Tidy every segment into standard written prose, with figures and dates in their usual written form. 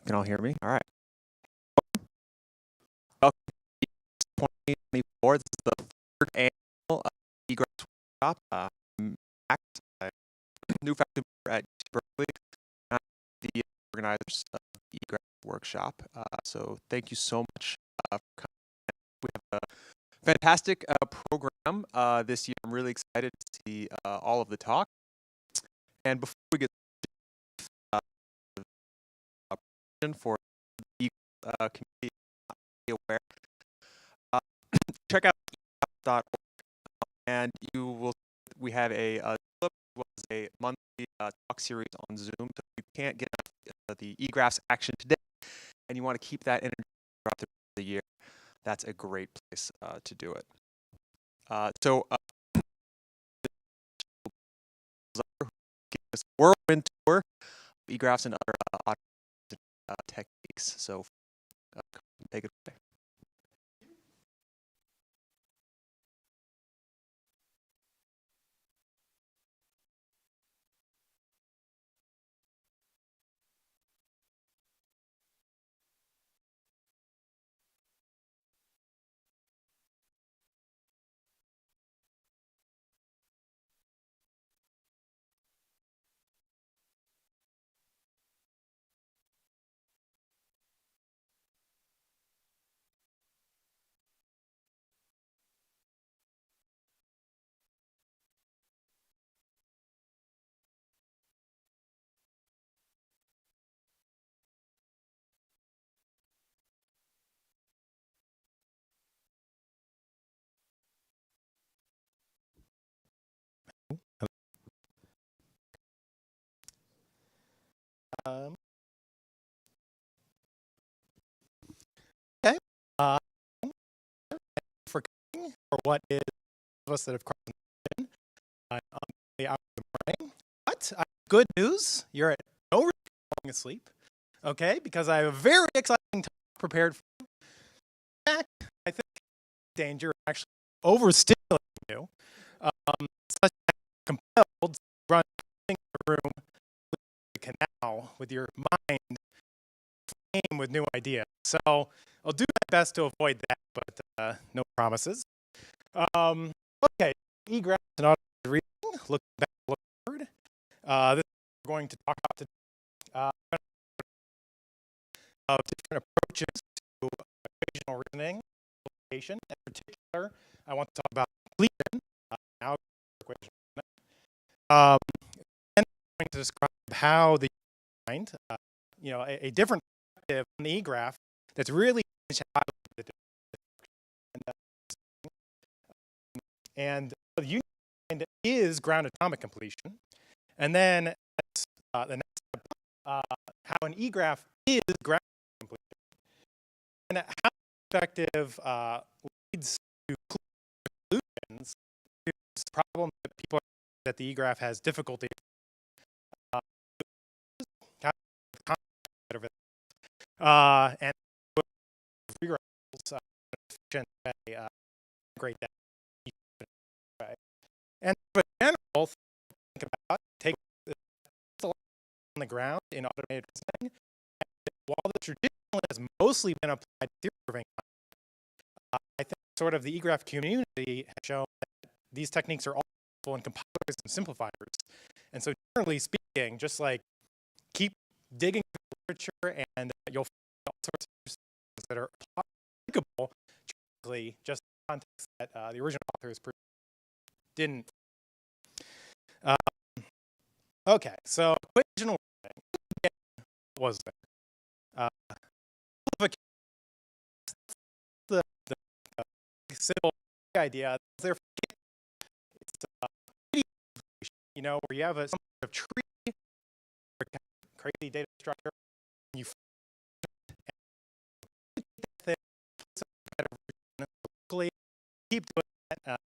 can all hear me? All right. Welcome to 2024. This is the third annual EGRAPHS workshop. New faculty member at UC Berkeley, the organizers of the EGRAPHS workshop. So thank you so much for coming. We have a fantastic program this year. I'm really excited to see all of the talk. And before we get for the community aware, check out EGRAPHS.org, and we have a a monthly talk series on Zoom. So if you can't get the EGRAPHS action today and you want to keep that energy throughout the year, that's a great place to do it. Give us a whirlwind tour of EGRAPHS and other techniques. So take it away. Okay. For coming, for what is of us that have crossed in on the hour of the morning. But good news, you're at no risk of falling asleep. Okay, because I have a very exciting talk prepared for you. In fact, I think danger actually overstimulating you, such that you're compelled to run in the room with the canal with your mind flame with new ideas. So I'll do my best to avoid that, but no promises. Okay, EGRAPHS and automated reading. Look back, look forward. This is what we're going to talk about today. Of different approaches to equational reasoning, in particular, I want to talk about completion, equation reasoning. And I'm going to describe how the mind, a different perspective on the EGRAPH that's really the and the unit mind is ground atomic completion, and then the next step, how an EGRAPH is ground completion, and how perspective leads to solutions to problems that people that the EGRAPH has difficulty. And integrate that. And in general, think about take on the ground in automated reasoning. While the traditional has mostly been applied to theory proving, I think sort of the EGRAPH community has shown that these techniques are all useful in compilers and simplifiers. And so generally speaking, just like keep digging through the literature and you'll find all sorts of things that are applicable just in context that the original authors didn't. Okay, so equational reasoning was there. The simple idea there. It's where you have some sort of tree, crazy data structure, and you locally keep doing that.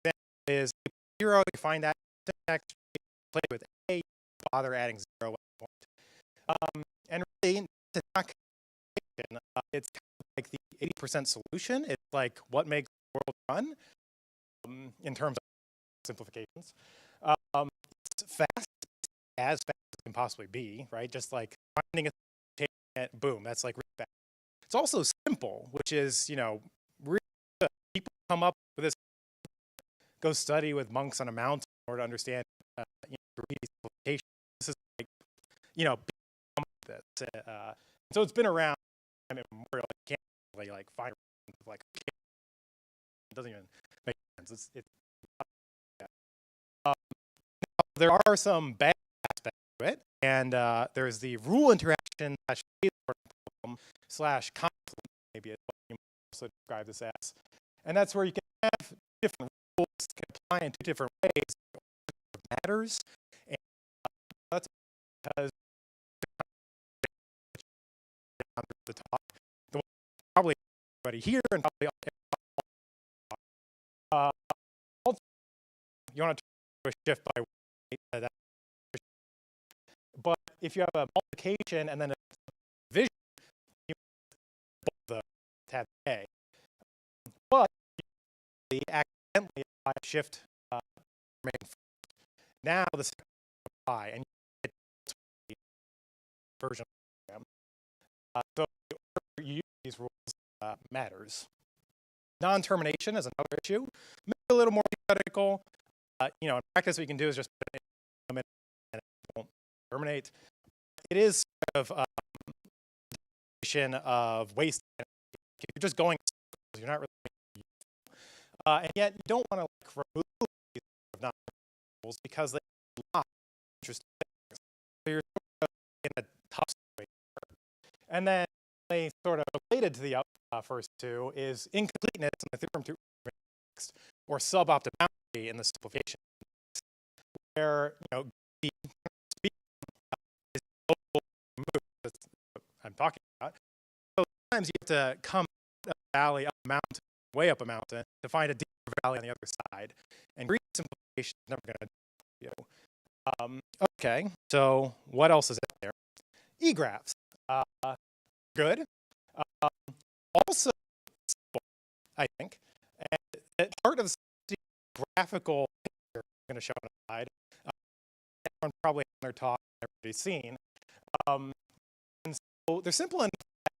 Then is 0. You find that syntax, play with A, bother adding 0 at the point. And really, it's not it's kind of like the 80% solution. It's like what makes the world run in terms of simplifications. It's fast as fast as it can possibly be, right? Just like finding it, taking it, boom, that's like really fast. It's also simple, which is, you know, really good. People come up with this, go study with monks on a mountain in order to understand, you know, greedy simplification. This is like, you know, this. So it's been around immemorial. You can't really like find like, it doesn't even make sense. There are some bad aspects to it, and there's the rule interaction problem / conflict, maybe is what you might also describe this as. And that's where you can have different rules that can apply in two different ways. Matters, and that's because the top, probably everybody here and probably also you want to do a shift by weight, but if you have a multiplication and then a division, you both the tab A. But you accidentally apply a shift now the second apply and you get the version of the program. So the order you use these rules matters. Non-termination is another issue. Maybe a little more theoretical. You know, in practice, what you can do is just put it in a limit and it won't terminate. It is sort of of waste. If you're just going, you're not really and yet you don't want to like remove these non-rules because they have a lot of interesting things. So you're sort of in a tough situation. And then they sort of related to the first two is incompleteness in the theorem to next, or suboptimality in the simplification, where you know the speed is that I'm talking about. So sometimes you have to come up a valley, up a mountain, way up a mountain to find a deeper valley on the other side, and greedy simplification is never going to do you. Okay, so what else is out there? EGRAPHS, good. Also, I think, and part of the graphical picture I'm going to show on the slide, everyone probably in their talk, everybody's seen. And so they're simple enough that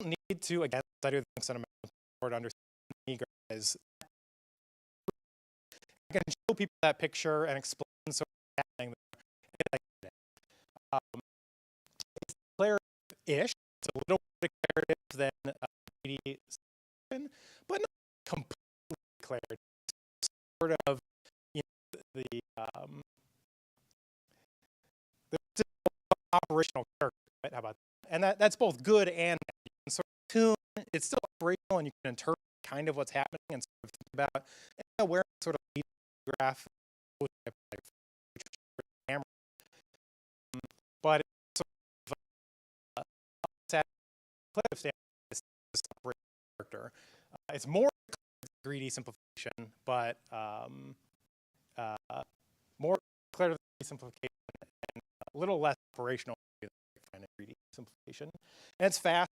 you don't need to, again, study the things on a mountain or to understand EGRAPHS. I can show people that picture and explain sort of what's happening there. It's declarative-ish. It's a little more declarative than but not completely declarative. Sort of, you know, the operational character. Right? How about that? And that's both good and bad. You can sort of tune. It's still operational, and you can interpret kind of what's happening and sort of think about where sort of lead graph. But it's sort of character. It's more greedy simplification, but more declarative simplification and a little less operational than greedy simplification. And it's fast.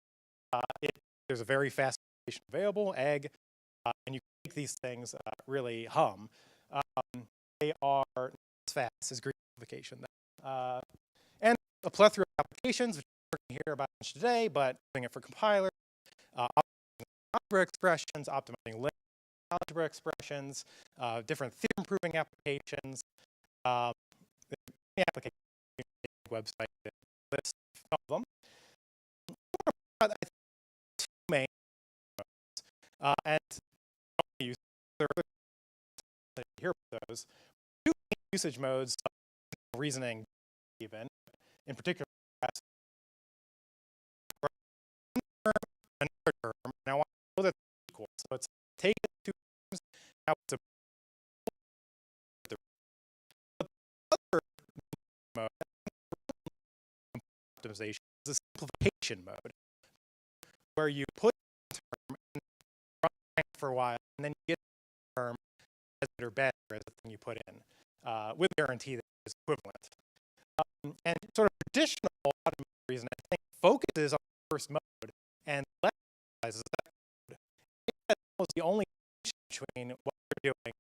There's a very fast simplification available, egg, and you can make these things really hum. They are not as fast as greedy simplification. And a plethora of applications, which we're going to hear about today, but doing it for compilers, algebra expressions, optimizing linear algebra expressions, different theorem proving applications, application website list of them. Two main modes, and use here those two main usage modes, reasoning even in particular. Another term, and I want to know that it's equal. So it's taken two terms, now it's a other mode, optimization is a simplification mode, where you put a term and run for a while, and then you get a term as good or better as the thing you put in, with guarantee that it's equivalent. And sort of traditional automated reasoning, I think, focuses on the first mode and less that mode. That's almost the only difference between what we're doing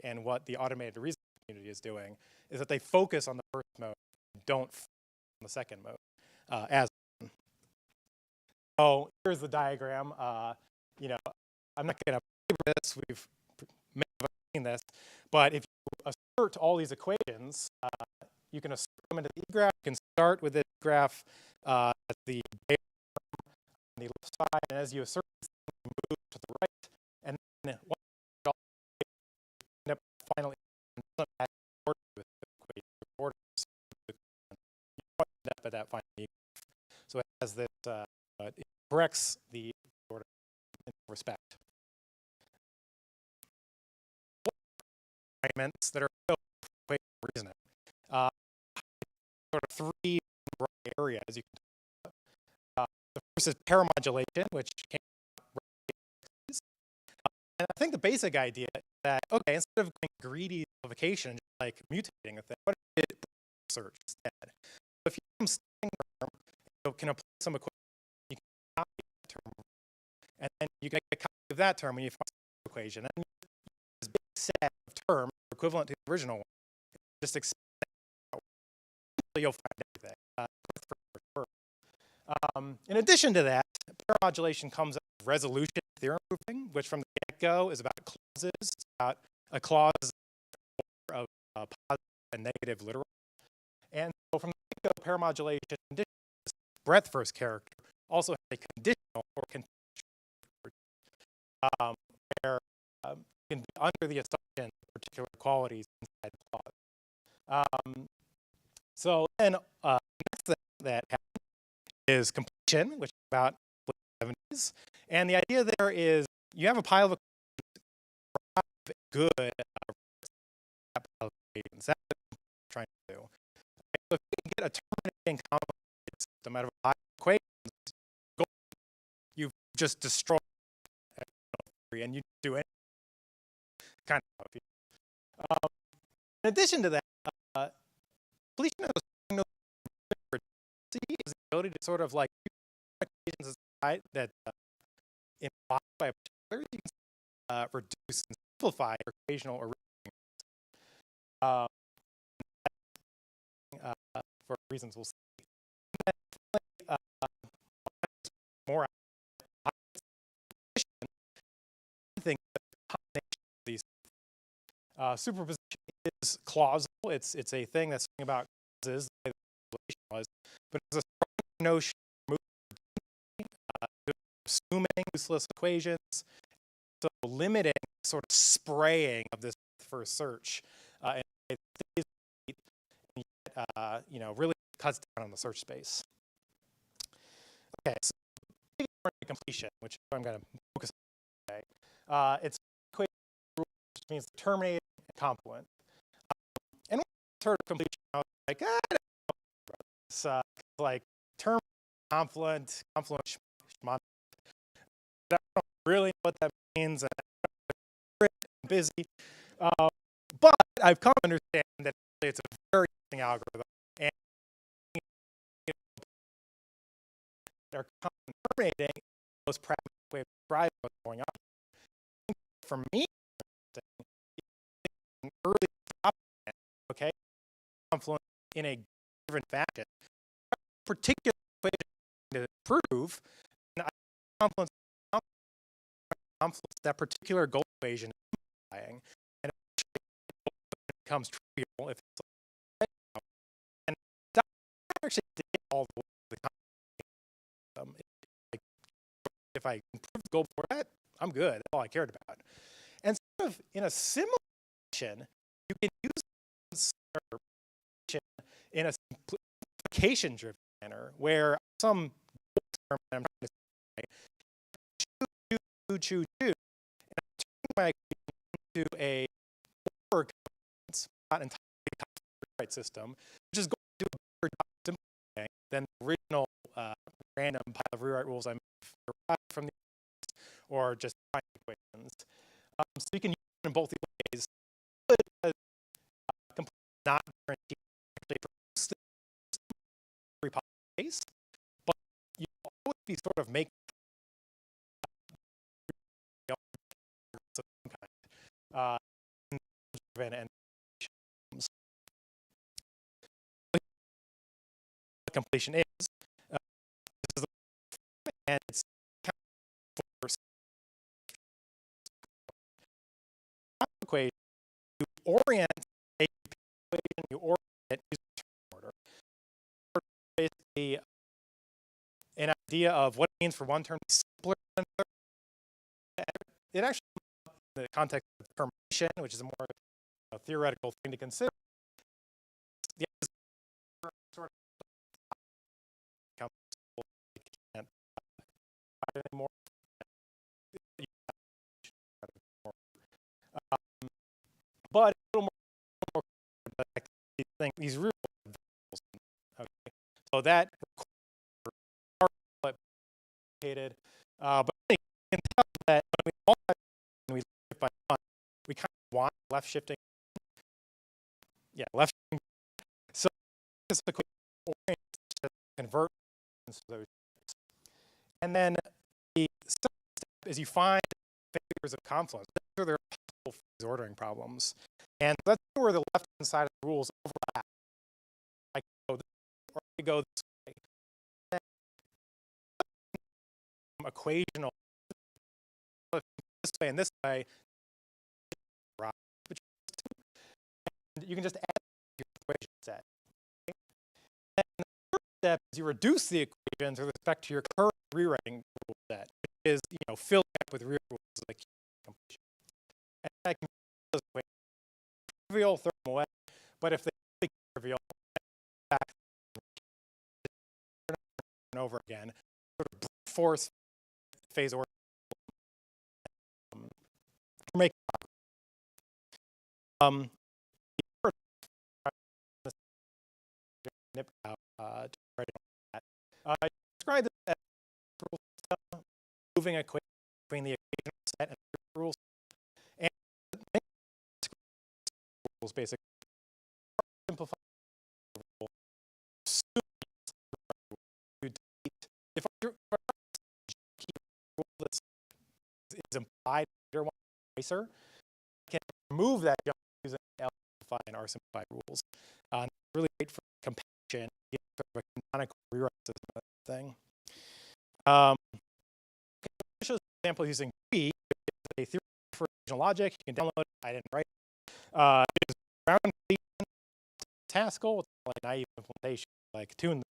and what the automated reasoning community is doing, is that they focus on the first mode don't in the second mode as. So here's the diagram. You know, I'm not going to labor this. We've seen this, but if you assert all these equations, you can assert them into the graph. You can start with the graph at the data term on the left side, and as you assert this, you move to the right, and then once you end up finally with the equation order, you end up at that final graph. So it has this. It corrects the order in respect. Arguments that are reasoning. Sort of three areas you can the first is paramodulation, which came and I think the basic idea is that, okay, instead of going greedy simplification, just like mutating a thing, what if it search instead? So if you have some starting term, you can apply some equation, you can copy that term, and then you get a copy of that term when you find the equation. And this big set of terms equivalent to the original one, just expand it out. You'll find everything. In addition to that, paramodulation comes up with resolution theorem proving, which from the get-go is about clauses. It's about a clause of positive and negative literal. And so from the get-go, paramodulation condition, breadth first character, also has a conditional or contextual where it can be under the assumption of particular qualities inside the clause. So then next thing that happens is completion, which is about 70s. And the idea there is you have a pile of good pile of equations. That's what I'm trying to do. So if you can get a terminating complex system out of a pile of equations, you've just destroyed it, and you do it kind of. In addition to that, completion of is the ability to sort of like equations that implied by particulars, you can reduce and simplify your equational arrangements for reasons we'll see. And then, more I think the combination of these superposition is clausal. It's a thing that's something about clauses, the way the relation was, but it's a strong notion assuming useless equations, so limiting sort of spraying of this first search, and yet, you know, really cuts down on the search space. Okay, so completion, which is what I'm going to focus on today. It's equation rule, which means terminating and complement. And when I heard of completion, I was like, I don't know about this. Like term confluent, I don't really know what that means, and I'm busy. But I've come to understand that it's a very interesting algorithm, and they're terminating the most pragmatic way of describing what's going on. For me, an early topic, okay, confluent in a different fashion, particular equation to prove, and I confluence that particular goal equation is simplifying, and it becomes trivial if it's like, and that actually did all the way to the if I improve the goal for that, I'm good. That's all I cared about. And sort of in a similar fashion, you can use in a simplification-driven manner, where some term that I'm trying to say, choose, and I'm turning my equation into a lower confidence, not entirely right system, which is going to do a better job simplifying than the original random pile of rewrite rules I derived from the or just find equations. So you can use it in both these ways. Not guaranteed every possible case, but you always be sort of making some kind and completion is. This is and it's kind of for equation. You orient a equation, you orient it using term order. Basically, an idea of what it means for one term to be simpler than another. It actually comes up in the context of permutation, which is a more theoretical thing to consider. The sort of can't find any more. But a little more these real variables. Okay, so that are complicated. But you can tell that when we multiply and we shift by one, we kind of want left shifting. Yeah, left shifting. So this is orient to convert those. And then the second step is you find failures of confluence. That's where there are possible phase ordering problems. And that's where the left-hand side of the rules overlap. I go this way, or I go this way. And equational this way and this way. And you can just add your equation set. And the third step is you reduce the equations with respect to your current rewriting rule set, which is filling up with real rules like completion. And I can those equations trivial, throw them away. But if they become trivial, back and over again, sort of brute force phase order. Make describe this as rule system, moving equation between the equational set and the rules, and rules basically simplify if I keep rule that is implied under one tracer, I can remove that using simplify and R simplified rules. It's really great for compaction, sort of a canonical rewrite system thing. This is an example using G, which is a theory for regional logic. You can download it. I didn't write it. It is round Haskell. It's like naive implementation, like tune.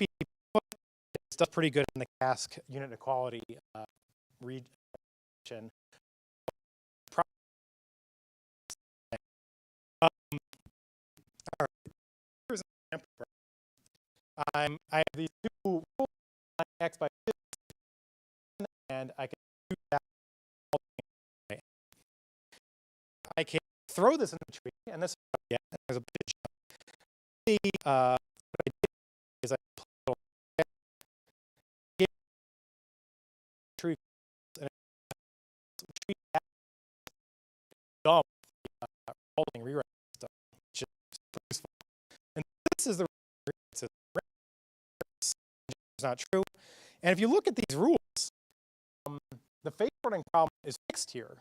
It does pretty good in the cask unit inequality region. Here's an example. I have these two rules, x by 2, and I can do that. I can throw this in the tree, and this there's a bit of what I did is I put a tree and tree dump holding rewrite stuff, which is useful. And this is the it's not true. And if you look at these rules, the phase sorting problem is fixed here.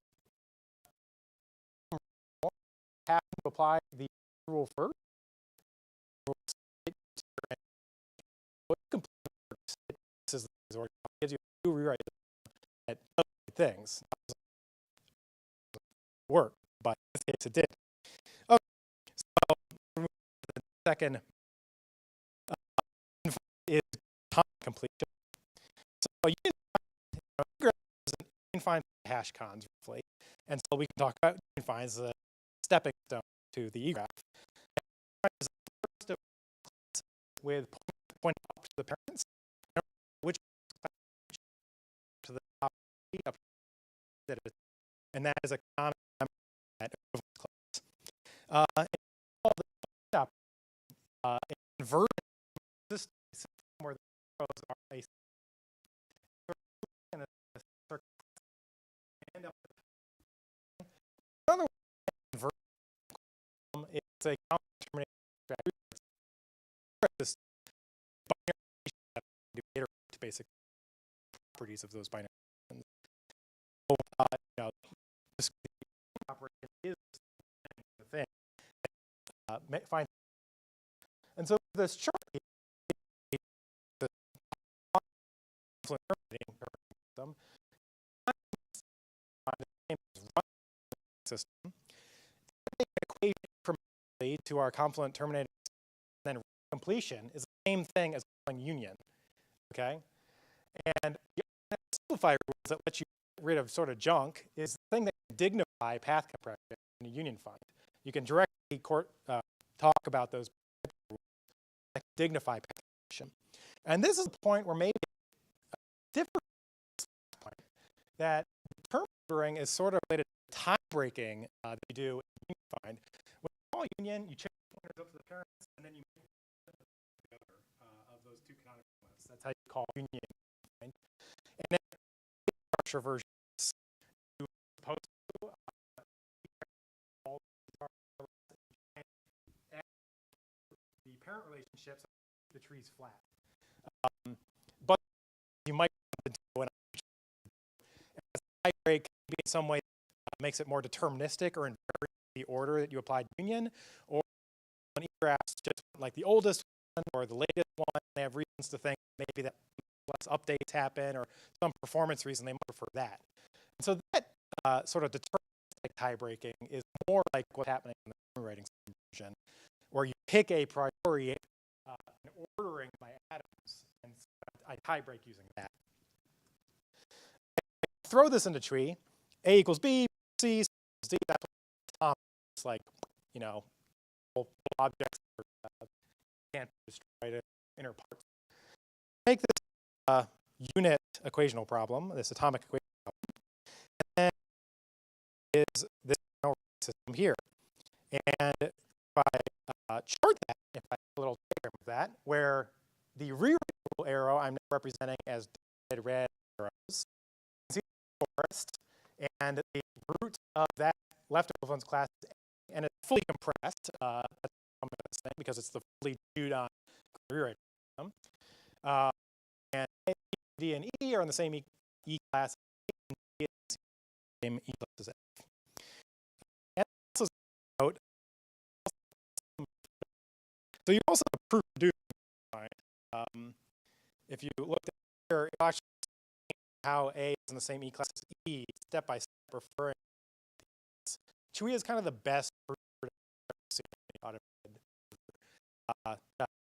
Have to apply the rule first. This is the gives you two rewrites that does things. Work, but in this case it did. Okay, so the second is time completion. So you can find hash cons roughly, and so we can talk about finds the stepping stone to the egraph. With pointing up to the parents, which to the top up, and that is a common at class. All the inverted system where the rows are a circle and up. Another inverted it's a common termination strategy. This binary to basic properties of those binary functions. So, this operation is the thing. And so this chart here, the terminating system, system, equation incrementally to our confluent terminating system, and then completion is the same thing as calling union. Okay, and the simplifier rules that let you get rid of sort of junk is the thing that can dignify path compression in a union find. You can directly talk about those rules that can dignify path compression. And this is the point where maybe different point that term ordering is sort of related to time breaking that you do in union find. When you call union, you check the pointers up to the parents, and then you make the other of those two canonical ones. That's how you call union find. And then structure versions, you supposed to all the parent relationships, the tree's flat. But you might want to do an tie break in some way makes it more deterministic or invariant the order that you applied union, or an EGRAPHS just like the oldest one or the latest one. They have reasons to think maybe that less updates happen or some performance reason they might prefer that. And so that sort of deterministic tie breaking is more like what's happening in the writing version, where you pick a priori and ordering by atoms, and so I tie break using that. Throw this into tree, A equals B, C equals D. That's what it's like, you know, objects can't be destroyed in inner parts. Take this unit equational problem, this atomic equation problem, and is this system here. And if I chart that, if I have a little diagram of that, where the rewritable arrow I'm now representing as red arrows, see the forest, and the root of that left equivalence class is A, and it's fully compressed. That's the thing because it's the fully chewed on rewrite system. And A, D, and E are in the same E class. And D is the same E class as F. And also note, so you also have proof reducing. If you looked at here, it actually how A is in the same E class as E, step by step referring to Chui is kind of the best proof automated in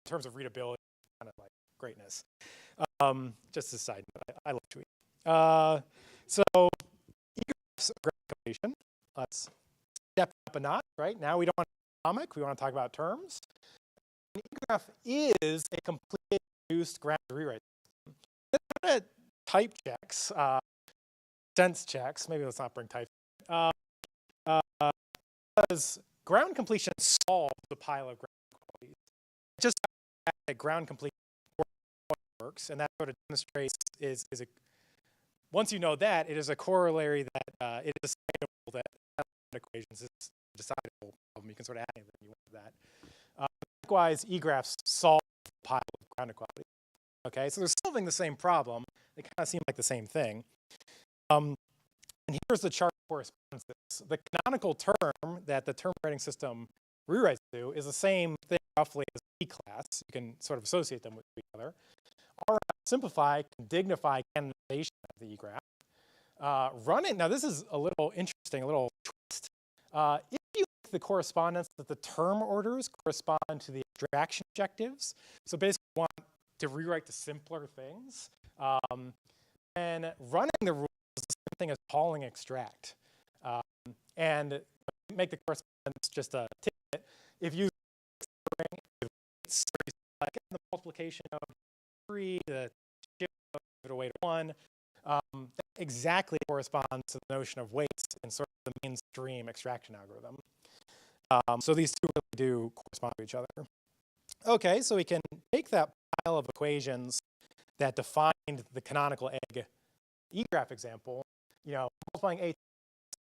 terms of readability, kind of like greatness. Just a side note, I love Chui. So EGRAPHS completion. Let's step up a notch, right? Now we don't want atomic, we want to talk about terms. An EGRAPH is a completely reduced ground rewrite system. It's kind of type checks, sense checks. Maybe let's not bring type. Because ground completion solves the pile of ground qualities. It just that ground completion works, and that sort of demonstrates is a. Once you know that, it is a corollary that it is decidable that equations is a decidable problem. You can sort of add anything you want to that. Likewise, EGRAPHS solve the pile of ground inequalities. Okay, so they're solving the same problem. They kind of seem like the same thing. And here's the chart that corresponds to this. The canonical term that the term writing system rewrites to is the same thing roughly as E class. You can sort of associate them with each other. R simplify can dignify canonization of the EGRAPH. Run it. Now this is a little interesting, a little twist. If you like the correspondence that the term orders correspond to the abstraction objectives, so basically you want to rewrite the simpler things, and running the rules is the same thing as calling extract. And make the correspondence just a ticket. If you use like the multiplication of 3, the shift of it away to 1, that exactly corresponds to the notion of weights in sort of the mainstream extraction algorithm. So these two really do correspond to each other. Okay, so we can take that pile of equations that defined the canonical egg EGRAPH example, you know, multiplying A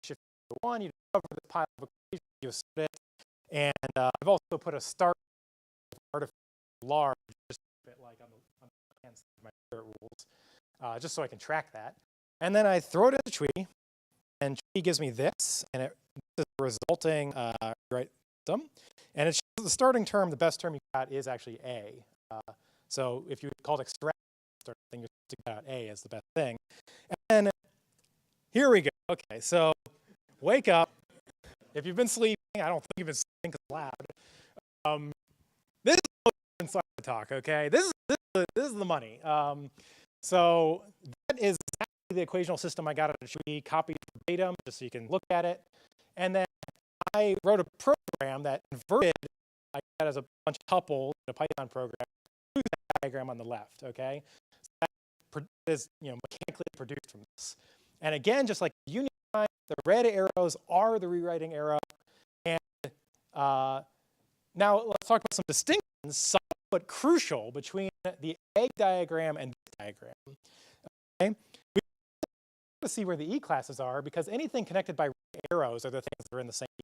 shift to 1, you discover the pile of equations, you assert it, and I've also put a start artificial large, just a bit like on the hand side of my favorite rules, just so I can track that. And then I throw it in the tree, and tree gives me this, and this is the resulting system. And it's the starting term, the best term you got is actually A. So if you called extract starting thing, you're supposed to get out A as the best thing. And then here we go. Okay, so wake up. If you've been sleeping, I don't think you've been sleeping because it's loud. This is the inside the talk, okay? This is the money. So that is exactly the equational system I got at HB, copied verbatim, just so you can look at it. And then I wrote a program that converted, I got as a bunch of tuples in a Python program, to the diagram on the left, okay? So that is, mechanically produced from this. And again, just like union line, the red arrows are the rewriting arrow. And now let's talk about some distinctions, somewhat crucial, between the egg diagram and this diagram. Okay? We have to see where the E classes are, because anything connected by arrows are the things that are in the same E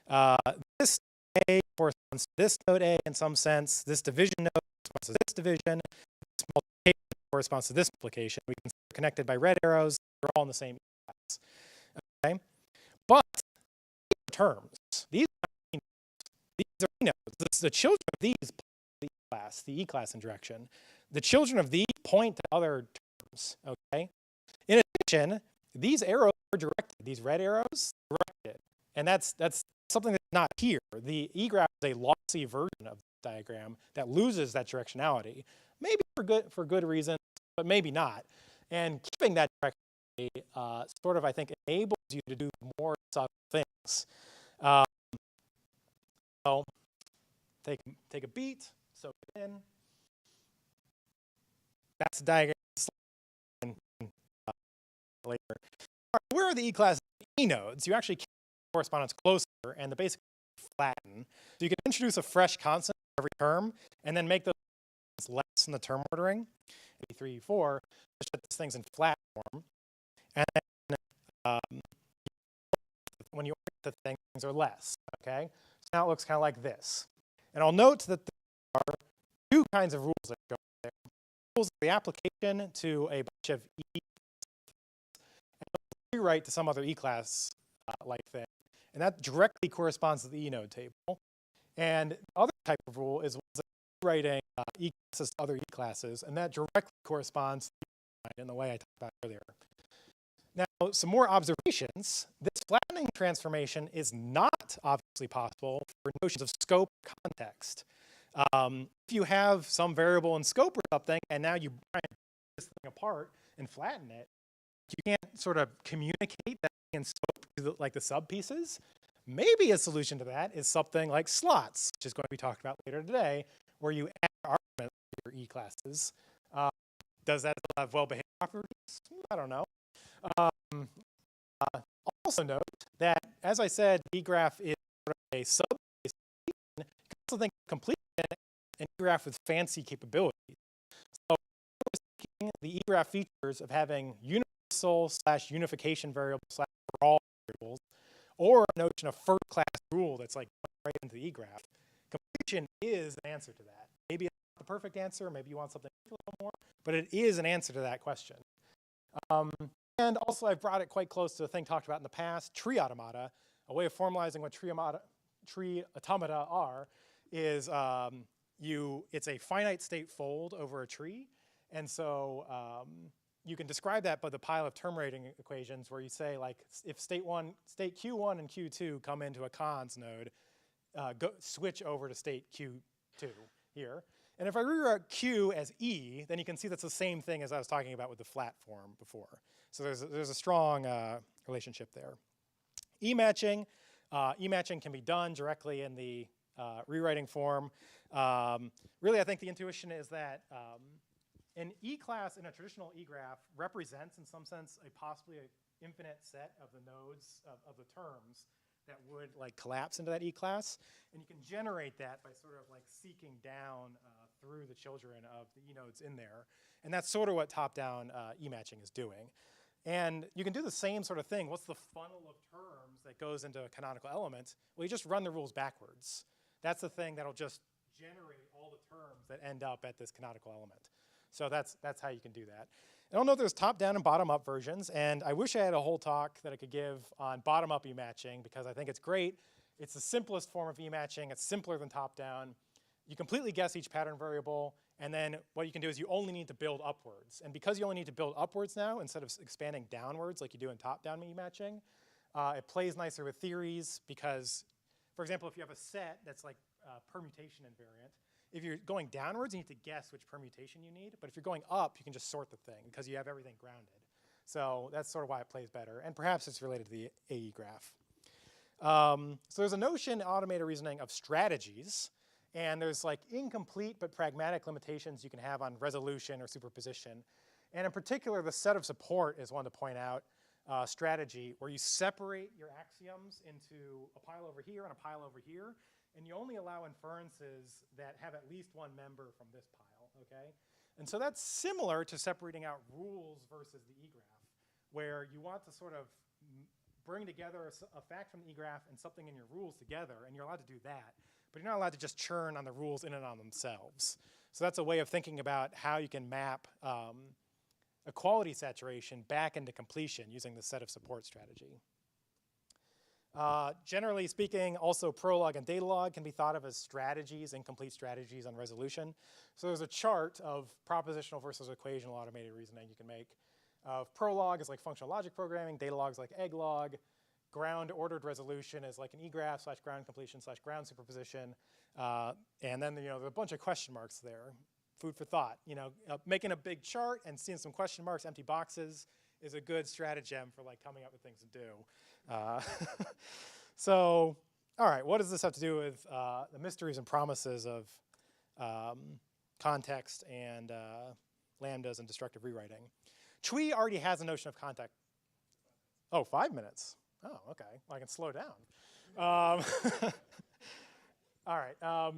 classes. This A corresponds to this node A in some sense. This division node corresponds to this division. This multiplication corresponds to this multiplication. We can see they're connected by red arrows. They're all in the same E class. Okay? But terms, these are E nodes. The children of these the E class injection. The children of these point to other terms, okay? In addition, these arrows are directed, these red arrows, directed. And that's something that's not here. The EGRAPHS is a lossy version of the diagram that loses that directionality. Maybe for good reasons, but maybe not. And keeping that directionality sort of, I think, enables you to do more subtle things. So take a beat, soak it in. That's the diagram later. All right, where are the E-class E nodes? You actually keep correspondence closer and the basic flatten. So you can introduce a fresh constant every term and then make those less in the term ordering, E3, E4, to put these things in flat form. And then when you orient the things are less, okay? So now it looks kind of like this. And I'll note that there are two kinds of rules that go there. Rules of the application to a bunch of E and rewrite to some other E-class like thing. And that directly corresponds to the E-node table. And the other type of rule is rewriting E-classes to other E-classes, and that directly corresponds to the in the way I talked about earlier. Now, some more observations. This flattening transformation is not obviously possible for notions of scope or context. If you have some variable in scope or something, and now you try and break this thing apart and flatten it, you can't sort of communicate that in scope to like the sub pieces. Maybe a solution to that is something like slots, which is going to be talked about later today, where you add arguments to your E classes. Does that still have well-behaved properties? I don't know. Also note that, as I said, EGRAPH is sort of a sub-based. You can also think of completion an EGRAPH with fancy capabilities. So the EGRAPH features of having universal/unification variable / for all variables, or a notion of first-class rule that's like right into the EGRAPH. Completion is an answer to that. Maybe it's not the perfect answer, maybe you want something a little more, but it is an answer to that question. And also I've brought it quite close to a thing talked about in the past, tree automata. A way of formalizing what tree automata are is it's a finite state fold over a tree. And so you can describe that by the pile of term rating equations where you say, like, if state Q1 and Q2 come into a cons node, switch over to state Q2 here. And if I rewrite Q as E, then you can see that's the same thing as I was talking about with the flat form before. So there's a strong relationship there. E-matching can be done directly in the rewriting form. Really, I think the intuition is that an E-class in a traditional EGRAPH represents, in some sense, a possibly infinite set of the nodes of the terms that would like collapse into that E-class. And you can generate that by sort of like seeking down through the children of the E-nodes in there. And that's sort of what top-down E-matching is doing. And you can do the same sort of thing. What's the funnel of terms that goes into a canonical element? Well, you just run the rules backwards. That's the thing that'll just generate all the terms that end up at this canonical element. So that's how you can do that. And I'll note there's top-down and bottom-up versions, and I wish I had a whole talk that I could give on bottom-up E-matching because I think it's great It's the simplest form of E-matching. It's simpler than top-down. You completely guess each pattern variable, and then what you can do is you only need to build upwards. And because you only need to build upwards now, instead of expanding downwards like you do in top-down E-matching, it plays nicer with theories because, for example, if you have a set that's like permutation invariant, if you're going downwards, you need to guess which permutation you need. But if you're going up, you can just sort the thing because you have everything grounded. So that's sort of why it plays better. And perhaps it's related to the AE graph. So there's a notion in automated reasoning of strategies. And there's like incomplete but pragmatic limitations you can have on resolution or superposition. And in particular, the set of support is one to point out, strategy, where you separate your axioms into a pile over here and a pile over here. And you only allow inferences that have at least one member from this pile, okay? And so that's similar to separating out rules versus the E-graph, where you want to sort of bring together a fact from the E-graph and something in your rules together, and you're allowed to do that. But you're not allowed to just churn on the rules in and on themselves. So that's a way of thinking about how you can map equality saturation back into completion using the set of support strategy. Generally speaking, also prolog and datalog can be thought of as strategies, incomplete strategies on resolution. So there's a chart of propositional versus equational automated reasoning you can make. Prolog is like functional logic programming, datalog is like egglog, ground ordered resolution is like an E-graph / ground completion / ground superposition, and then there's a bunch of question marks there. Food for thought. Making a big chart and seeing some question marks, empty boxes, is a good stratagem for like coming up with things to do. So, all right, what does this have to do with the mysteries and promises of context and lambdas and destructive rewriting? Chui already has a notion of context. Oh, 5 minutes. Oh, okay. Well, I can slow down. All right.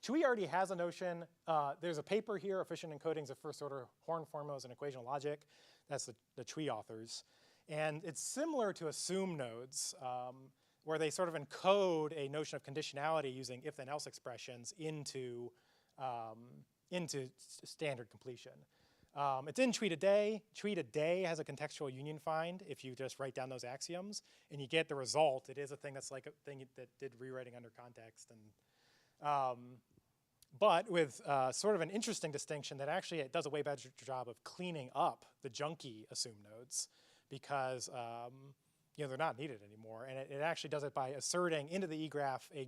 Chui already has a notion. There's a paper here, Efficient Encodings of First-Order Horn Formulas and Equational Logic. That's the Chui authors. And it's similar to assume nodes, where they sort of encode a notion of conditionality using if-then-else expressions into standard completion. It's in Chui today. Chui today has a contextual union find if you just write down those axioms, and you get the result. It is a thing that's like a thing that did rewriting under context. But with sort of an interesting distinction that actually it does a way better job of cleaning up the junky assume nodes because they're not needed anymore. And it actually does it by asserting into the E-graph a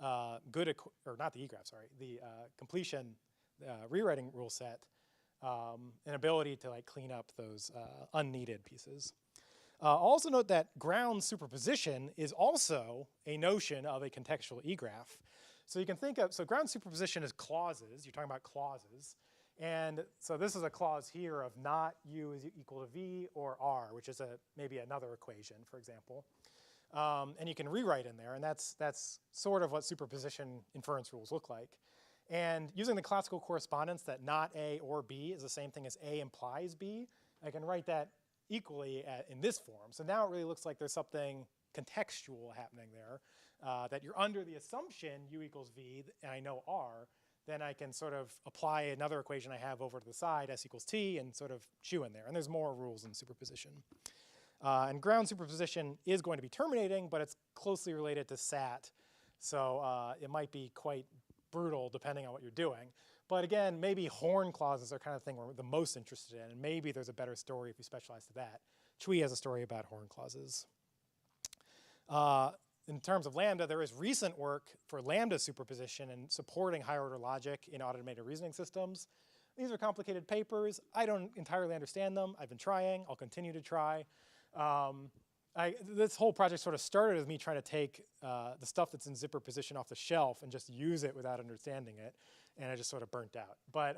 or not the E-graph, sorry, the completion rewriting rule set, an ability to like clean up those unneeded pieces. Also note that ground superposition is also a notion of a contextual E-graph. So you can think of, so ground superposition is clauses. You're talking about clauses. And so this is a clause here of not u is equal to v or r, which is maybe another equation, for example. And you can rewrite in there, and that's sort of what superposition inference rules look like. And using the classical correspondence that not A or B is the same thing as A implies B, I can write that equally in this form. So now it really looks like there's something contextual happening there, that you're under the assumption u equals v, and I know r, then I can sort of apply another equation I have over to the side, s equals t, and sort of chew in there. And there's more rules in superposition. And ground superposition is going to be terminating, but it's closely related to SAT. So it might be quite brutal depending on what you're doing. But again, maybe horn clauses are kind of thing we're the most interested in, and maybe there's a better story if you specialize to that. Chui has a story about horn clauses. In terms of lambda, there is recent work for lambda superposition and supporting higher order logic in automated reasoning systems. These are complicated papers. I don't entirely understand them. I've been trying. I'll continue to try. This whole project sort of started with me trying to take the stuff that's in zipper position off the shelf and just use it without understanding it, and I just sort of burnt out. But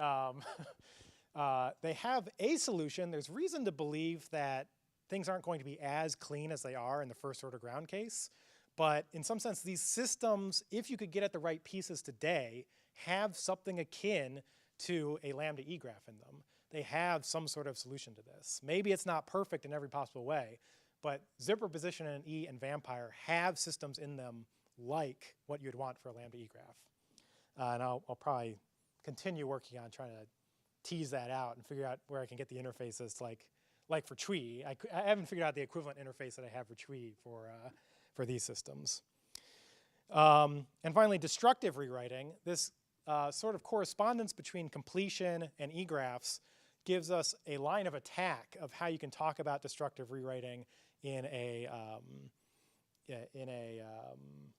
they have a solution. There's reason to believe that things aren't going to be as clean as they are in the first order ground case. But in some sense, these systems, if you could get at the right pieces today, have something akin to a lambda E-graph in them. They have some sort of solution to this. Maybe it's not perfect in every possible way, but zipper position and E and vampire have systems in them like what you'd want for a lambda E-graph. And I'll probably continue working on trying to tease that out and figure out where I can get the interfaces like for Chui. I haven't figured out the equivalent interface that I have for Chui for for these systems. And finally, destructive rewriting. This sort of correspondence between completion and EGRAPHS gives us a line of attack of how you can talk about destructive rewriting in a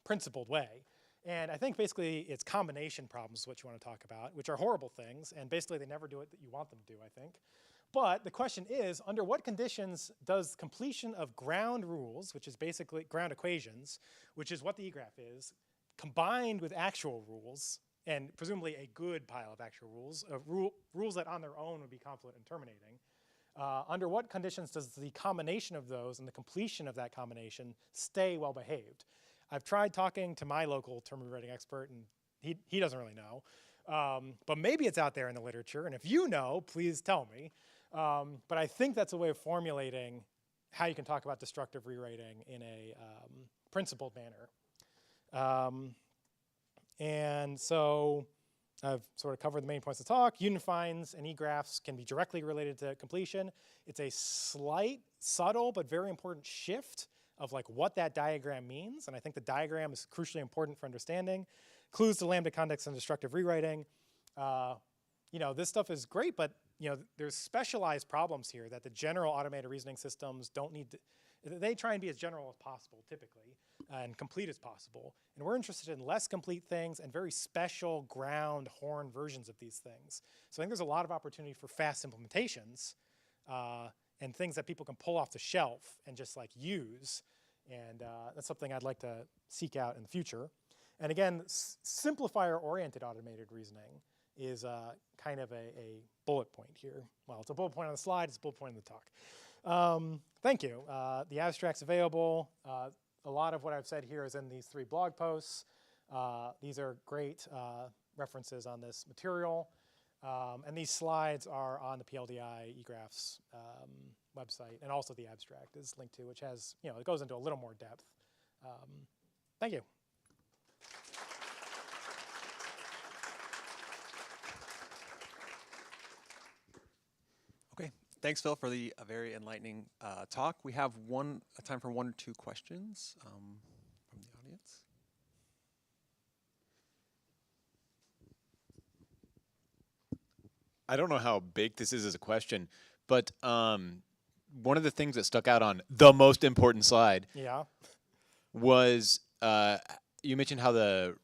principled way. And I think basically it's combination problems is what you want to talk about, which are horrible things, and basically they never do what you want them to do, I think. But the question is, under what conditions does completion of ground rules, which is basically ground equations, which is what the EGRAPH is, combined with actual rules, and presumably a good pile of actual rules, rules that on their own would be confluent and terminating, under what conditions does the combination of those and the completion of that combination stay well behaved? I've tried talking to my local term rewriting expert, and he doesn't really know. But maybe it's out there in the literature, and if you know, please tell me. But I think that's a way of formulating how you can talk about destructive rewriting in a principled manner. And so I've sort of covered the main points of the talk. Unifines and EGRAPHS can be directly related to completion. It's a slight, subtle, but very important shift of like what that diagram means. And I think the diagram is crucially important for understanding. Clues to lambda context and destructive rewriting. You know, this stuff is great, but you know, there's specialized problems here that the general automated reasoning systems don't need to, they try and be as general as possible typically and complete as possible. And we're interested in less complete things and very special ground horn versions of these things. So I think there's a lot of opportunity for fast implementations and things that people can pull off the shelf and just like use. And that's something I'd like to seek out in the future. And again, simplifier-oriented automated reasoning is kind of a bullet point here. Well, it's a bullet point on the slide, it's a bullet point in the talk. Thank you. The abstract's available. A lot of what I've said here is in these 3 blog posts. These are great references on this material. And these slides are on the PLDI EGRAPHS website, and also the abstract is linked to, which has, you know, it goes into a little more depth. Thank you. Okay, thanks, Phil, for the very enlightening talk. We have time for 1 or 2 questions from the audience. I don't know how big this is as a question, but one of the things that stuck out on the most important slide was you mentioned how the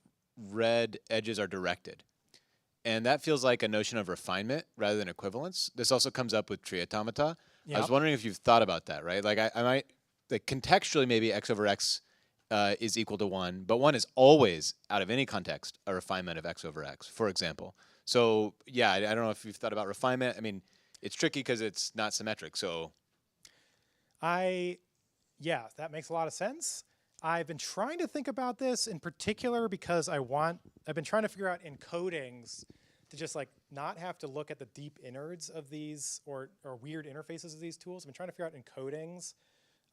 red edges are directed. And that feels like a notion of refinement rather than equivalence. This also comes up with tree automata. I was wondering if you've thought about that, right? Like I might, like contextually maybe x over x is equal to 1, but 1 is always, out of any context, a refinement of x over x, for example. So yeah, I don't know if you've thought about refinement. I mean, it's tricky because it's not symmetric, so. Yeah, that makes a lot of sense. I've been trying to think about this in particular because I've been trying to figure out encodings to just like not have to look at the deep innards of these or weird interfaces of these tools. I've been trying to figure out encodings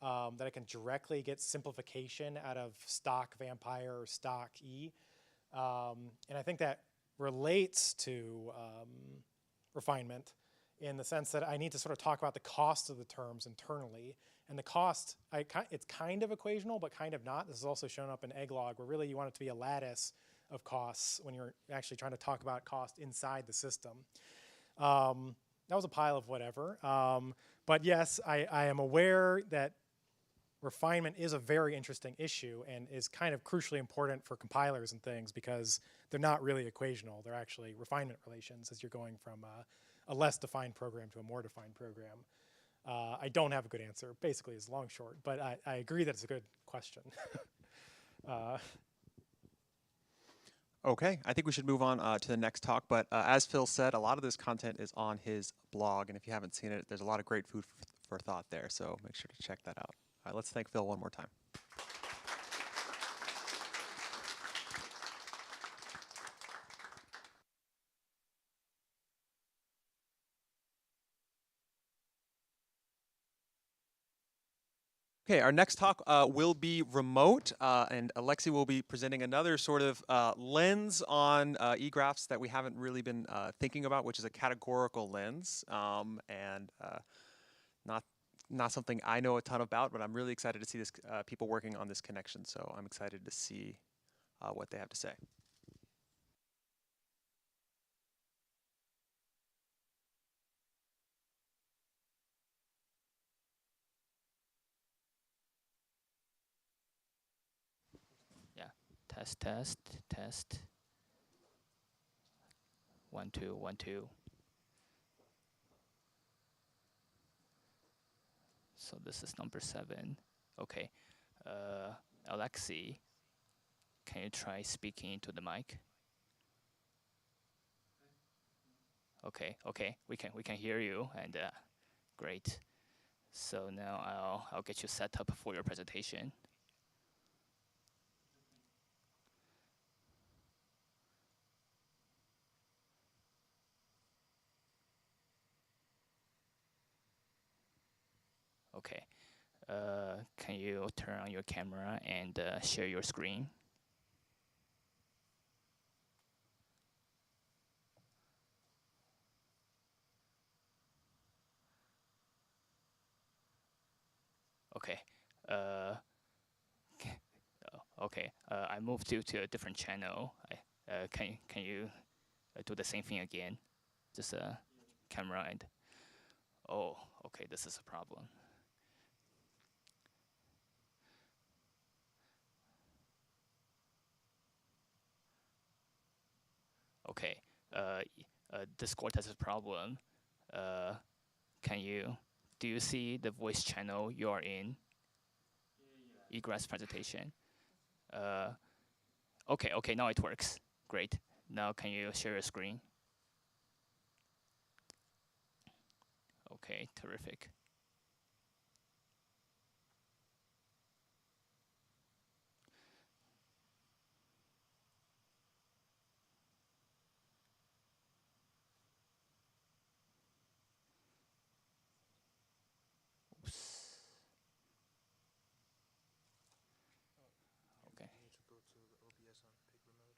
that I can directly get simplification out of stock vampire or stock E. And I think that relates to refinement in the sense that I need to sort of talk about the cost of the terms internally. And the cost, it's kind of equational, but kind of not. This is also shown up in egglog, where really you want it to be a lattice of costs when you're actually trying to talk about cost inside the system. That was a pile of whatever. But yes, I am aware that refinement is a very interesting issue and is kind of crucially important for compilers and things because they're not really equational. They're actually refinement relations as you're going from a less defined program to a more defined program. I don't have a good answer, basically is long short, but I agree that it's a good question. Okay, I think we should move on to the next talk, but as Phil said, a lot of this content is on his blog, and if you haven't seen it, there's a lot of great food for thought there, so make sure to check that out. All right, let's thank Phil one more time. Okay, our next talk will be remote, and Alexi will be presenting another sort of lens on EGRAPHS that we haven't really been thinking about, which is a categorical lens, and not not something I know a ton about, but I'm really excited to see this people working on this connection. So I'm excited to see what they have to say. Yeah, test. 1 2 1 2. So this is number 7. Okay. Alexi, can you try speaking into the mic? Okay, we can hear you, and great. So now I'll get you set up for your presentation. Okay. Can you turn on your camera and share your screen? Okay. Okay. I moved you to a different channel. Can you do the same thing again? Just camera and oh, okay. This is a problem. Okay. Discord has a problem. Do you see the voice channel you are in? EGRAPHS presentation. Okay, now it works. Great. Now can you share your screen? Okay, terrific. Oops. Okay. You need to go to the OBS on paper mode.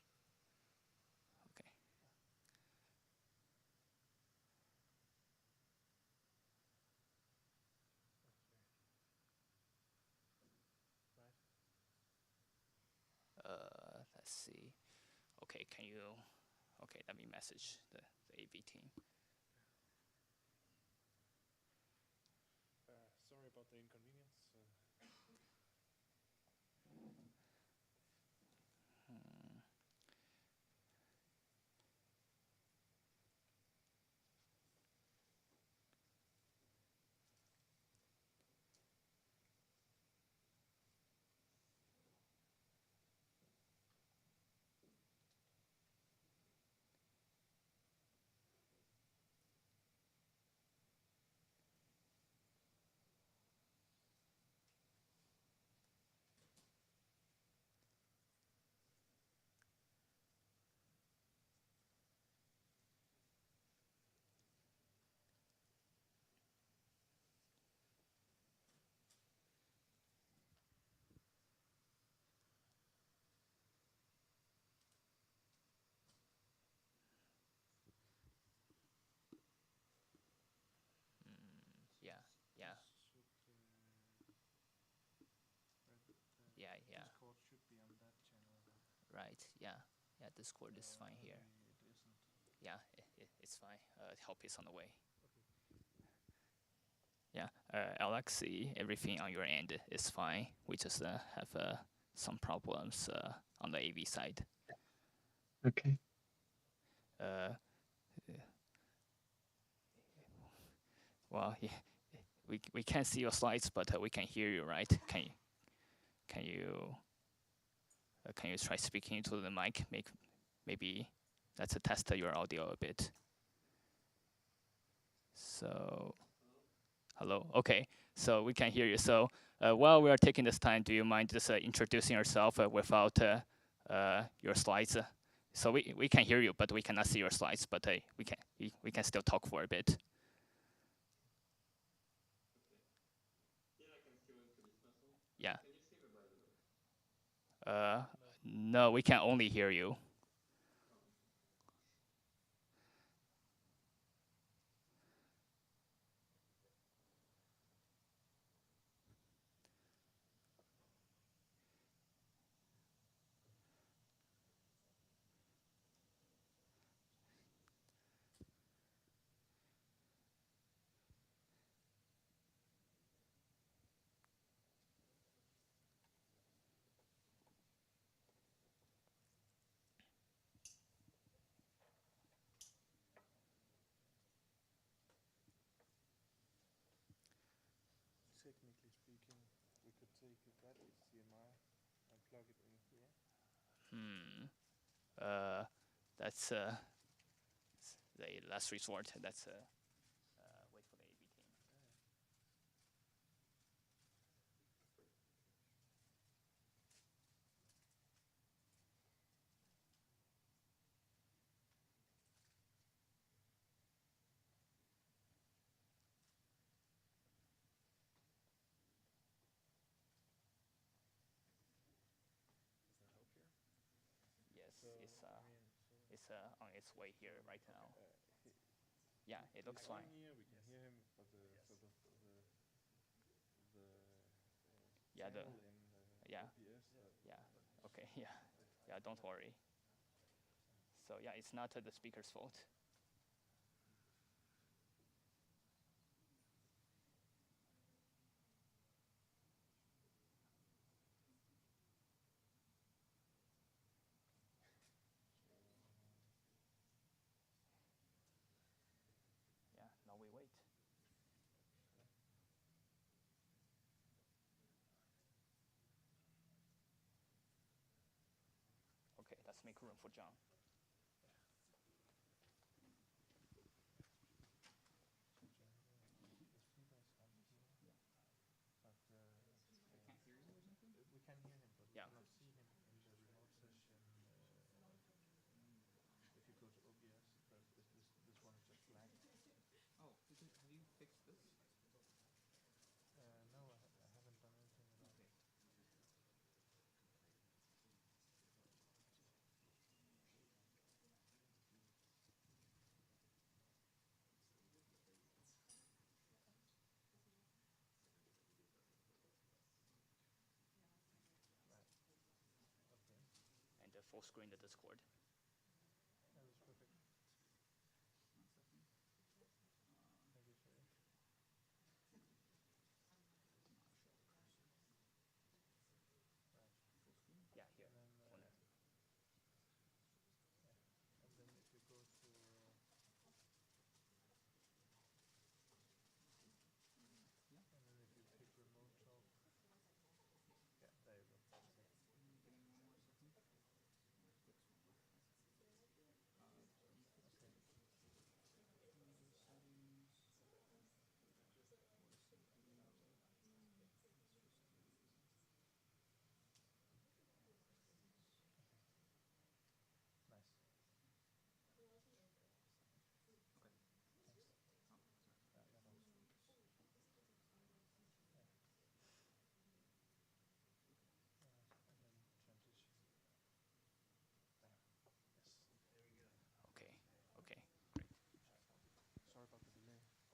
Okay. Let's see. Okay, can you? Okay, let me message the AV team. Sorry about the inconvenience. Hmm. Yeah, yeah, yeah. Discord should be on that channel. Right. Yeah, yeah. Discord is fine here. It isn't. Yeah, it's fine. Help is on the way. Okay. Yeah, Alexi, everything on your end is fine. We just have some problems on the AV side. Okay. Well, yeah, we can't see your slides, but we can hear you, right? Can you try speaking into the mic? Maybe let's test your audio a bit. So, hello. Okay, so we can hear you. So while we are taking this time, do you mind just introducing yourself without your slides? So we can hear you, but we cannot see your slides. But we can still talk for a bit. Yeah. No, we can only hear you. That's the last resort. That's wait for the AB team. Yes, it's on its way here right now. Yeah, it looks fine. Yeah, yeah, okay, yeah, don't worry. So yeah, it's not the speaker's fault. Yeah, now we wait. Okay, let's make room for John. Yeah. And full screen the Discord. Yeah, here. Corner. Okay, okay.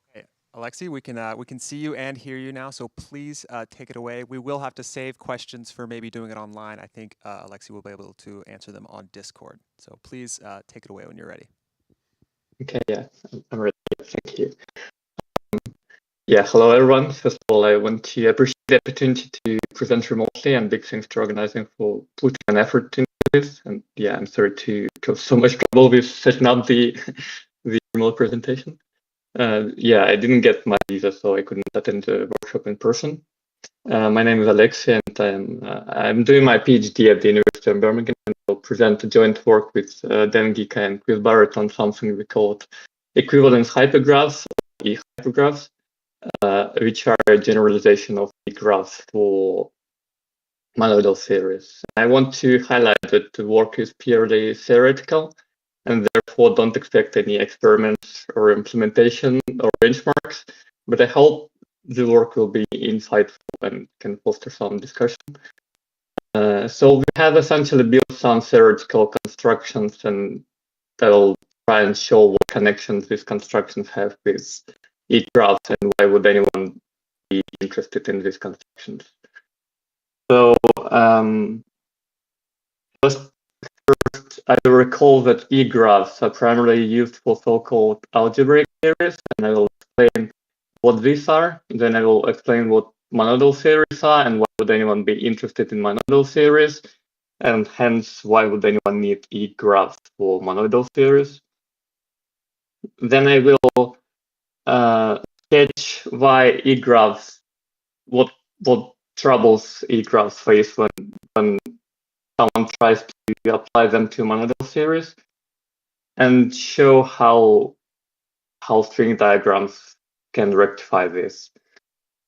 Okay, Alexi, we can see you and hear you now, so please take it away. We will have to save questions for maybe doing it online. I think Alexi will be able to answer them on Discord. So please take it away when you're ready. Okay, yeah, I'm ready. Thank you. Yeah, hello everyone. First of all, I want to appreciate the opportunity to present remotely, and big thanks to organizing for putting an effort into this. And yeah, I'm sorry to cause so much trouble with setting up the remote presentation. Yeah, I didn't get my visa, so I couldn't attend the workshop in person. My name is Alexi, and I'm doing my PhD at the University of Birmingham, and I'll present a joint work with Dan Gika and Chris Barrett on something we call equivalence hypergraphs, or e-hypergraphs, which are a generalization of the graphs for monoidal theories. I want to highlight that the work is purely theoretical, and therefore don't expect any experiments or implementation or benchmarks, but I hope the work will be insightful and can foster some discussion. So we have essentially built some theoretical constructions, and that'll try and show what connections these constructions have with e-graphs and why would anyone be interested in these constructions. So first, I recall that e-graphs are primarily used for so-called algebraic theories, and I will explain what these are. Then I will explain what monoidal theories are and why would anyone be interested in monoidal theories, and hence why would anyone need e-graphs for monoidal theories. Then I will sketch why e-graphs, what troubles e-graphs face when someone tries to apply them to monadal series and show how string diagrams can rectify this.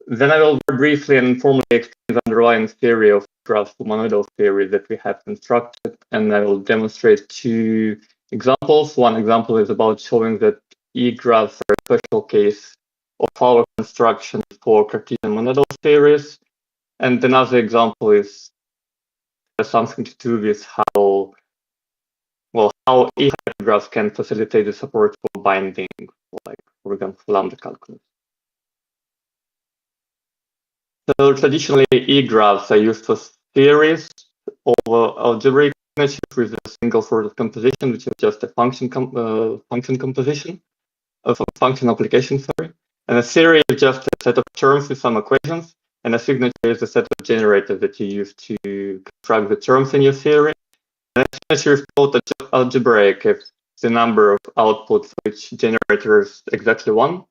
Then I will very briefly and formally explain the underlying theory of graphs for monadal theory that we have constructed, and I will demonstrate two examples. One example is about showing that EGRAPHS are a special case of our construction for Cartesian monadal theories, and another example has something to do with how E-type graphs can facilitate the support for binding, like for example, lambda calculus. So traditionally, E-graphs are used for theories over algebraic signatures with a single sort of composition, which is just a function composition of a function application, sorry. And a theory is just a set of terms with some equations, and a signature is a set of generators that you use to construct the terms in your theory. And a signature is called algebraic if the number of outputs for each generator is exactly 1.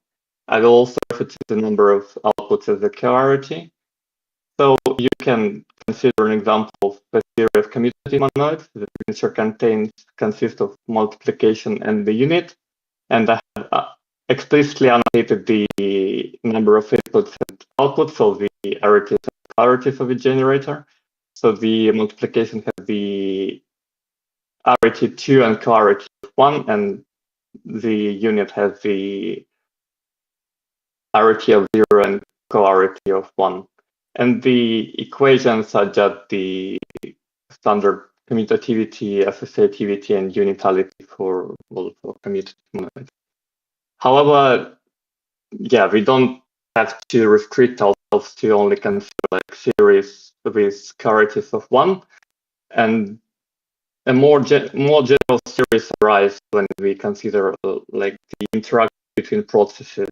I will also refer to the number of outputs as a coarity. So you can consider an example of a theory of commutative monoids. The signature consists of multiplication and the unit. And I have explicitly annotated the number of inputs and outputs, so the arities and coarities of a generator. So the multiplication has the arity 2 and coarity 1, and the unit has the arity of 0 and coarity of 1. And the equations are just the standard commutativity, associativity, and unitality for commutative monoids. However, yeah, we don't have to restrict ourselves to only consider like series with coarities of 1, and a more general series arise when we consider like the interaction between processes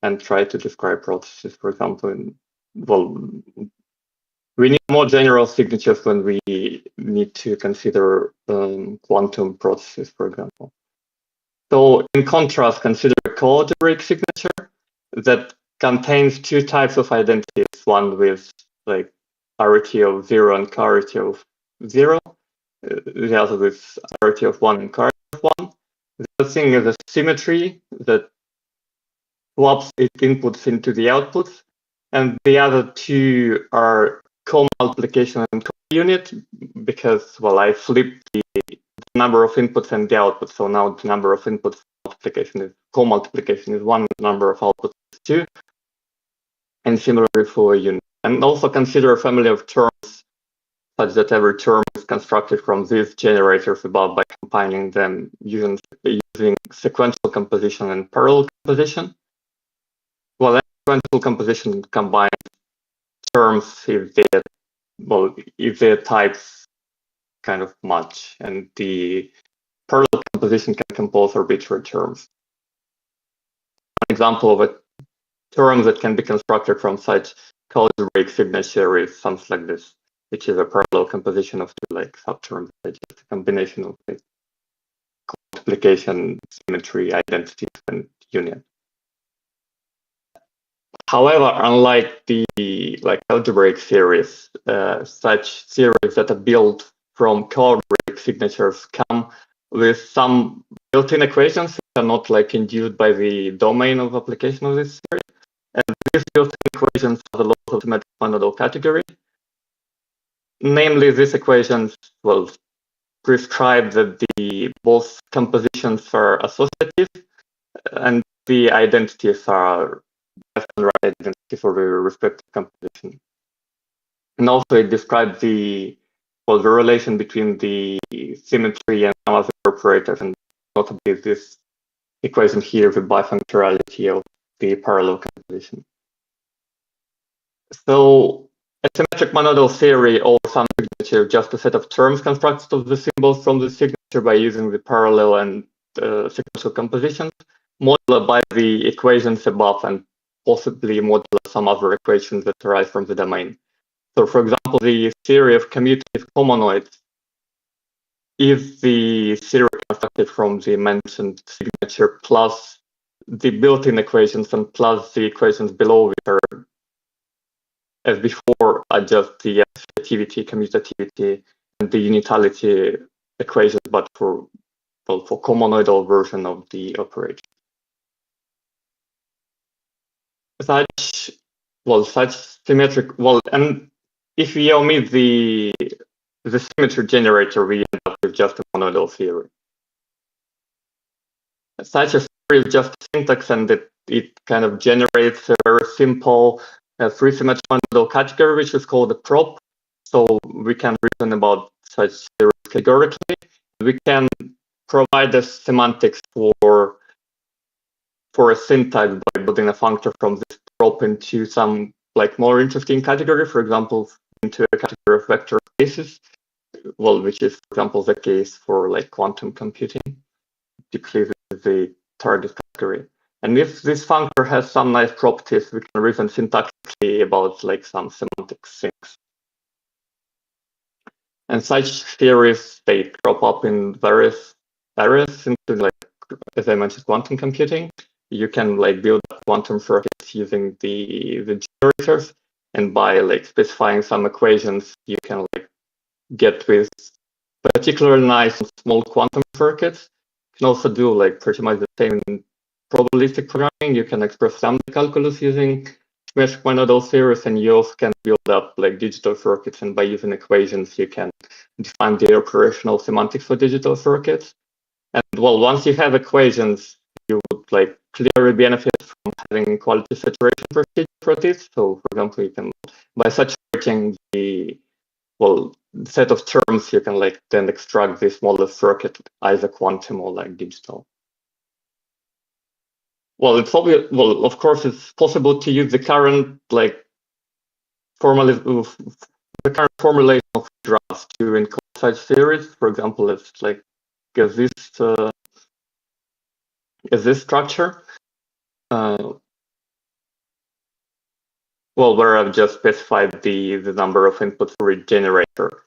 and try to describe processes. For example, we need more general signatures when we need to consider quantum processes, for example. So in contrast, consider a coalgebraic signature that contains two types of identities, one with like arity of 0 and coarity of 0, the other with arity of 1 and coarity of 1. The other thing is a symmetry that swaps its inputs into the outputs, and the other two are co-multiplication and co-unit, because, well, I flipped the number of inputs and the outputs, so now the number of inputs co-multiplication is 1, the number of outputs is 2, and similarly for a unit. And also consider a family of terms such that every term is constructed from these generators above by combining them using sequential composition and parallel composition. Well, sequential composition combines terms if their types kind of match, and the parallel composition can compose arbitrary terms. An example of a term that can be constructed from such coalgebraic signature is something like this, which is a parallel composition of two like subterms, just a combination of like multiplication, symmetry, identities, and union. However, unlike the algebraic theories, such theories that are built from coalgebraic signatures come with some built-in equations that are not like induced by the domain of application of this theory. And these built-in equations are the laws of symmetric monadal category. Namely, these equations will prescribe that both compositions are associative and the identities are left and right identity for the respective composition. And also it describes the relation between the symmetry and some other operators, and notably this equation here, the bifunctionality of the parallel composition. So a symmetric monadal theory or some signature, just a set of terms constructed of the symbols from the signature by using the parallel and sequential compositions, modular by the equations above and possibly modular some other equations that arise from the domain. So for example, the theory of commutative hominoids is the theory constructed from the mentioned signature plus the built-in equations and plus the equations below, which are, as before, are just the associativity, commutativity, the unitality equations, but for comonoidal version of the operator. Such symmetric, and if we omit the symmetry generator, we end up with just a monoidal theory. Such a theory is just syntax, and it kind of generates a very simple three-symmetric monoidal category, which is called a prop. So we can reason about such theories categorically. We can provide the semantics for a syntax by building a functor from this prop into some more interesting category, for example, into a category of vector spaces, which is, for example, the case for quantum computing. Typically, this is the target category. And if this functor has some nice properties, we can reason syntactically about some semantic things. And such theories, they crop up in various areas, including, as I mentioned, quantum computing. You can build quantum circuits using the generators, and by specifying some equations, you can get with particularly nice small quantum circuits. You can also do pretty much the same in probabilistic programming. You can express lambda calculus using symmetric monoidal theories, and you also can build up digital circuits, and by using equations, you can define the operational semantics for digital circuits. And once you have equations, you would clearly benefit from having quality saturation procedure for this. So, for example, you can, by saturating the set of terms, you can then extract the smallest circuit, either quantum or digital. It's obvious. Of course, it's possible to use the current the current formulation of graphs to encode such theories. For example, let's is this structure, where I've just specified the number of inputs for each generator.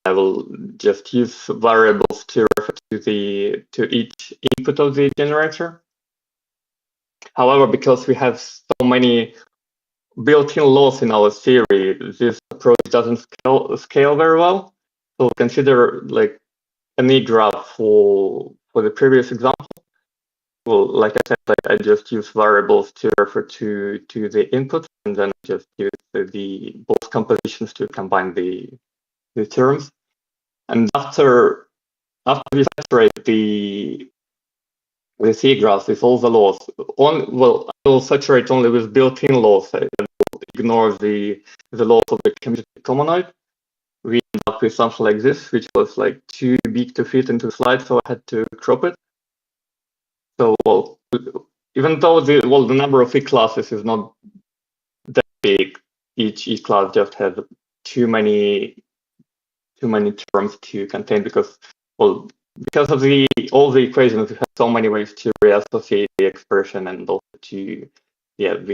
I will just use variables to refer to each input of the generator. However, because we have so many built-in laws in our theory, this approach doesn't scale very well. So consider an EGRAPH for the previous example. Like I said, I just use variables to refer to the inputs, and then just use the both compositions to combine the terms. And after we saturate the EGRAPHS with all the laws, I will saturate only with built-in laws. I will ignore the laws of the commutative comonoid. We end up with something like this, which was too big to fit into the slide, so I had to crop it. So, even though the number of E-classes is not that big, each E-class just has too many terms to contain, because of all the equations, we have so many ways to reassociate the expression, and also we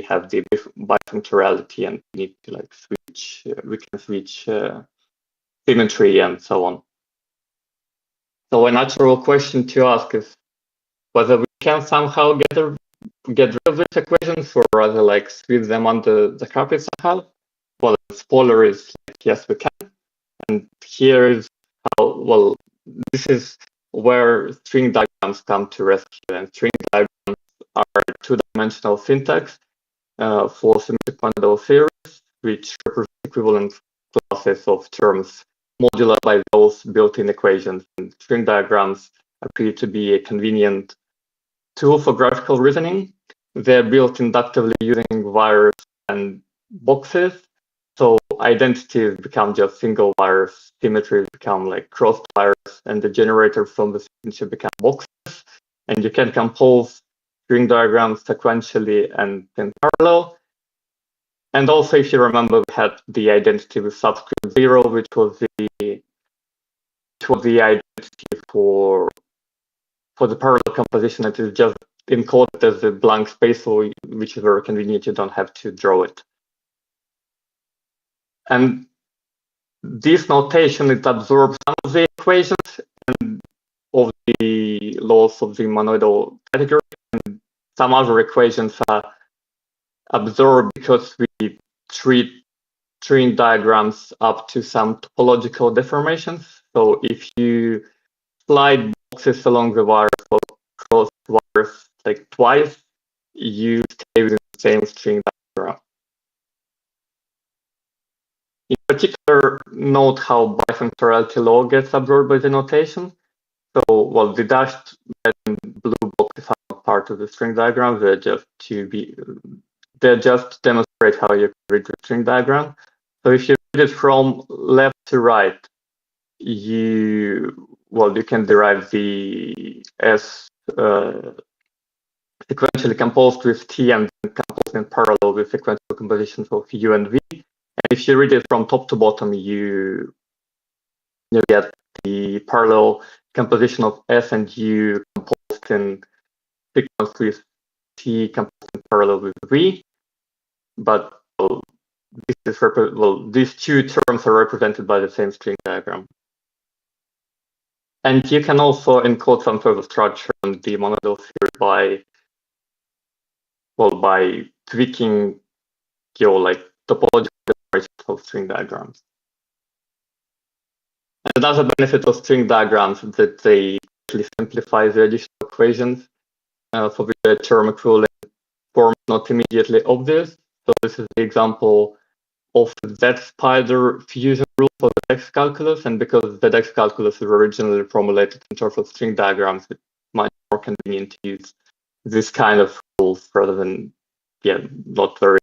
have the bifunctoriality, and we need to switch. We can switch symmetry and so on. So a natural question to ask is whether we can somehow get rid of these equations, or rather sweep them under the carpet somehow. The spoiler is yes, we can. And here is how, this is where string diagrams come to rescue. And string diagrams are two-dimensional syntax for symmetric monoidal theories, which represent equivalent classes of terms modular by those built-in equations. And string diagrams appear to be a convenient tool for graphical reasoning. They're built inductively using wires and boxes. So identities become just single wires, symmetries become crossed wires, and the generator from the signature become boxes. And you can compose string diagrams sequentially and in parallel. And also, if you remember, we had the identity with subscript 0, which was the identity for the parallel composition. It is just encoded as a blank space, which is very convenient. You don't have to draw it. And this notation, it absorbs some of the equations and of the laws of the monoidal category, and some other equations are absorbed because we treat string diagrams up to some topological deformations. So if you slide boxes along the wires or cross wires like twice, you stay within the same string diagram. In particular, note how bifunctionality law gets absorbed by the notation. So, well, the dashed red and blue boxes are not part of the string diagram. They're just demonstrate how you read the string diagram. So if you read it from left to right, you can derive the S sequentially composed with T and composed in parallel with sequential compositions of U and V. And if you read it from top to bottom, you get the parallel composition of S and U composed in sequence with T composed in parallel with V. But these two terms are represented by the same string diagram. And you can also encode some sort of structure on the monodal theory by tweaking your topological generation of string diagrams. And another benefit of string diagrams is that they actually simplify the additional equations for which the term equivalent form is not immediately obvious. So this is the example of the Z-spider fusion rule for the ZX calculus, and because the ZX calculus was originally formulated in terms of string diagrams, it's much more convenient to use this kind of rules rather than, not very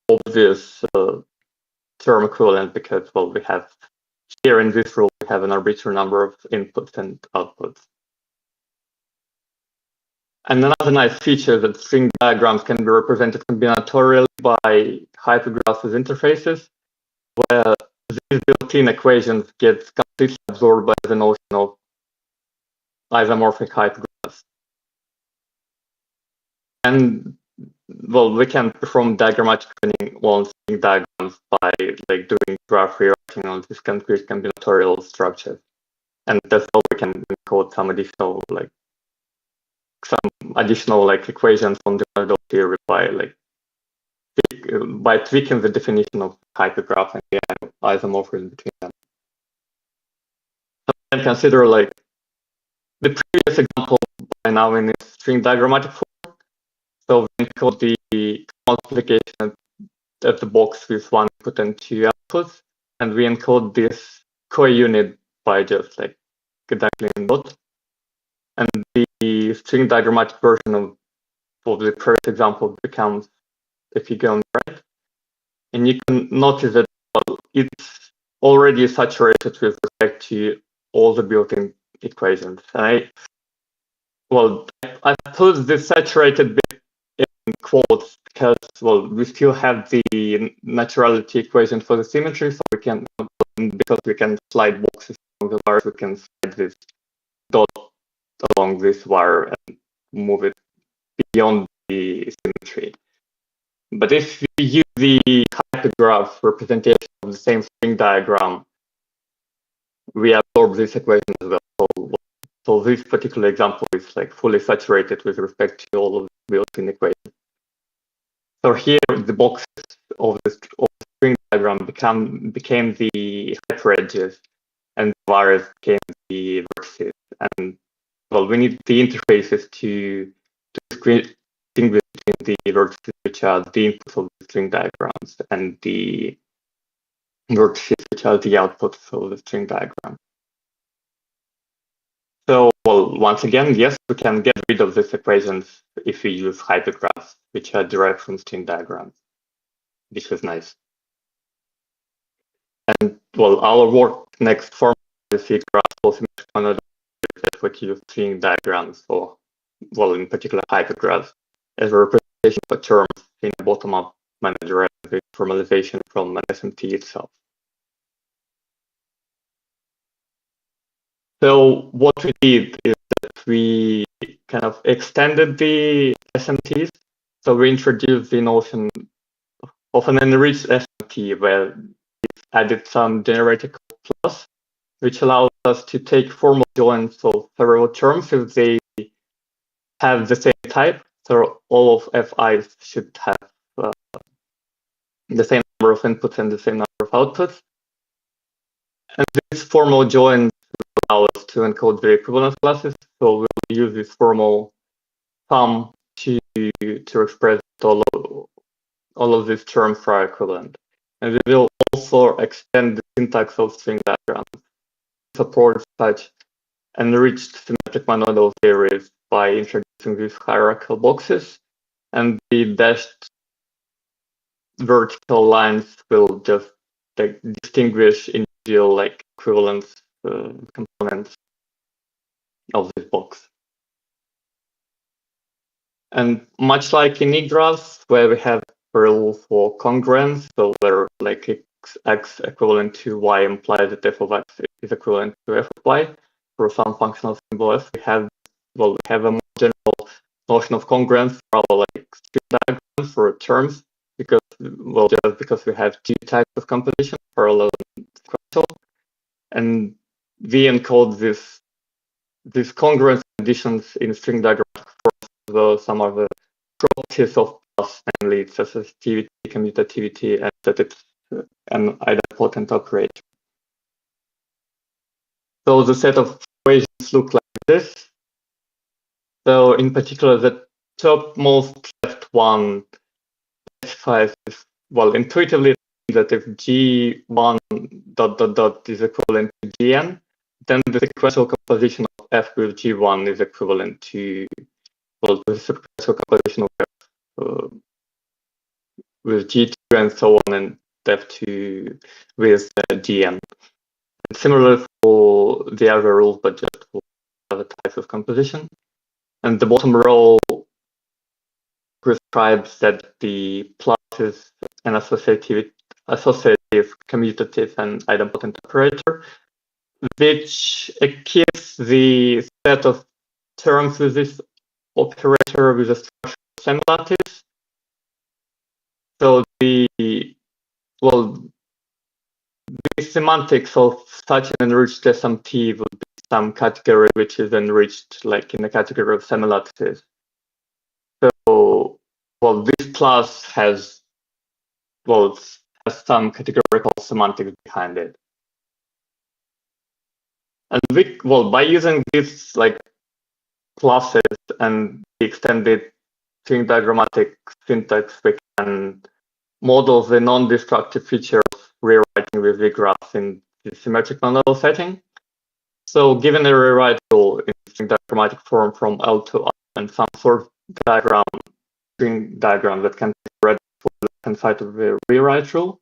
obvious term equivalent, because we have here in this rule we have an arbitrary number of inputs and outputs. And another nice feature that string diagrams can be represented combinatorially by hypergraphs as interfaces, where these built-in equations get completely absorbed by the notion of isomorphic hypergraphs. And we can perform diagrammatic tuning on string diagrams by doing graph rewriting on this concrete combinatorial structure. And that's how we can encode some additional equations on the monodal theory by tweaking the definition of hypergraph and the isomorphism between them. So we can consider the previous example by now in its string diagrammatic form. So we encode the multiplication of the box with one input and two outputs, and we encode this co-unit by just exactly in dot. And the string diagrammatic version of the first example becomes the figure on the right. And you can notice that it's already saturated with respect to all the built-in equations. And I put this saturated bit in quotes because, we still have the naturality equation for the symmetry, so because we can slide boxes along the wires, we can slide this dot along this wire and move it beyond the symmetry. But if we use the hypergraph representation of the same string diagram, we absorb this equation as well. So this particular example is fully saturated with respect to all of the built-in equations. So here the boxes of the string diagram became the hyperedges, and the wires became the vertices. And we need the interfaces to distinguish between the vertices which are the inputs of the string diagrams and the vertices which are the outputs of the string diagram. So, once again, yes, we can get rid of these equations if we use hypergraphs, which are derived from string diagrams, which is nice. And, our work next form is the graphs for symmetric monodal that we use string diagrams for, in particular hypergraphs, as a representation of terms in a bottom-up manner with formalization from an SMT itself. So what we did is that we kind of extended the SMTs. So we introduced the notion of an enriched SMT where we added some generator plus, which allows us to take formal joins of several terms if they have the same type. So all of FIs should have the same number of inputs and the same number of outputs. formal join allow us to encode the equivalence classes. So we'll use this formal sum to express all of these terms for our equivalent. And we will also extend the syntax of string diagrams, support such enriched symmetric monodal theories by introducing these hierarchical boxes, and the dashed vertical lines will just distinguish individual equivalence components of this box. And much like in EGRAPHS, where we have a rule for congruence, so where x equivalent to y implies that f of x is equivalent to f of y for some functional symbol f, we have a more general notion of congruence for our string diagrams for terms, because just because we have two types of composition, parallel and sequential, and we encode these congruence conditions in string diagrams for some of the properties of plus, namely its associativity, commutativity, and that it's an idempotent operator. So the set of equations look like this. So in particular, the topmost left one specifies this, intuitively that if G1 ... is equivalent to Gn, then the sequential composition of F with G1 is equivalent to, the sequential composition of F with G2 and so on, and F2 with Gn. And similarly for the other rules, but just for other types of composition. And the bottom row prescribes that the plus is an associative, commutative, and idempotent operator, which gives the set of terms with this operator with a structure of semilattice. So the semantics of such an enriched SMT would be some category which is enriched in the category of semilattices. So this class has some categorical semantics behind it. And by using these classes and the extended string diagrammatic syntax, we can model the non-destructive feature of rewriting with EGRAPHS in the symmetric monodal setting. So given a rewrite rule in string diagrammatic form from L to R and some sort of string diagram that can be read for the left-hand side of the rewrite rule,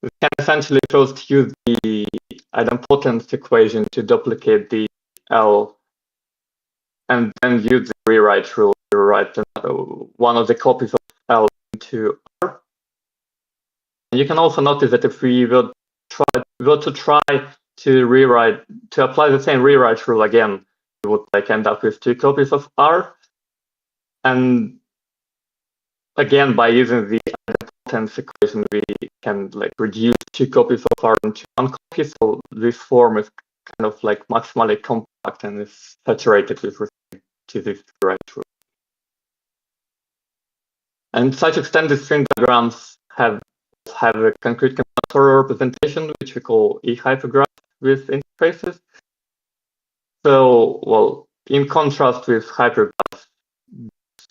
we can essentially just use the idempotence equation to duplicate the L and then use the rewrite rule to rewrite one of the copies of L into R. And you can also notice that if we were to try to apply the same rewrite rule again, we would end up with two copies of R. And again, by using the idempotence equation, we can reduce two copies of R into one copy. So this form is kind of maximally compact and is saturated with respect to this rewrite rule. And such extended string diagrams have a concrete combinatorial representation, which we call E-hypergraphs with interfaces. So, in contrast with hypergraphs,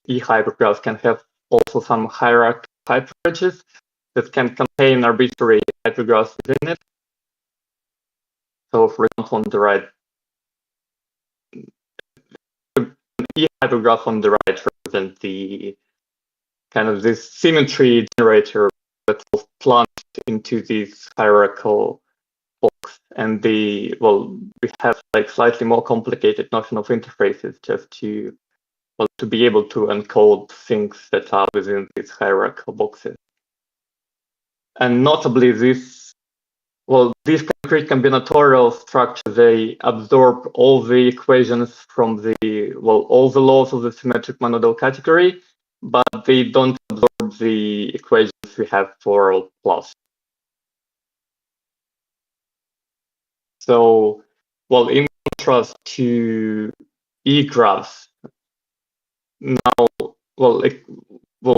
E-hypergraphs can have also some hierarchical hyperedges that can contain arbitrary hypergraphs within it. So, for example, on the right, an E-hypergraph on the right represents the kind of this symmetry generator that's plunged into this hierarchical box. And we have slightly more complicated notion of interfaces just to be able to encode things that are within these hierarchical boxes. And notably, these concrete combinatorial structures, they absorb all the equations from all the laws of the symmetric monodal category, but they don't absorb the equations we have for plus. So, in contrast to EGRAPHS, now,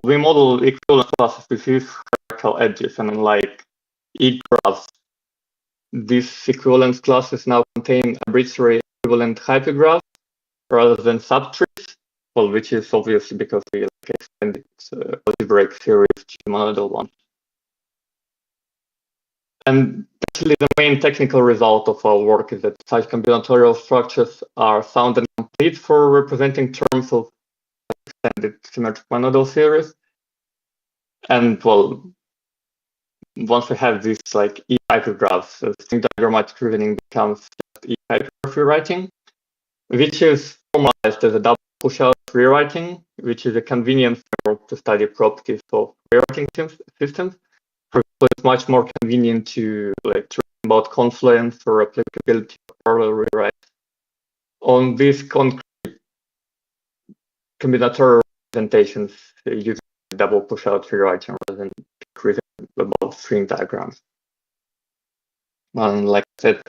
we model equivalence classes with these hierarchical edges, and unlike EGRAPHS, these equivalence classes now contain arbitrary equivalent hypergraphs rather than subtrees, well, which is obviously because we extended algebraic theories to monadal ones. And actually, the main technical result of our work is that such combinatorial structures are sound and complete for representing terms of extended symmetric monadal series. And well, once we have these like E hypergraphs, string diagrammatic reasoning becomes just E hypergraph rewriting, which is formalized as a double push-out rewriting, which is a convenient framework to study properties of rewriting systems. For example, it's much more convenient to like to read about confluence or applicability of parallel rewrites on these concrete combinatorial representations using double push-out rewriting rather than reasoning about string diagrams. And like I said,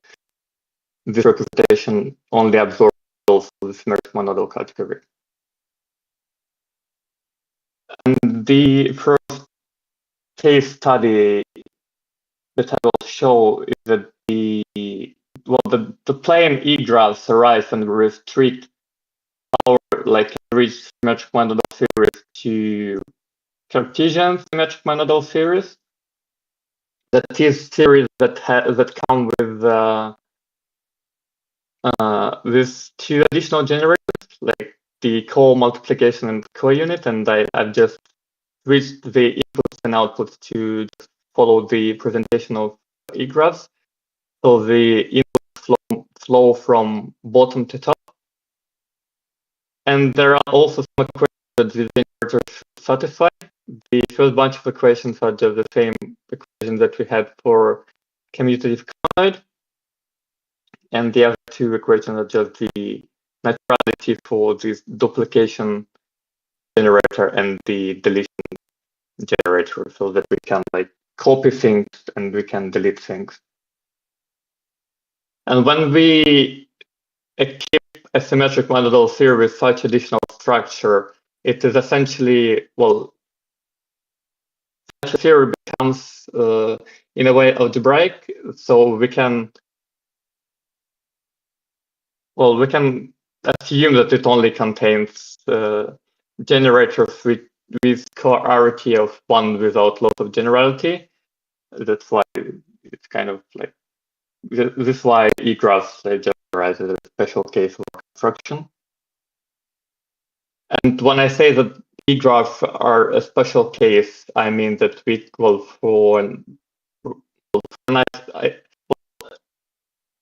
this representation only absorbs also the symmetric monadal category. And the first case study that I will show is that the plane EGRAPHS arise and restrict our like every symmetric monadal series to Cartesian symmetric monadal series. That is series that come with two additional generators, like the co-multiplication and co-unit, and I've just switched the inputs and outputs to follow the presentation of EGRAPHS. So the inputs flow from bottom to top. And there are also some equations that these generators should satisfy. The first bunch of equations are just the same equation that we had for commutative conoid. And the other two equations are just the naturality for this duplication generator and the deletion generator, so that we can like copy things and we can delete things. And when we keep a symmetric monadal theory with such additional structure, it is essentially, well, such a theory becomes in a way algebraic, so we can assume that it only contains generators with co-arity of 1 without loss of generality. That's why it's kind of like, this is why EGRAPHS generalize as a special case of construction. And when I say that EGRAPHs are a special case, I mean that we, I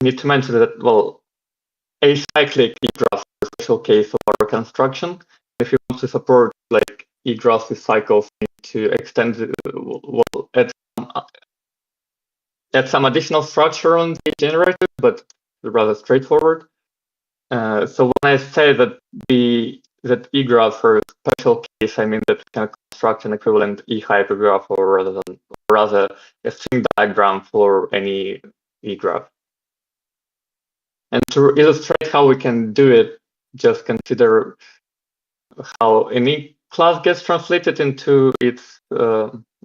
need to mention that, well, acyclic EGRAPHs are a special case of our construction. If you want to support like EGRAPHs with cycles, you need to extend, add some additional structure on the generator, but rather straightforward. So when I say that EGRAPHs are a special case, I mean that we can construct an equivalent E hypergraph, or rather a string diagram for any EGRAPH. And to illustrate how we can do it, just consider how any class gets translated into its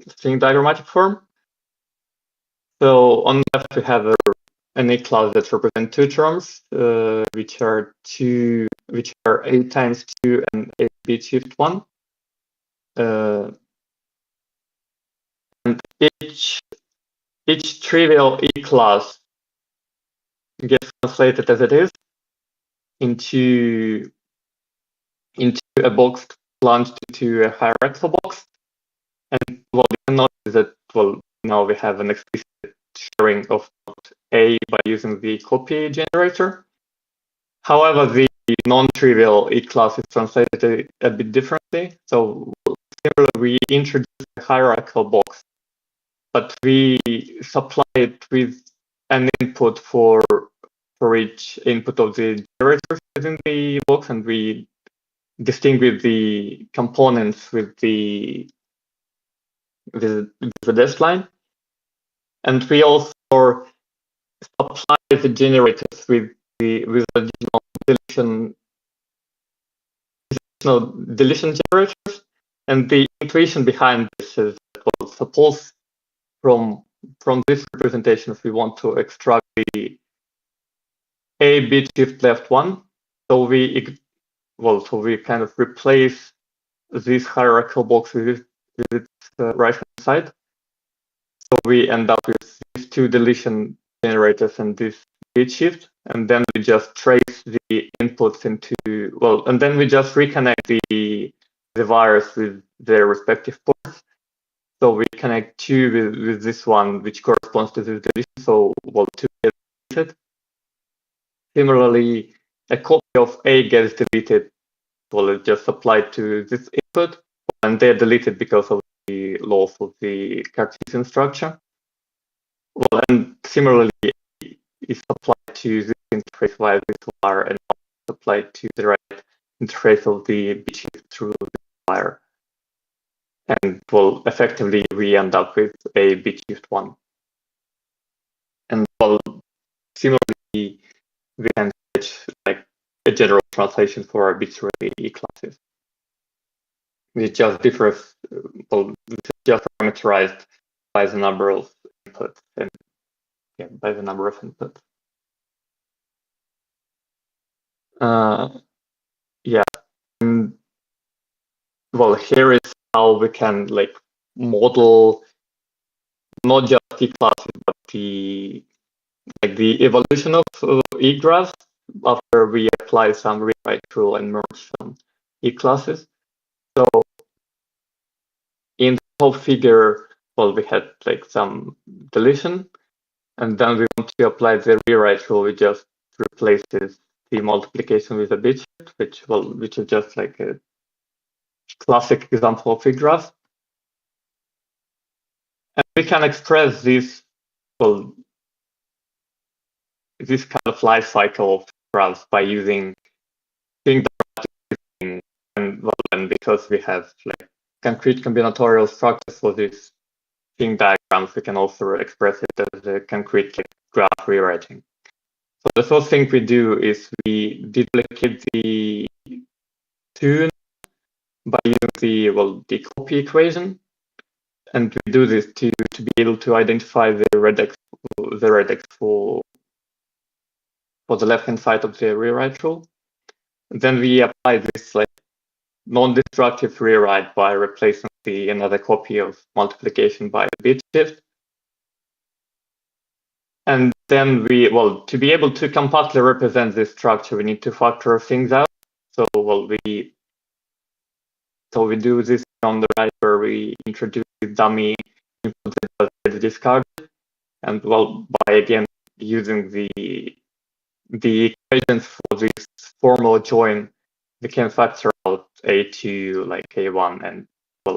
string diagrammatic form. So on the left, we have an A class that represents two terms, which are A times 2 and A bit shift 1. And each trivial E class gets translated as it is into a box plunged into a hierarchical box. And what you can notice that, well, now we have an explicit sharing of A by using the copy generator. However, the non-trivial E class is translated a bit differently. So similarly, we introduce a hierarchical box, but we supply it with an input for each input of the generators within the box, and we distinguish the components with the dash line. And we also apply the generators with additional deletion generators. And the intuition behind this is, well, suppose from from this representation, if we want to extract the A bit shift left one, so we kind of replace this hierarchical box with its right hand side. So we end up with these two deletion generators and this bit shift, and then we just trace the inputs into, and then we just reconnect the wires with their respective ports. So we connect two with this one, which corresponds to this deletion. So, two gets deleted. Similarly, a copy of A gets deleted. It's just applied to this input, and they're deleted because of the laws of the Cartesian structure. And similarly, it's applied to this interface via this wire, and applied to the right interface of the bit shift through the wire. And effectively, we end up with a bit shift one. And similarly, we can fetch like a general translation for our bits array classes. It just differs, it's just parameterized by the number of inputs and by the number of inputs. And here is how we can like model not just T classes, but the evolution of EGRAPHS after we apply some rewrite rule and merge some E classes. So in the top figure, we had like some deletion, and then we want to apply the rewrite rule. We just replaces the multiplication with a bit shift, which is just like a classic example of EGRAPHS. And we can express this, this kind of life cycle of graphs by using string diagrams, and because we have like concrete combinatorial structures for these string diagrams, we can also express it as a concrete graph rewriting. So the first thing we do is we duplicate the tune by using the copy equation, and we do this to be able to identify the regex for the left-hand side of the rewrite rule. And then we apply this like non-destructive rewrite by replacing another copy of multiplication by a bit shift. And then we, to be able to compactly represent this structure, we need to factor things out. So we do this on the right, where we introduce the dummy input that gets discarded, and by again using the equations for this formal join, we can factor out A2 like A1 and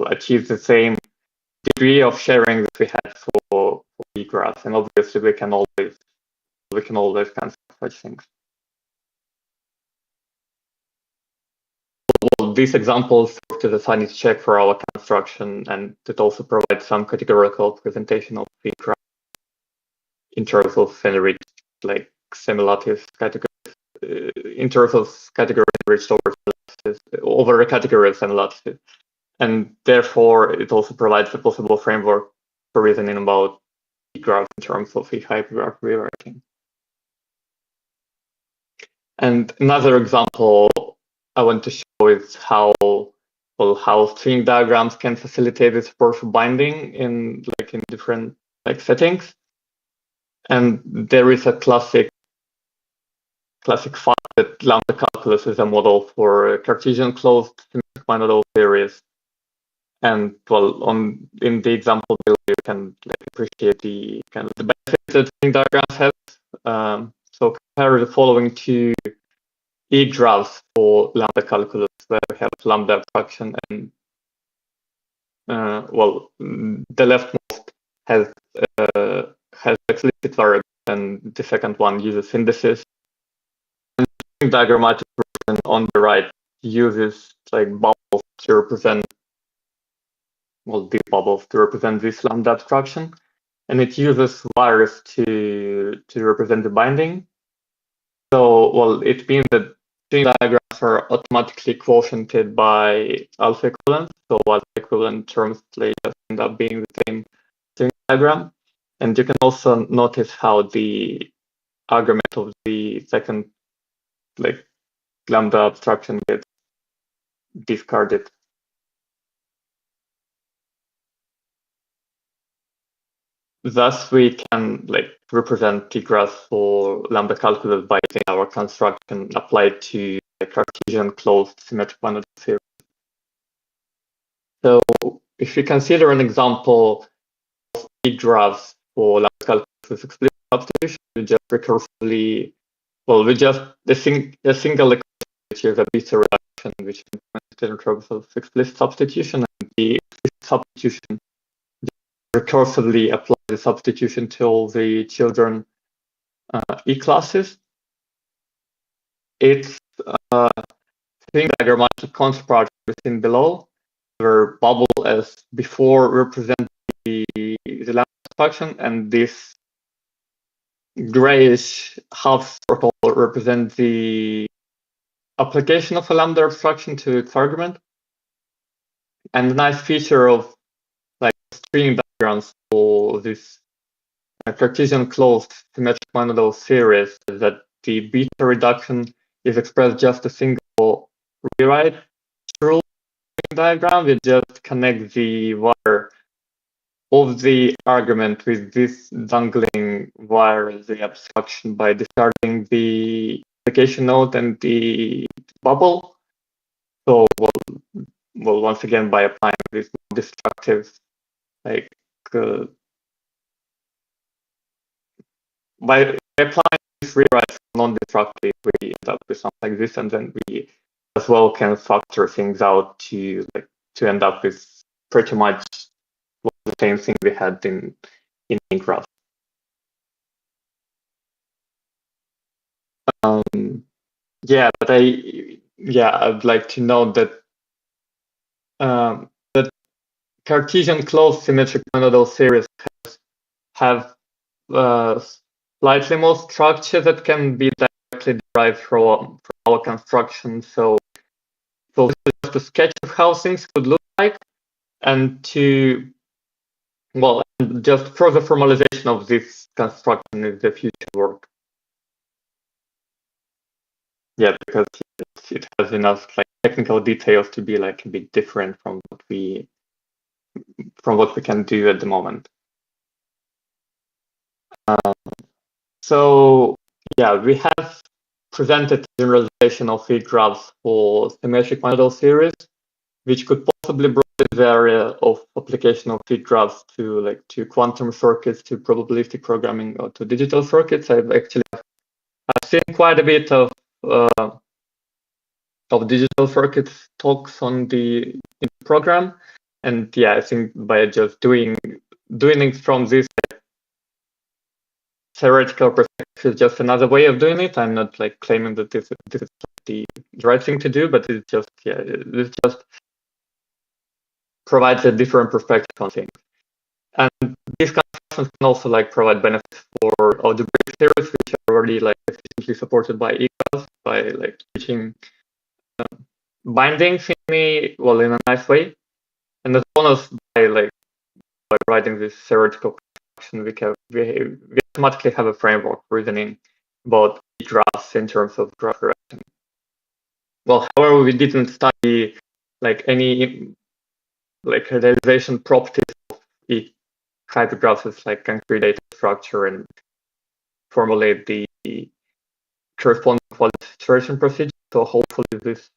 achieve the same degree of sharing that we had for EGRAPHS. And obviously we can always cancel such things. These examples serve to the sanity check for our construction, and it also provides some categorical presentation of EGRAPHS in terms of enriched like similarities categories, in terms of category enriched over a category of similarities. And therefore, it also provides a possible framework for reasoning about EGRAPHS in terms of a hypergraph rewriting. And another example I want to show is how string diagrams can facilitate the support for binding in different settings. And there is a classic fact that lambda calculus is a model for Cartesian closed symmetric binodal theories. And in the example below, you can appreciate the kind of the benefits that string diagrams have. So compare the following two EGRAPHS for lambda calculus, where we have lambda abstraction, and the leftmost has explicit variables, and the second one uses indices. And the diagrammatic version on the right uses bubbles to represent these bubbles to represent this lambda abstraction, and it uses wires to represent the binding. So it means that string diagrams are automatically quotiented by alpha equivalent. So alpha equivalent terms just end up being the same string diagram. And you can also notice how the argument of the second lambda abstraction gets discarded. Thus, we can represent the graph for lambda calculus by using our construction applied to the Cartesian closed symmetric binary series. So, if you consider an example of EGRAPHS for lambda calculus with explicit substitution, we just recursively, we just a single equation, which is a beta reduction, which is in terms of explicit substitution, and the explicit substitution recursively apply the substitution to all the children E classes. It's a thing diagrammatic construct within below, where bubble as before represent the lambda function, and this grayish half circle represents the application of a lambda abstraction to its argument. And the nice feature of string diagrams for this Cartesian closed symmetric monodal series is that the beta reduction is expressed just a single rewrite through diagram. We just connect the wire of the argument with this dangling wire as the abstraction by discarding the application node and the bubble. So, once again, by applying this destructive, by applying this rewrite non-destructive, we end up with something like this, and then we as well can factor things out to end up with pretty much the same thing we had in EGRAPHS. But I'd like to note that that Cartesian closed symmetric monodal series have slightly more structure that can be directly derived from our construction. So this is just a sketch of how things could look like, and just further formalization of this construction is the future work. Yeah, because it has enough technical details to be a bit different from what we can do at the moment. We have presented generalization of EGRAPHS for symmetric monodal series, which could possibly broaden the area of application of EGRAPHS to quantum circuits, to probabilistic programming, or to digital circuits. I've seen quite a bit of digital circuits talks in the program, and I think by just doing it from this theoretical perspective is just another way of doing it. I'm not claiming that this is the right thing to do, but it just provides a different perspective on things. And these constructions can also provide benefits for algebraic theories, which are already efficiently supported by EGRAPHS, by teaching bindings in a nice way. And as well as by writing this theoretical construction, we automatically have a framework reasoning about EGRAPHS in terms of graph direction. Well, however, we didn't study any realization properties of each type of graphs as concrete data structure and formulate the corresponding quality situation procedure. So hopefully this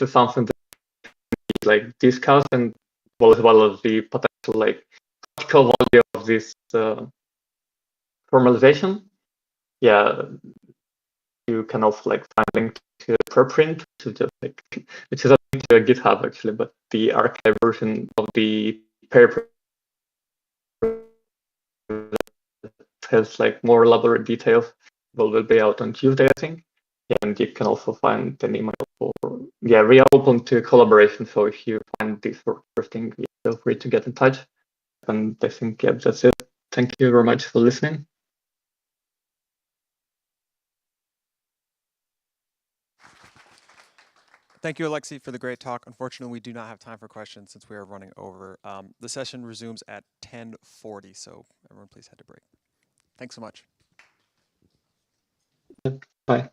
is something that we discuss, and as well as the potential practical value of this formalization. Yeah, you can also find a link to a preprint, which is a link to a GitHub actually, but the archive version of the paper has more elaborate details. Will be out on Tuesday, I think. And you can also find an email for we are open to collaboration. So if you find this work interesting, feel free to get in touch. And I think that's it. Thank you very much for listening. Thank you, Alexi, for the great talk. Unfortunately, we do not have time for questions since we are running over. The session resumes at 10:40, so everyone please head to break. Thanks so much. Bye.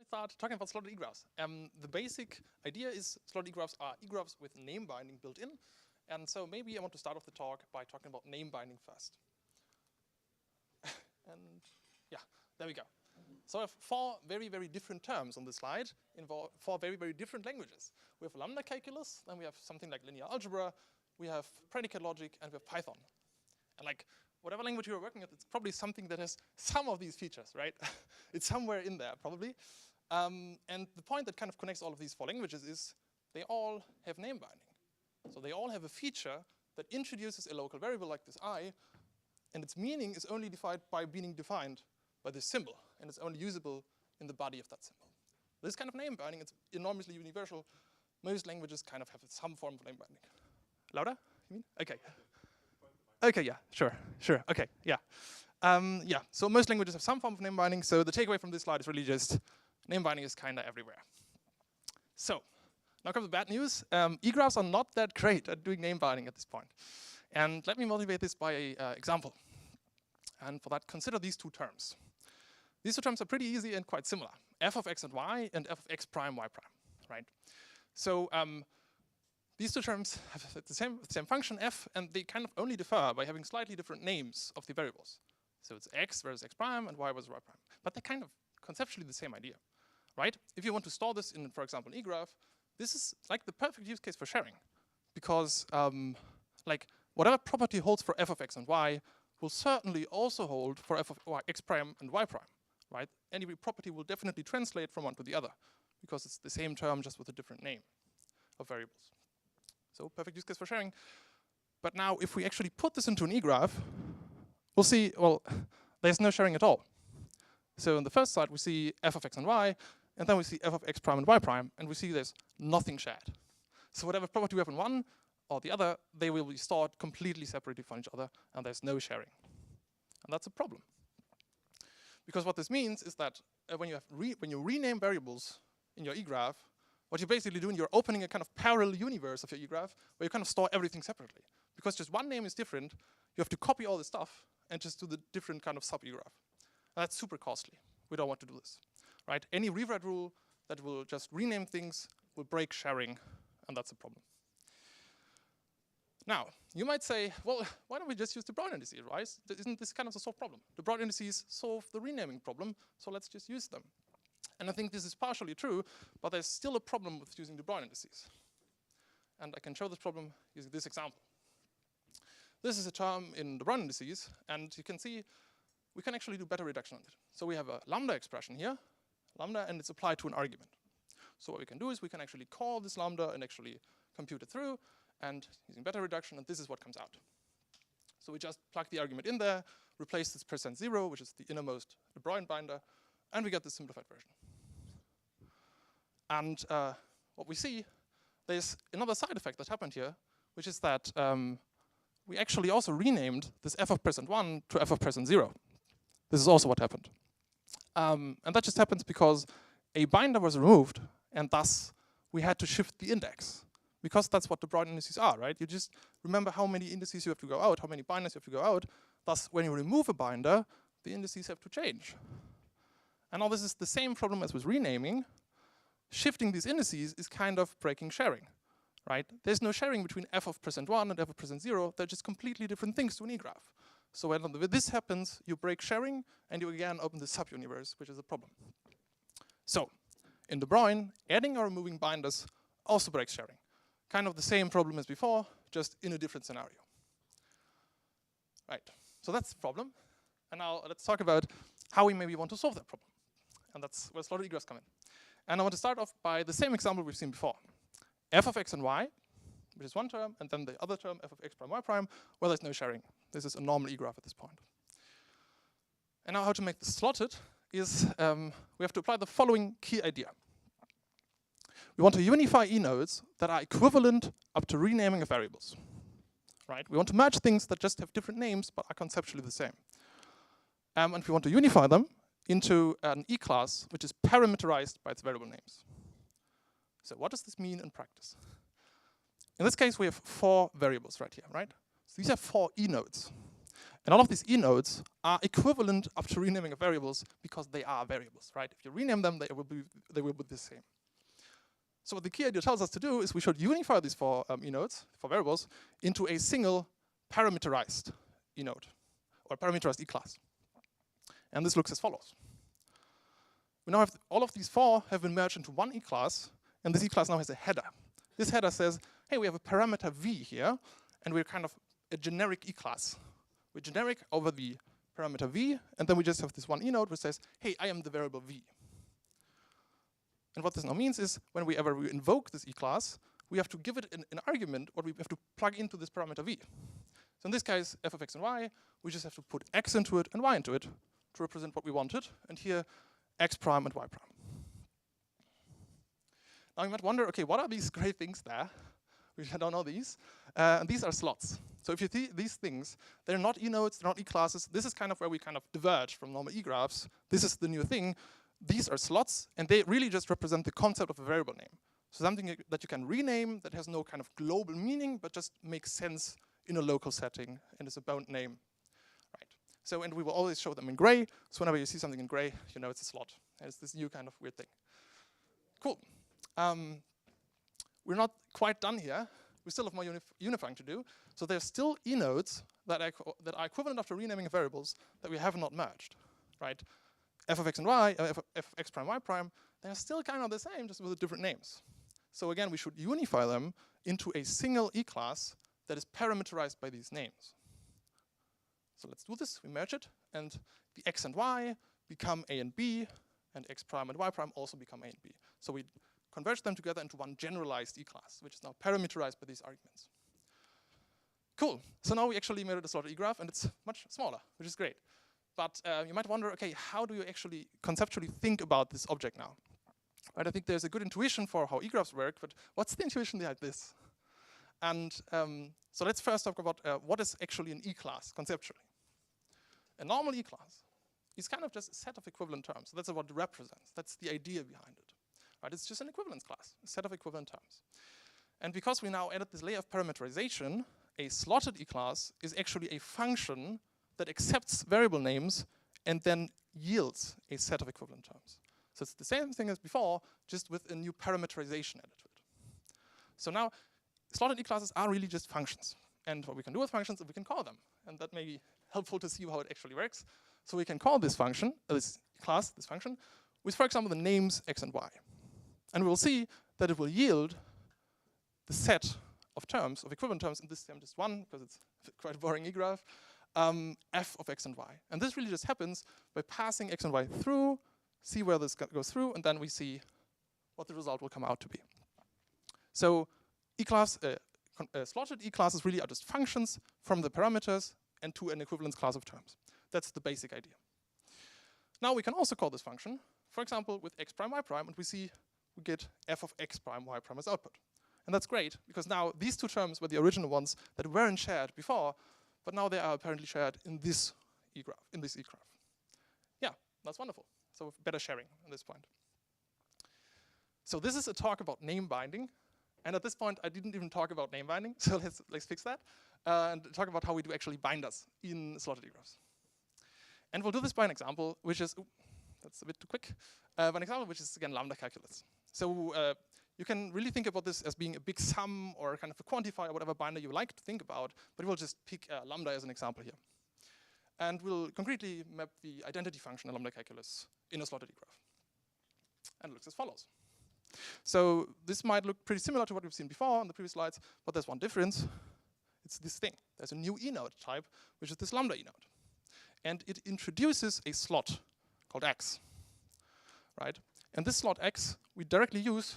start talking about slotted eGraphs. The basic idea is slotted eGraphs are eGraphs with name binding built in. And so maybe I want to start off the talk by talking about name binding first. And yeah, there we go. So I have 4 very, very different terms on this slide, involve 4 very, very different languages. We have lambda calculus, then we have something like linear algebra, we have predicate logic, and we have Python. And like, whatever language you're working with, it's probably something that has some of these features, right? It's somewhere in there, probably. And the point that kind of connects all of these 4 languages is they all have name binding. So they all have a feature that introduces a local variable like this I, and its meaning is only defined by being defined by this symbol, and it's only usable in the body of that symbol. This kind of name binding, it's enormously universal. Most languages kind of have some form of name binding. Louder, you mean? Okay. Okay, yeah, sure, okay, yeah. Yeah, so most languages have some form of name binding, so the takeaway from this slide is really just name binding is kind of everywhere. So, now comes the bad news. eGraphs are not that great at doing name binding at this point. And let me motivate this by an example. And for that, consider these 2 terms. These 2 terms are pretty easy and quite similar. F of x and y, and f of x prime, y prime, right? So these 2 terms have the same function, f, and they kind of only differ by having slightly different names of the variables. So it's x versus x prime, and y versus y prime. But they're kind of conceptually the same idea, right? If you want to store this in, for example, an eGraph, this is like the perfect use case for sharing. Because like whatever property holds for f of x and y will certainly also hold for f of x prime and y prime, right? Any property will definitely translate from one to the other because it's the same term just with a different name of variables. So perfect use case for sharing. But now if we actually put this into an eGraph, we'll see, well, there's no sharing at all. So on the first side, we see f of x and y, and then we see f of x prime and y prime, and we see there's nothing shared. So whatever property we have in one or the other, they will be stored completely separately from each other, and there's no sharing. And that's a problem. Because what this means is that when you rename variables in your eGraph, what you're basically doing, you're opening a kind of parallel universe of your eGraph where you kind of store everything separately. Because just one name is different, you have to copy all the stuff and just do the different kind of sub-eGraph. That's super costly. We don't want to do this, right? Any rewrite rule that will just rename things will break sharing, and that's a problem. Now, you might say, well, why don't we just use de Bruijn indices, right? Isn't this kind of the solved problem? De Bruijn indices solve the renaming problem, so let's just use them. And I think this is partially true, but there's still a problem with using de Bruijn indices. And I can show this problem using this example. This is a term in de Bruijn indices, and you can see we can actually do better reduction on it. So we have a lambda expression here, lambda, and it's applied to an argument. So what we can do is we can actually call this lambda and actually compute it through, and using better reduction, and this is what comes out. So we just plug the argument in there, replace this %0, which is the innermost de Bruijn binder, and we get this simplified version. And what we see, there's another side effect that happened here, which is that we actually also renamed this f of %1 to f of %0. This is also what happened. And that just happens because a binder was removed, and thus we had to shift the index. Because that's what de Bruijn indices are, right? You just remember how many indices you have to go out, how many binders you have to go out. Thus, when you remove a binder, the indices have to change. And all this is the same problem as with renaming. Shifting these indices is kind of breaking sharing, right? There's no sharing between f of %1 and f of %0. They're just completely different things to an eGraph. So when this happens, you break sharing, and you again open the subuniverse, which is a problem. So in de Bruijn, adding or removing binders also breaks sharing. Kind of the same problem as before, just in a different scenario. Right, so that's the problem. And now let's talk about how we maybe want to solve that problem. And that's where slotted eGraphs come in. And I want to start off by the same example we've seen before. F of x and y, which is one term, and then the other term, f of x prime, y prime, where there's no sharing. This is a normal eGraph at this point. And now how to make this slotted is we have to apply the following key idea. We want to unify e-nodes that are equivalent up to renaming of variables, right? We want to merge things that just have different names but are conceptually the same. And we want to unify them into an e-class which is parameterized by its variable names. So what does this mean in practice? In this case, we have 4 variables right here, right? So these are 4 e-nodes. And all of these e-nodes are equivalent up to renaming of variables because they are variables, right? If you rename them, they will be the same. So what the key idea tells us to do is we should unify these four e-nodes, for variables, into a single parameterized e-node, or parameterized e-class. And this looks as follows. We now have all of these four have been merged into one e-class, and this e-class now has a header. This header says, hey, we have a parameter v here, and we're kind of a generic e-class. We're generic over the parameter v, and then we just have this one e-node which says, hey, I am the variable v. And what this now means is, whenever we invoke this e-class, we have to give it an argument, or we have to plug into this parameter v. So in this case, f of x and y, we just have to put x into it and y into it to represent what we wanted, and here, x prime and y prime. Now you might wonder, okay, what are these great things there? We don't know these. And these are slots. So if you see these things, they're not e-nodes, they're not e-classes. This is kind of where we kind of diverge from normal e-graphs. This is the new thing. These are slots, and they really just represent the concept of a variable name. So something that you can rename that has no kind of global meaning, but just makes sense in a local setting and is a bound name. Right. So, and we will always show them in gray. So whenever you see something in gray, you know it's a slot. And it's this new kind of weird thing. Cool. We're not quite done here. We still have more unifying to do. So there's still e-nodes that are equivalent after renaming of variables that we have not merged, right? F of x and y, f of x prime, y prime, they're still kind of the same, just with different names. So again, we should unify them into a single e-class that is parameterized by these names. So let's do this. We merge it, and the x and y become a and b, and x prime and y prime also become a and b. So we converge them together into one generalized e-class, which is now parameterized by these arguments. Cool. So now we actually made it a slotted e-graph, and it's much smaller, which is great. But you might wonder, okay, how do you actually conceptually think about this object now? Right, I think there's a good intuition for how e-graphs work, but what's the intuition behind this? And so let's first talk about what is actually an e-class conceptually. A normal e-class is kind of just a set of equivalent terms. So that's what it represents. That's the idea behind it. Right, it's just an equivalence class, a set of equivalent terms. And because we now added this layer of parameterization, a slotted e-class is actually a function that accepts variable names and then yields a set of equivalent terms. So it's the same thing as before, just with a new parameterization added to it. So now, slotted e-classes are really just functions. And what we can do with functions is we can call them. And that may be helpful to see how it actually works. So we can call this function, this class, this function, with, for example, the names x and y. And we'll see that it will yield the set of terms, of equivalent terms, in this term just one, because it's quite a boring e-graph, f of x and y. And this really just happens by passing x and y through, see where this goes through, and then we see what the result will come out to be. So e-class, slotted e-classes really are just functions from the parameters and to an equivalence class of terms. That's the basic idea. Now we can also call this function, for example, with x prime, y prime, and we see we get f of x prime, y prime as output. And that's great, because now these two terms were the original ones that weren't shared before, but now they are apparently shared in this e-graph, Yeah, that's wonderful. So better sharing at this point. So this is a talk about name binding. And at this point, I didn't even talk about name binding, so let's fix that. And talk about how we do actually binders in slotted e-graphs. And we'll do this by an example, which is, that's a bit too quick, by an example which is, again, lambda calculus. So you can really think about this as being a big sum or kind of a quantifier, whatever binder you like to think about, but we'll just pick lambda as an example here. And we'll concretely map the identity function in lambda calculus in a slotted e-graph. And it looks as follows. So this might look pretty similar to what we've seen before on the previous slides, but there's one difference. It's this thing. There's a new e-node type, which is this lambda e-node. And it introduces a slot called x, right? And this slot x we directly use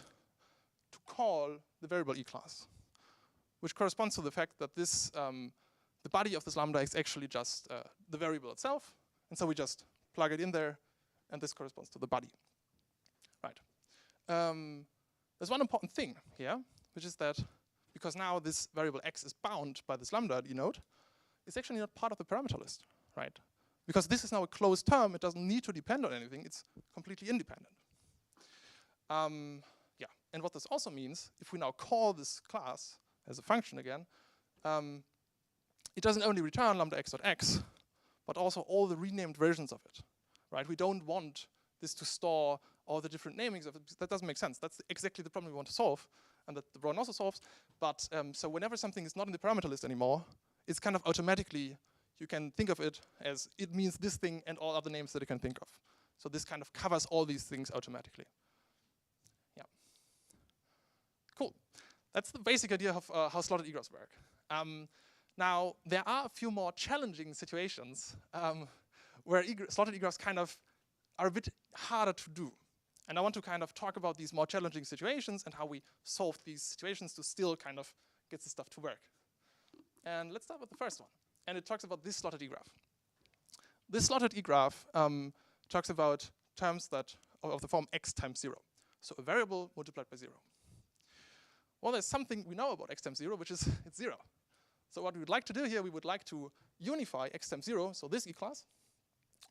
to call the variable e-class, which corresponds to the fact that this, the body of this lambda is actually just the variable itself. And so we just plug it in there, and this corresponds to the body, right? There's one important thing here, which is that because now this variable x is bound by this lambda e-node, it's actually not part of the parameter list, right? Because this is now a closed term, it doesn't need to depend on anything, it's completely independent. Yeah, and what this also means, if we now call this class as a function again, it doesn't only return lambda x.x, but also all the renamed versions of it, right? We don't want this to store all the different namings of it. That doesn't make sense. That's exactly the problem we want to solve, and that the Brown also solves. But so whenever something is not in the parameter list anymore, it's kind of automatically, you can think of it as it means this thing and all other names that you can think of. So this kind of covers all these things automatically. Yeah. Cool. That's the basic idea of how slotted egraphs work. Now, there are a few more challenging situations where slotted egraphs kind of are a bit harder to do. And I want to kind of talk about these more challenging situations and how we solve these situations to still kind of get the stuff to work. And let's start with the first one. And it talks about this slotted egraph. This slotted egraph talks about terms that of the form x times 0. So a variable multiplied by 0. Well, there's something we know about x times 0, which is it's 0. So what we would like to do here, we would like to unify x times 0, so this e-class.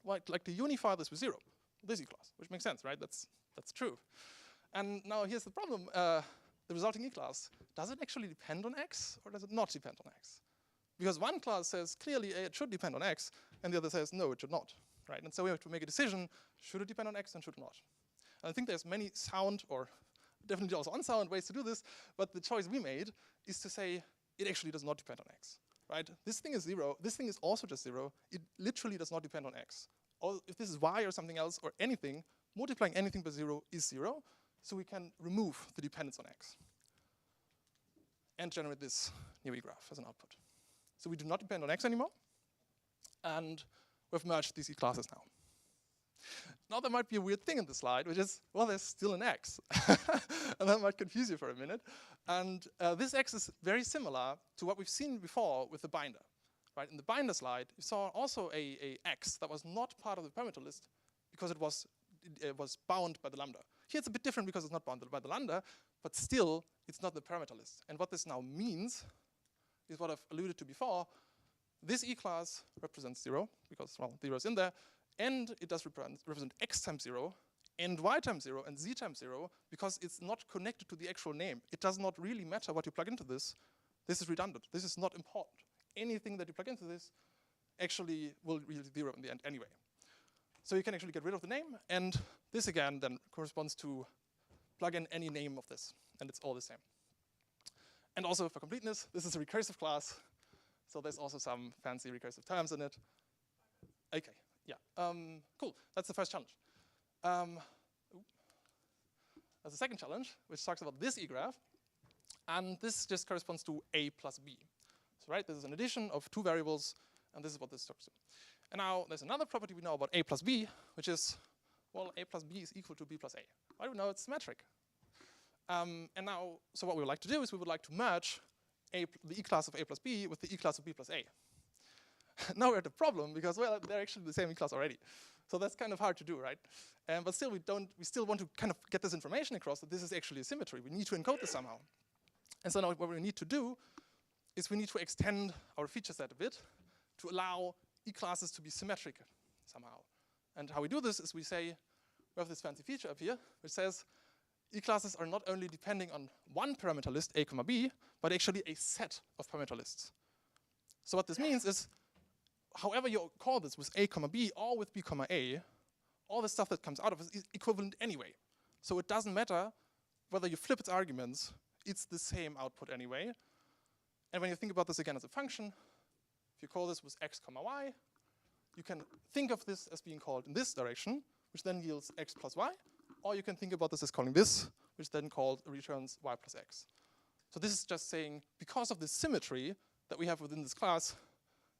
Well, I'd like to unify this with 0, this e-class, which makes sense, right? That's true. And now here's the problem. The resulting e-class, does it actually depend on x, or does it not depend on x? Because one class says clearly it should depend on x, and the other says no, it should not, right? And so we have to make a decision, should it depend on x and should it not? And I think there's many sound, or definitely also unsound ways to do this, but the choice we made is to say it actually does not depend on x, right? This thing is 0, this thing is also just 0, it literally does not depend on x. Or if this is y or something else or anything, multiplying anything by 0 is 0, so we can remove the dependence on x and generate this new e-graph as an output. So we do not depend on x anymore, and we've merged these e-classes now. Now there might be a weird thing in the slide, which is, well, there's still an x. And that might confuse you for a minute. And this x is very similar to what we've seen before with the binder. Right? In the binder slide, you saw also a x that was not part of the parameter list because it was bound by the lambda. Here it's a bit different because it's not bounded by the lambda, but still, it's not the parameter list. And what this now means is what I've alluded to before. This e-class represents 0, because, well, 0 is in there, and it does represent x times 0, and y times 0, and z times 0, because it's not connected to the actual name. It does not really matter what you plug into this. This is redundant. This is not important. Anything that you plug into this actually will yield 0 in the end anyway. So you can actually get rid of the name, and this again then corresponds to plug in any name of this, and it's all the same. And also for completeness, this is a recursive class, so there's also some fancy recursive terms in it. Okay, yeah, cool, that's the first challenge. There's a second challenge, which talks about this e-graph, and this just corresponds to a plus b. So right, this is an addition of two variables, and this is what this talks to. And now there's another property we know about a plus b, which is, well, a plus b is equal to b plus a. Why do we know it's symmetric? And now, so what we would like to do is we would like to merge the e-class of a plus b with the e-class of b plus a. Now we're at a problem because, well, they're actually the same e-class already. So that's kind of hard to do, right? But still, we still want to kind of get this information across that this is actually a symmetry. We need to encode this somehow. And so now what we need to do is we need to extend our feature set a bit to allow e-classes to be symmetric somehow. And how we do this is we say, we have this fancy feature up here, which says e-classes are not only depending on one parameter list, a comma b, but actually a set of parameter lists. So what this means is, however you call this with a comma b or with b comma a, all the stuff that comes out of it is equivalent anyway. So it doesn't matter whether you flip its arguments, it's the same output anyway. And when you think about this again as a function, if you call this with x comma y, you can think of this as being called in this direction, which then yields x plus y, or you can think about this as calling this, which then returns y plus x. So this is just saying, because of the symmetry that we have within this class,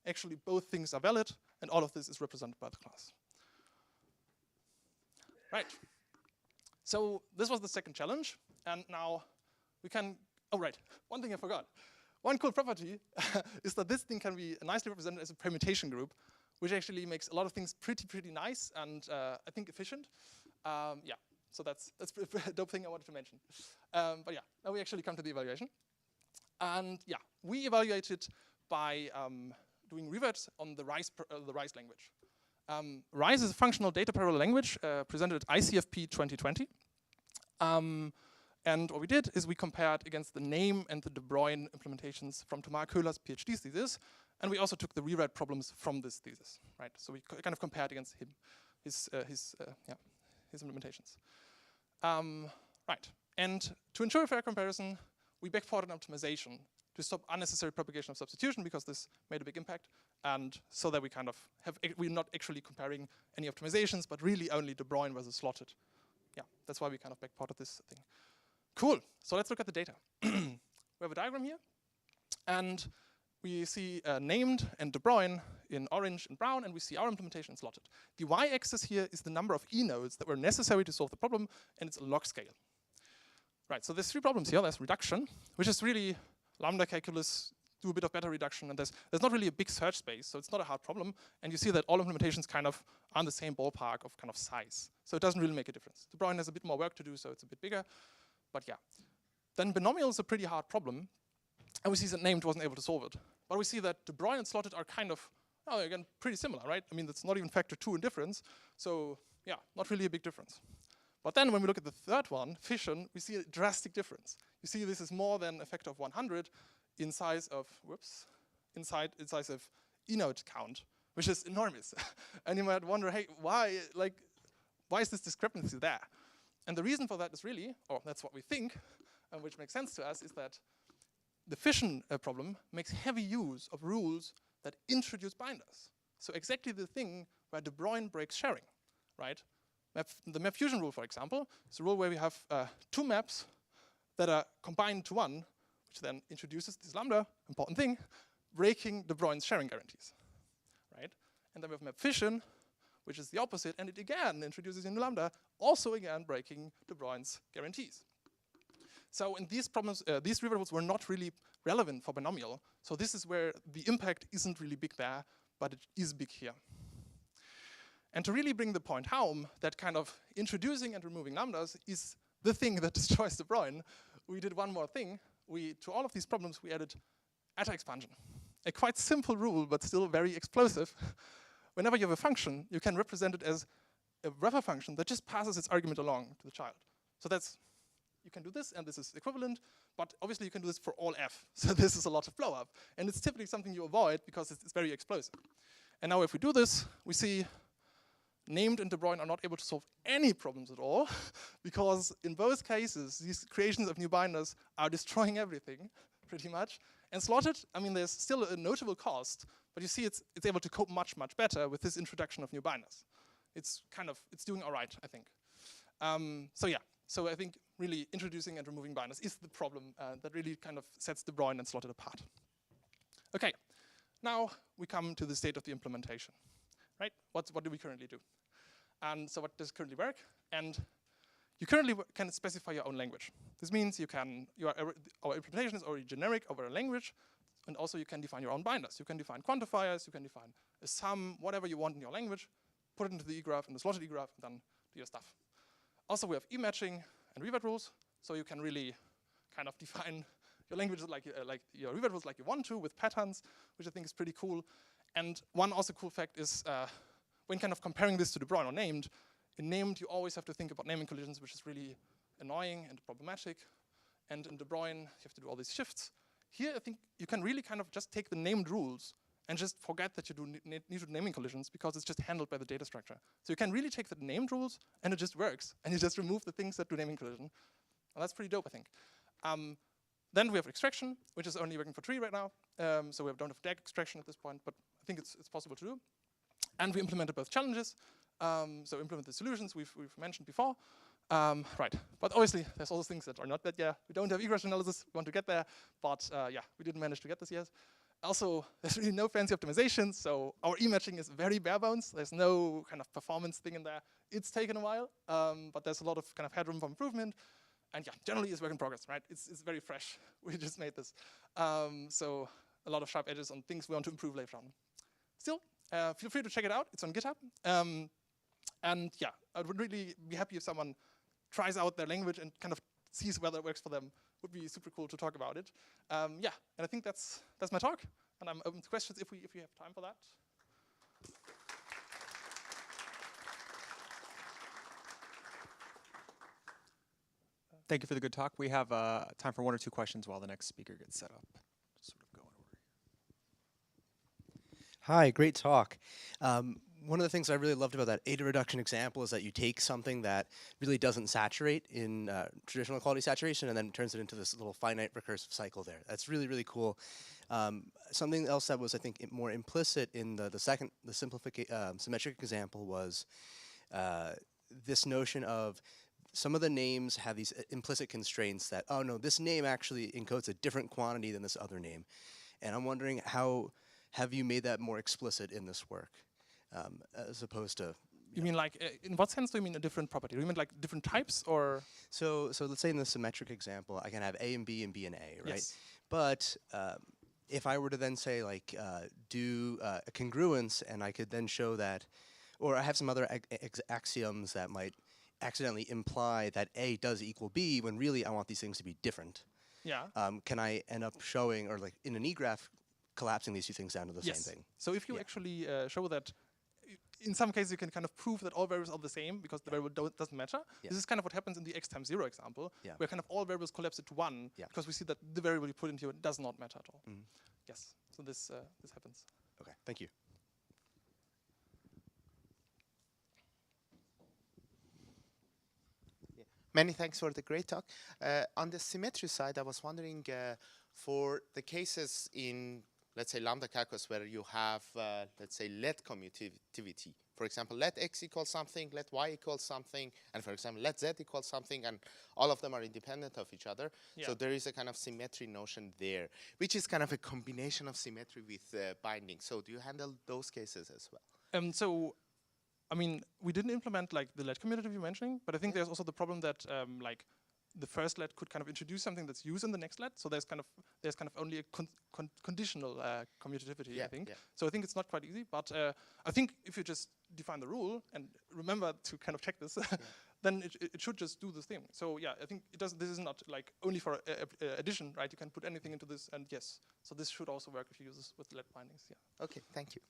actually both things are valid, and all of this is represented by the class. Right. So this was the second challenge, and now we can, oh right, one thing I forgot. One cool property is that this thing can be nicely represented as a permutation group, which actually makes a lot of things pretty nice and I think efficient. Yeah, so that's a dope thing I wanted to mention. But yeah, now we actually come to the evaluation. And yeah, we evaluated by doing reverts on the RISE language. RISE is a functional data parallel language presented at ICFP 2020. And what we did is we compared against the name and the De Bruijn implementations from Tamar Köhler's PhD thesis, and we also took the rewrite problems from this thesis, right? So we kind of compared against him, his implementations. Right, and to ensure a fair comparison, we backported optimization to stop unnecessary propagation of substitution because this made a big impact, and so that we kind of we're not actually comparing any optimizations, but really only De Bruijn versus slotted. Yeah, that's why we kind of backported this thing. Cool, so let's look at the data. We have a diagram here, and we see named and De Bruijn in orange and brown, and we see our implementation slotted. The y-axis here is the number of e-nodes that were necessary to solve the problem, and it's a log scale. Right, so there's three problems here. There's reduction, which is really lambda calculus, do a bit of better reduction, and there's not really a big search space, so it's not a hard problem. And you see that all implementations kind of are in the same ballpark of kind of size. So it doesn't really make a difference. De Bruijn has a bit more work to do, so it's a bit bigger. But yeah. Then binomial is a pretty hard problem. And we see that named wasn't able to solve it. But we see that De Bruijn and slotted are kind of, oh, again, pretty similar, right? I mean, that's not even factor 2 in difference. So yeah, not really a big difference. But then when we look at the third one, fission, we see a drastic difference. You see this is more than a factor of 100 in size of, in size of e-node count, which is enormous. And you might wonder, hey, why is this discrepancy there? And the reason for that is really, or that's what we think, which makes sense to us, is that the fission problem makes heavy use of rules that introduce binders. So exactly the thing where De Bruijn breaks sharing, right? The map fusion rule, for example, is a rule where we have two maps that are combined to one, which then introduces this lambda, important thing, breaking De Bruijn's sharing guarantees, right? And then we have map fission, which is the opposite, and it again introduces a new lambda, also again breaking De Bruijn's guarantees. So in these problems, these rewrites were not really relevant for binomial, so this is where the impact isn't really big there, but it is big here. And to really bring the point home that kind of introducing and removing lambdas is the thing that destroys De Bruijn, we did one more thing. To all of these problems, we added eta expansion. A quite simple rule, but still very explosive. Whenever you have a function, you can represent it as a buffer function that just passes its argument along to the child. So that's, you can do this, and this is equivalent, but obviously you can do this for all f. So this is a lot of blow up. And it's typically something you avoid because it's very explosive. And now if we do this, we see named and De Bruijn are not able to solve any problems at all, because in both cases, these creations of new binders are destroying everything, pretty much. And slotted, I mean, there's still a notable cost, but you see it's able to cope much, much better with this introduction of new binders. It's doing all right, I think. So yeah, so I think really introducing and removing binders is the problem that really kind of sets De Bruijn and slotted apart. Okay, now we come to the state of the implementation, right? What do we currently do? And so what does currently work? And you currently can specify your own language. This means our implementation is already generic over a language, and also you can define your own binders. You can define quantifiers, you can define a sum, whatever you want in your language, put it into the eGraph, in the slotted eGraph, and then do your stuff. Also, we have e-matching and rewrite rules, so you can really kind of define your languages like your rewrite rules like you want to with patterns, which I think is pretty cool. And one also cool fact is when kind of comparing this to De Bruijn or named, in named you always have to think about naming collisions, which is really annoying and problematic. And in De Bruijn, you have to do all these shifts. Here, I think you can really kind of just take the named rules and just forget that you need to do naming collisions because it's just handled by the data structure. So you can really take the named rules and it just works. And you just remove the things that do naming collision. And that's pretty dope, I think. Then we have extraction, which is only working for tree right now. So we don't have DAG extraction at this point, but I think it's possible to do. And we implemented both challenges. So implement the solutions we've mentioned before. Right, but obviously there's all those things that are not that yet. We don't have egress analysis, we want to get there, but yeah, we didn't manage to get this yet. Also, there's really no fancy optimizations, so our e-matching is very bare bones. There's no kind of performance thing in there. It's taken a while, but there's a lot of kind of headroom for improvement. And yeah, generally it's work in progress, right? It's very fresh. We just made this. So a lot of sharp edges on things we want to improve later on. Still, feel free to check it out. It's on GitHub. And yeah, I would really be happy if someone tries out their language and kind of sees whether it works for them. Would be super cool to talk about it. Yeah, and I think that's my talk. And I'm open to questions if we have time for that. Thank you for the good talk. We have time for 1 or 2 questions while the next speaker gets set up. Sort of going over. Hi, great talk. One of the things I really loved about that ADA reduction example is that you take something that really doesn't saturate in traditional equality saturation and then turns it into this little finite recursive cycle there. That's really, really cool. Something else that was, I think, more implicit in the symmetric example was this notion of some of the names have these implicit constraints that, oh no, this name actually encodes a different quantity than this other name. And I'm wondering, how have you made that more explicit in this work, as opposed to... You mean like, in what sense do you mean a different property? Do you mean like different types, or? So let's say in the symmetric example, I can have A and B and A, right? Yes. But if I were to then say like, do a congruence, and I could then show that, or I have some other axioms that might accidentally imply that A does equal B when really I want these things to be different. Yeah. Can I end up showing, or like in an E-graph, collapsing these two things down to the same thing? So if you actually show that, in some cases you can kind of prove that all variables are the same because the variable doesn't matter. This is kind of what happens in the x times 0 example, where kind of all variables collapse into 1 because we see that the variable you put into it does not matter at all. Yes, so this happens. Okay, thank you. Many thanks for the great talk. On the symmetry side, I was wondering for the cases in, let's say, lambda calculus where you have, let's say, let commutativity. For example, let x equal something, let y equal something, and for example, let z equal something, and all of them are independent of each other. So there is a kind of symmetry notion there, which is kind of a combination of symmetry with binding. So do you handle those cases as well? So, I mean, we didn't implement like the let commutative you're mentioning, but I think there's also the problem that like the first let could kind of introduce something that's used in the next let. So there's kind of only a conditional commutativity, I think. So I think it's not quite easy, but I think if you just define the rule and remember to kind of check this, then it should just do this thing. So yeah, I think it does. This is not like only for addition, right? You can put anything into this, and yes. So this should also work if you use this with let bindings. Yeah. Okay, thank you.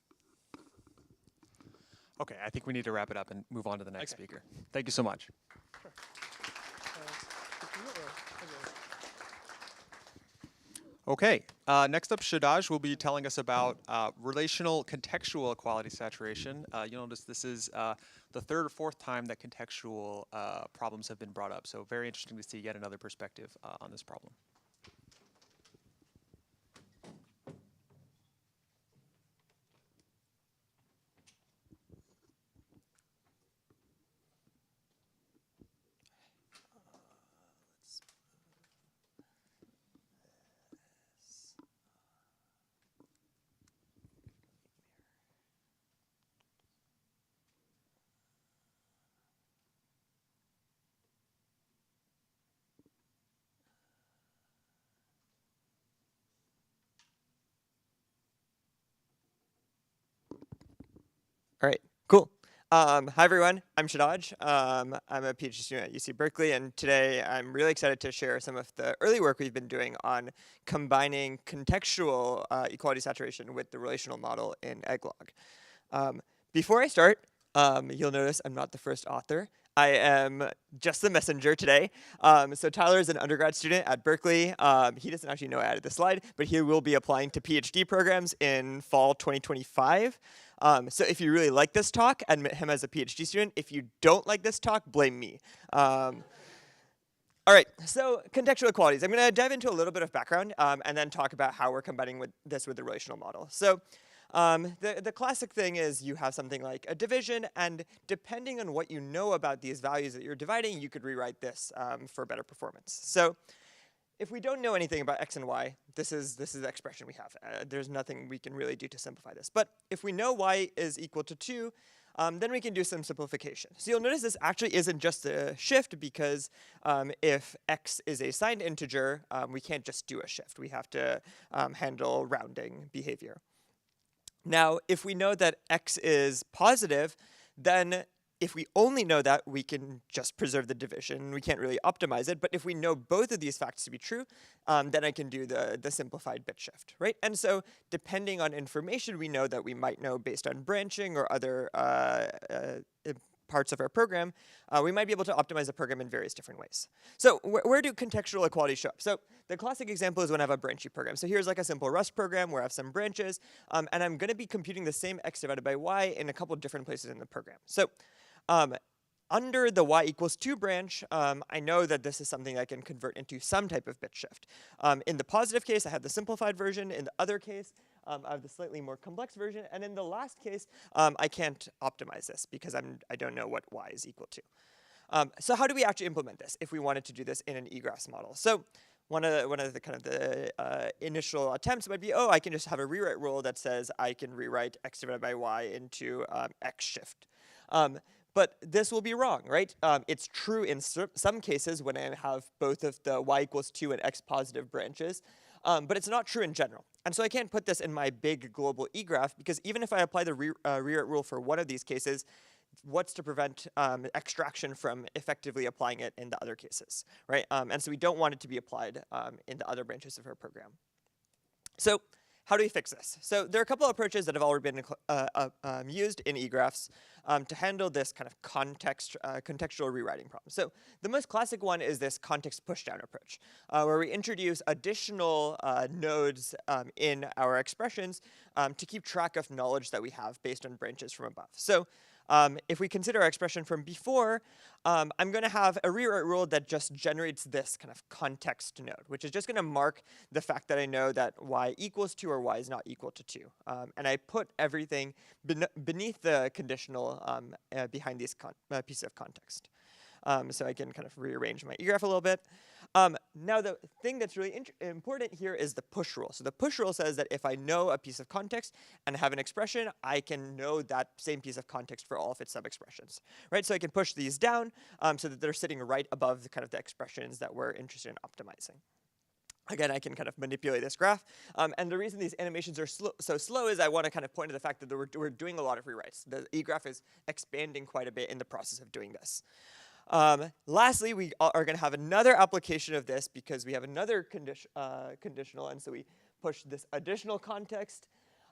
Okay, I think we need to wrap it up and move on to the next speaker. Thank you so much. Sure. Okay, next up, Shadaj will be telling us about relational contextual equality saturation. You'll notice this is the 3rd or 4th time that contextual problems have been brought up. So very interesting to see yet another perspective on this problem. All right, cool. Hi everyone, I'm Shadaj. I'm a PhD student at UC Berkeley, and today I'm really excited to share some of the early work we've been doing on combining contextual equality saturation with the relational model in EGLOG. Before I start, you'll notice I'm not the first author. I am just the messenger today. So Tyler is an undergrad student at Berkeley. He doesn't actually know I added this slide, but he will be applying to PhD programs in fall 2025. So if you really like this talk, admit him as a PhD student. If you don't like this talk, blame me. All right, so contextual equalities. I'm going to dive into a little bit of background and then talk about how we're combining this with the relational model. So the classic thing is you have something like a division, and depending on what you know about these values that you're dividing, you could rewrite this for better performance. So if we don't know anything about x and y, this is the expression we have. There's nothing we can really do to simplify this. But if we know y is equal to 2, then we can do some simplification. So you'll notice this actually isn't just a shift, because if x is a signed integer, we can't just do a shift. We have to handle rounding behavior. Now, if we know that x is positive, then if we only know that, we can just preserve the division. We can't really optimize it. But if we know both of these facts to be true, then I can do the simplified bit shift, right? And so depending on information we know that we might know based on branching or other parts of our program, we might be able to optimize the program in various different ways. So where do contextual equalities show up? So the classic example is when I have a branchy program. So here's like a simple Rust program where I have some branches, and I'm going to be computing the same x divided by y in a couple different places in the program. So under the y equals 2 branch, I know that this is something I can convert into some type of bit shift. In the positive case, I have the simplified version. In the other case, I have the slightly more complex version. And in the last case, I can't optimize this because I don't know what y is equal to. So how do we actually implement this if we wanted to do this in an EGRAPHS model? So one of the kind of the initial attempts might be, oh, I can just have a rewrite rule that says I can rewrite x divided by y into x shift. But this will be wrong, right? It's true in some cases when I have both of the y equals 2 and x positive branches, but it's not true in general. And so I can't put this in my big global eGraph because even if I apply the rewrite rule for one of these cases, what's to prevent extraction from effectively applying it in the other cases, right? And so we don't want it to be applied in the other branches of our program. So how do we fix this? So there are a couple of approaches that have already been used in eGraphs to handle this kind of contextual rewriting problem. So the most classic one is this context pushdown approach, where we introduce additional nodes in our expressions to keep track of knowledge that we have based on branches from above. So if we consider our expression from before, I'm going to have a rewrite rule that just generates this kind of context node, which is just going to mark the fact that I know that y equals 2 or y is not equal to 2. And I put everything beneath the conditional behind these pieces of context. So I can kind of rearrange my eGraph a little bit. Now the thing that's really important here is the push rule. So the push rule says that if I know a piece of context and have an expression, I can know that same piece of context for all of its sub-expressions, right? So I can push these down so that they're sitting right above the kind of the expressions that we're interested in optimizing. Again, I can kind of manipulate this graph. And the reason these animations are so slow is I want to kind of point to the fact that we're doing a lot of rewrites. The eGraph is expanding quite a bit in the process of doing this. Lastly, we are going to have another application of this because we have another conditional, and so we push this additional context.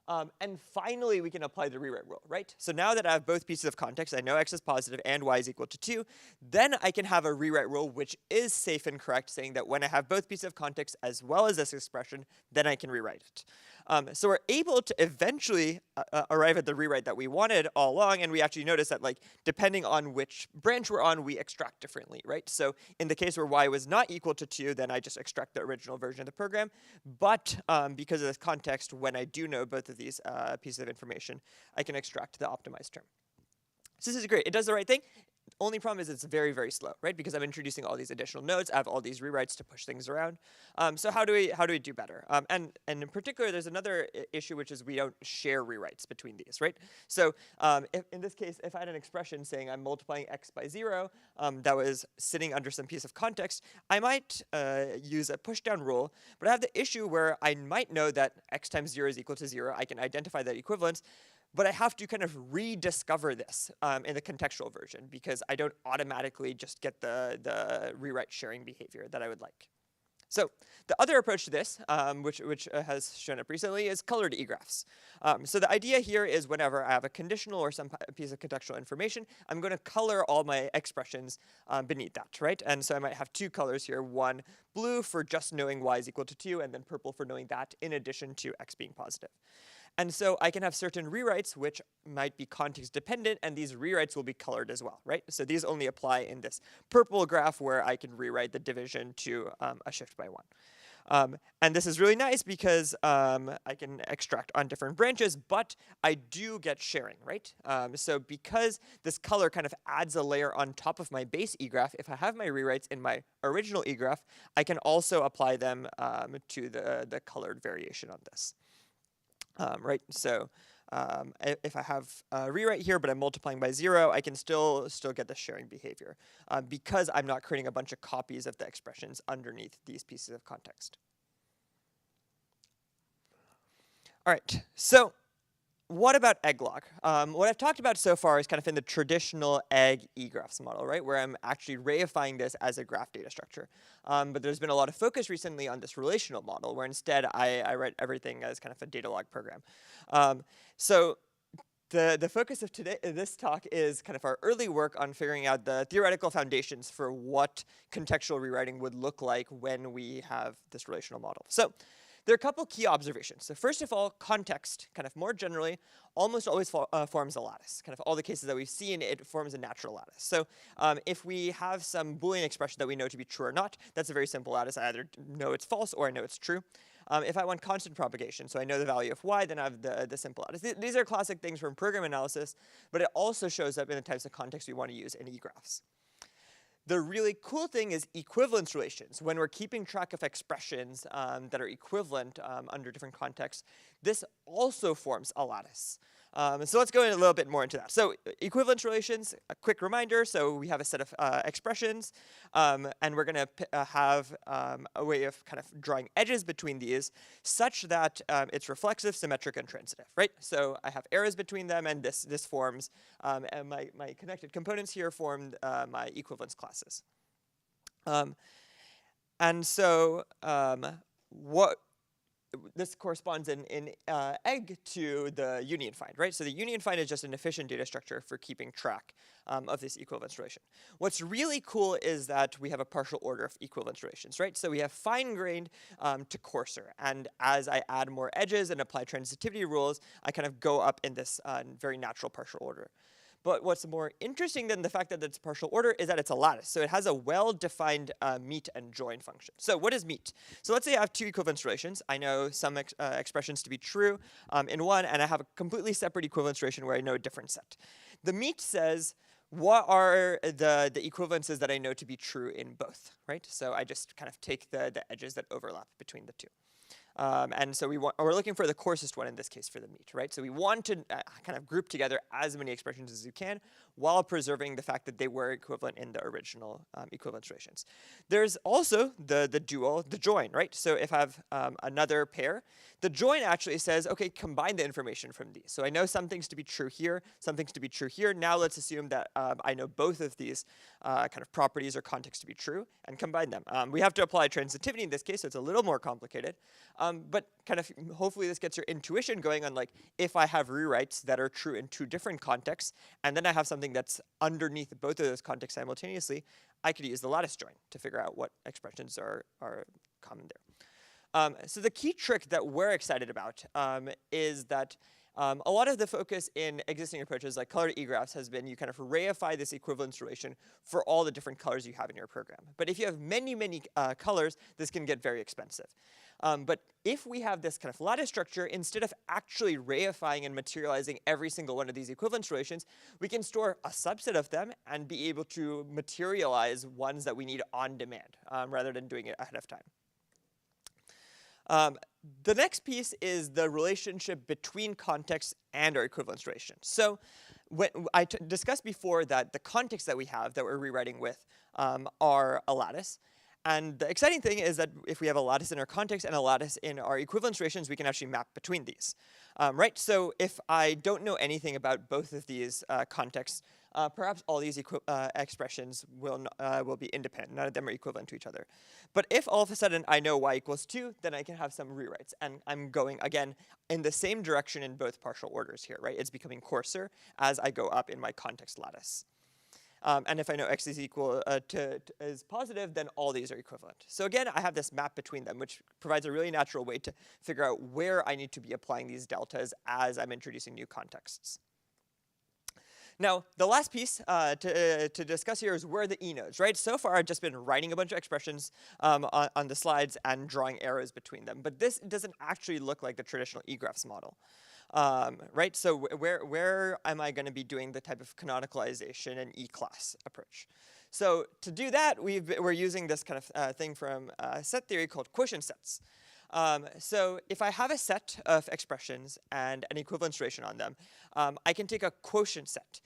And finally, we can apply the rewrite rule, right? So now that I have both pieces of context, I know x is positive and y is equal to 2, then I can have a rewrite rule which is safe and correct, saying that when I have both pieces of context as well as this expression, then I can rewrite it. So we're able to eventually arrive at the rewrite that we wanted all along, and we actually notice that, like, depending on which branch we're on, we extract differently, right? So in the case where y was not equal to 2, then I just extract the original version of the program. But because of this context, when I do know both of these pieces of information, I can extract the optimized term. So this is great. It does the right thing. Only problem is it's very, very slow, right? Because I'm introducing all these additional nodes. I have all these rewrites to push things around. So how do we do better? And in particular, there's another issue, which is we don't share rewrites between these, right? So in this case, if I had an expression saying I'm multiplying x by 0 that was sitting under some piece of context, I might use a pushdown rule. But I have the issue where I might know that x times 0 is equal to 0. I can identify that equivalence. But I have to kind of rediscover this in the contextual version because I don't automatically just get the rewrite sharing behavior that I would like. So the other approach to this, which has shown up recently, is colored eGraphs. So the idea here is whenever I have a conditional or some piece of contextual information, I'm going to color all my expressions beneath that, right? And so I might have two colors here, one blue for just knowing y is equal to 2, and then purple for knowing that in addition to x being positive. And so I can have certain rewrites which might be context dependent, and these rewrites will be colored as well, right? So these only apply in this purple graph where I can rewrite the division to a shift by 1. And this is really nice because I can extract on different branches, but I do get sharing, right? So because this color kind of adds a layer on top of my base eGraph, if I have my rewrites in my original eGraph, I can also apply them to the colored variation on this. Right, so if I have a rewrite here, but I'm multiplying by 0, I can still get the sharing behavior because I'm not creating a bunch of copies of the expressions underneath these pieces of context. All right, so what about egglog? What I've talked about so far is kind of in the traditional egg eGraphs model, right, where I'm actually reifying this as a graph data structure. But there's been a lot of focus recently on this relational model, where instead I write everything as kind of a data log program. So the focus of this talk is kind of our early work on figuring out the theoretical foundations for what contextual rewriting would look like when we have this relational model. So there are a couple key observations. So first of all, context, kind of more generally, almost always forms a lattice. Kind of all the cases that we've seen, it forms a natural lattice. So if we have some Boolean expression that we know to be true or not, that's a very simple lattice. I either know it's false or I know it's true. If I want constant propagation, so I know the value of y, then I have the simple lattice. These are classic things from program analysis, but it also shows up in the types of context we want to use in EGRAPHS. The really cool thing is equivalence relations. When we're keeping track of expressions that are equivalent under different contexts, this also forms a lattice. So let's go in a little bit more into that. So equivalence relations, a quick reminder. So we have a set of expressions, and we're going to have a way of kind of drawing edges between these such that it's reflexive, symmetric, and transitive, right? So I have arrows between them, and this forms, and my connected components here form my equivalence classes. And so what this corresponds in egg to the union find, right? So the union find is just an efficient data structure for keeping track of this equivalence relation. What's really cool is that we have a partial order of equivalence relations, right? So we have fine-grained to coarser, and as I add more edges and apply transitivity rules, I kind of go up in this very natural partial order. But what's more interesting than the fact that it's partial order is that it's a lattice. So it has a well-defined meet and join function. So what is meet? So let's say I have two equivalence relations. I know some expressions to be true in one, and I have a completely separate equivalence relation where I know a different set. The meet says, what are the equivalences that I know to be true in both, right? So I just kind of take the edges that overlap between the two. And so we're looking for the coarsest one in this case for the meet, right? So we want to kind of group together as many expressions as you can while preserving the fact that they were equivalent in the original equivalence relations. There's also the dual, the join, right? So if I have another pair, the join actually says, okay, combine the information from these. So I know some things to be true here, some things to be true here. Now let's assume that I know both of these kind of properties or contexts to be true and combine them. We have to apply transitivity in this case, so it's a little more complicated. But kind of hopefully this gets your intuition going on, like, if I have rewrites that are true in two different contexts, and then I have something that's underneath both of those contexts simultaneously, I could use the lattice join to figure out what expressions are common there. So the key trick that we're excited about is that a lot of the focus in existing approaches like colored EGRAPHS has been you kind of reify this equivalence relation for all the different colors you have in your program. But if you have many, many colors, this can get very expensive. But if we have this kind of lattice structure, instead of actually reifying and materializing every single one of these equivalence relations, we can store a subset of them and be able to materialize ones that we need on demand rather than doing it ahead of time. The next piece is the relationship between context and our equivalence relation. So when I discussed before that the context that we have that we're rewriting with are a lattice. And the exciting thing is that if we have a lattice in our context and a lattice in our equivalence relations, we can actually map between these, right? So if I don't know anything about both of these contexts, perhaps all these expressions will be independent. None of them are equivalent to each other. But if all of a sudden I know y equals 2, then I can have some rewrites. And I'm going, again, in the same direction in both partial orders here, right? It's becoming coarser as I go up in my context lattice. And if I know x is equal is positive, then all these are equivalent. So again, I have this map between them, which provides a really natural way to figure out where I need to be applying these deltas as I'm introducing new contexts. Now, the last piece to discuss here is where are the e-nodes, right? So far, I've just been writing a bunch of expressions on the slides and drawing arrows between them. But this doesn't actually look like the traditional EGRAPHS model. Right, so where am I going to be doing the type of canonicalization and E-class approach? So to do that, we're using this kind of thing from set theory called quotient sets. So if I have a set of expressions and an equivalence relation on them, I can take a quotient set,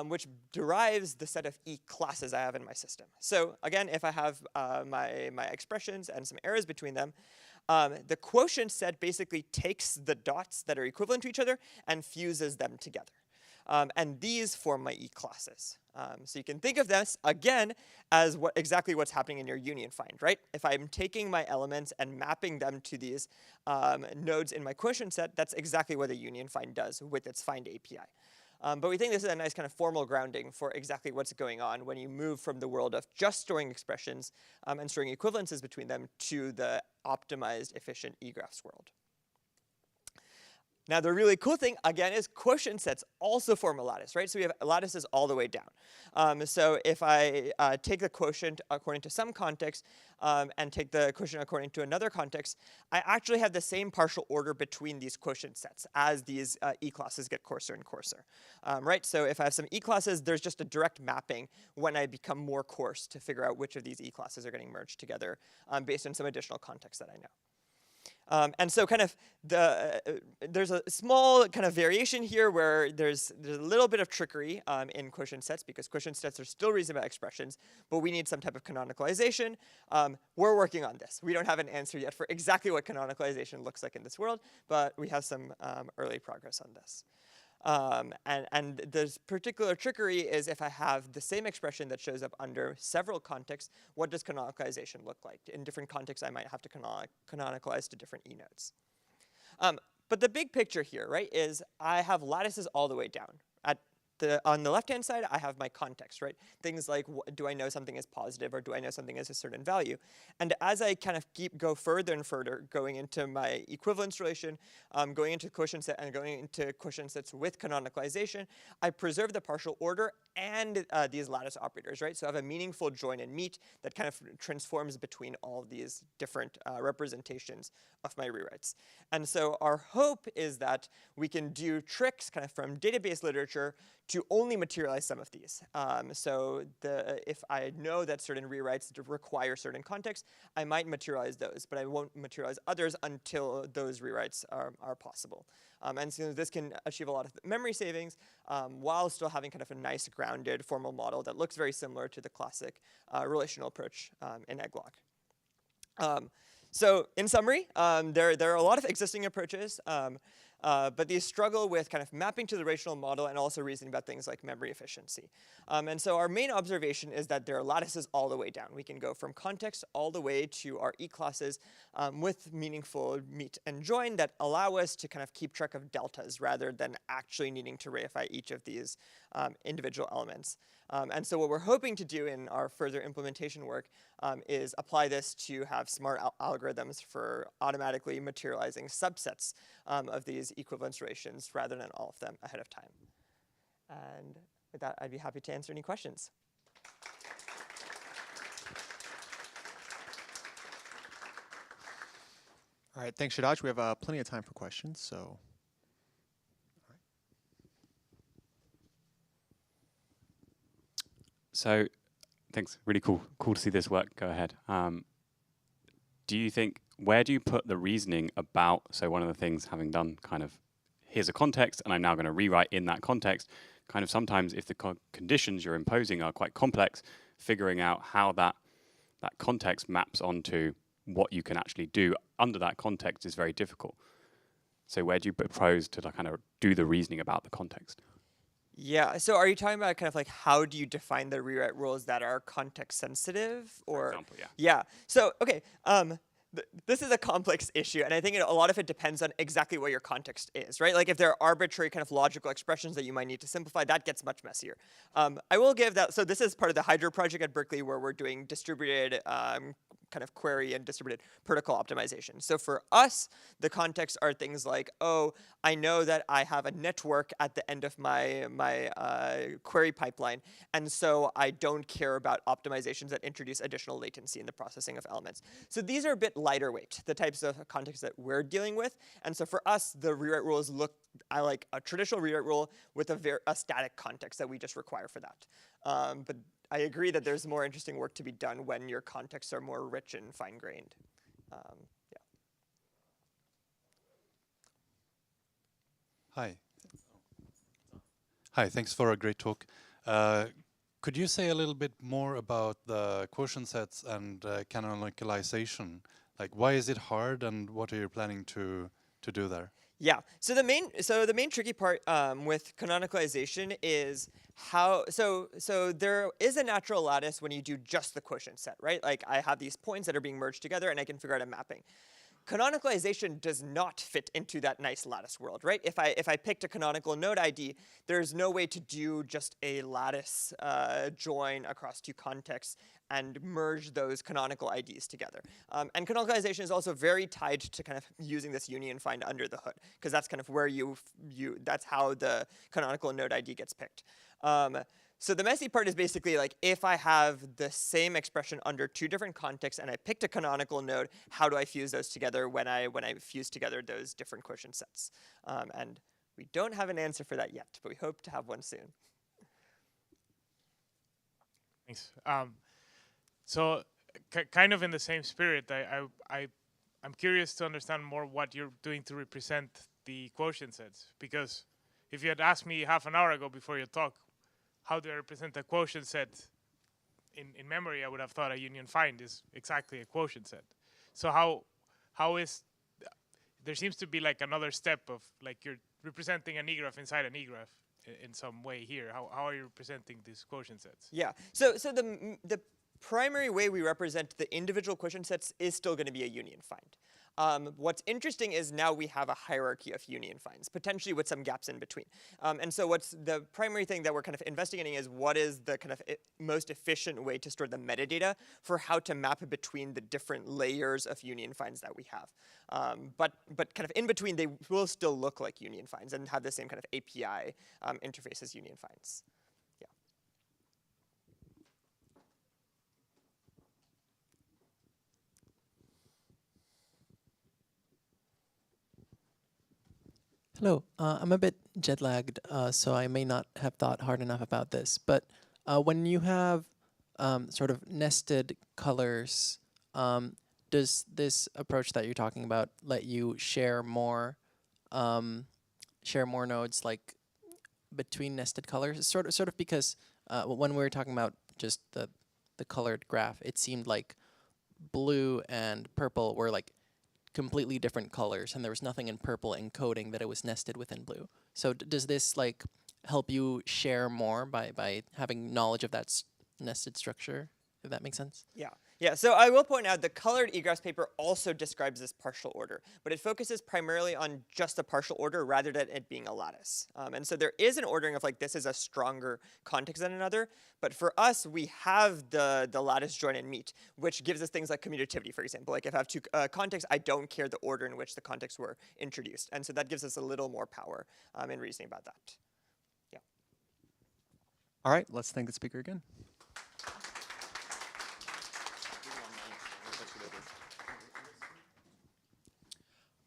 which derives the set of E-classes I have in my system. So again, if I have my expressions and some errors between them, the quotient set basically takes the dots that are equivalent to each other and fuses them together. and these form my E-classes. So you can think of this, again, as exactly what's happening in your union find, right? If I'm taking my elements and mapping them to these nodes in my quotient set, that's exactly what the union find does with its find API. But we think this is a nice kind of formal grounding for exactly what's going on when you move from the world of just storing expressions and storing equivalences between them to the optimized, efficient eGraphs world. Now, the really cool thing, again, is quotient sets also form a lattice, right? So we have lattices all the way down. So if I take the quotient according to some context and take the quotient according to another context, I actually have the same partial order between these quotient sets as these E-classes get coarser and coarser, right? So if I have some E-classes, there's just a direct mapping when I become more coarse to figure out which of these E-classes are getting merged together based on some additional context that I know. And so kind of there's a small kind of variation here where there's a little bit of trickery in quotient sets because quotient sets are still reasonable expressions, but we need some type of canonicalization. We're working on this. We don't have an answer yet for exactly what canonicalization looks like in this world, but we have some early progress on this. And the particular trickery is if I have the same expression that shows up under several contexts, what does canonicalization look like? In different contexts, I might have to canonicalize to different E-nodes. But the big picture here, right, is I have lattices all the way down. On the left-hand side, I have my context, right? Things like, do I know something is positive or do I know something is a certain value? And as I kind of go further and further, going into my equivalence relation, going into quotient set and going into quotient sets with canonicalization, I preserve the partial order and these lattice operators, right? So I have a meaningful join and meet that kind of transforms between all these different representations of my rewrites. And so our hope is that we can do tricks kind of from database literature to only materialize some of these. So if I know that certain rewrites require certain contexts, I might materialize those, but I won't materialize others until those rewrites are possible. And so this can achieve a lot of memory savings while still having kind of a nice grounded formal model that looks very similar to the classic relational approach in egglock. So in summary, there are a lot of existing approaches. But these struggle with kind of mapping to the relational model and also reasoning about things like memory efficiency. And so our main observation is that there are lattices all the way down. We can go from context all the way to our E-classes with meaningful meet and join that allow us to kind of keep track of deltas rather than actually needing to reify each of these individual elements. And so what we're hoping to do in our further implementation work is apply this to have smart algorithms for automatically materializing subsets of these equivalence relations rather than all of them ahead of time. And with that, I'd be happy to answer any questions. All right, thanks, Shadaj. We have plenty of time for questions, so. So, thanks. Really cool to see this work go ahead. Do you think, where do you put the reasoning about, so one of the things having done kind of, here's a context and I'm now going to rewrite in that context, kind of sometimes if the conditions you're imposing are quite complex, figuring out how that context maps onto what you can actually do under that context is very difficult. So where do you propose to kind of do the reasoning about the context? Yeah, so are you talking about kind of like how do you define the rewrite rules that are context sensitive? Or, for example, yeah. Yeah, so, okay, this is a complex issue, and I think a lot of it depends on exactly what your context is, right? Like if there are arbitrary kind of logical expressions that you might need to simplify, that gets much messier. I will give that, so this is part of the Hydra project at Berkeley where we're doing distributed kind of query and distributed protocol optimization. So for us, the contexts are things like, oh, I know that I have a network at the end of my query pipeline, and so I don't care about optimizations that introduce additional latency in the processing of elements. So these are a bit lighter weight, the types of contexts that we're dealing with. And so for us, the rewrite rules look like a traditional rewrite rule with a static context that we just require for that. But I agree that there's more interesting work to be done when your contexts are more rich and fine-grained. Yeah. Hi. Hi, thanks for a great talk. Could you say a little bit more about the quotient sets and canonicalization? Like, why is it hard, and what are you planning to to do there? Yeah. So the main tricky part with canonicalization is how so there is a natural lattice when you do just the quotient set, right? Like I have these points that are being merged together, and I can figure out a mapping. Canonicalization does not fit into that nice lattice world, right? If I picked a canonical node ID, there's no way to do just a lattice join across two contexts and merge those canonical IDs together. And canonicalization is also very tied to kind of using this union find under the hood, because that's kind of where that's how the canonical node ID gets picked. So the messy part is basically like if I have the same expression under two different contexts and I picked a canonical node, how do I fuse those together when I fuse together those different quotient sets? And we don't have an answer for that yet, but we hope to have one soon. Thanks. So kind of in the same spirit, I'm curious to understand more what you're doing to represent the quotient sets, because if you had asked me half an hour ago before your talk, how do I represent a quotient set in memory, I would have thought a union find is exactly a quotient set. So how is, there seems to be like another step of like you're representing an egraph inside an egraph in some way here. How are you representing these quotient sets? Yeah, so the primary way we represent the individual quotient sets is still going to be a union find. What's interesting is now we have a hierarchy of union finds, potentially with some gaps in between. And so what's the primary thing that we're kind of investigating is what is the kind of most efficient way to store the metadata for how to map between the different layers of union finds that we have. But kind of in between, they will still look like union finds and have the same kind of API interface as union finds. Hello, I'm a bit jet lagged, so I may not have thought hard enough about this. But when you have sort of nested colors, does this approach that you're talking about let you share more nodes like between nested colors? Sort of because when we were talking about just the colored graph, it seemed like blue and purple were like completely different colors, and there was nothing in purple encoding that it was nested within blue. So does this like help you share more by having knowledge of that nested structure, if that makes sense? Yeah, so I will point out the colored eGraphs paper also describes this partial order, but it focuses primarily on just a partial order rather than it being a lattice. And so there is an ordering of like this is a stronger context than another, but for us, we have the lattice join and meet, which gives us things like commutativity, for example. Like if I have two contexts, I don't care the order in which the contexts were introduced. And so that gives us a little more power in reasoning about that. Yeah. All right, let's thank the speaker again.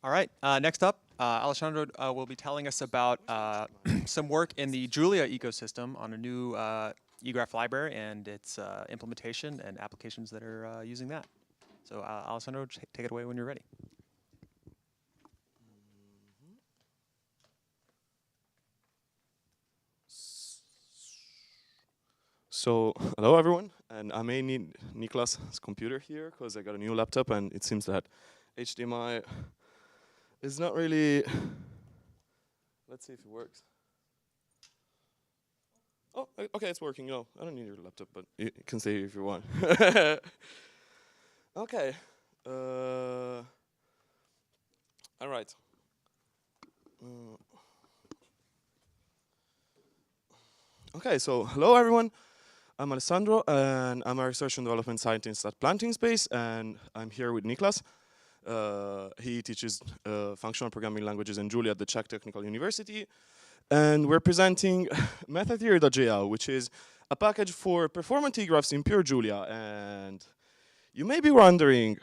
All right, next up, Alessandro will be telling us about some work in the Julia ecosystem on a new eGraph library and its implementation and applications that are using that. So Alessandro, take it away when you're ready. So, hello everyone, and I may need Niklas's computer here because I got a new laptop and it seems that HDMI is not really, let's see if it works. Oh, okay, it's working. No, I don't need your laptop, but you can say if you want. Okay. All right. Okay, so hello everyone. I'm Alessandro, and I'm a research and development scientist at Planting Space, and I'm here with Niklas. He teaches functional programming languages in Julia at the Czech Technical University. And we're presenting MetaTheory.jl, which is a package for performant eGraphs in pure Julia. And you may be wondering,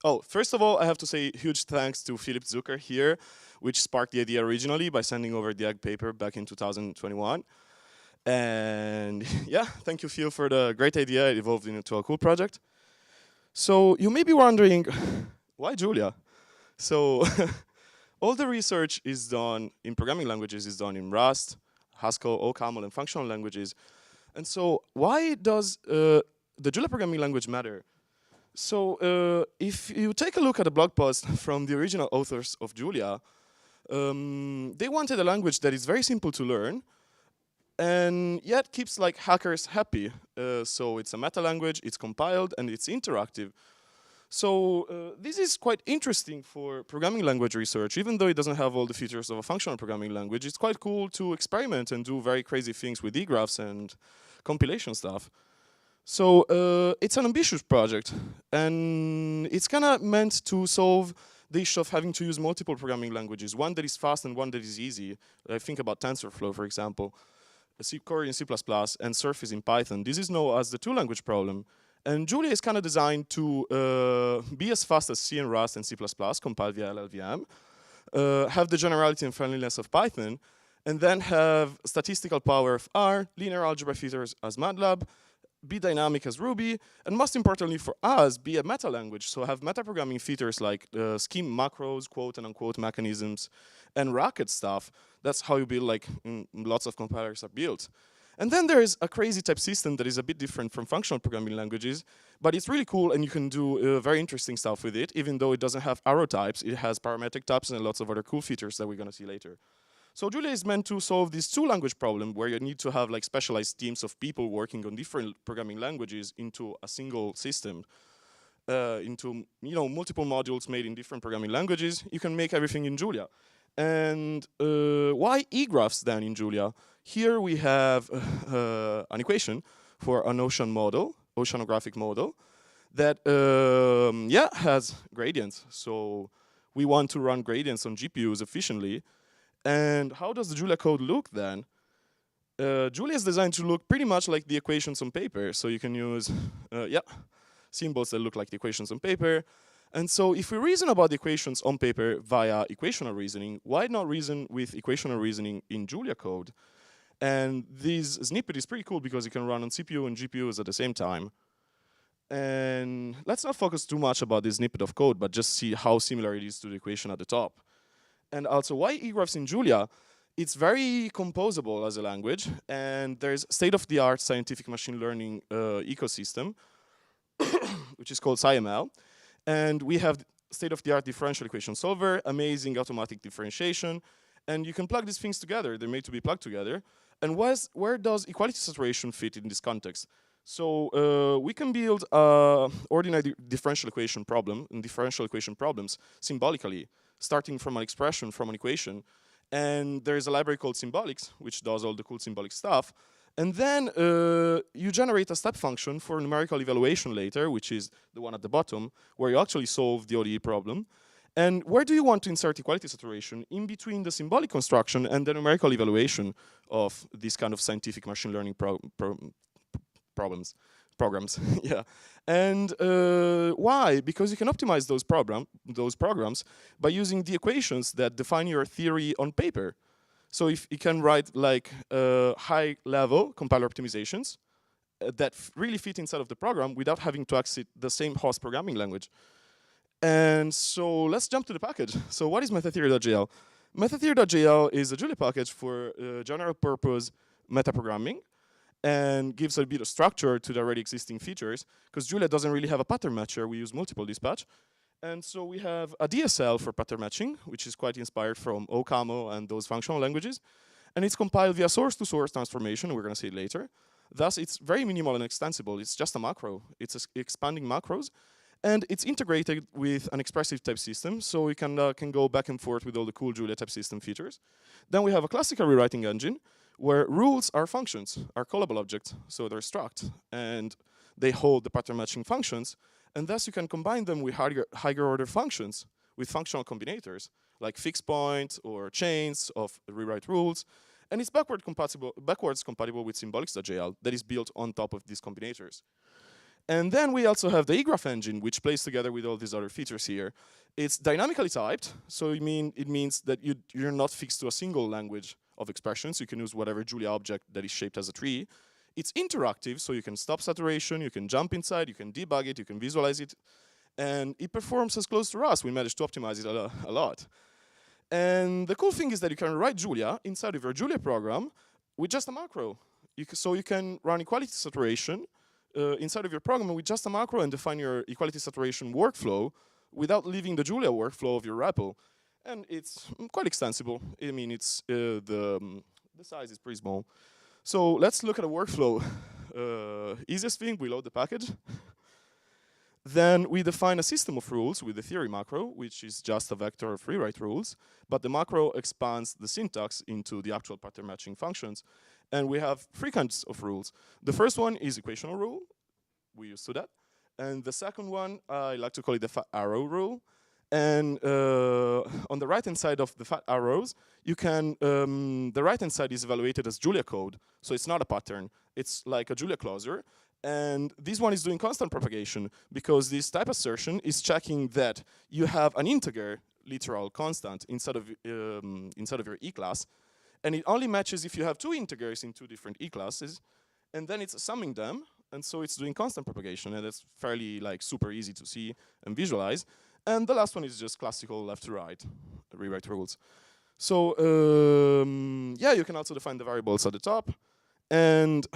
oh, first of all, I have to say huge thanks to Philip Zucker here, which sparked the idea originally by sending over the egg paper back in 2021. And yeah, thank you, Phil, for the great idea. It evolved into a cool project. So you may be wondering, why Julia? So all the research is done in programming languages is done in Rust, Haskell, OCaml, and functional languages. And so why does the Julia programming language matter? So if you take a look at a blog post from the original authors of Julia, they wanted a language that is very simple to learn and yet keeps like hackers happy. So it's a meta language, it's compiled, and it's interactive. So this is quite interesting for programming language research. Even though it doesn't have all the features of a functional programming language, it's quite cool to experiment and do very crazy things with EGRAPHS and compilation stuff. So it's an ambitious project, and it's kind of meant to solve the issue of having to use multiple programming languages, one that is fast and one that is easy. I think about TensorFlow, for example, Core in C++, and Surface in Python. This is known as the two-language problem. And Julia is kind of designed to be as fast as C and Rust and C++, compiled via LLVM, have the generality and friendliness of Python, and then have statistical power of R, linear algebra features as MATLAB, be dynamic as Ruby, and most importantly for us, be a meta language, so have meta-programming features like scheme macros, quote and unquote mechanisms, and racket stuff. That's how you build, like, lots of compilers are built. And then there is a crazy type system that is a bit different from functional programming languages, but it's really cool and you can do very interesting stuff with it, even though it doesn't have arrow types. It has parametric types and lots of other cool features that we're gonna see later. So Julia is meant to solve this two-language problem where you need to have like specialized teams of people working on different programming languages into a single system, into multiple modules made in different programming languages. You can make everything in Julia. And why EGRAPHS then in Julia? Here we have an equation for an oceanographic model that has gradients. So we want to run gradients on GPUs efficiently. And how does the Julia code look then? Julia is designed to look pretty much like the equations on paper. So you can use symbols that look like the equations on paper. And so if we reason about the equations on paper via equational reasoning, why not reason with equational reasoning in Julia code? And this snippet is pretty cool because you can run on CPU and GPUs at the same time. And let's not focus too much about this snippet of code, but just see how similar it is to the equation at the top. And also, why EGRAPHS in Julia? It's very composable as a language, and there's state-of-the-art scientific machine learning ecosystem, which is called SciML. And we have state-of-the-art differential equation solver, amazing automatic differentiation, and you can plug these things together. They're made to be plugged together. And where does equality saturation fit in this context? So we can build ordinary differential equation problem and differential equation problems symbolically, starting from an expression from an equation. And there's a library called Symbolics, which does all the cool symbolic stuff. And then you generate a step function for numerical evaluation later, which is the one at the bottom, where you actually solve the ODE problem. And where do you want to insert equality saturation? In between the symbolic construction and the numerical evaluation of this kind of scientific machine learning programs. Yeah. And why? Because you can optimize those programs by using the equations that define your theory on paper. So if you can write like high-level compiler optimizations that really fit inside of the program without having to exit the same host programming language. And so let's jump to the package. So what is metatheory.jl? Metatheory.jl is a Julia package for general purpose metaprogramming and gives a bit of structure to the already existing features, because Julia doesn't really have a pattern matcher. We use multiple dispatch. And so we have a DSL for pattern matching, which is quite inspired from OCaml and those functional languages. And it's compiled via source-to-source transformation. We're going to see it later. Thus, it's very minimal and extensible. It's just a macro. It's expanding macros. And it's integrated with an expressive type system, so we can go back and forth with all the cool Julia type system features. Then we have a classical rewriting engine, where rules are functions, are callable objects, so they're struct, and they hold the pattern matching functions, and thus you can combine them with higher order functions, with functional combinators, like fixed point or chains of rewrite rules, and it's backwards compatible with symbolics.jl that is built on top of these combinators. And then we also have the EGRAPH engine, which plays together with all these other features here. It's dynamically typed, so it means that you're not fixed to a single language of expressions. You can use whatever Julia object that is shaped as a tree. It's interactive, so you can stop saturation, you can jump inside, you can debug it, you can visualize it. And it performs as close to Rust. We managed to optimize it a lot. And the cool thing is that you can write Julia inside of your Julia program with just a macro. So you can run equality saturation inside of your program with just a macro and define your equality saturation workflow without leaving the Julia workflow of your REPL. And it's quite extensible. I mean, it's the size is pretty small. So let's look at a workflow. Easiest thing, we load the package. Then we define a system of rules with the theory macro, which is just a vector of rewrite rules. But the macro expands the syntax into the actual pattern matching functions. And we have 3 kinds of rules. The first one is equational rule. We used to that. And the second one, I like to call it the fat arrow rule. And on the right-hand side of the fat arrows, you can, the right-hand side is evaluated as Julia code. So it's not a pattern. It's like a Julia closure. And this one is doing constant propagation because this type assertion is checking that you have an integer literal constant inside of your E-class. And it only matches if you have 2 integers in 2 different E-classes. And then it's summing them. And so it's doing constant propagation. And it's fairly like super easy to see and visualize. And the last one is just classical left to right rewrite rules. So yeah, you can also define the variables at the top. And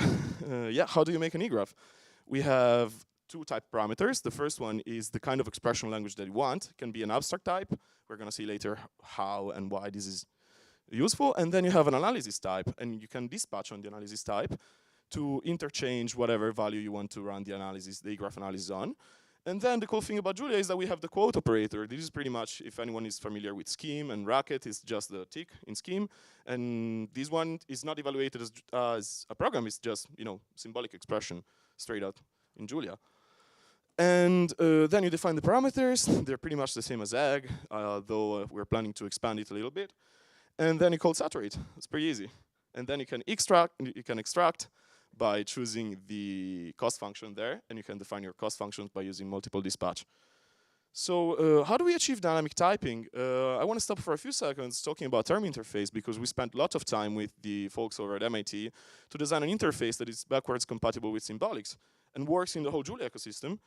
yeah, how do you make an eGraph? We have 2 type parameters. The first one is the kind of expression language that you want. It can be an abstract type. We're going to see later how and why this is useful. And then you have an analysis type. And you can dispatch on the analysis type to interchange whatever value you want to run the analysis, the eGraph analysis on. And then the cool thing about Julia is that we have the quote operator. This is pretty much, if anyone is familiar with scheme and racket, it's just the tick in scheme. And this one is not evaluated as a program. It's just, you know, symbolic expression straight out in Julia. And then you define the parameters. They're pretty much the same as egg, though we're planning to expand it a little bit. And then you call saturate. It's pretty easy. And then you can extract by choosing the cost function there, and you can define your cost functions by using multiple dispatch. So how do we achieve dynamic typing? I want to stop for a few seconds talking about term interface because we spent a lot of time with the folks over at MIT to design an interface that is backwards compatible with symbolics and works in the whole Julia ecosystem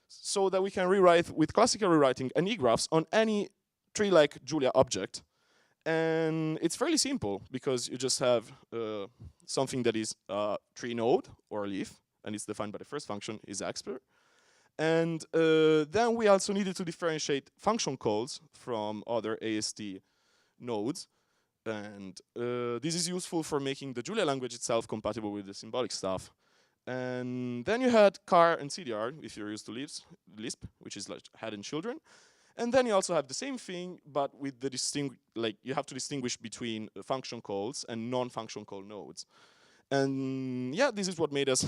so that we can rewrite with classical rewriting an eGraphs on any tree-like Julia object. And it's fairly simple because you just have something that is a tree node or a leaf, and it's defined by the first function is expert. And then we also needed to differentiate function calls from other AST nodes. And this is useful for making the Julia language itself compatible with the symbolic stuff. And then you had car and CDR, if you're used to Lisp, which is like head and children. And then you also have the same thing, but with the you have to distinguish between function calls and non-function call nodes. And yeah, this is what made us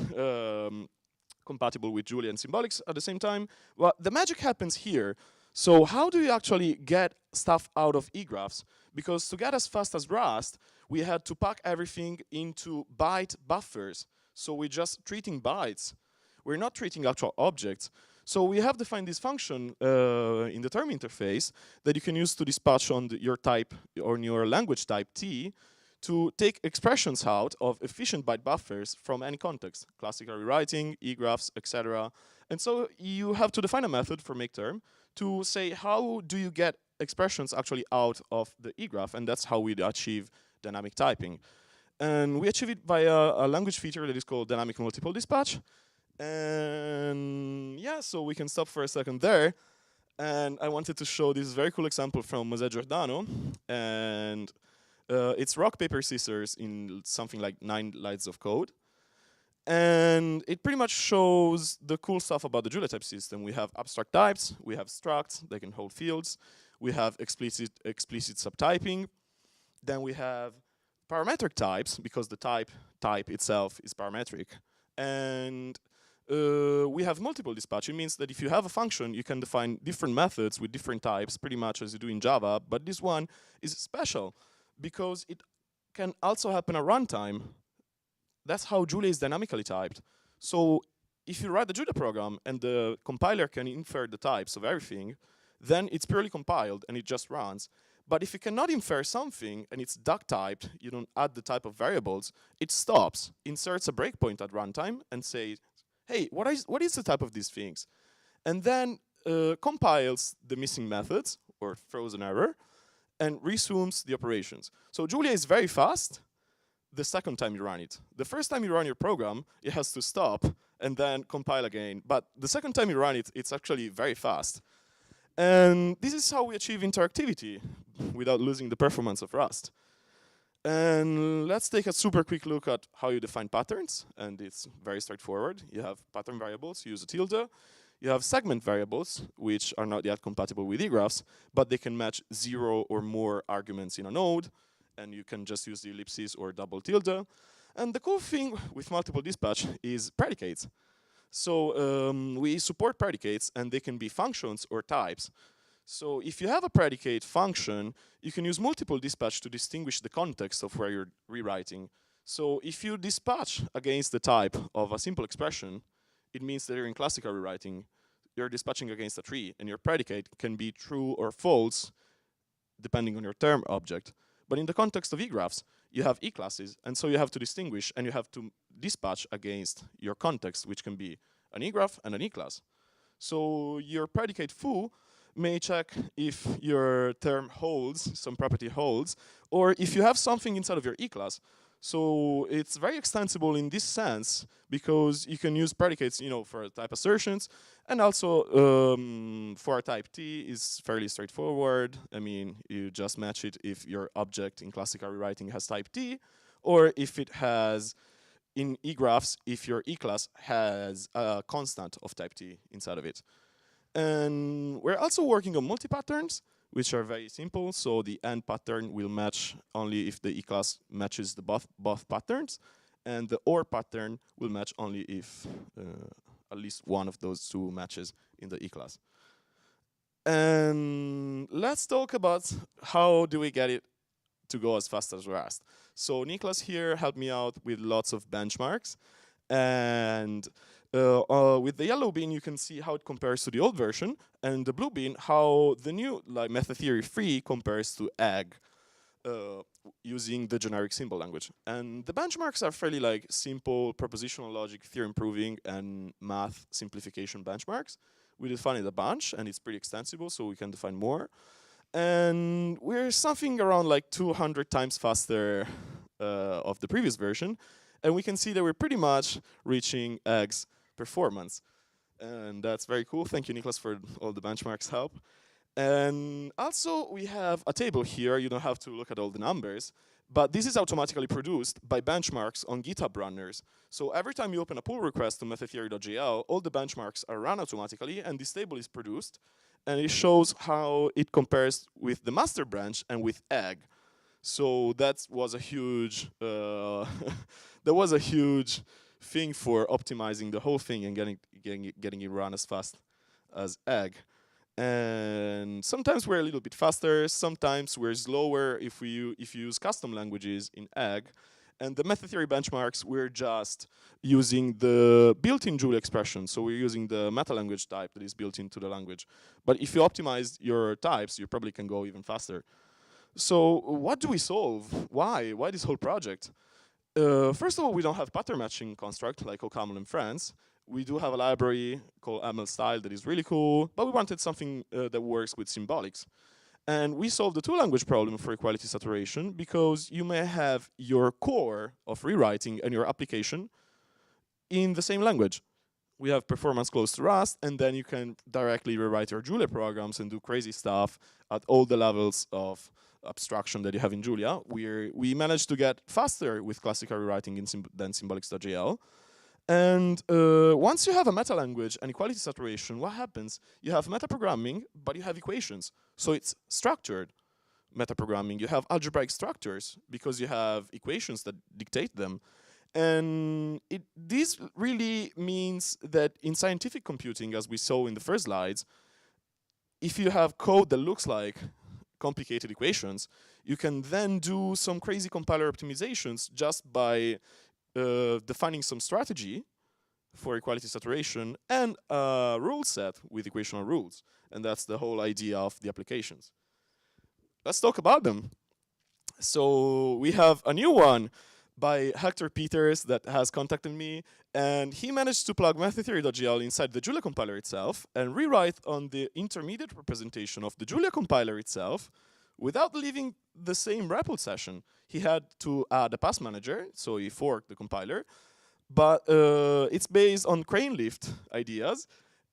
compatible with Julia and symbolics at the same time. Well, the magic happens here. So how do you actually get stuff out of eGraphs? Because to get as fast as Rust, we had to pack everything into byte buffers. So we're just treating bytes. We're not treating actual objects. So we have defined this function in the term interface that you can use to dispatch on your type or your language type T to take expressions out of efficient byte buffers from any context, classical rewriting, eGraphs, etc. And so you have to define a method for makeTerm to say how do you get expressions actually out of the eGraph, and that's how we achieve dynamic typing. And we achieve it via a language feature that is called dynamic multiple dispatch. And yeah, so we can stop for a second there. And I wanted to show this very cool example from José Giordano. And it's rock, paper, scissors in something like 9 lines of code. And it pretty much shows the cool stuff about the Julia type system. We have abstract types, we have structs, they can hold fields, we have explicit subtyping. Then we have parametric types, because the type itself is parametric. And we have multiple dispatch. It means that if you have a function, you can define different methods with different types, pretty much as you do in Java. But this one is special because it can also happen at runtime. That's how Julia is dynamically typed. So if you write the Julia program and the compiler can infer the types of everything, then it's purely compiled and it just runs. But if you cannot infer something and it's duck typed, you don't add the type of variables, it stops, inserts a breakpoint at runtime and says, hey, what is the type of these things? And then compiles the missing methods or throws an error and resumes the operations. So Julia is very fast. the second time you run it. The first time you run your program, it has to stop and then compile again. But the second time you run it, it's actually very fast. And this is how we achieve interactivity without losing the performance of Rust. And let's take a super quick look at how you define patterns. And it's very straightforward. You have pattern variables, you use a tilde. You have segment variables, which are not yet compatible with eGraphs, but they can match 0 or more arguments in a node. And you can just use the ellipses or double tilde. And the cool thing with multiple dispatch is predicates. So we support predicates, and they can be functions or types. So if you have a predicate function, you can use multiple dispatch to distinguish the context of where you're rewriting. So if you dispatch against the type of a simple expression, it means that you're in classical rewriting. You're dispatching against a tree, and your predicate can be true or false, depending on your term object. But in the context of eGraphs, you have E-classes, and so you have to distinguish, and you have to dispatch against your context, which can be an eGraph and an E-class. So your predicate foo may check if your term holds, some property holds, or if you have something inside of your E-class. So it's very extensible in this sense, because you can use predicates, for type assertions, and also for type T is fairly straightforward. I mean, you just match it if your object in classical rewriting has type T, or if it has, in eGraphs, if your E-class has a constant of type T inside of it. And we're also working on multi-patterns, which are very simple. So the AND pattern will match only if the E-class matches the both patterns. And the OR pattern will match only if at least one of those two matches in the E-class. And let's talk about how do we get it to go as fast as Rust. So Niklas here helped me out with lots of benchmarks. And with the yellow bean, you can see how it compares to the old version, and the blue bean, how the new method theory 3 compares to egg using the generic symbol language. And the benchmarks are fairly simple propositional logic, theorem proving, and math simplification benchmarks. We define it a bunch, and it's pretty extensible, so we can define more. And we're something around 200 times faster of the previous version. And we can see that we're pretty much reaching egg's performance. And that's very cool. Thank you, Niklas, for all the benchmarks help. And also, we have a table here. You don't have to look at all the numbers. But this is automatically produced by benchmarks on GitHub runners. So every time you open a pull request to methodtheory.jl, all the benchmarks are run automatically, and this table is produced. And it shows how it compares with the master branch and with egg. So that was a huge thing for optimizing the whole thing and getting it run as fast as egg. And sometimes we're a little bit faster, sometimes we're slower if you use custom languages in egg. And the method theory benchmarks, we're just using the built-in Julia expression. So we're using the meta language type that is built into the language. But if you optimize your types, you probably can go even faster. So what do we solve? Why? Why this whole project? First of all, we don't have pattern matching construct like OCaml in France. We do have a library called ML style that is really cool, but we wanted something that works with symbolics. And we solved the two-language problem for equality saturation because you may have your core of rewriting and your application in the same language. We have performance close to Rust, and then you can directly rewrite your Julia programs and do crazy stuff at all the levels of abstraction that you have in Julia. We managed to get faster with classical rewriting than symbolics.jl. And once you have a meta language and equality saturation, what happens? You have metaprogramming, but you have equations. So it's structured metaprogramming. You have algebraic structures because you have equations that dictate them. And this really means that in scientific computing, as we saw in the first slides, if you have code that looks like complicated equations, you can then do some crazy compiler optimizations just by defining some strategy for equality saturation and a rule set with equational rules. And that's the whole idea of the applications. Let's talk about them. So we have a new one by Hector Peters that has contacted me, and he managed to plug methodtheory.jl inside the Julia compiler itself and rewrite on the intermediate representation of the Julia compiler itself without leaving the same REPL session. He had to add a pass manager, so he forked the compiler, but it's based on crane lift ideas,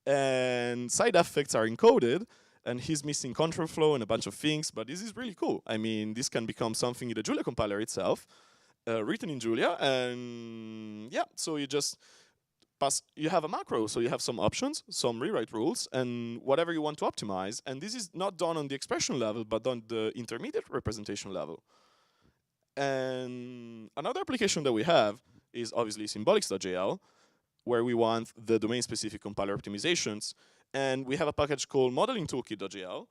and side effects are encoded, and he's missing control flow and a bunch of things, but this is really cool. I mean, this can become something in the Julia compiler itself, written in Julia, and yeah, so you just you have a macro, so you have some options, some rewrite rules, and whatever you want to optimize. And this is not done on the expression level, but on the intermediate representation level. And another application that we have is obviously symbolics.jl, where we want the domain-specific compiler optimizations. And we have a package called modelingtoolkit.jl.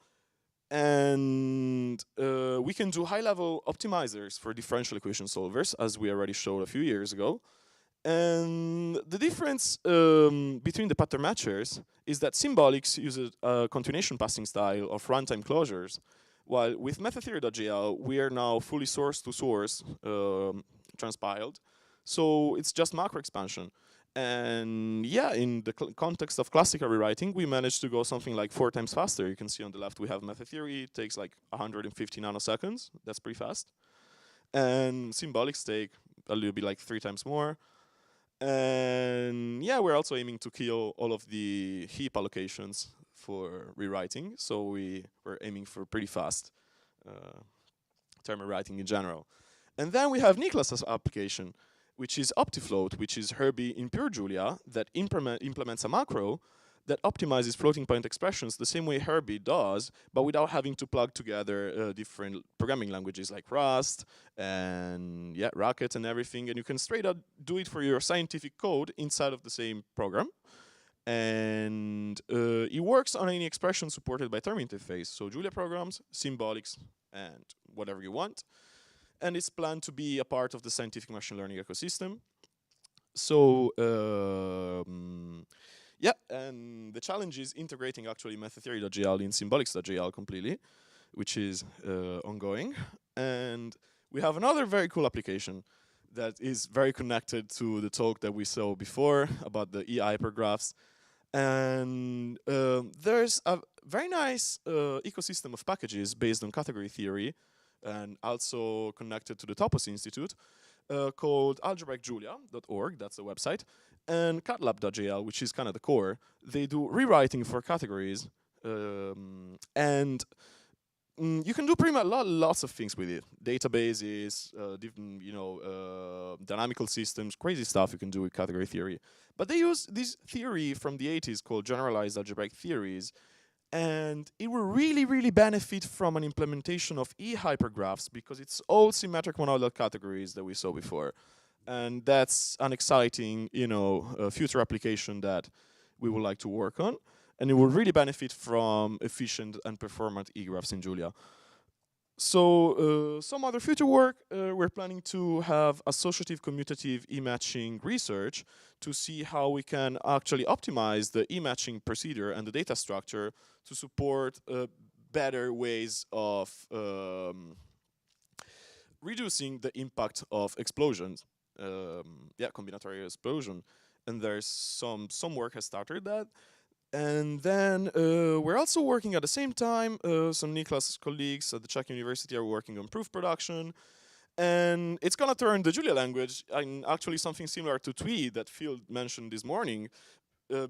And we can do high-level optimizers for differential equation solvers, as we already showed a few years ago. And the difference between the pattern matchers is that symbolics uses a continuation passing style of runtime closures, while with methodtheory.jl, we are now fully source-to-source transpiled. So it's just macro expansion. And yeah, in the context of classical rewriting, we managed to go something like 4 times faster. You can see on the left we have method theory. It takes like 150 nanoseconds. That's pretty fast. And symbolics take a little bit like 3 times more. And yeah, we're also aiming to kill all of the heap allocations for rewriting. So we're aiming for pretty fast term rewriting in general. And then we have Niklas's application, which is OptiFloat, which is Herbie in pure Julia that implements a macro that optimizes floating point expressions the same way Herbie does, but without having to plug together different programming languages like Rust and yeah, Racket and everything. And you can straight up do it for your scientific code inside of the same program. And it works on any expression supported by term interface. So Julia programs, symbolics, and whatever you want. And it's planned to be a part of the scientific machine learning ecosystem. So yeah, and the challenge is integrating actually methodtheory.jl in symbolics.jl completely, which is ongoing. And we have another very cool application that is very connected to the talk that we saw before about the EGRAPHS. And there's a very nice ecosystem of packages based on category theory and also connected to the Topos Institute called algebraicjulia.org, that's the website, and catlab.jl, which is kind of the core. They do rewriting for categories, and you can do pretty much lots of things with it. Databases, different, dynamical systems, crazy stuff you can do with category theory. But they use this theory from the 80s called generalized algebraic theories, and it will really, really benefit from an implementation of e-hypergraphs because it's all symmetric monodal categories that we saw before. And that's an exciting, future application that we would like to work on. And it will really benefit from efficient and performant e-graphs in Julia. So some other future work, we're planning to have associative commutative e-matching research to see how we can actually optimize the e-matching procedure and the data structure to support better ways of reducing the impact of explosions. Combinatorial explosion. And there's some work has started that. And then we're also working at the same time, some Niklas colleagues at the Czech University are working on proof production. And it's going to turn the Julia language, and actually something similar to Tweed that Phil mentioned this morning,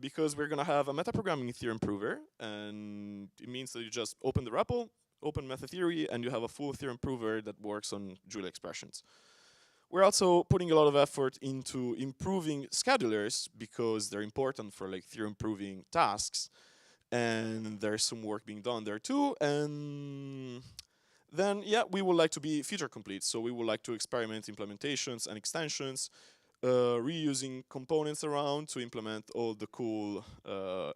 because we're going to have a metaprogramming theorem prover. And it means that you just open the REPL, open method theory, and you have a full theorem prover that works on Julia expressions. We're also putting a lot of effort into improving schedulers because they're important for like theorem proving tasks. And there's some work being done there too. And then, yeah, we would like to be feature complete. So we would like to experiment implementations and extensions, reusing components around to implement all the cool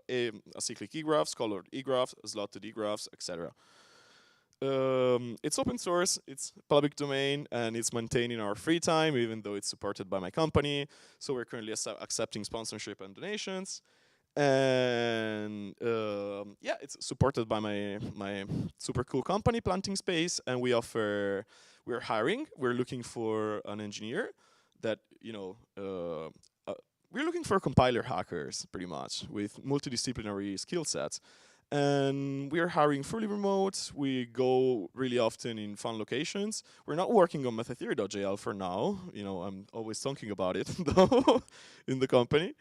acyclic egraphs, colored egraphs, slotted egraphs, etc. It's open source, it's public domain, and it's maintained in our free time, even though it's supported by my company. So we're currently accepting sponsorship and donations. And yeah, it's supported by my super cool company, Planting Space, and we're hiring. We're looking for an engineer that, we're looking for compiler hackers, pretty much, with multidisciplinary skill sets. And we're hiring fully remote. We go really often in fun locations. We're not working on metatheory.jl for now. You know, I'm always talking about it though in the company.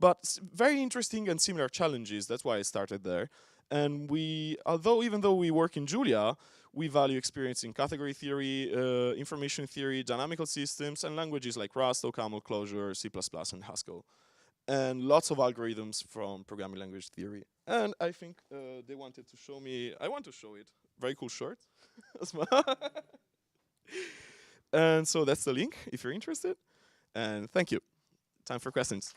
But very interesting and similar challenges. That's why I started there. And even though we work in Julia, we value experience in category theory, information theory, dynamical systems, and languages like Rust, OCaml, Clojure, C++, and Haskell. And lots of algorithms from programming language theory. And I think they wanted to show me, I want to show it. Very cool short. And so that's the link if you're interested. And thank you. Time for questions.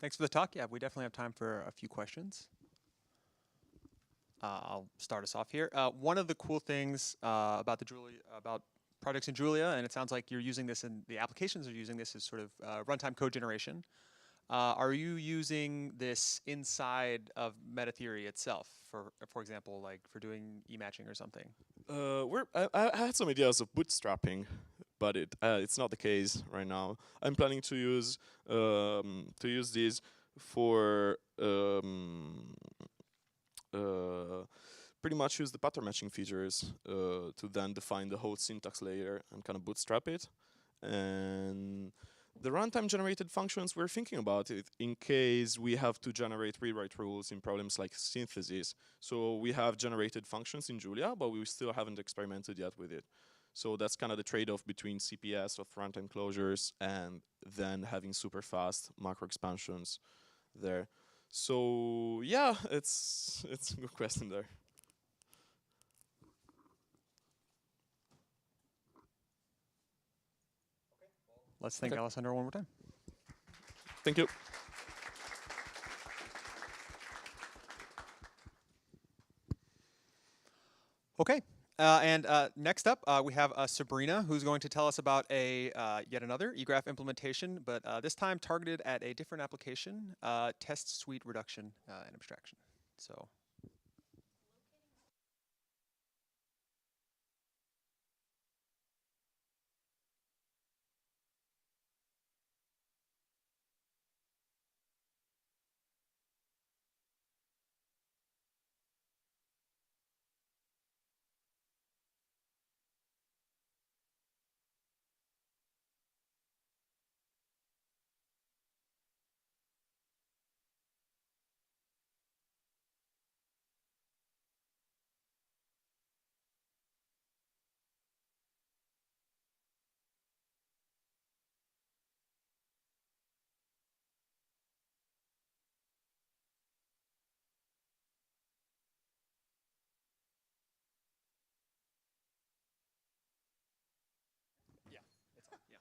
Thanks for the talk. Yeah, we definitely have time for a few questions. I'll start us off here. One of the cool things about projects in Julia, and it sounds like you're using this and the applications are using this as sort of runtime code generation. Are you using this inside of metatheory itself, for example, like for doing e-matching or something? I had some ideas of bootstrapping, but it's not the case right now. I'm planning to use these for pretty much use the pattern matching features to then define the whole syntax layer and kind of bootstrap it. And the runtime generated functions, we're thinking about it in case we have to generate rewrite rules in problems like synthesis. So we have generated functions in Julia, but we still haven't experimented yet with it. So that's kind of the trade-off between CPS of runtime closures and then having super fast macro expansions there. So yeah, it's a good question there. Let's thank Alessandro one more time. Thank you. Okay, and next up we have Sabrina, who's going to tell us about yet another eGraph implementation, but this time targeted at a different application, test suite reduction and abstraction. So.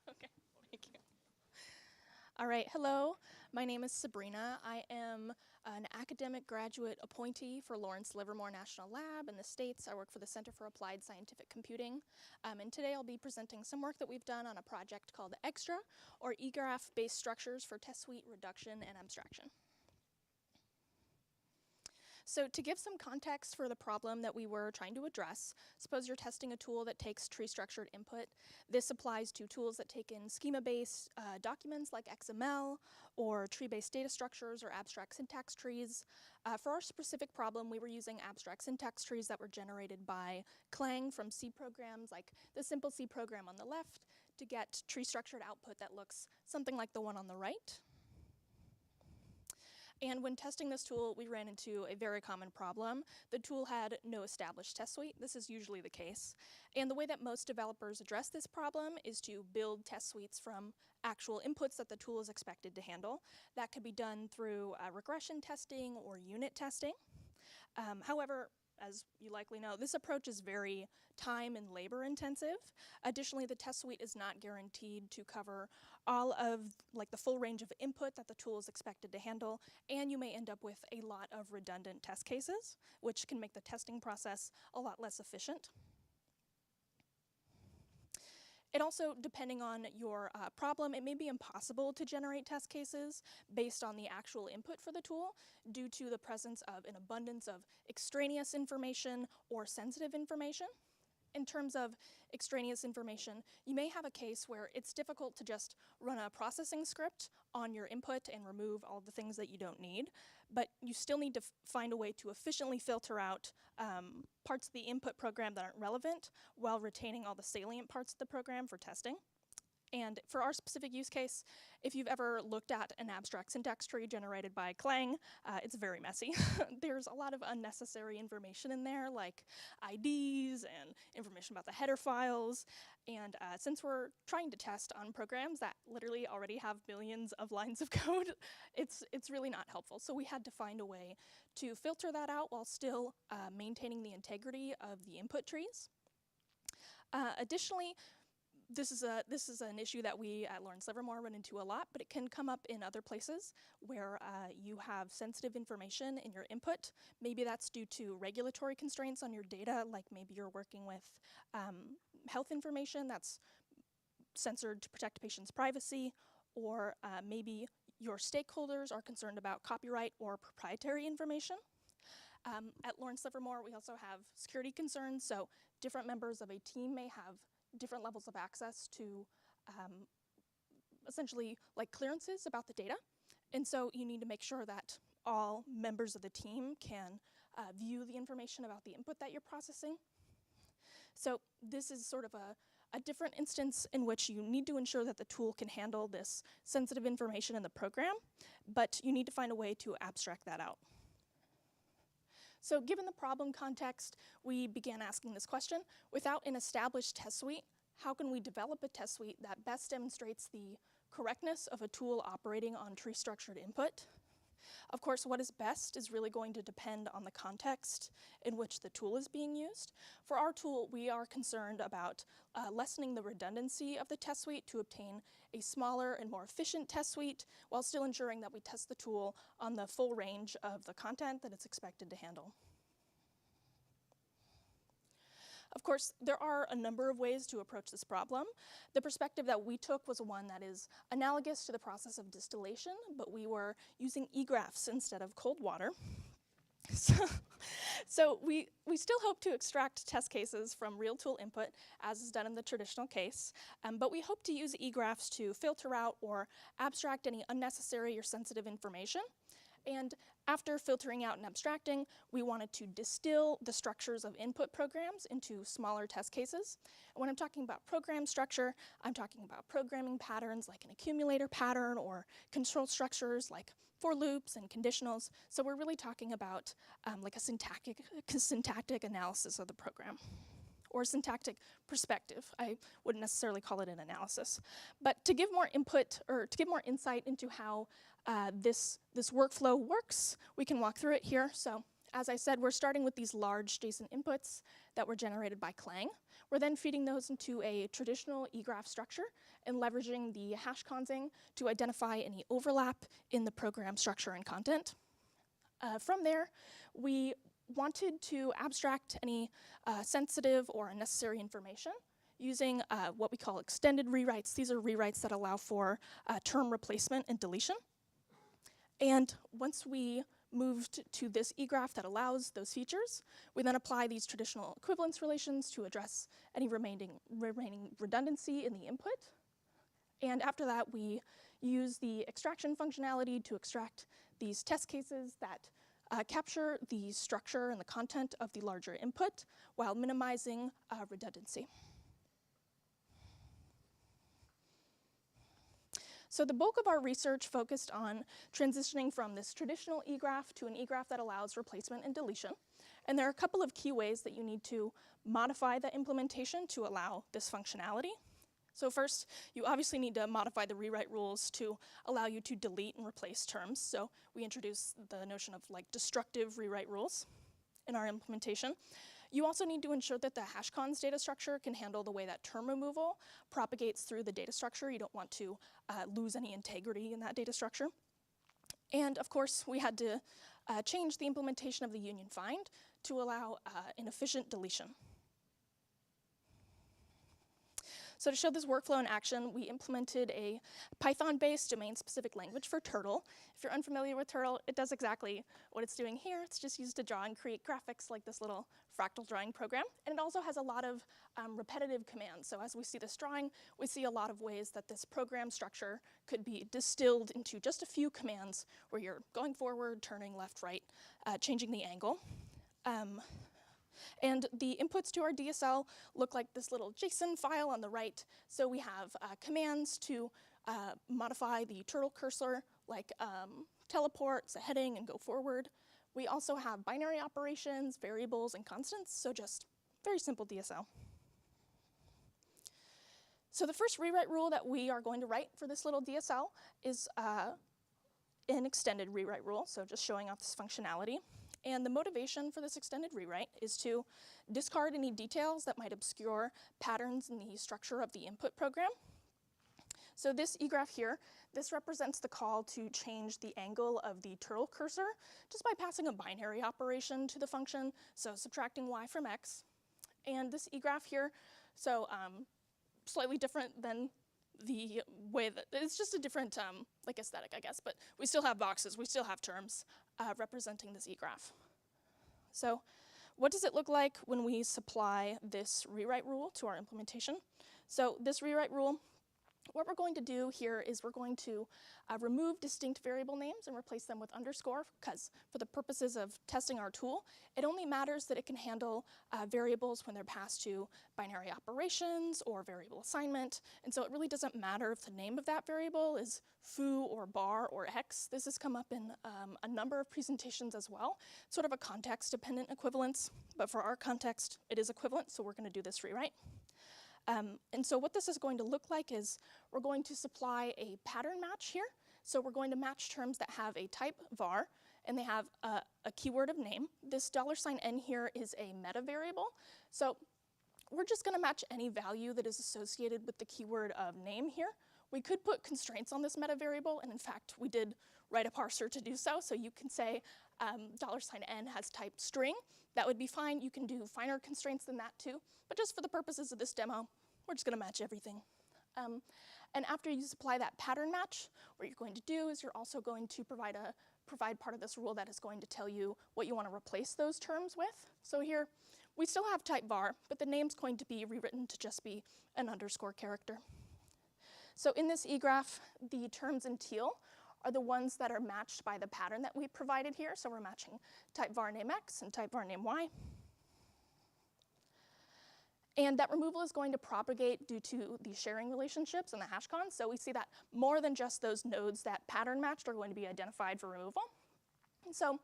Okay, thank you. All right, hello. My name is Sabrina. I am an academic graduate appointee for Lawrence Livermore National Lab in the States. I work for the Center for Applied Scientific Computing. And today I'll be presenting some work that we've done on a project called EGRAPHS, or eGraph-based structures for test suite reduction and abstraction. So to give some context for the problem that we were trying to address, suppose you're testing a tool that takes tree-structured input. This applies to tools that take in schema-based documents like XML, or tree-based data structures, or abstract syntax trees. For our specific problem, we were using abstract syntax trees that were generated by Clang from C programs, like the simple C program on the left, to get tree-structured output that looks something like the one on the right. And when testing this tool, we ran into a very common problem. The tool had no established test suite. This is usually the case. And the way that most developers address this problem is to build test suites from actual inputs that the tool is expected to handle. That could be done through regression testing or unit testing. However, as you likely know, this approach is very time and labor intensive. Additionally, the test suite is not guaranteed to cover all of the full range of input that the tool is expected to handle, and you may end up with a lot of redundant test cases, which can make the testing process a lot less efficient. It also, depending on your problem, it may be impossible to generate test cases based on the actual input for the tool due to the presence of an abundance of extraneous information or sensitive information. in terms of extraneous information, you may have a case where it's difficult to just run a processing script on your input and remove all the things that you don't need, but you still need to find a way to efficiently filter out parts of the input program that aren't relevant while retaining all the salient parts of the program for testing. And for our specific use case, if you've ever looked at an abstract syntax tree generated by Clang, it's very messy. There's a lot of unnecessary information in there, like IDs and information about the header files. And since we're trying to test on programs that literally already have millions of lines of code, it's really not helpful. So we had to find a way to filter that out while still maintaining the integrity of the input trees. Additionally, this is an issue that we at Lawrence Livermore run into a lot, but it can come up in other places where you have sensitive information in your input. Maybe that's due to regulatory constraints on your data, like maybe you're working with health information that's censored to protect patients' privacy, or maybe your stakeholders are concerned about copyright or proprietary information. At Lawrence Livermore, we also have security concerns, so different members of a team may have different levels of access to essentially like clearances about the data. And so you need to make sure that all members of the team can view the information about the input that you're processing. So this is sort of a different instance in which you need to ensure that the tool can handle this sensitive information in the program, but you need to find a way to abstract that out. So given the problem context, we began asking this question: without an established test suite, how can we develop a test suite that best demonstrates the correctness of a tool operating on tree-structured input? Of course, what is best is really going to depend on the context in which the tool is being used. For our tool, we are concerned about lessening the redundancy of the test suite to obtain a smaller and more efficient test suite, while still ensuring that we test the tool on the full range of the content that it's expected to handle. Of course, there are a number of ways to approach this problem. The perspective that we took was one that is analogous to the process of distillation, but we were using EGRAPHS instead of cold water. So we still hope to extract test cases from real tool input, as is done in the traditional case, but we hope to use EGRAPHS to filter out or abstract any unnecessary or sensitive information. And after filtering out and abstracting, we wanted to distill the structures of input programs into smaller test cases. And when I'm talking about program structure, I'm talking about programming patterns like an accumulator pattern, or control structures like for loops and conditionals. So we're really talking about like a syntactic analysis of the program, or syntactic perspective. I wouldn't necessarily call it an analysis. But to give more input, or to give more insight into how this workflow works, we can walk through it here. So as I said, we're starting with these large JSON inputs that were generated by Clang. We're then feeding those into a traditional eGraph structure and leveraging the hash consing to identify any overlap in the program structure and content. From there, we wanted to abstract any sensitive or unnecessary information using what we call extended rewrites. These are rewrites that allow for term replacement and deletion. And once we moved to this eGraph that allows those features, we then apply these traditional equivalence relations to address any remaining redundancy in the input. And after that, we use the extraction functionality to extract these test cases that capture the structure and the content of the larger input while minimizing redundancy. So the bulk of our research focused on transitioning from this traditional eGraph to an eGraph that allows replacement and deletion. And there are a couple of key ways that you need to modify the implementation to allow this functionality. So first, you obviously need to modify the rewrite rules to allow you to delete and replace terms. So we introduce the notion of like destructive rewrite rules in our implementation. You also need to ensure that the hashcons data structure can handle the way that term removal propagates through the data structure. You don't want to lose any integrity in that data structure. And of course, we had to change the implementation of the union find to allow an efficient deletion. So to show this workflow in action, we implemented a Python-based domain-specific language for Turtle. If you're unfamiliar with Turtle, it does exactly what it's doing here. It's just used to draw and create graphics like this little fractal drawing program. And it also has a lot of repetitive commands. So as we see this drawing, we see a lot of ways that this program structure could be distilled into just a few commands where you're going forward, turning left, right, changing the angle. And the inputs to our DSL look like this little JSON file on the right. So we have commands to modify the turtle cursor, like teleport, set heading, and go forward. We also have binary operations, variables, and constants, so just very simple DSL. So the first rewrite rule that we are going to write for this little DSL is an extended rewrite rule, so just showing off this functionality. And the motivation for this extended rewrite is to discard any details that might obscure patterns in the structure of the input program. So this eGraph here, this represents the call to change the angle of the turtle cursor just by passing a binary operation to the function, so subtracting y from x. And this eGraph here, so slightly different than the way that, it's just a different like aesthetic, I guess, but we still have boxes, we still have terms representing this eGraph. So what does it look like when we supply this rewrite rule to our implementation? So this rewrite rule, what we're going to do here is we're going to remove distinct variable names and replace them with underscore, because for the purposes of testing our tool, it only matters that it can handle variables when they're passed to binary operations or variable assignment. And so it really doesn't matter if the name of that variable is foo or bar or x. This has come up in a number of presentations as well, sort of a context-dependent equivalence, but for our context, it is equivalent, so we're going to do this rewrite. And so what this is going to look like is we're going to supply a pattern match here. So we're going to match terms that have a type var, and they have a keyword of name. This $n here is a meta variable. So we're just going to match any value that is associated with the keyword of name here. We could put constraints on this meta variable, and in fact, we did write a parser to do so. So you can say $n has type string. That would be fine. You can do finer constraints than that too. But just for the purposes of this demo, we're just going to match everything. And after you supply that pattern match, what you're going to do is you're also going to provide part of this rule that is going to tell you what you want to replace those terms with. So here, we still have type var, but the name's going to be rewritten to just be an underscore character. So in this eGraph, the terms in teal are the ones that are matched by the pattern that we provided here. So we're matching type var name x and type var name y. And that removal is going to propagate due to the sharing relationships and the hash cons. So we see that more than just those nodes that pattern matched are going to be identified for removal. And so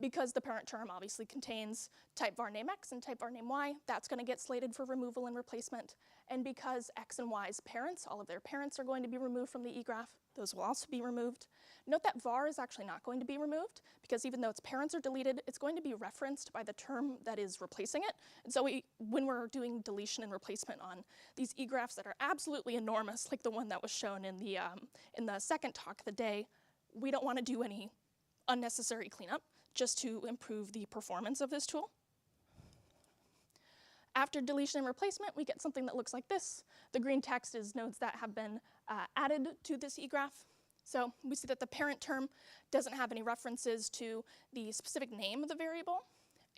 because the parent term obviously contains type var name x and type var name y, that's going to get slated for removal and replacement. And because x and y's parents, all of their parents are going to be removed from the eGraph, those will also be removed. Note that var is actually not going to be removed, because even though its parents are deleted, it's going to be referenced by the term that is replacing it. And so when we're doing deletion and replacement on these eGraphs that are absolutely enormous, like the one that was shown in the second talk of the day, we don't want to do any unnecessary cleanup just to improve the performance of this tool. After deletion and replacement, we get something that looks like this. The green text is nodes that have been added to this eGraph. So we see that the parent term doesn't have any references to the specific name of the variable.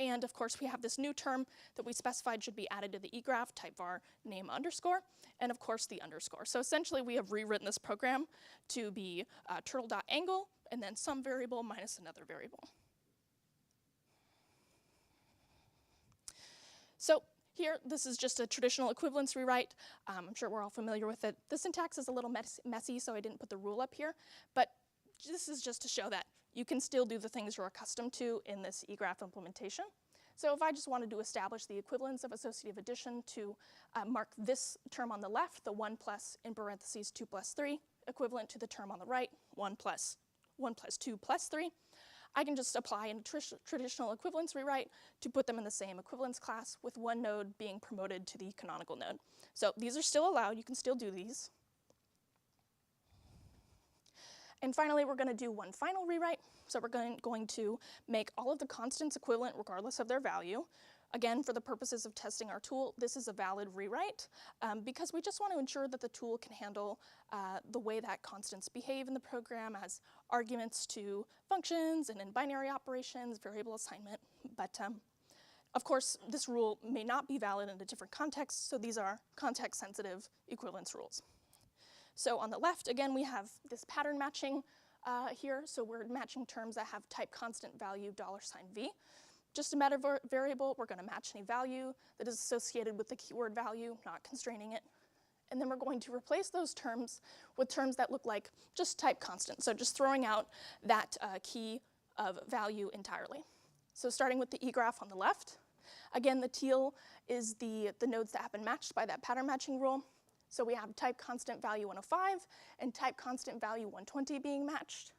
And of course, we have this new term that we specified should be added to the eGraph, type var name underscore, and of course the underscore. So essentially, we have rewritten this program to be turtle.angle, and then some variable minus another variable. So here, this is just a traditional equivalence rewrite. I'm sure we're all familiar with it. The syntax is a little messy, so I didn't put the rule up here. But this is just to show that you can still do the things you're accustomed to in this eGraph implementation. So if I just wanted to establish the equivalence of associative addition to mark this term on the left, the 1 plus, in parentheses, 2 plus 3, equivalent to the term on the right, 1 plus 2 plus 3, I can just apply a traditional equivalence rewrite to put them in the same equivalence class, with one node being promoted to the canonical node. So these are still allowed. You can still do these. And finally, we're going to do one final rewrite. So we're going to make all of the constants equivalent regardless of their value. again, for the purposes of testing our tool, this is a valid rewrite because we just want to ensure that the tool can handle the way that constants behave in the program as arguments to functions and in binary operations, variable assignment. But of course, this rule may not be valid in a different context, so these are context-sensitive equivalence rules. So on the left, again, we have this pattern matching here. So we're matching terms that have type constant value $V. Just a meta variable, we're going to match any value that is associated with the keyword value, not constraining it. And then we're going to replace those terms with terms that look like just type constant. So just throwing out that key of value entirely. So starting with the EGRAPH on the left, again, the teal is the nodes that have been matched by that pattern matching rule. So we have type constant value 105 and type constant value 120 being matched.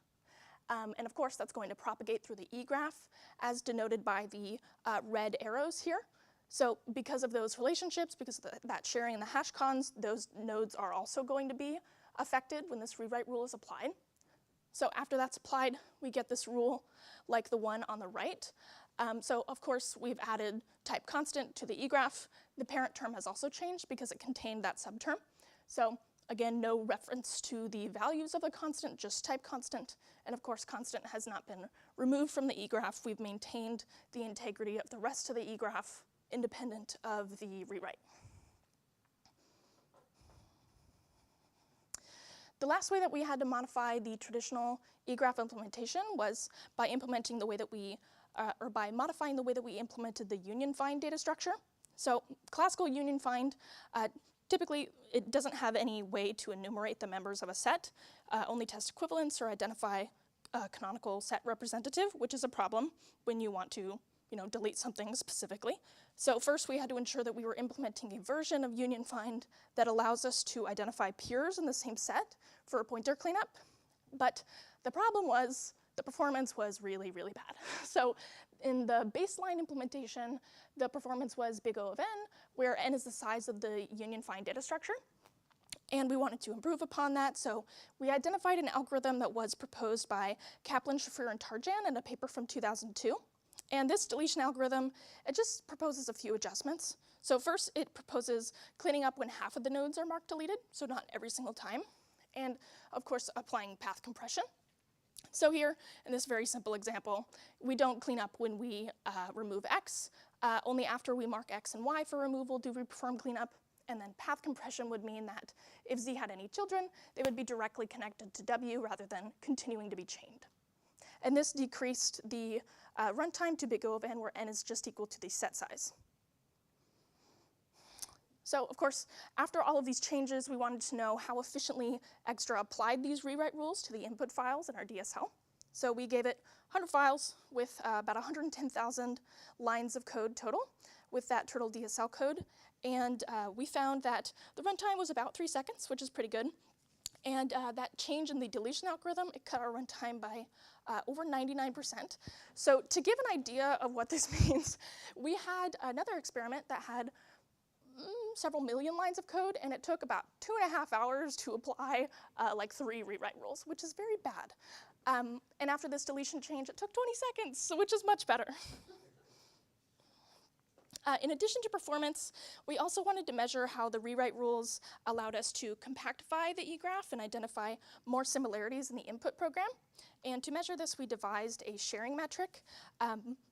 And of course, that's going to propagate through the EGRAPH as denoted by the red arrows here. So because of those relationships, because of that sharing in the hash cons, those nodes are also going to be affected when this rewrite rule is applied. So after that's applied, we get this rule like the one on the right. So of course, we've added type constant to the EGRAPH. The parent term has also changed because it contained that subterm. So again, no reference to the values of the constant, just type constant. And of course, constant has not been removed from the EGRAPH. We've maintained the integrity of the rest of the EGRAPH independent of the rewrite. The last way that we had to modify the traditional EGRAPH implementation was by implementing the way that we or by modifying the way that we implemented the union find data structure. So classical union find, typically it doesn't have any way to enumerate the members of a set, only test equivalence or identify a canonical set representative, which is a problem when you want to delete something specifically. So first we had to ensure that we were implementing a version of union find that allows us to identify peers in the same set for a pointer cleanup. But the problem was the performance was really, really bad. So in the baseline implementation, the performance was big O of n, where n is the size of the union find data structure. And we wanted to improve upon that, so we identified an algorithm that was proposed by Kaplan, Shafrir, and Tarjan in a paper from 2002. And this deletion algorithm, it just proposes a few adjustments. So first, it proposes cleaning up when half of the nodes are marked deleted, so not every single time. And of course, applying path compression. So here, in this very simple example, we don't clean up when we remove x. Only after we mark x and y for removal do we perform cleanup. And then path compression would mean that if z had any children, they would be directly connected to w rather than continuing to be chained. And this decreased the runtime to big O of n, where n is just equal to the set size. So of course, after all of these changes, we wanted to know how efficiently Extra applied these rewrite rules to the input files in our DSL. So we gave it 100 files with about 110,000 lines of code total with that turtle DSL code. And we found that the runtime was about 3 seconds, which is pretty good. And that change in the deletion algorithm, it cut our runtime by over 99%. So to give an idea of what this means, we had another experiment that had several million lines of code, and it took about 2.5 hours to apply like 3 rewrite rules, which is very bad. And after this deletion change, it took 20 seconds, which is much better. In addition to performance, we also wanted to measure how the rewrite rules allowed us to compactify the EGRAPH and identify more similarities in the input program. And to measure this, we devised a sharing metric.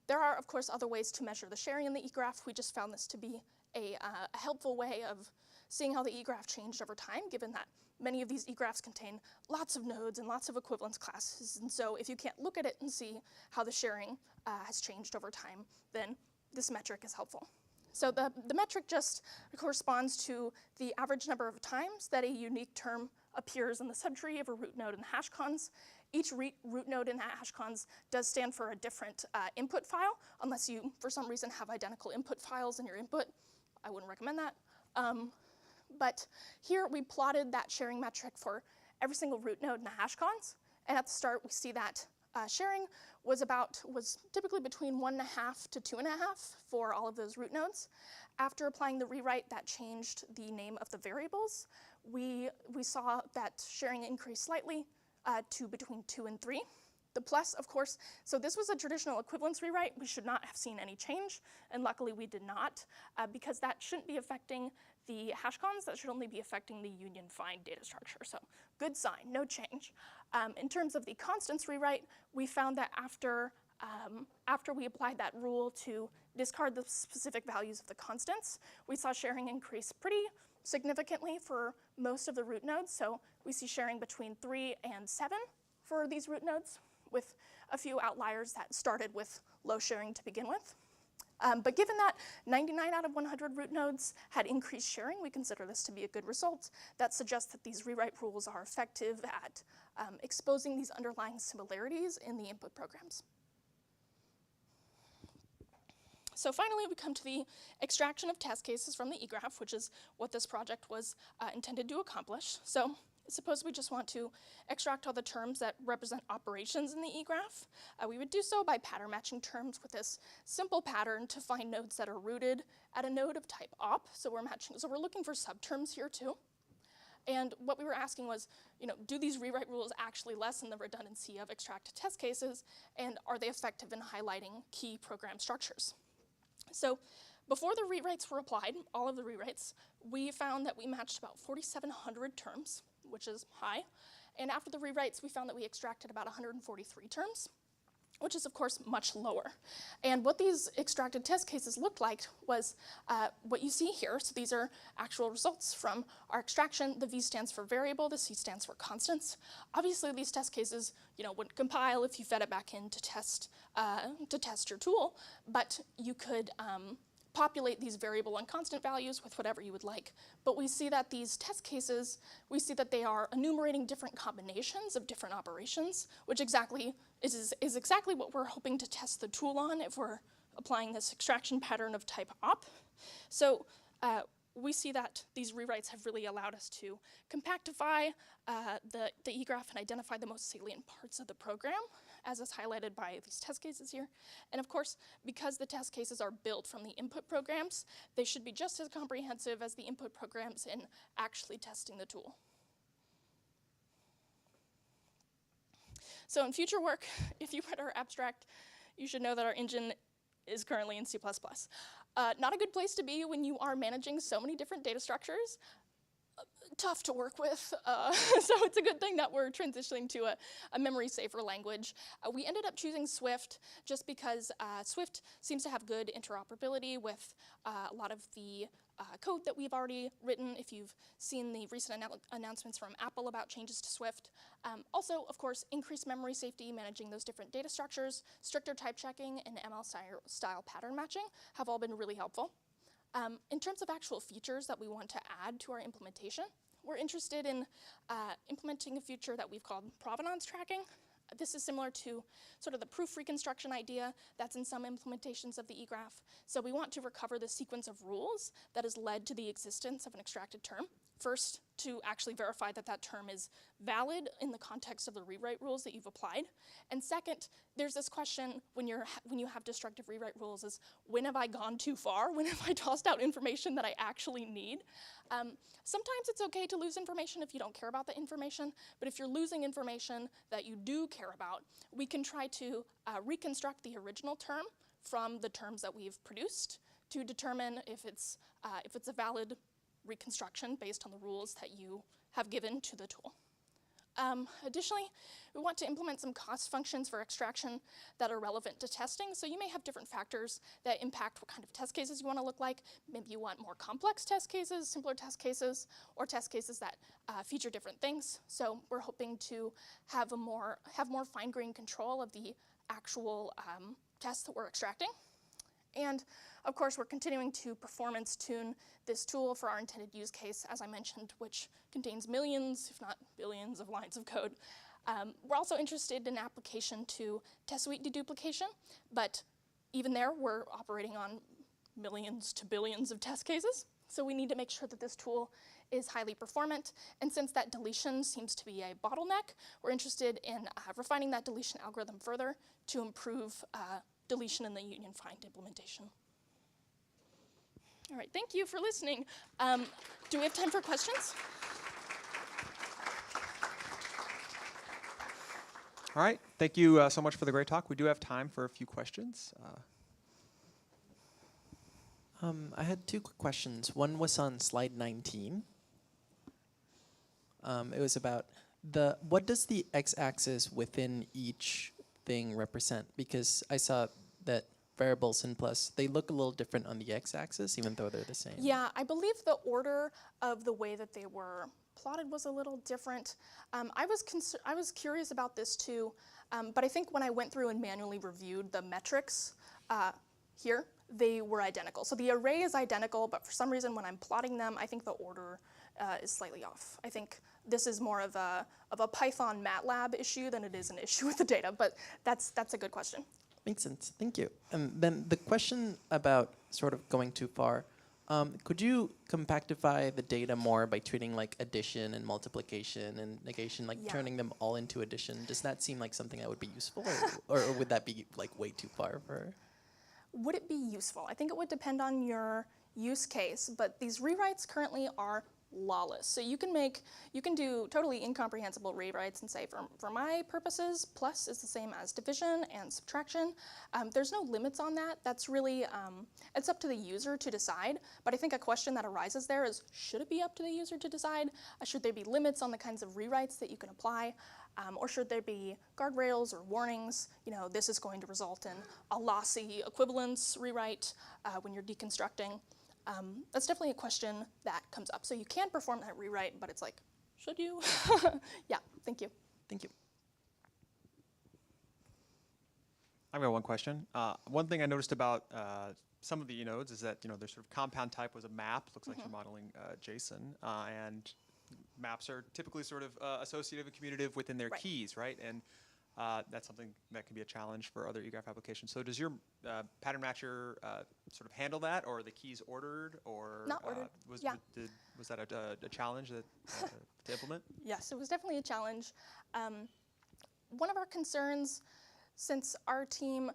There are, of course, other ways to measure the sharing in the EGRAPH. We just found this to be a helpful way of seeing how the EGRAPH changed over time, given that many of these EGRAPHs contain lots of nodes and lots of equivalence classes. And so if you can't look at it and see how the sharing has changed over time, then this metric is helpful. So the metric just corresponds to the average number of times that a unique term appears in the subtree of a root node in the hash cons. Each root node in the hash cons does stand for a different input file, unless you, for some reason, have identical input files in your input. I wouldn't recommend that. But here we plotted that sharing metric for every single root node in the hash cons. And at the start, we see that sharing was typically between 1.5 to 2.5 for all of those root nodes. After applying the rewrite that changed the name of the variables, we saw that sharing increased slightly to between 2 and 3. The plus, of course, so this was a traditional equivalence rewrite. We should not have seen any change, and luckily we did not, because that shouldn't be affecting the hash cons. That should only be affecting the union find data structure. So good sign, no change. In terms of the constants rewrite, we found that after we applied that rule to discard the specific values of the constants, we saw sharing increase pretty significantly for most of the root nodes. So we see sharing between 3 and 7 for these root nodes, with a few outliers that started with low sharing to begin with. But given that 99 out of 100 root nodes had increased sharing, we consider this to be a good result. That suggests that these rewrite rules are effective at exposing these underlying similarities in the input programs. So finally, we come to the extraction of test cases from the eGraph, which is what this project was intended to accomplish. So suppose we just want to extract all the terms that represent operations in the eGraph. We would do so by pattern matching terms with this simple pattern to find nodes that are rooted at a node of type op. So we're looking for subterms here too. And what we were asking was, do these rewrite rules actually lessen the redundancy of extracted test cases, and are they effective in highlighting key program structures? So before the rewrites were applied, all of the rewrites, we found that we matched about 4,700 terms, which is high. And after the rewrites, we found that we extracted about 143 terms, which is of course much lower. And what these extracted test cases looked like was what you see here. So these are actual results from our extraction. The V stands for variable, the C stands for constants. Obviously these test cases wouldn't compile if you fed it back in to test your tool, but you could populate these variable and constant values with whatever you would like. But we see that these test cases, we see that they are enumerating different combinations of different operations, which is exactly what we're hoping to test the tool on if we're applying this extraction pattern of type op. So we see that these rewrites have really allowed us to compactify the eGraph and identify the most salient parts of the program, as is highlighted by these test cases here. And of course, because the test cases are built from the input programs, they should be just as comprehensive as the input programs in actually testing the tool. So in future work, if you read our abstract, you should know that our engine is currently in C++. Not a good place to be when you are managing so many different data structures. Tough to work with, so it's a good thing that we're transitioning to a memory safer language. We ended up choosing Swift just because Swift seems to have good interoperability with a lot of the code that we've already written, if you've seen the recent announcements from Apple about changes to Swift. Also, of course, increased memory safety, managing those different data structures, stricter type checking, and ML-style pattern matching have all been really helpful. In terms of actual features that we want to add to our implementation, we're interested in implementing a feature that we've called provenance tracking. This is similar to sort of the proof reconstruction idea that's in some implementations of the eGraph. So we want to recover the sequence of rules that has led to the existence of an extracted term. First, to actually verify that that term is valid in the context of the rewrite rules that you've applied. And second, there's this question when you have destructive rewrite rules is, when have I gone too far? When have I tossed out information that I actually need? Sometimes it's okay to lose information if you don't care about the information, but if you're losing information that you do care about, we can try to reconstruct the original term from the terms that we've produced to determine if it's a valid reconstruction based on the rules that you have given to the tool. Additionally, we want to implement some cost functions for extraction that are relevant to testing. So you may have different factors that impact what kind of test cases you want to look like. Maybe you want more complex test cases, simpler test cases, or test cases that feature different things. So we're hoping to have more fine-grained control of the actual tests that we're extracting. And of course, we're continuing to performance tune this tool for our intended use case, as I mentioned, which contains millions, if not billions, of lines of code. We're also interested in application to test suite deduplication, but even there, we're operating on millions to billions of test cases. So we need to make sure that this tool is highly performant. And since that deletion seems to be a bottleneck, we're interested in refining that deletion algorithm further to improve deletion in the union find implementation. All right, thank you for listening. Do we have time for questions? All right. Thank you so much for the great talk. We do have time for a few questions. I had two quick questions. One was on slide 19. It was about what does the x-axis within each thing represent? Because I saw that variables and plus, they look a little different on the x-axis, even though they're the same. Yeah, I believe the order of the way that they were plotted was a little different. I was curious about this too, but I think when I went through and manually reviewed the metrics here, they were identical. So the array is identical, but for some reason when I'm plotting them, I think the order is slightly off. I think this is more of a Python MATLAB issue than it is an issue with the data, but that's a good question. Makes sense, thank you. And then the question about sort of going too far, could you compactify the data more by treating like addition and multiplication and negation, like turning them all into addition? Does that seem like something that would be useful, or would that be like way too far for? Would it be useful? I think it would depend on your use case, but these rewrites currently are lawless. So you can do totally incomprehensible rewrites and say, for my purposes, plus is the same as division and subtraction. There's no limits on that. That's really, it's up to the user to decide. But I think a question that arises there is, should it be up to the user to decide? Should there be limits on the kinds of rewrites that you can apply? Or should there be guardrails or warnings? You know, this is going to result in a lossy equivalence rewrite when you're deconstructing. That's definitely a question that comes up. So you can perform that rewrite, but it's like, should you? Yeah, thank you. Thank you. I've got one question. One thing I noticed about some of the nodes is that their sort of compound type was a map. Looks like you're modeling JSON, and maps are typically sort of associative and commutative within their keys, right? And that's something that can be a challenge for other eGraph applications. So does your pattern matcher sort of handle that, or are the keys ordered, or not ordered? Was that a challenge that, to implement? Yes, it was definitely a challenge. One of our concerns, since our team,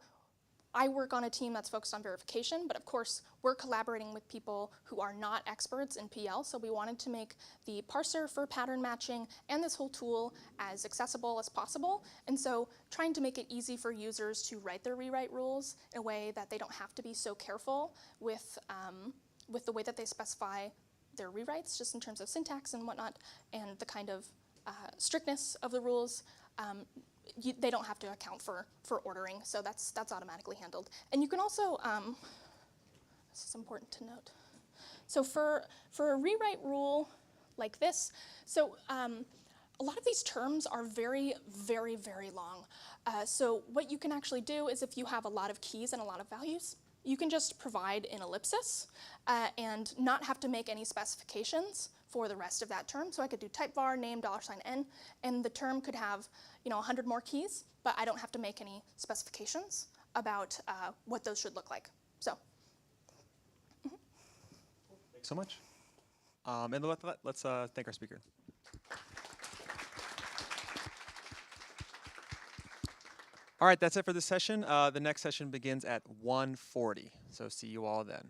I work on a team that's focused on verification, but of course we're collaborating with people who are not experts in PL, so we wanted to make the parser for pattern matching and this whole tool as accessible as possible. And so trying to make it easy for users to write their rewrite rules in a way that they don't have to be so careful with the way that they specify their rewrites, just in terms of syntax and whatnot, and the kind of strictness of the rules. They don't have to account for ordering, so that's automatically handled. And you can also, this is important to note. So for a rewrite rule like this, so a lot of these terms are very, very, very long. So what you can actually do is if you have a lot of keys and a lot of values, you can just provide an ellipsis and not have to make any specifications for the rest of that term. So I could do type var name $n, and the term could have 100 more keys, but I don't have to make any specifications about what those should look like. So. Thanks so much. And let's thank our speaker. All right, that's it for this session. The next session begins at 1:40, so see you all then.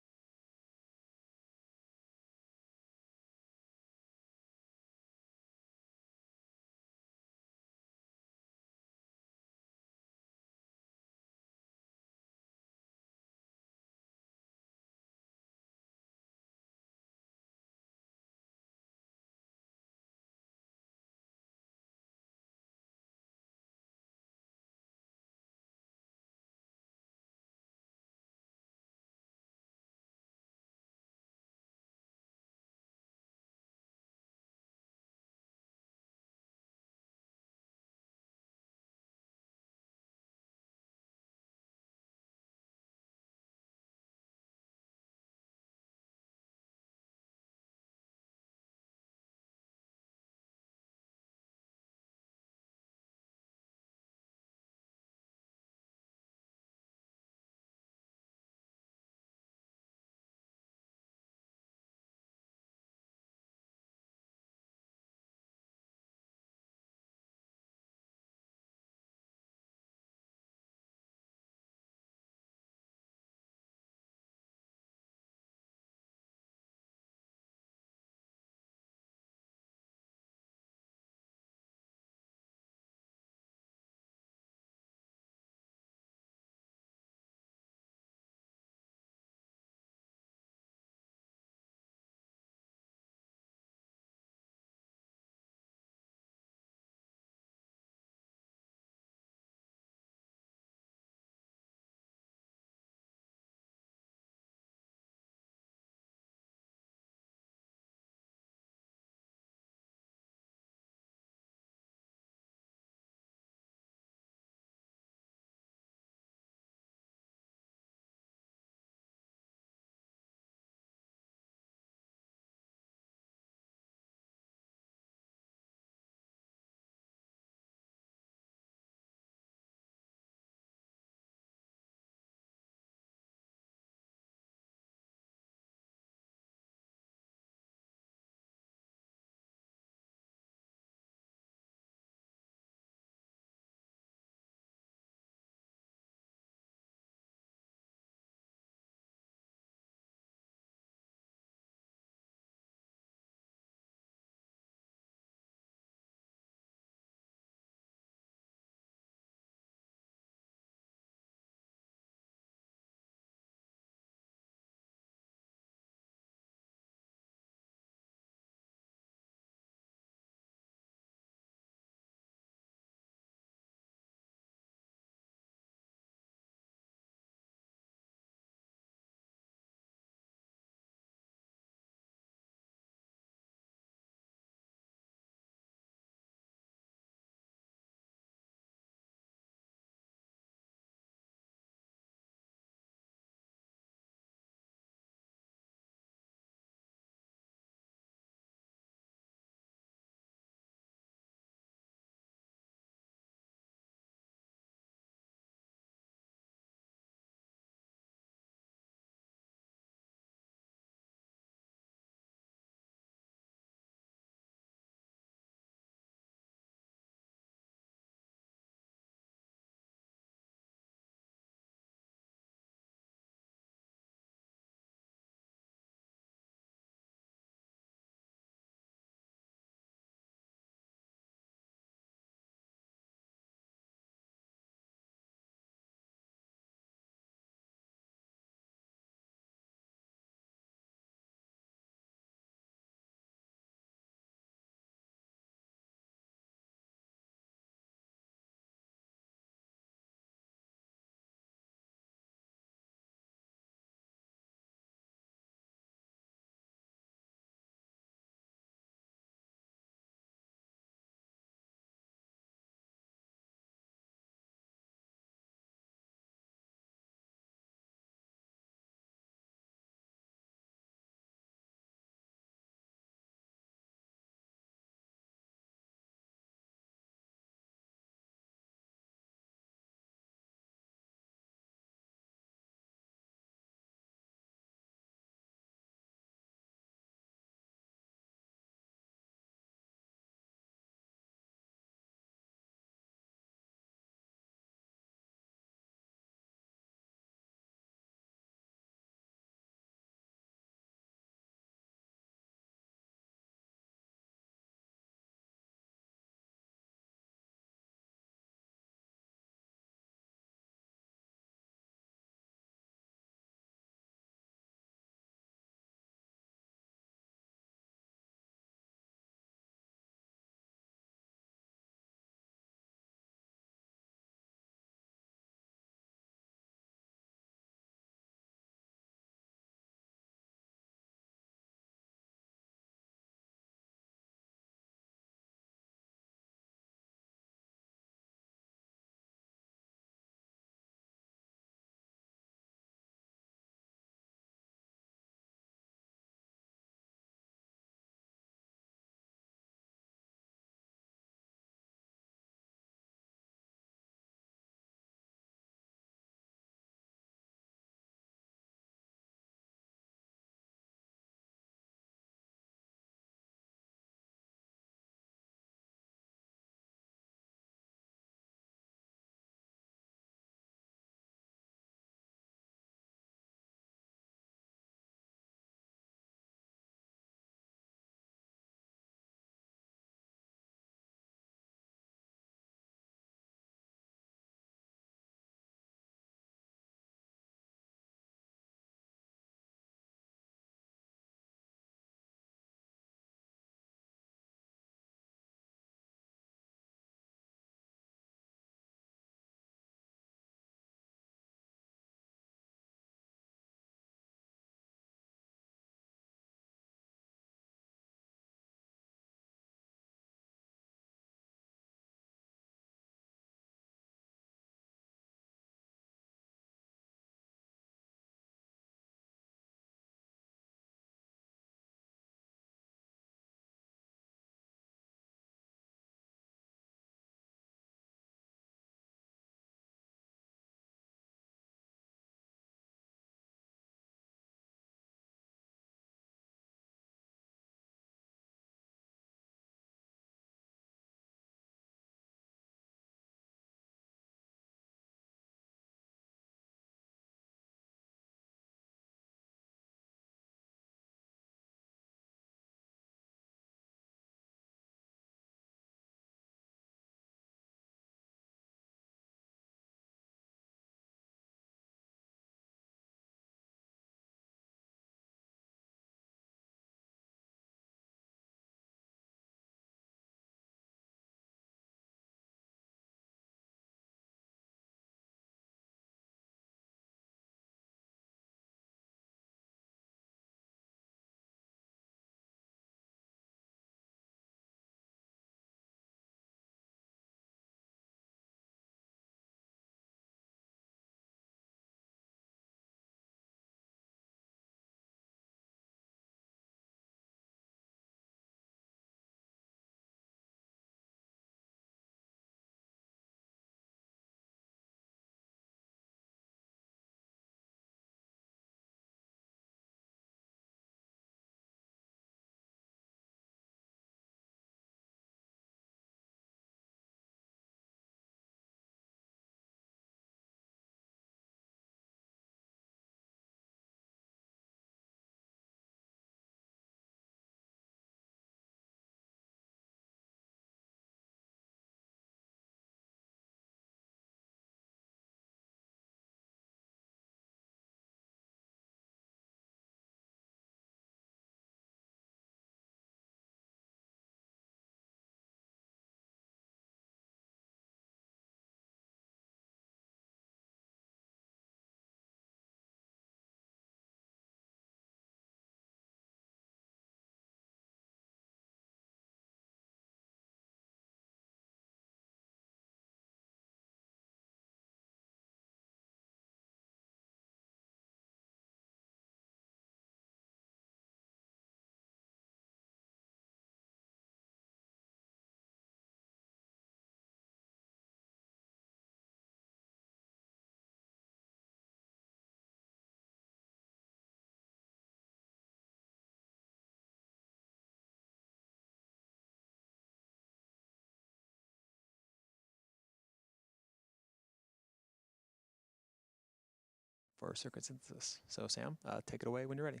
for circuit synthesis. So Sam, take it away when you're ready.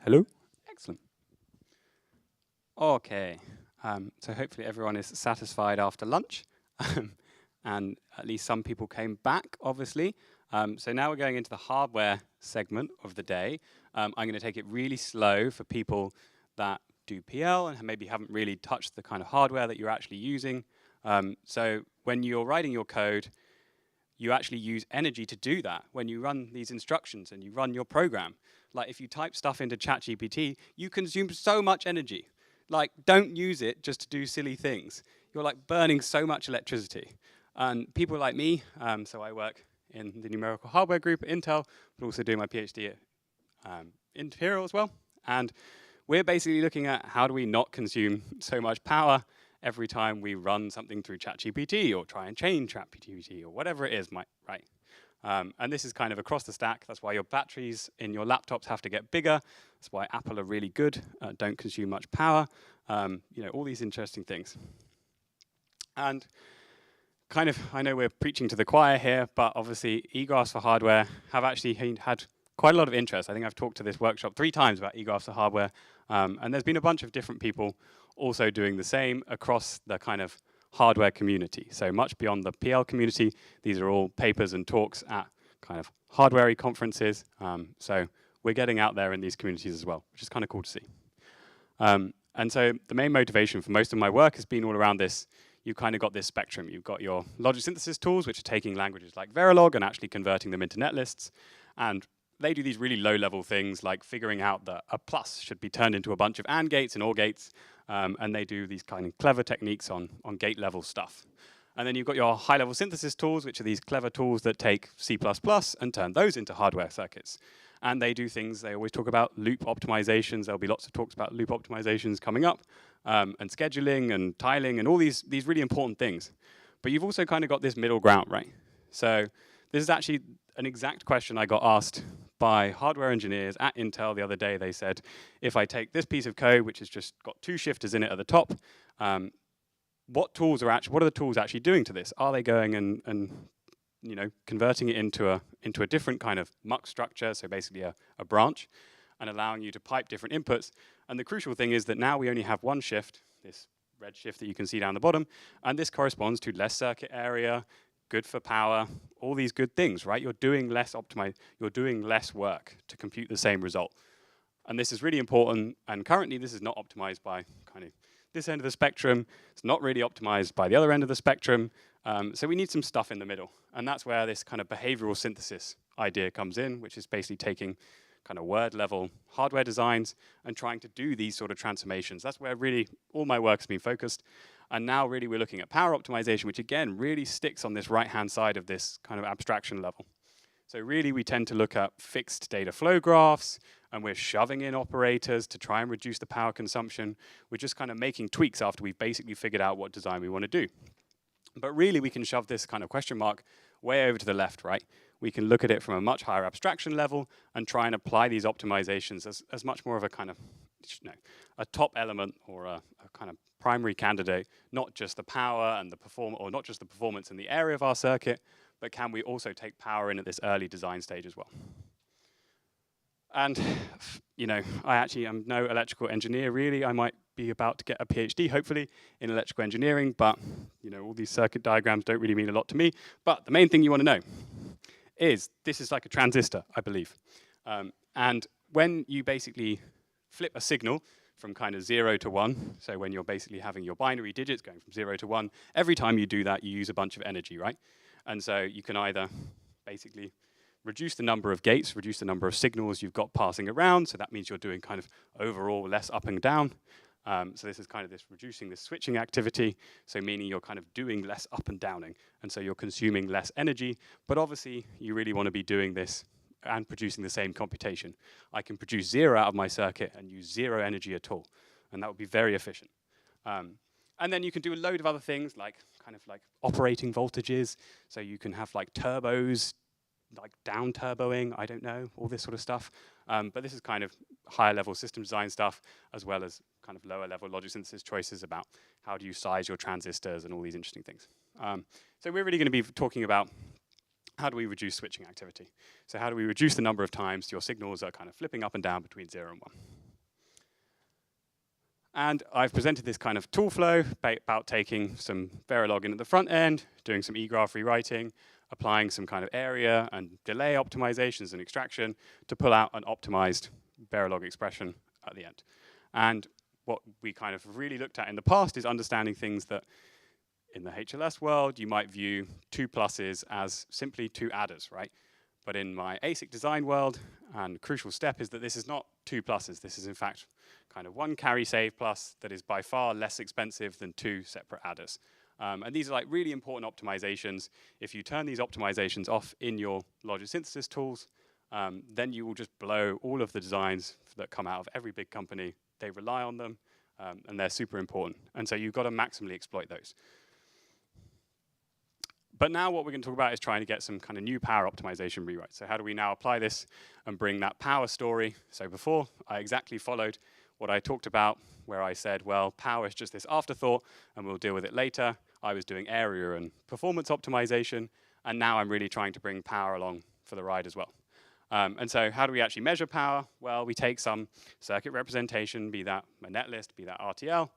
Hello? Excellent. Okay, so hopefully everyone is satisfied after lunch. And at least some people came back, obviously. So now we're going into the hardware segment of the day. I'm going to take it really slow for people that do PL and maybe haven't really touched the kind of hardware that you're actually using. So when you're writing your code, you actually use energy to do that. When you run these instructions and you run your program, like if you type stuff into ChatGPT, you consume so much energy. Like, don't use it just to do silly things. You're like burning so much electricity. And people like me, so I work in the numerical hardware group at Intel, but also doing my PhD at Imperial as well. And we're basically looking at how do we not consume so much power every time we run something through ChatGPT or try and change ChatGPT or whatever it is, right? And this is kind of across the stack. That's why your batteries in your laptops have to get bigger. That's why Apple are really good, don't consume much power. You know, all these interesting things. And kind of, I know we're preaching to the choir here, but obviously EGRAPHS for hardware have actually had quite a lot of interest. I think I've talked to this workshop 3 times about EGRAPHS for hardware. And there's been a bunch of different people also doing the same across the kind of hardware community. So much beyond the PL community, these are all papers and talks at kind of hardware-y conferences. So we're getting out there in these communities as well, which is kind of cool to see. And so the main motivation for most of my work has been all around this. You've kind of got this spectrum. You've got your logic synthesis tools, which are taking languages like Verilog and actually converting them into netlists. And they do these really low-level things like figuring out that a plus should be turned into a bunch of AND gates and OR gates. And they do these kind of clever techniques on gate-level stuff. And then you've got your high-level synthesis tools, which are these clever tools that take C++ and turn those into hardware circuits. And they do things, they always talk about loop optimizations. There'll be lots of talks about loop optimizations coming up, and scheduling and tiling and all these really important things. But you've also kind of got this middle ground, right? So this is actually an exact question I got asked by hardware engineers at Intel the other day. They said, if I take this piece of code, which has just got 2 shifters in it at the top, what are the tools actually doing to this? Are they going and you know, converting it into a different kind of muck structure, so basically a branch, and allowing you to pipe different inputs? And the crucial thing is that now we only have 1 shift, this red shift that you can see down the bottom, and this corresponds to less circuit area, good for power, all these good things, right? You're doing less work to compute the same result. And this is really important, and currently this is not optimized by kind of this end of the spectrum. It's not really optimized by the other end of the spectrum. So we need some stuff in the middle. And that's where this kind of behavioral synthesis idea comes in, which is basically taking kind of word level hardware designs and trying to do these sort of transformations. That's where really all my work has been focused. And now really we're looking at power optimization, which again really sticks on this right-hand side of this kind of abstraction level. So really we tend to look at fixed data flow graphs, and we're shoving in operators to try and reduce the power consumption. We're just kind of making tweaks after we've basically figured out what design we want to do. But really we can shove this kind of question mark way over to the left, right? We can look at it from a much higher abstraction level and try and apply these optimizations as much more of a kind of, you know, a top element or a kind of primary candidate, not just the power and the not just the performance in the area of our circuit, but can we also take power in at this early design stage as well? And, you know, I actually am no electrical engineer really. I might be about to get a PhD, hopefully, in electrical engineering, but, you know, all these circuit diagrams don't really mean a lot to me. But the main thing you want to know is this is like a transistor, I believe. And when you basically flip a signal from kind of 0 to 1, so when you're basically having your binary digits going from 0 to 1, every time you do that, you use a bunch of energy, right? And so you can either basically reduce the number of gates, reduce the number of signals you've got passing around, so that means you're doing kind of overall less up and down. So this is kind of this reducing this switching activity, so meaning you're kind of doing less up and downing, and so you're consuming less energy, but obviously you really want to be doing this and producing the same computation. I can produce 0 out of my circuit and use 0 energy at all, and that would be very efficient. And then you can do a load of other things like kind of like operating voltages, so you can have like turbos, like down turboing, I don't know, all this sort of stuff. But this is kind of higher level system design stuff, as well as kind of lower level logic synthesis choices about how do you size your transistors and all these interesting things. So we're really going to be talking about how do we reduce switching activity. So how do we reduce the number of times your signals are kind of flipping up and down between 0 and 1. And I've presented this kind of tool flow about taking some Verilog in at the front end, doing some eGraph rewriting, applying some kind of area and delay optimizations and extraction to pull out an optimized Verilog expression at the end. And what we kind of really looked at in the past is understanding things that in the HLS world, you might view 2 pluses as simply 2 adders, right? But in my ASIC design world, and crucial step is that this is not 2 pluses. This is in fact kind of 1 carry save plus that is by far less expensive than 2 separate adders. And these are like really important optimizations. If you turn these optimizations off in your logic synthesis tools, then you will just blow all of the designs that come out of every big company. They rely on them, and they're super important. And so you've got to maximally exploit those. But now what we're going to talk about is trying to get some kind of new power optimization rewrite. So how do we now apply this and bring that power story? So before, I exactly followed what I talked about, where I said, well, power is just this afterthought, and we'll deal with it later. I was doing area and performance optimization, and now I'm really trying to bring power along for the ride as well. And so how do we actually measure power? Well, we take some circuit representation, be that a netlist, be that RTL,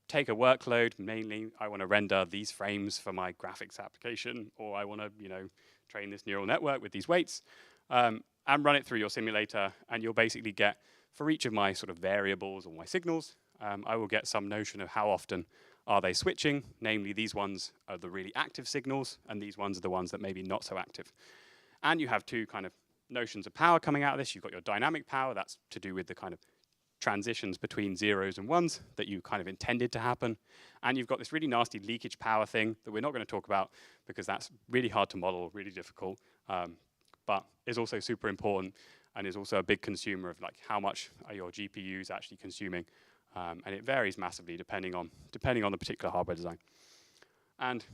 take a workload, mainly I want to render these frames for my graphics application, or I want to, train this neural network with these weights, and run it through your simulator, and you'll basically get, for each of my sort of variables or my signals, I will get some notion of how often are they switching, namely these ones are the really active signals, and these ones are the ones that maybe not so active. And you have 2 kind of notions of power coming out of this. You've got your dynamic power, that's to do with the kind of transitions between zeros and ones that you kind of intended to happen. And you've got this really nasty leakage power thing that we're not going to talk about because that's really hard to model, really difficult, but is also super important and is also a big consumer of like how much are your GPUs actually consuming. And it varies massively depending on the particular hardware design. And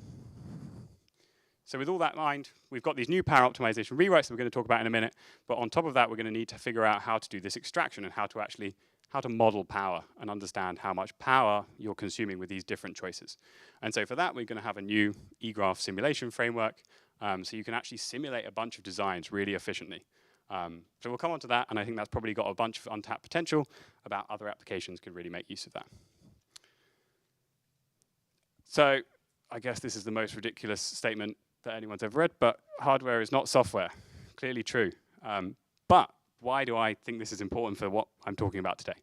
so with all that in mind, we've got these new power optimization rewrites that we're going to talk about in a minute. But on top of that, we're going to need to figure out how to do this extraction and how to model power and understand how much power you're consuming with these different choices. And so for that, we're going to have a new eGraph simulation framework. So you can actually simulate a bunch of designs really efficiently. So we'll come on to that, and I think that's probably got a bunch of untapped potential about other applications could really make use of that. So I guess this is the most ridiculous statement that anyone's ever read, but hardware is not software. Clearly true. But why do I think this is important for what I'm talking about today?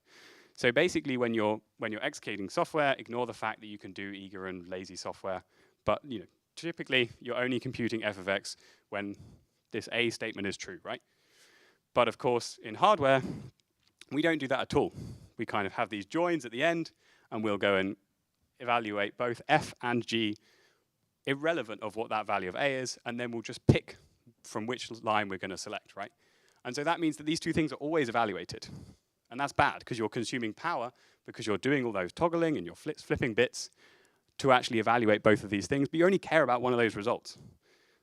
So basically, when you're executing software, ignore the fact that you can do eager and lazy software. But typically, you're only computing f of x when this A statement is true, right? But of course, in hardware, we don't do that at all. We kind of have these joins at the end, and we'll go and evaluate both f and g irrelevant of what that value of A is, and then we'll just pick from which line we're going to select, right? And so that means that these 2 things are always evaluated. And that's bad, because you're consuming power, because you're doing all those toggling and you're flipping bits to actually evaluate both of these things, but you only care about one of those results.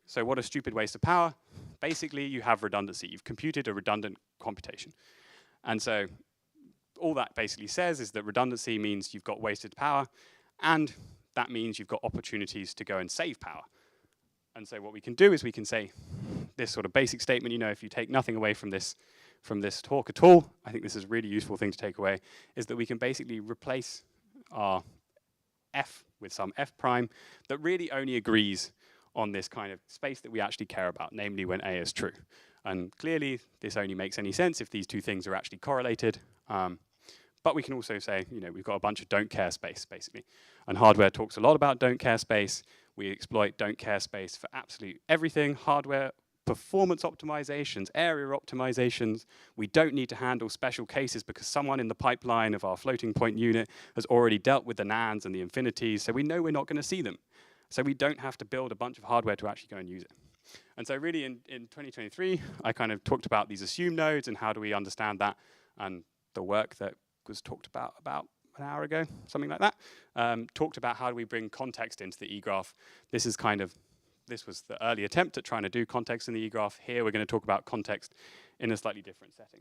So what a stupid waste of power. Basically, you have redundancy. You've computed a redundant computation. And so all that basically says is that redundancy means you've got wasted power, and that means you've got opportunities to go and save power. And so what we can do is we can say this sort of basic statement, if you take nothing away from this talk at all, I think this is a really useful thing to take away, is that we can basically replace our f with some f prime that really only agrees on this kind of space that we actually care about, namely when A is true. And clearly, this only makes any sense if these 2 things are actually correlated. But we can also say, we've got a bunch of don't care space, basically. And hardware talks a lot about don't care space. We exploit don't care space for absolutely everything. Hardware, performance optimizations, area optimizations. We don't need to handle special cases because someone in the pipeline of our floating point unit has already dealt with the nands and the infinities, so we know we're not going to see them. So we don't have to build a bunch of hardware to actually go and use it. And so really in 2023, I kind of talked about these assume nodes and how do we understand that, and the work that was talked about an hour ago, something like that, talked about how do we bring context into the eGraph. This was the early attempt at trying to do context in the eGraph. Here we're going to talk about context in a slightly different setting.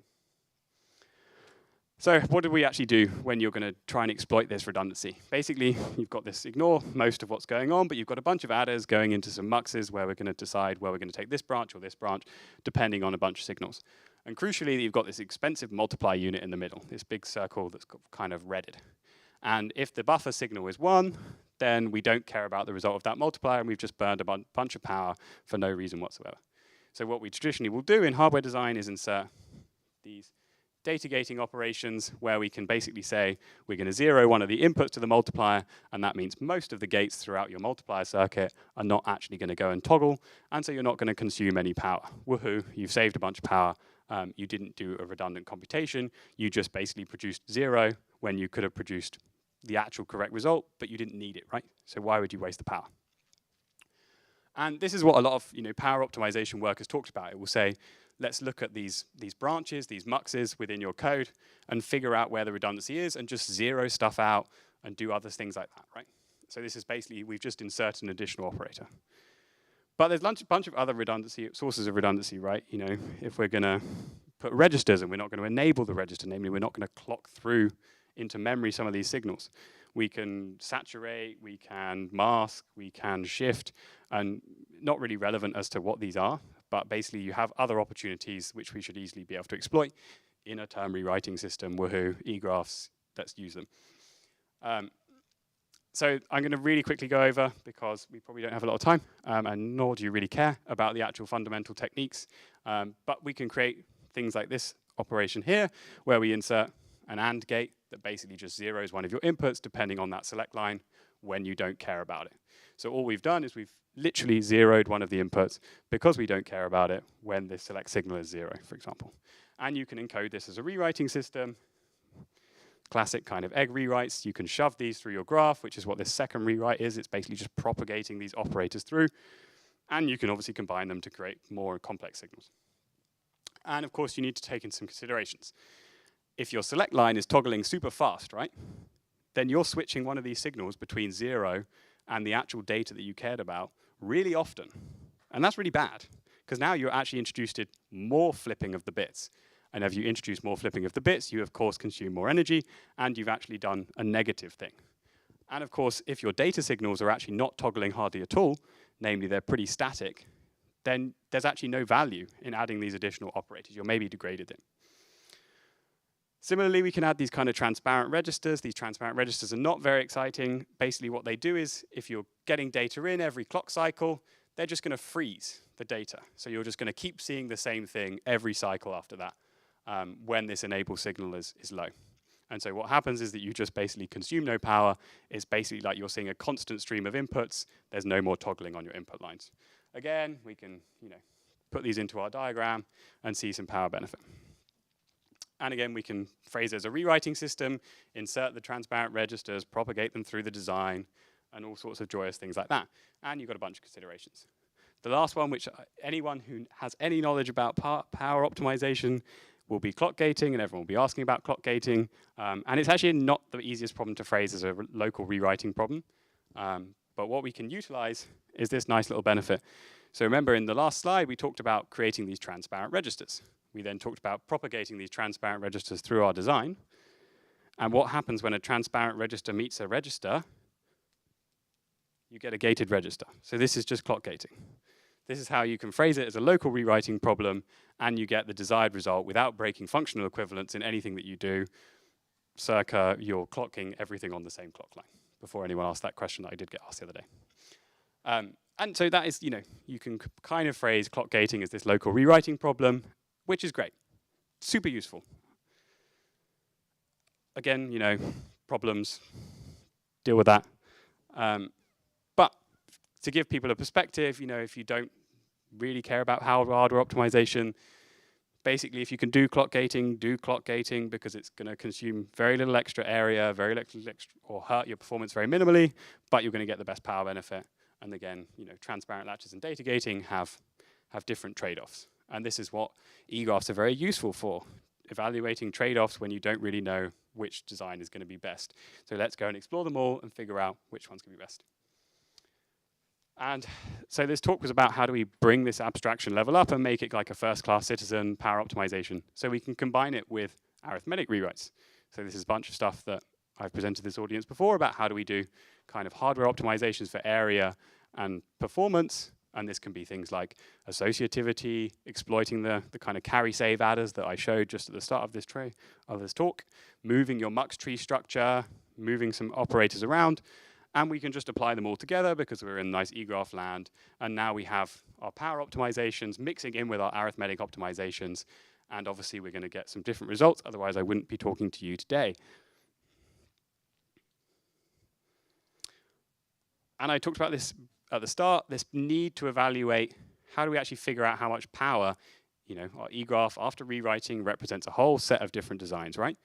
So what do we actually do when you're going to try and exploit this redundancy? Basically, you've got this ignore most of what's going on, but you've got a bunch of adders going into some muxes where we're going to decide where we're going to take this branch or this branch, depending on a bunch of signals. And crucially, you've got this expensive multiply unit in the middle, this big circle that's kind of redded. And if the buffer signal is 1, then we don't care about the result of that multiplier, and we've just burned a bunch of power for no reason whatsoever. So what we traditionally will do in hardware design is insert these data gating operations where we can basically say we're going to 0 one of the inputs to the multiplier, and that means most of the gates throughout your multiplier circuit are not actually going to go and toggle, and so you're not going to consume any power. Woohoo, you've saved a bunch of power. You didn't do a redundant computation. You just basically produced 0 when you could have produced the actual correct result, but you didn't need it, right? So why would you waste the power? And this is what a lot of power optimization work has talked about. It will say, let's look at these branches, these muxes within your code, and figure out where the redundancy is, and just 0 stuff out and do other things like that, right? So this is basically, we've just inserted an additional operator. But there's a bunch of other redundancy, sources of redundancy, right? If we're going to put registers and we're not going to enable the register, namely we're not going to clock through into memory some of these signals. We can saturate, we can mask, we can shift, and not really relevant as to what these are, but basically you have other opportunities which we should easily be able to exploit in a term rewriting system. Woohoo, EGRAPHS, let's use them. So I'm going to really quickly go over, because we probably don't have a lot of time, and nor do you really care about the actual fundamental techniques, but we can create things like this operation here, where we insert an AND gate that basically just zeros one of your inputs depending on that select line when you don't care about it. So all we've done is we've literally zeroed one of the inputs because we don't care about it when the select signal is 0, for example. And you can encode this as a rewriting system. Classic kind of egg rewrites. You can shove these through your graph, which is what this second rewrite is. It's basically just propagating these operators through. And you can obviously combine them to create more complex signals. And of course, you need to take in some considerations. If your select line is toggling super fast, right, then you're switching one of these signals between 0 and the actual data that you cared about really often. And that's really bad, because now you're actually introduced more flipping of the bits. And if you introduce more flipping of the bits, you of course consume more energy, and you've actually done a negative thing. And of course, if your data signals are actually not toggling hardly at all, namely they're pretty static, then there's actually no value in adding these additional operators. You're maybe degraded them. Similarly, we can add these kind of transparent registers. These transparent registers are not very exciting. Basically, what they do is, if you're getting data in every clock cycle, they're just going to freeze the data. So you're just going to keep seeing the same thing every cycle after that when this enable signal is low. And so what happens is that you just basically consume no power. It's basically like you're seeing a constant stream of inputs. There's no more toggling on your input lines. Again, we can put these into our diagram and see some power benefit. And again, we can phrase it as a rewriting system, insert the transparent registers, propagate them through the design, and all sorts of joyous things like that. And you've got a bunch of considerations. The last one, which anyone who has any knowledge about power optimization will be clock gating, and everyone will be asking about clock gating. And it's actually not the easiest problem to phrase as a local rewriting problem. But what we can utilize is this nice little benefit. So remember, in the last slide, we talked about creating these transparent registers. We then talked about propagating these transparent registers through our design. And what happens when a transparent register meets a register? You get a gated register. So this is just clock gating. This is how you can phrase it as a local rewriting problem, and you get the desired result without breaking functional equivalence in anything that you do, circa you're clocking everything on the same clock line, before anyone asked that question that I did get asked the other day. And so that is, you can kind of phrase clock gating as this local rewriting problem, which is great, super useful. Again, problems, deal with that. But to give people a perspective, if you don't really care about hardware optimization, basically if you can do clock gating because it's going to consume very little extra area, very little extra, or hurt your performance very minimally, but you're going to get the best power benefit. And again, transparent latches and data gating have different trade-offs. And this is what EGRAPHS are very useful for, evaluating trade-offs when you don't really know which design is going to be best. So let's go and explore them all and figure out which one's going to be best. And so this talk was about how do we bring this abstraction level up and make it like a first-class citizen power optimization. So we can combine it with arithmetic rewrites. So this is a bunch of stuff that I've presented this audience before about how do we do kind of hardware optimizations for area and performance. And this can be things like associativity, exploiting the kind of carry save adders that I showed just at the start of this talk, moving your mux tree structure, moving some operators around, and we can just apply them all together because we're in nice eGraph land. And now we have our power optimizations mixing in with our arithmetic optimizations. And obviously we're going to get some different results, otherwise I wouldn't be talking to you today. And I talked about this at the start, this need to evaluate how do we actually figure out how much power, our eGraph after rewriting represents a whole set of different designs, right?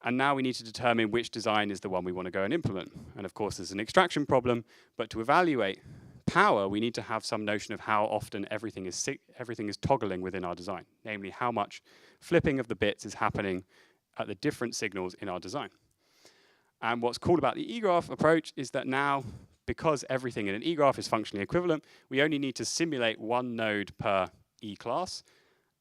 And now we need to determine which design is the one we want to go and implement. And of course, there's an extraction problem, but to evaluate power, we need to have some notion of how often everything is toggling within our design, namely how much flipping of the bits is happening at the different signals in our design. And what's cool about the eGraph approach is that now, because everything in an eGraph is functionally equivalent, we only need to simulate one node per E-class,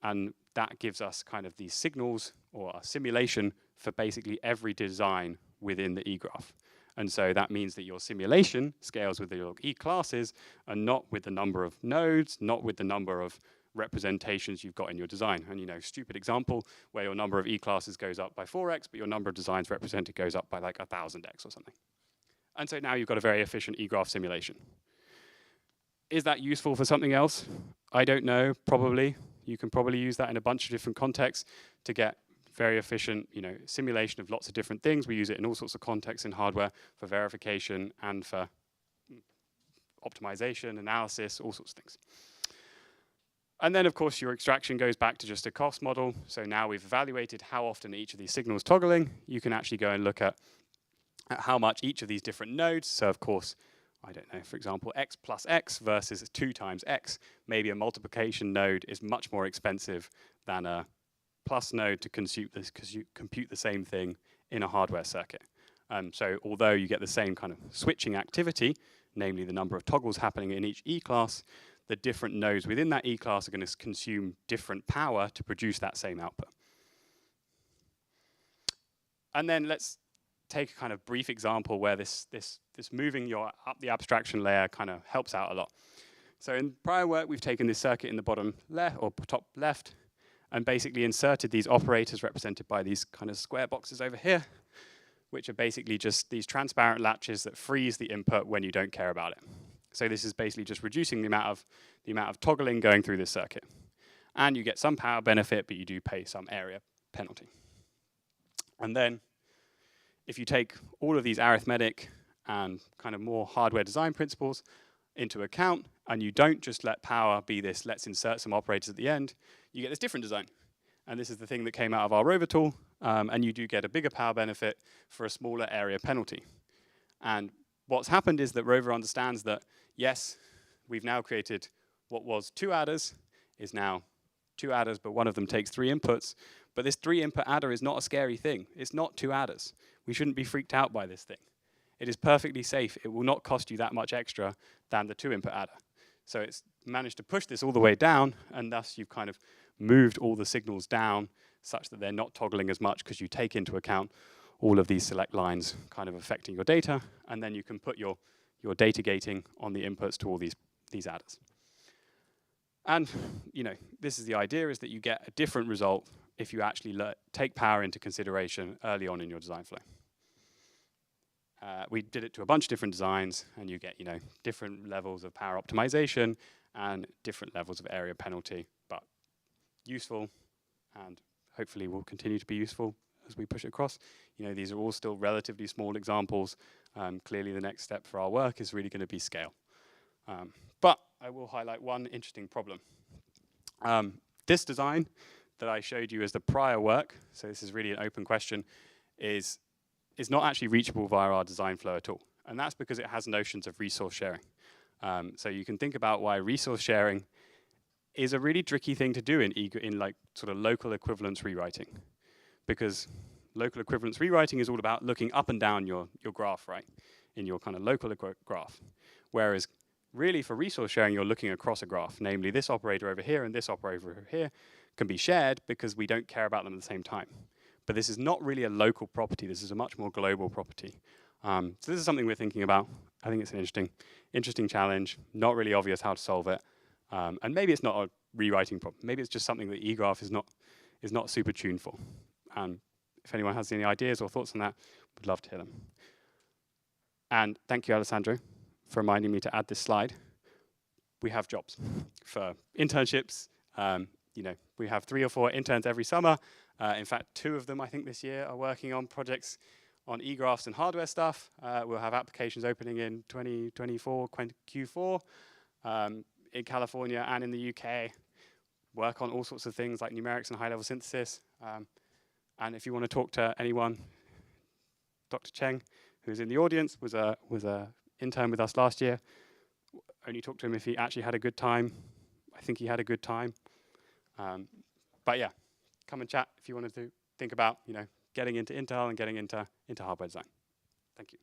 and that gives us kind of these signals or a simulation for basically every design within the eGraph. And so that means that your simulation scales with your E-classes and not with the number of nodes, not with the number of representations you've got in your design. And stupid example where your number of E-classes goes up by 4x, but your number of designs represented goes up by like 1000x or something. And so now you've got a very efficient eGraph simulation. Is that useful for something else? I don't know, probably. You can probably use that in a bunch of different contexts to get very efficient, simulation of lots of different things. We use it in all sorts of contexts in hardware for verification and for optimization, analysis, all sorts of things. And then, of course, your extraction goes back to just a cost model. So now we've evaluated how often each of these signals toggling. You can actually go and look at how much each of these different nodes. So, of course, I don't know, for example, x plus x versus 2 times x. Maybe a multiplication node is much more expensive than a plus node to compute the same thing in a hardware circuit. So although you get the same kind of switching activity, namely the number of toggles happening in each E-class, the different nodes within that E-class are going to consume different power to produce that same output. And then let's take a kind of brief example where this moving up the abstraction layer kind of helps out a lot. So in prior work, we've taken this circuit in the bottom left or top left and basically inserted these operators represented by these kind of square boxes over here, which are basically just these transparent latches that freeze the input when you don't care about it. So this is basically just reducing the amount of toggling going through this circuit. And you get some power benefit, but you do pay some area penalty. And then if you take all of these arithmetic and kind of more hardware design principles into account, and you don't just let power be this, let's insert some operators at the end, you get this different design. And this is the thing that came out of our rover tool, and you do get a bigger power benefit for a smaller area penalty. And what's happened is that rover understands that, yes, we've now created what was 2 adders, is now 2 adders, but one of them takes 3 inputs. But this 3-input adder is not a scary thing. It's not 2 adders. We shouldn't be freaked out by this thing. It is perfectly safe. It will not cost you that much extra than the 2-input adder. So it's managed to push this all the way down, and thus you've kind of moved all the signals down such that they're not toggling as much because you take into account all of these select lines kind of affecting your data, and then you can put your data gating on the inputs to all these adders. And this is the idea, is that you get a different result if you actually take power into consideration early on in your design flow. We did it to a bunch of different designs, and you get different levels of power optimization and different levels of area penalty, but useful, and hopefully will continue to be useful as we push it across. These are all still relatively small examples. Clearly the next step for our work is really going to be scale. But I will highlight one interesting problem. This design that I showed you as the prior work, so this is really an open question, is not actually reachable via our design flow at all. And that's because it has notions of resource sharing. So you can think about why resource sharing is a really tricky thing to do in like sort of local equivalence rewriting. Because local equivalence rewriting is all about looking up and down your graph, right? In your kind of local graph. Whereas really for resource sharing, you're looking across a graph, namely this operator over here and this operator over here, can be shared because we don't care about them at the same time. But this is not really a local property. This is a much more global property. So this is something we're thinking about. I think it's an interesting challenge, not really obvious how to solve it. And maybe it's not a rewriting problem. Maybe it's just something that eGraph is not super tuned for. If anyone has any ideas or thoughts on that, would love to hear them. And thank you, Alessandro, for reminding me to add this slide. We have jobs for internships. We have 3 or 4 interns every summer. In fact, 2 of them, I think, this year are working on projects on eGraphs and hardware stuff. We'll have applications opening in 2024, Q4, in California and in the UK. Work on all sorts of things like numerics and high-level synthesis. And if you want to talk to anyone, Dr. Cheng, who's in the audience, was a intern with us last year. Only talk to him if he actually had a good time. I think he had a good time. But yeah, come and chat if you wanted to think about, getting into Intel and getting into hardware design. Thank you.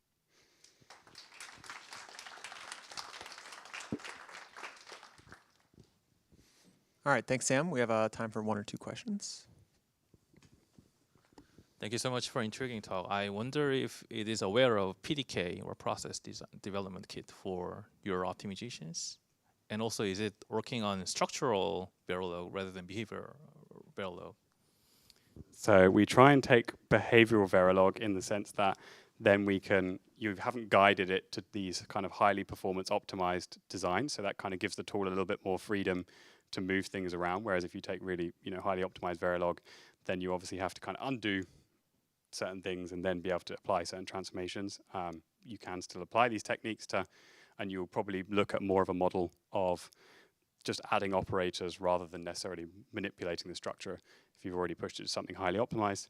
All right, thanks, Sam. We have time for 1 or 2 questions. Thank you so much for intriguing talk. I wonder if it is aware of PDK or process development kit for your optimizations, and also is it working on structural Verilog rather than behavior Verilog? So we try and take behavioral Verilog in the sense that then you haven't guided it to these kind of highly performance optimized designs. So that kind of gives the tool a little bit more freedom to move things around. Whereas if you take really, highly optimized Verilog, then you obviously have to kind of undo certain things and then be able to apply certain transformations. You can still apply these techniques and you'll probably look at more of a model of just adding operators rather than necessarily manipulating the structure if you've already pushed it to something highly optimized.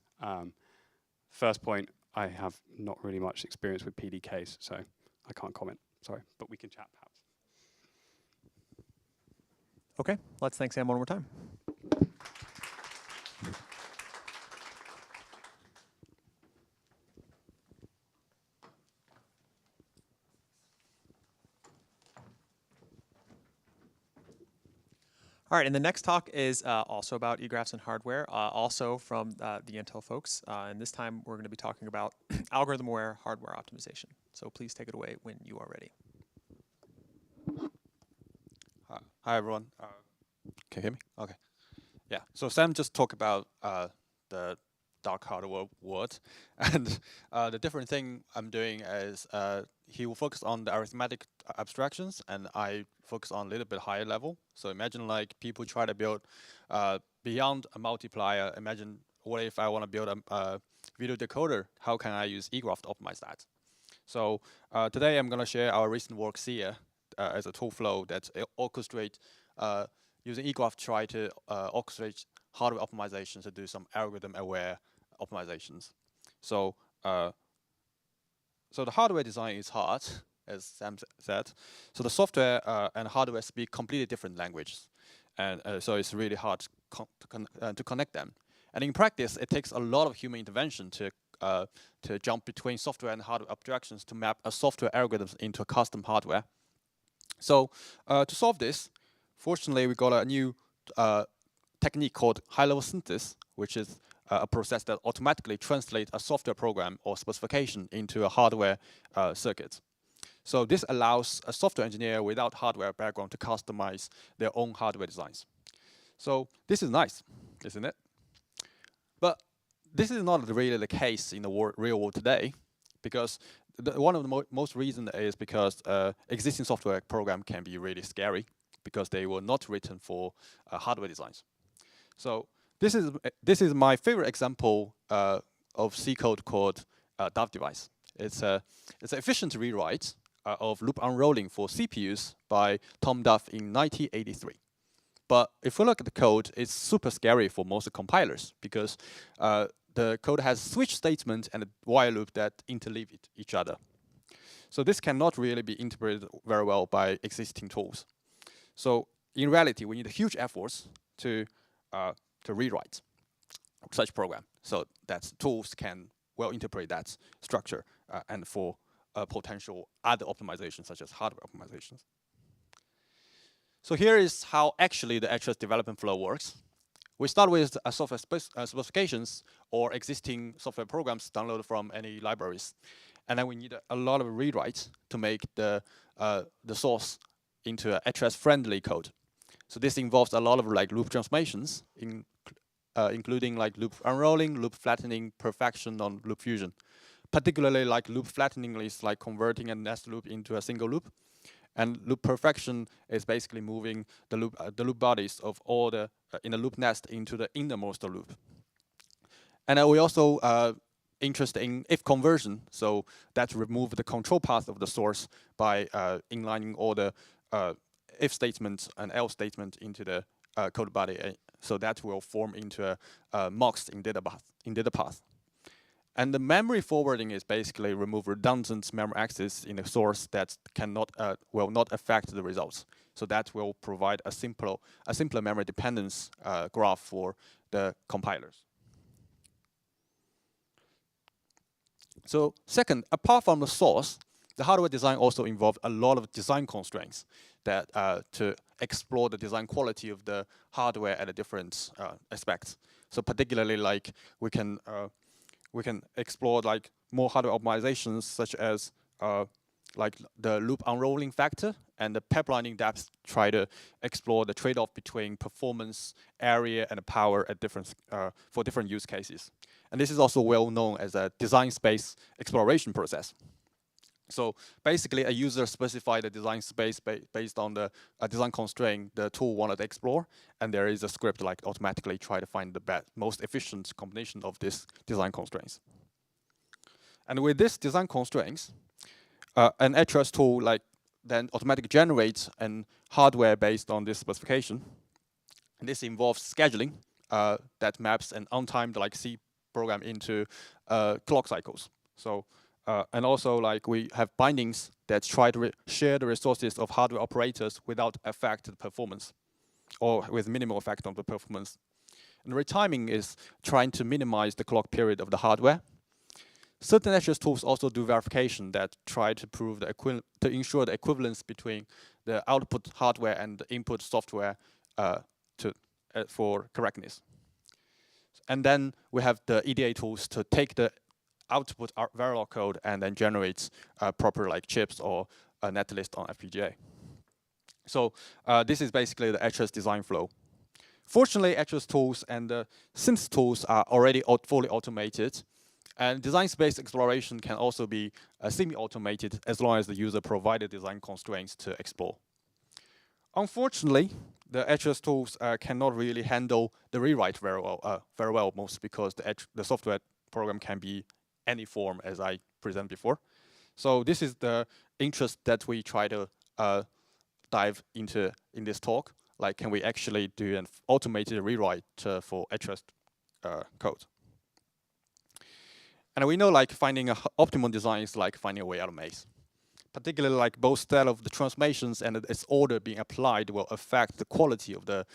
First point, I have not really much experience with PDKs, so I can't comment, sorry, but we can chat perhaps. Okay, let's thank Sam one more time. All right, and the next talk is also about eGraphs and hardware, also from the Intel folks. And this time we're going to be talking about algorithm-aware hardware optimization. So please take it away when you are ready. Hi, everyone. Can you hear me? Okay. Yeah, so Sam just talked about the dark hardware world. And the different thing I'm doing is he will focus on the arithmetic abstractions, and I focus on a little bit higher level. So imagine like people try to build beyond a multiplier. Imagine what if I want to build a video decoder? How can I use eGraph to optimize that? So today I'm going to share our recent work here as a tool flow that orchestrates using eGraph to try to orchestrate hardware optimization to do some algorithm-aware optimizations. So so the hardware design is hard, as Sam said. So the software and hardware speak completely different languages, and so it's really hard to connect them. And in practice, it takes a lot of human intervention to jump between software and hardware abstractions to map a software algorithms into a custom hardware. So to solve this, fortunately, we got a new technique called high-level synthesis, which is a process that automatically translates a software program or specification into a hardware circuit. So this allows a software engineer without hardware background to customize their own hardware designs. So this is nice, isn't it? But this is not really the case in the real world today, because one of the most reasons is because existing software program can be really scary because they were not written for hardware designs. So this is my favorite example of C code called Dove device. It's an efficient rewrite of loop unrolling for CPUs by Tom Duff in 1983. But if we look at the code, it's super scary for most compilers because the code has switch statement and a while loop that interleave each other. So this cannot really be interpreted very well by existing tools. So in reality, we need huge efforts to rewrite such program so that tools can well interpret that structure and for potential other optimizations such as hardware optimizations. So here is how actually the actual development flow works. we start with software specifications or existing software programs downloaded from any libraries. And then we need a lot of rewrites to make the source into a HRS-friendly code. So this involves a lot of like loop transformations, including like loop unrolling, loop flattening, perfection on loop fusion. Particularly like loop flattening is like converting a nested loop into a single loop. And loop perfection is basically moving the loop bodies of all the in a loop nest into the innermost loop. And we also interested in if conversion, so that remove the control path of the source by inlining all the if statement and else statement into the code body. So that will form into a mocks in data path. And the memory forwarding is basically remove redundant memory access in the source that cannot will not affect the results. So that will provide a simpler memory dependence graph for the compilers. So second, apart from the source, the hardware design also involved a lot of design constraints that to explore the design quality of the hardware at a different aspects. So particularly like we can explore like more hardware optimizations such as like the loop unrolling factor and the pipelining depth, try to explore the trade-off between performance, area, and power at different for different use cases. And this is also well known as a design space exploration process. So basically, a user specified a design space based on the design constraint the tool wanted to explore, and there is a script like automatically try to find the most efficient combination of these design constraints. And with these design constraints, an HRS tool like then automatically generates an hardware based on this specification. And this involves scheduling that maps an untimed like C program into clock cycles. So and also like we have bindings that try to share the resources of hardware operators without affect the performance, or with minimal effect on the performance. And retiming is trying to minimize the clock period of the hardware. Certain HRS tools also do verification that try to prove the to ensure the equivalence between the output hardware and the input software for correctness. And then we have the EDA tools to take the output Verilog code and then generates proper like chips or a netlist on FPGA. So this is basically the HRS design flow. Fortunately, HRS tools and the synth tools are already fully automated, and design space exploration can also be semi-automated as long as the user provided design constraints to explore. Unfortunately, the HRS tools cannot really handle the rewrite very well, most because the software program can be any form, as I presented before. So this is the interest that we try to dive into in this talk. Like, can we actually do an automated rewrite for HRS code? And we know like finding an optimal design is like finding a way out of maze. Particularly like both style of the transformations and its order being applied will affect the quality of the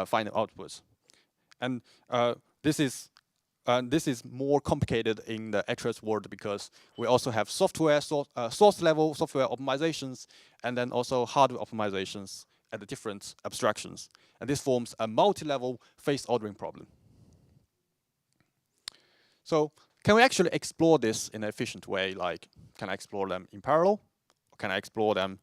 final outputs. And this is more complicated in the HRS world because we also have software source level software optimizations and then also hardware optimizations at the different abstractions. And this forms a multi-level phase ordering problem. So can we actually explore this in an efficient way? Like, can I explore them in parallel? Or can I explore them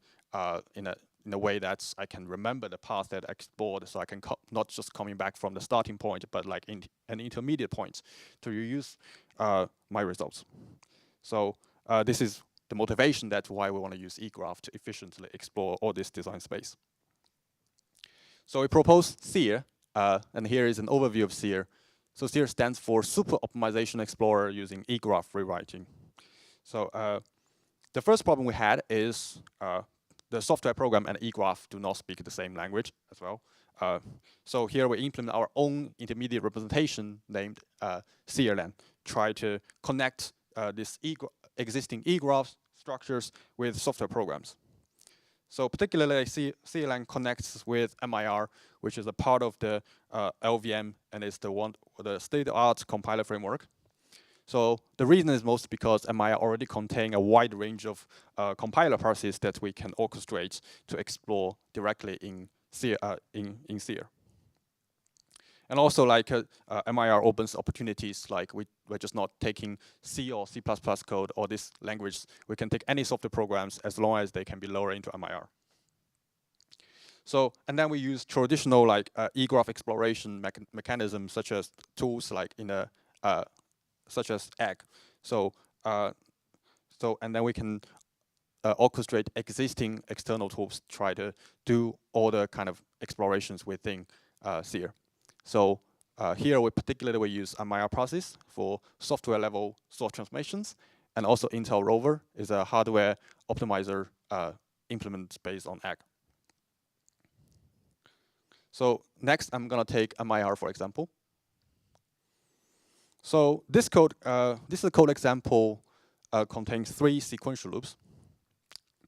in a way that I can remember the path that I explored, so I can not just coming back from the starting point, but like in an intermediate point to reuse my results. So this is the motivation that's why we want to use EGRAPHS to efficiently explore all this design space. So we propose SEER, and here is an overview of SEER. So SEER stands for Super Optimization Explorer using EGRAPHS rewriting. So the first problem we had is the software program and EGRAPHS do not speak the same language as well. So here we implement our own intermediate representation named SEERLAN, try to connect this existing EGRAPHS structures with software programs. So particularly SEERLAN connects with MIR, which is a part of the LVM and is the state-of-the-art compiler framework. So the reason is mostly because MIR already contain a wide range of compiler processes that we can orchestrate to explore directly in SEER. And also like MIR opens opportunities, like we're just not taking C or C++ code or this language. We can take any software programs as long as they can be lowered into MIR. So, and then we use traditional like eGraph exploration mechanisms such as tools like in a, such as EGG. So, and then we can orchestrate existing external tools, try to do all the kind of explorations within SEER. So here we particularly use MIR process for software level source transformations, and also Intel Rover is a hardware optimizer implement based on EGG. So next I'm gonna take MIR for example. So this code, this is a code example contains 3 sequential loops.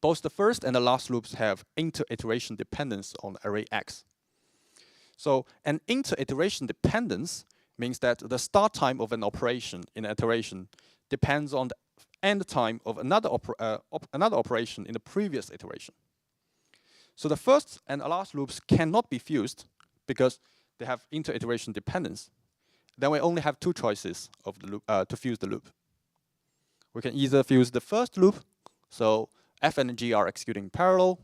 Both the first and the last loops have inter-iteration dependence on array X. So an inter-iteration dependence means that the start time of an operation in an iteration depends on the end time of another operation in the previous iteration. So the first and the last loops cannot be fused because they have inter-iteration dependence. Then we only have 2 choices of the loop to fuse the loop. We can either fuse the first loop, so F and G are executing parallel,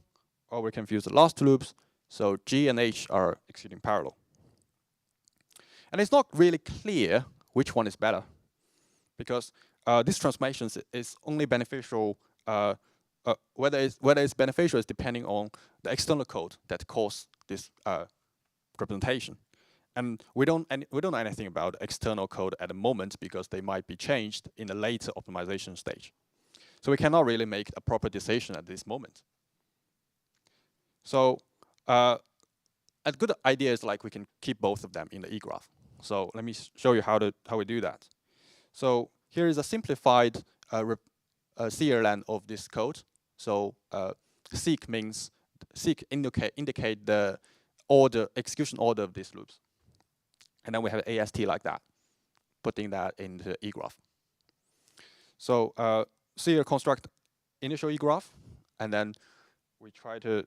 or we can fuse the last 2 loops, so G and H are executing parallel. And it's not really clear which one is better, because this transformation is only beneficial, whether it's beneficial is depending on the external code that calls this representation. And we don't know anything about external code at the moment because they might be changed in a later optimization stage. So we cannot really make a proper decision at this moment. So a good idea is like we can keep both of them in the eGraph. So let me show you how we do that. So here is a simplified CRLAN of this code. So seek means indicate the execution order of these loops. And then we have AST like that, putting that into eGraph. So here construct initial eGraph, and then we try to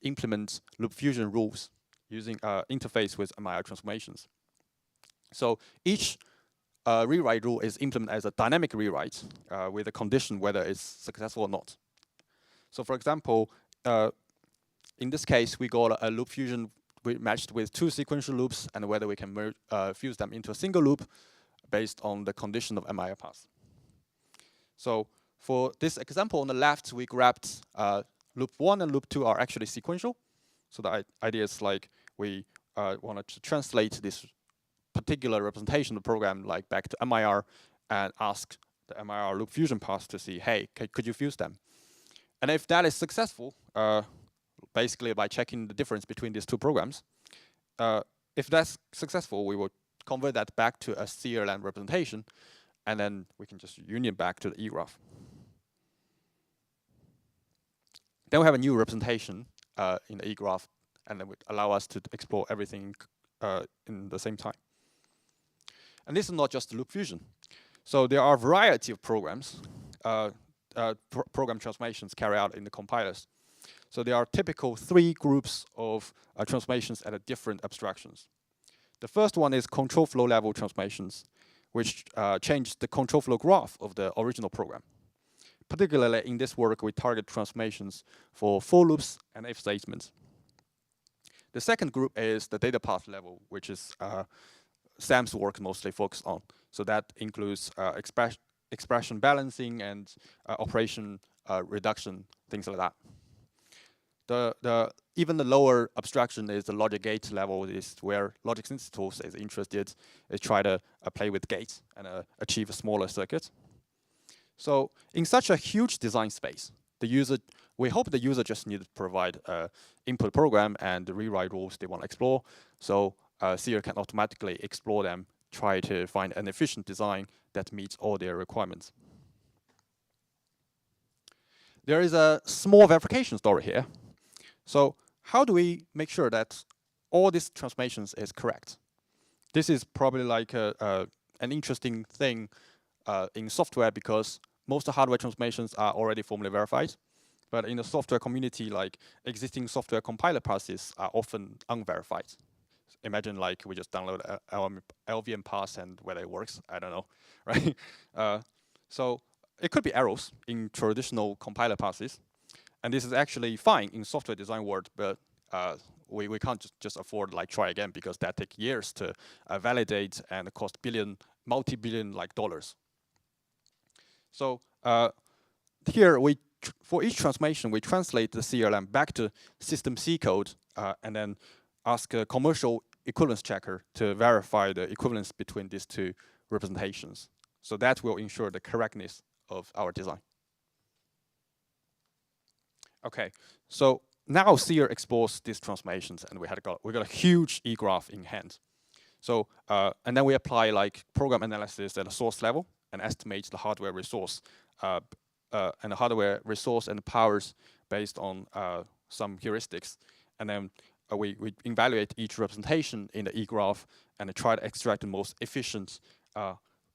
implement loop fusion rules using interface with MIR transformations. So each rewrite rule is implemented as a dynamic rewrite with a condition whether it's successful or not. So for example, in this case, we got a loop fusion matched with 2 sequential loops, and whether we can fuse them into a single loop based on the condition of MIR path. So for this example on the left, we grabbed loop 1 and loop 2 are actually sequential. So the idea is like we wanted to translate this particular representation of the program like back to MIR and ask the MIR loop fusion path to see, hey, could you fuse them? And if that is successful, basically by checking the difference between these 2 programs, if that's successful, we will convert that back to a CRLAN representation, and then we can just union back to the eGraph. Then we have a new representation in the eGraph, and then would allow us to explore everything in the same time. And this is not just loop fusion. So there are a variety of programs, program transformations carried out in the compilers. So there are typical 3 groups of transformations at different abstractions. The first one is control flow level transformations, which change the control flow graph of the original program. Particularly in this work, we target transformations for for loops and if statements. The second group is the data path level, which is Sam's work mostly focused on. So that includes expression balancing and operation reduction, things like that. Even the lower abstraction is the logic gate level, is where logic synthesis tools is interested, is try to play with gates and achieve a smaller circuit. So in such a huge design space, we hope the user just need to provide input program and the rewrite rules they want to explore. So SEER can automatically explore them, try to find an efficient design that meets all their requirements. There is a small verification story here. So how do we make sure that all these transformations is correct? This is probably like an interesting thing in software because most hardware transformations are already formally verified. But in the software community, like existing software compiler passes are often unverified. Imagine like we just download a LVM pass and whether it works, I don't know, right? So it could be errors in traditional compiler passes. And this is actually fine in software design world, but we can't just afford like try again because that takes years to validate and cost multi-billion like dollars. So here for each transformation, we translate the CLM back to system C code and then ask a commercial equivalence checker to verify the equivalence between these two representations. So that will ensure the correctness of our design. Okay, so now Seer explores these transformations, and we got a huge eGraph in hand. So and then we apply like program analysis at a source level and estimate the hardware resource and the hardware resource and powers based on some heuristics, and then we evaluate each representation in the eGraph and try to extract the most efficient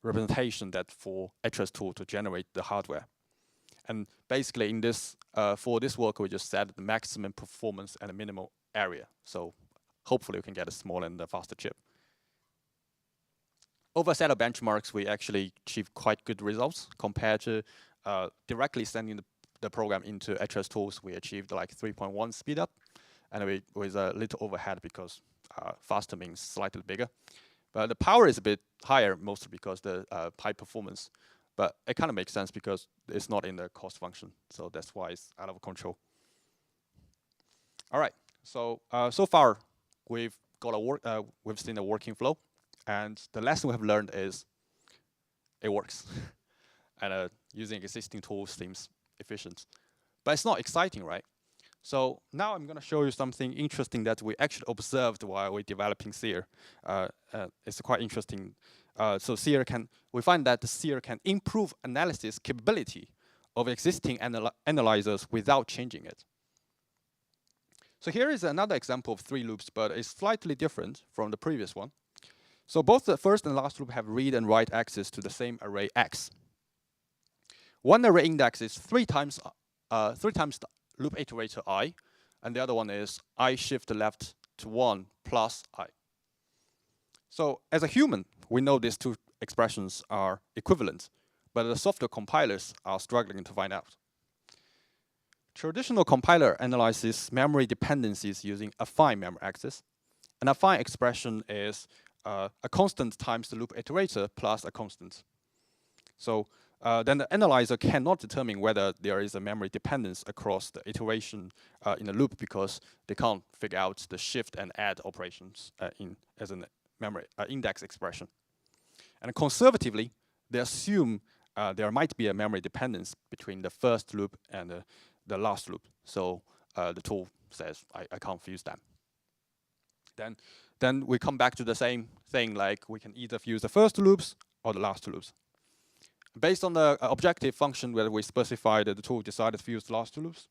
representation that for HRS tool to generate the hardware. And basically in this, for this work, we just set the maximum performance and a minimal area. So hopefully we can get a smaller and a faster chip. Over a set of benchmarks, we actually achieve quite good results compared to directly sending the program into HRS tools. We achieved like 3.1 speed up, and with a little overhead because faster means slightly bigger. But the power is a bit higher, mostly because the high performance. But it kind of makes sense because it's not in the cost function, so that's why it's out of control. All right, so so far we've seen a working flow, and the lesson we have learned is it works, and using existing tools seems efficient, but it's not exciting, right? So now I'm going to show you something interesting that we actually observed while we're developing Seer. It's quite interesting. So we find that the Seer can improve analysis capability of existing analyzers without changing it. So here is another example of 3 loops, but it's slightly different from the previous one. So both the first and last loop have read and write access to the same array X. One array index is 3 times the loop iterator I, and the other one is I shift left to 1 plus I. So as a human, we know these 2 expressions are equivalent, but the software compilers are struggling to find out. Traditional compiler analyzes memory dependencies using affine memory access. An affine expression is a constant times the loop iterator plus a constant. So then the analyzer cannot determine whether there is a memory dependence across the iteration in a loop because they can't figure out the shift and add operations as a memory index expression. And conservatively, they assume there might be a memory dependence between the first loop and the last loop. So the tool says, I can't fuse them. Then we come back to the same thing, like we can either fuse the first 2 loops or the last 2 loops. Based on the objective function where we specified that the tool decided to fuse the last 2 loops.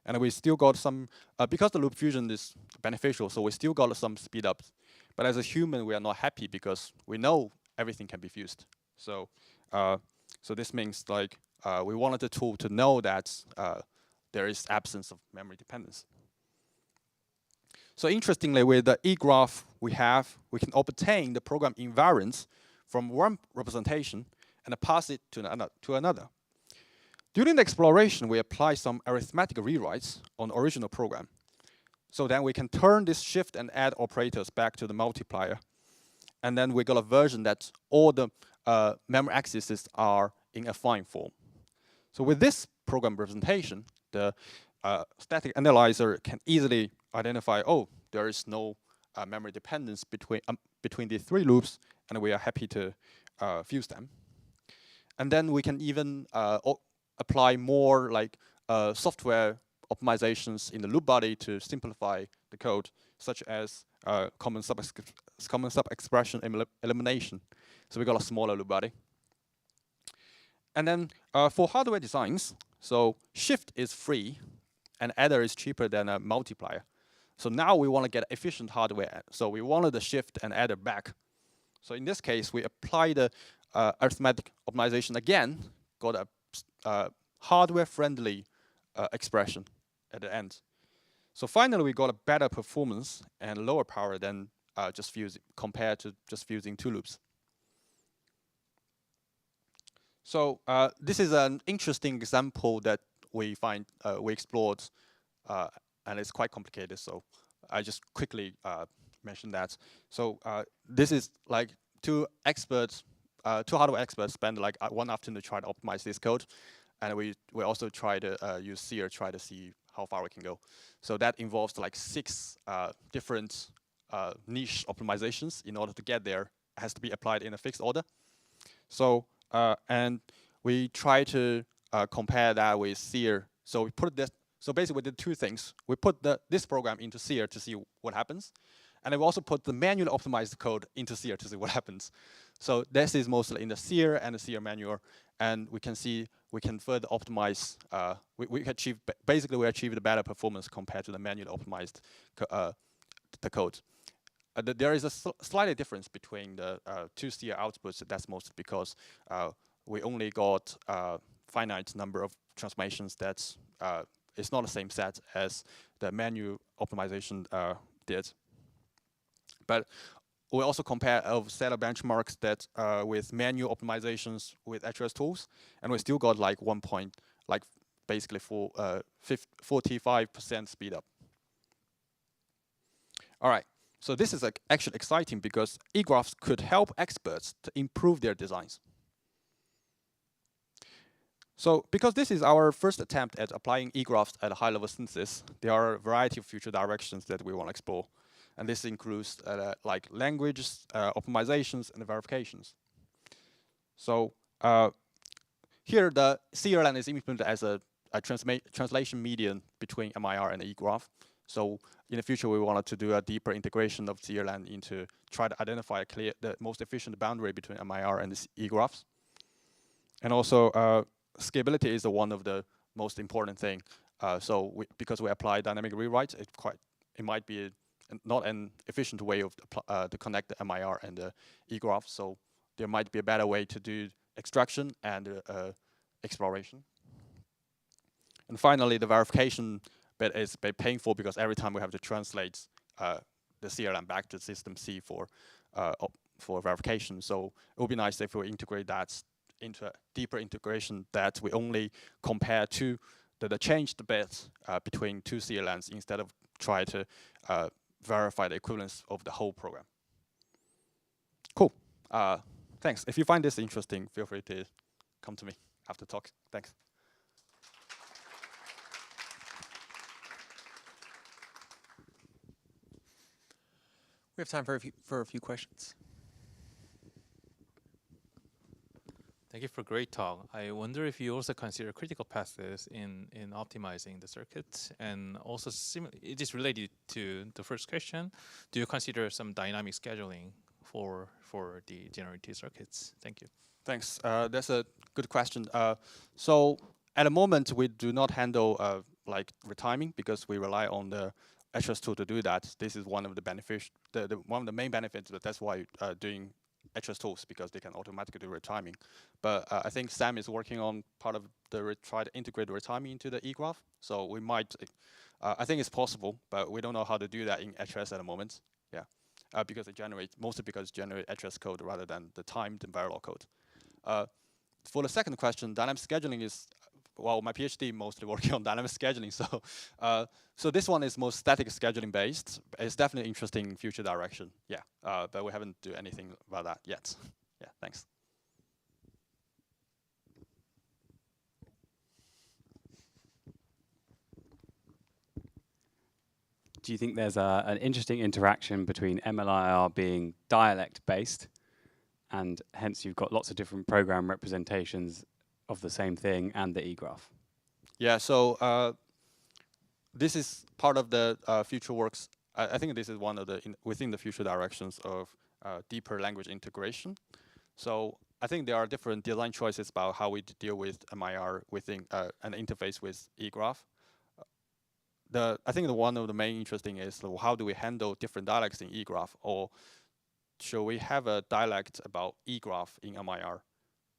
And we still got some, because the loop fusion is beneficial, so we still got some speed ups. But as a human, we are not happy because we know everything can be fused. So, so this means like we wanted the tool to know that there is absence of memory dependence. So interestingly, with the eGraph we can obtain the program invariance from one representation and pass it to another. During the exploration, we apply some arithmetic rewrites on the original program. So then we can turn this shift and add operators back to the multiplier. And then we got a version that all the memory accesses are in affine form. So with this program representation, the static analyzer can easily identify, oh, there is no memory dependence between the 3 loops, and we are happy to fuse them. And then we can even apply more like software optimizations in the loop body to simplify the code, such as common sub-expression elimination. So we got a smaller loop body. And then for hardware designs, so shift is free, and adder is cheaper than a multiplier. So now we want to get efficient hardware. So we wanted the shift and adder back. So in this case, we apply the arithmetic optimization again, got a hardware-friendly expression at the end. So finally, we got a better performance and lower power than compared to just fusing two loops. So this is an interesting example that we explored, and it's quite complicated. So I just quickly mention that. So this is like two hardware experts spent like one afternoon to try to optimize this code, and we also try to use SEER, try to see how far we can go. So that involves like 6 different niche optimizations. In order to get there, it has to be applied in a fixed order. So and we try to compare that with SEER. So we put this. So basically, we did 2 things. We put this program into SEER to see what happens, and then we also put the manually optimized code into SEER to see what happens. So this is mostly in the SEER and the SEER manual, and we can see we can further optimize. We achieve the better performance compared to the manually optimized the code. There is a slight difference between the 2 SEER outputs. That's mostly because we only got finite number of transformations. That's it's not the same set as the manual optimization did. But we also compare a set of benchmarks that with manual optimizations with HRS tools, and we still got like basically 45% speed up. All right, so this is actually exciting because EGRAPHS could help experts to improve their designs. So because this is our first attempt at applying EGRAPHS at a high-level synthesis, there are a variety of future directions that we want to explore. And this includes like languages, optimizations, and verifications. So here the CRLN is implemented as a translation median between MIR and eGraph. So in the future, we wanted to do a deeper integration of CRLN into try to identify the most efficient boundary between MIR and eGraphs. And also scalability is one of the most important thing. So because we apply dynamic rewrite, it might be not an efficient way of to connect the MIR and the eGraph. So there might be a better way to do extraction and exploration. And finally, the verification bit is very painful because every time we have to translate the CRLN back to system C for verification. So it would be nice if we integrate that into a deeper integration that we only compare to the changed bits between 2 CRLNs instead of try to verify the equivalence of the whole program. Cool. Thanks. If you find this interesting, feel free to come to me after talk. Thanks. We have time for a few questions. Thank you for a great talk. I wonder if you also consider critical paths in optimizing the circuit, and also it is related to the first question. Do you consider some dynamic scheduling for the generative circuits? Thank you. Thanks. That's a good question. So at the moment, we do not handle like retiming because we rely on the HRS tool to do that. This is one of the benefits, one of the main benefits. That's why doing HRS tools, because they can automatically do retiming. But I think Sam is working on part of the try to integrate the retiming into the eGraph. So we might, I think it's possible, but we don't know how to do that in HRS at the moment. Yeah, because it generates HRS code rather than the timed and Verilog code. For the second question, dynamic scheduling is, well, my PhD mostly working on dynamic scheduling. So, so this one is more static scheduling based. It's definitely interesting future direction. Yeah, but we haven't do anything about that yet. Yeah, thanks. Do you think there's an interesting interaction between MLIR being dialect based, and hence you've got lots of different program representations of the same thing, and the eGraph? Yeah, so this is part of the future works. I think this is one of the within the future directions of deeper language integration. So I think there are different design choices about how we deal with MIR within an interface with eGraph. I think one of the main interesting is how do we handle different dialects in eGraph, or should we have a dialect about eGraph in MIR?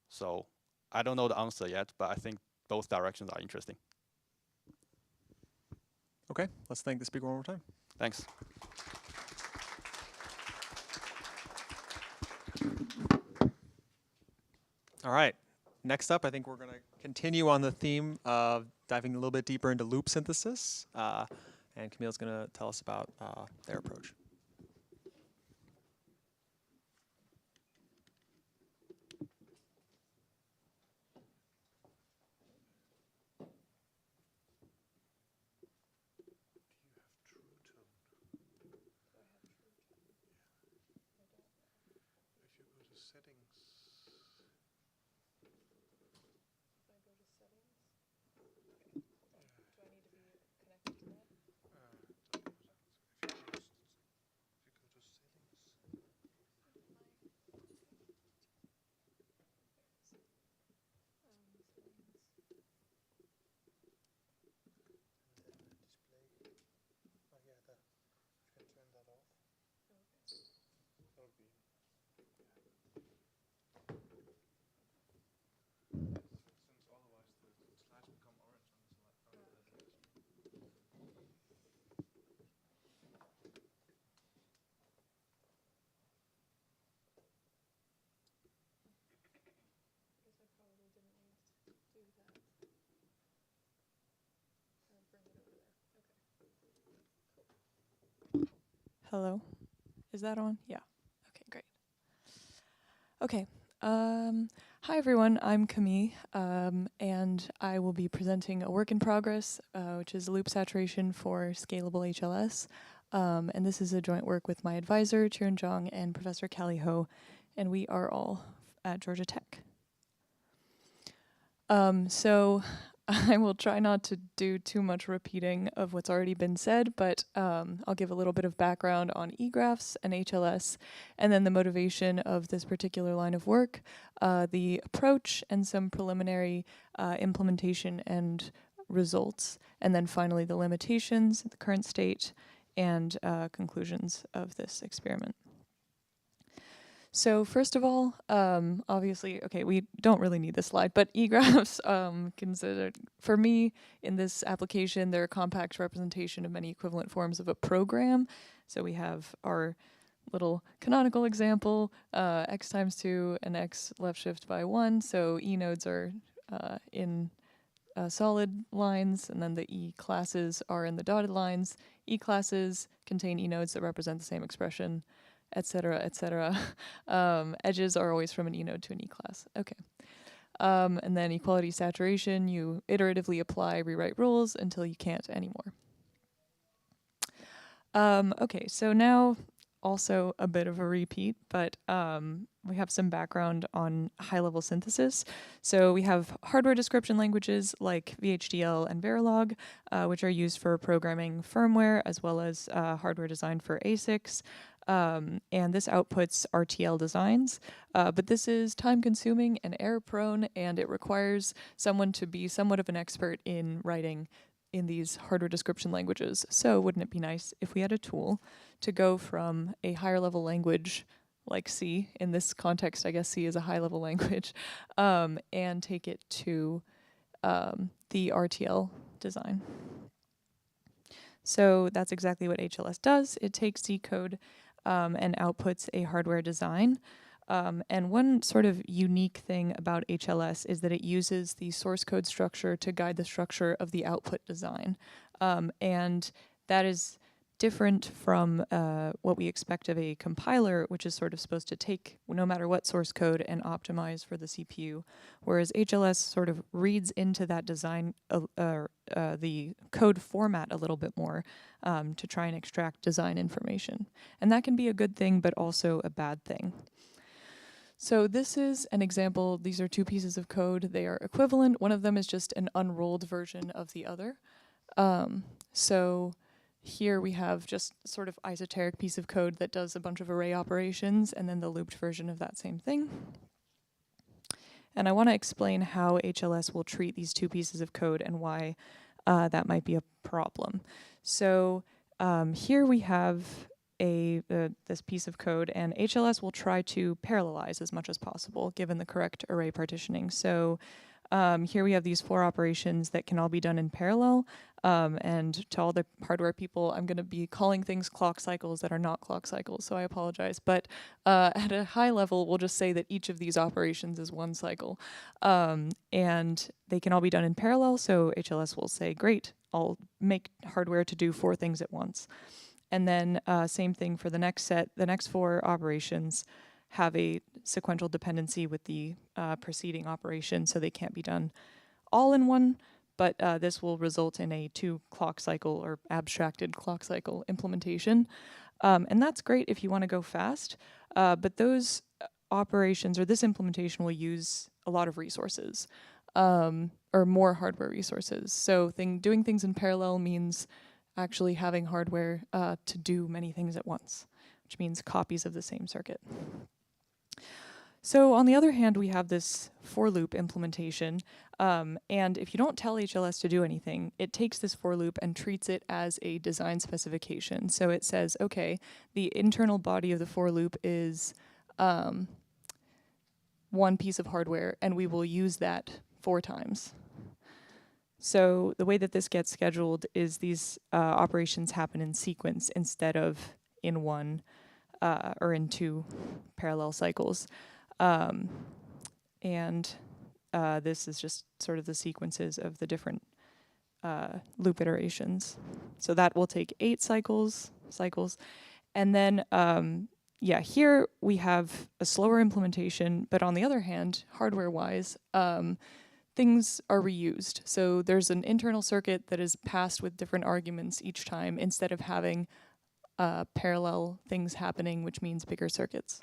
So I don't know the answer yet, but I think both directions are interesting. Okay, let's thank the speaker one more time. Thanks. All right. Next up, I think we're going to continue on the theme of diving a little bit deeper into loop synthesis. And Camille's going to tell us about their approach. Hello, is that on? Yeah. Okay, great. Okay. Hi everyone, I'm Camille, and I will be presenting a work in progress, which is loop saturation for scalable HLS. And this is a joint work with my advisor, Chiran Jong, and Professor Callie Ho, and we are all at Georgia Tech. So I will try not to do too much repeating of what's already been said, but I'll give a little bit of background on EGRAPHS and HLS, and then the motivation of this particular line of work, the approach, and some preliminary implementation and results, and then finally the limitations, the current state, and conclusions of this experiment. So first of all, obviously, okay, we don't really need this slide, but EGRAPHS considered, for me, in this application, they're a compact representation of many equivalent forms of a program. So we have our little canonical example, x times 2 and x left shift by 1. So E nodes are in solid lines, and then the E classes are in the dotted lines. E classes contain E nodes that represent the same expression, etc., etc. Edges are always from an E node to an E class. Okay. And then equality saturation, you iteratively apply, rewrite rules until you can't anymore. Okay, so now also a bit of a repeat, but we have some background on high-level synthesis. So we have hardware description languages like VHDL and Verilog, which are used for programming firmware as well as hardware design for ASICs. And this outputs RTL designs, but this is time-consuming and error-prone, and it requires someone to be somewhat of an expert in writing in these hardware description languages. So wouldn't it be nice if we had a tool to go from a higher-level language like C, in this context I guess C is a high-level language, and take it to the RTL design. So that's exactly what HLS does. It takes C code and outputs a hardware design. And one sort of unique thing about HLS is that it uses the source code structure to guide the structure of the output design. And that is different from what we expect of a compiler, which is sort of supposed to take no matter what source code and optimize for the CPU, whereas HLS sort of reads into that design, the code format a little bit more to try and extract design information. And that can be a good thing, but also a bad thing. So this is an example. These are two pieces of code. They are equivalent. One of them is just an unrolled version of the other. So here we have just sort of esoteric piece of code that does a bunch of array operations, and then the looped version of that same thing. And I want to explain how HLS will treat these two pieces of code and why that might be a problem. So here we have this piece of code, and HLS will try to parallelize as much as possible given the correct array partitioning. So Here we have these 4 operations that can all be done in parallel. And to all the hardware people, I'm going to be calling things clock cycles that are not clock cycles, so I apologize. But at a high level, we'll just say that each of these operations is 1 cycle. And they can all be done in parallel, so HLS will say, great, I'll make hardware to do 4 things at once. And then same thing for the next set. The next 4 operations have a sequential dependency with the preceding operation, so they can't be done all in one, but this will result in a 2 clock cycle or abstracted clock cycle implementation. And that's great if you want to go fast, but those operations or this implementation will use a lot of resources, or more hardware resources. So doing things in parallel means actually having hardware to do many things at once, which means copies of the same circuit. So on the other hand, we have this for loop implementation, and if you don't tell HLS to do anything, it takes this for loop and treats it as a design specification. So it says, okay, the internal body of the for loop is 1 piece of hardware, and we will use that 4 times. So the way that this gets scheduled is these operations happen in sequence instead of in 1 or in 2 parallel cycles. This is just sort of the sequences of the different loop iterations. So that will take 8 cycles. And then, here we have a slower implementation, but on the other hand, hardware-wise, things are reused. So there's an internal circuit that is passed with different arguments each time instead of having parallel things happening, which means bigger circuits.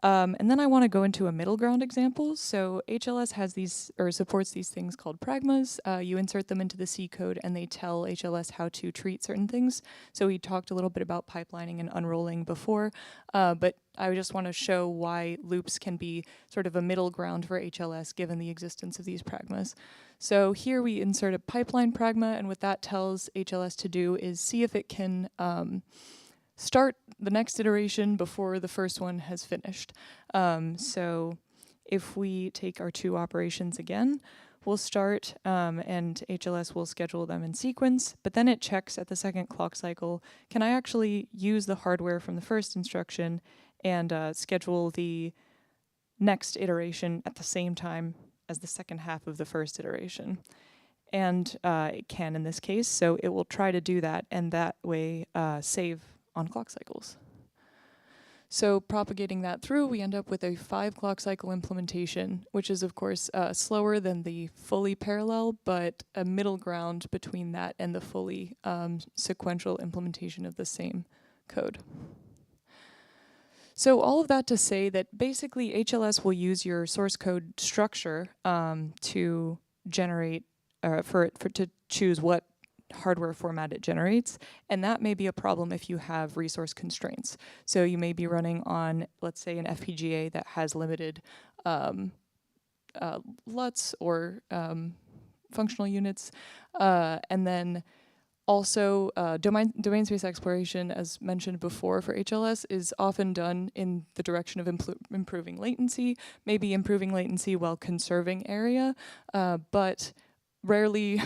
And then I want to go into a middle ground example. So HLS has these, or supports these things called pragmas. You insert them into the C code and they tell HLS how to treat certain things. So we talked a little bit about pipelining and unrolling before, but I just want to show why loops can be sort of a middle ground for HLS given the existence of these pragmas. So here we insert a pipeline pragma, and what that tells HLS to do is see if it can start the next iteration before the first one has finished. So if we take our 2 operations again, we'll start and HLS will schedule them in sequence, but then it checks at the 2nd clock cycle, can I actually use the hardware from the first instruction and schedule the next iteration at the same time as the 2nd half of the first iteration? And it can in this case, so it will try to do that, and that way save on clock cycles. So propagating that through, we end up with a 5 clock cycle implementation, which is of course slower than the fully parallel, but a middle ground between that and the fully sequential implementation of the same code. So all of that to say that basically HLS will use your source code structure to generate, to choose what hardware format it generates, and that may be a problem if you have resource constraints. So you may be running on, let's say, an FPGA that has limited LUTs or functional units, and then also domain space exploration, as mentioned before for HLS, is often done in the direction of improving latency, maybe improving latency while conserving area, but rarely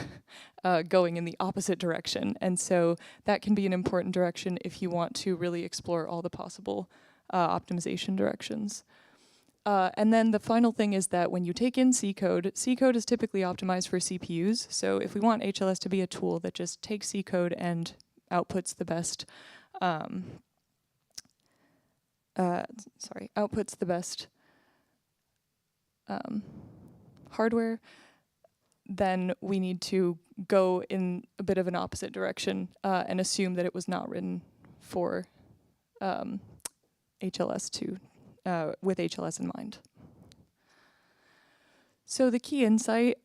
going in the opposite direction. And so that can be an important direction if you want to really explore all the possible optimization directions. And then the final thing is that when you take in C code is typically optimized for CPUs. So if we want HLS to be a tool that just takes C code and outputs the best, hardware, then we need to go in a bit of an opposite direction and assume that it was not written for HLS with HLS in mind. So the key insight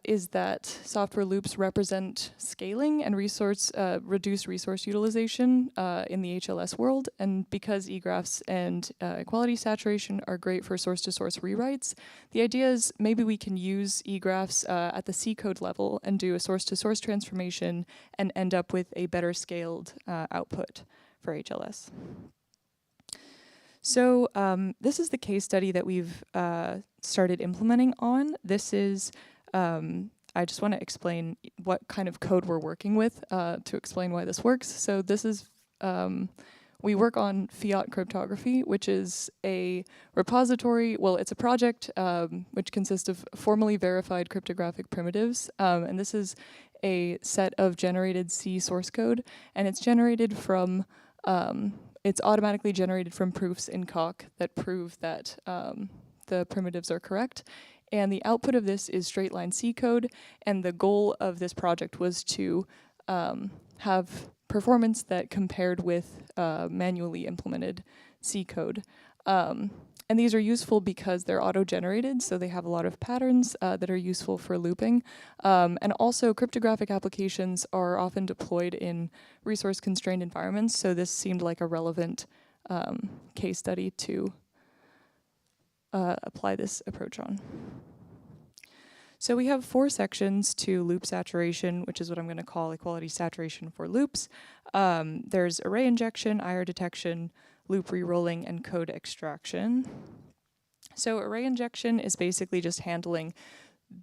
is that software loops represent scaling and reduce resource utilization in the HLS world. And because EGRAPHS and equality saturation are great for source-to-source rewrites, the idea is maybe we can use EGRAPHS at the C code level and do a source-to-source transformation and end up with a better scaled output for HLS. So this is the case study that we've started implementing on. This is, I just want to explain what kind of code we're working with to explain why this works. So this is, we work on fiat cryptography, which is a repository, well, it's a project which consists of formally verified cryptographic primitives. And this is a set of generated C source code, and it's generated from it's automatically generated from proofs in Coq that prove that the primitives are correct. And the output of this is straight line C code. And the goal of this project was to have performance that compared with manually implemented C code. And these are useful because they're auto-generated, so they have a lot of patterns that are useful for looping. And also, cryptographic applications are often deployed in resource-constrained environments, so this seemed like a relevant case study to apply this approach on. So we have 4 sections to loop saturation, which is what I'm going to call equality saturation for loops. There's array injection, IR detection, loop rerolling, and code extraction. So array injection is basically just handling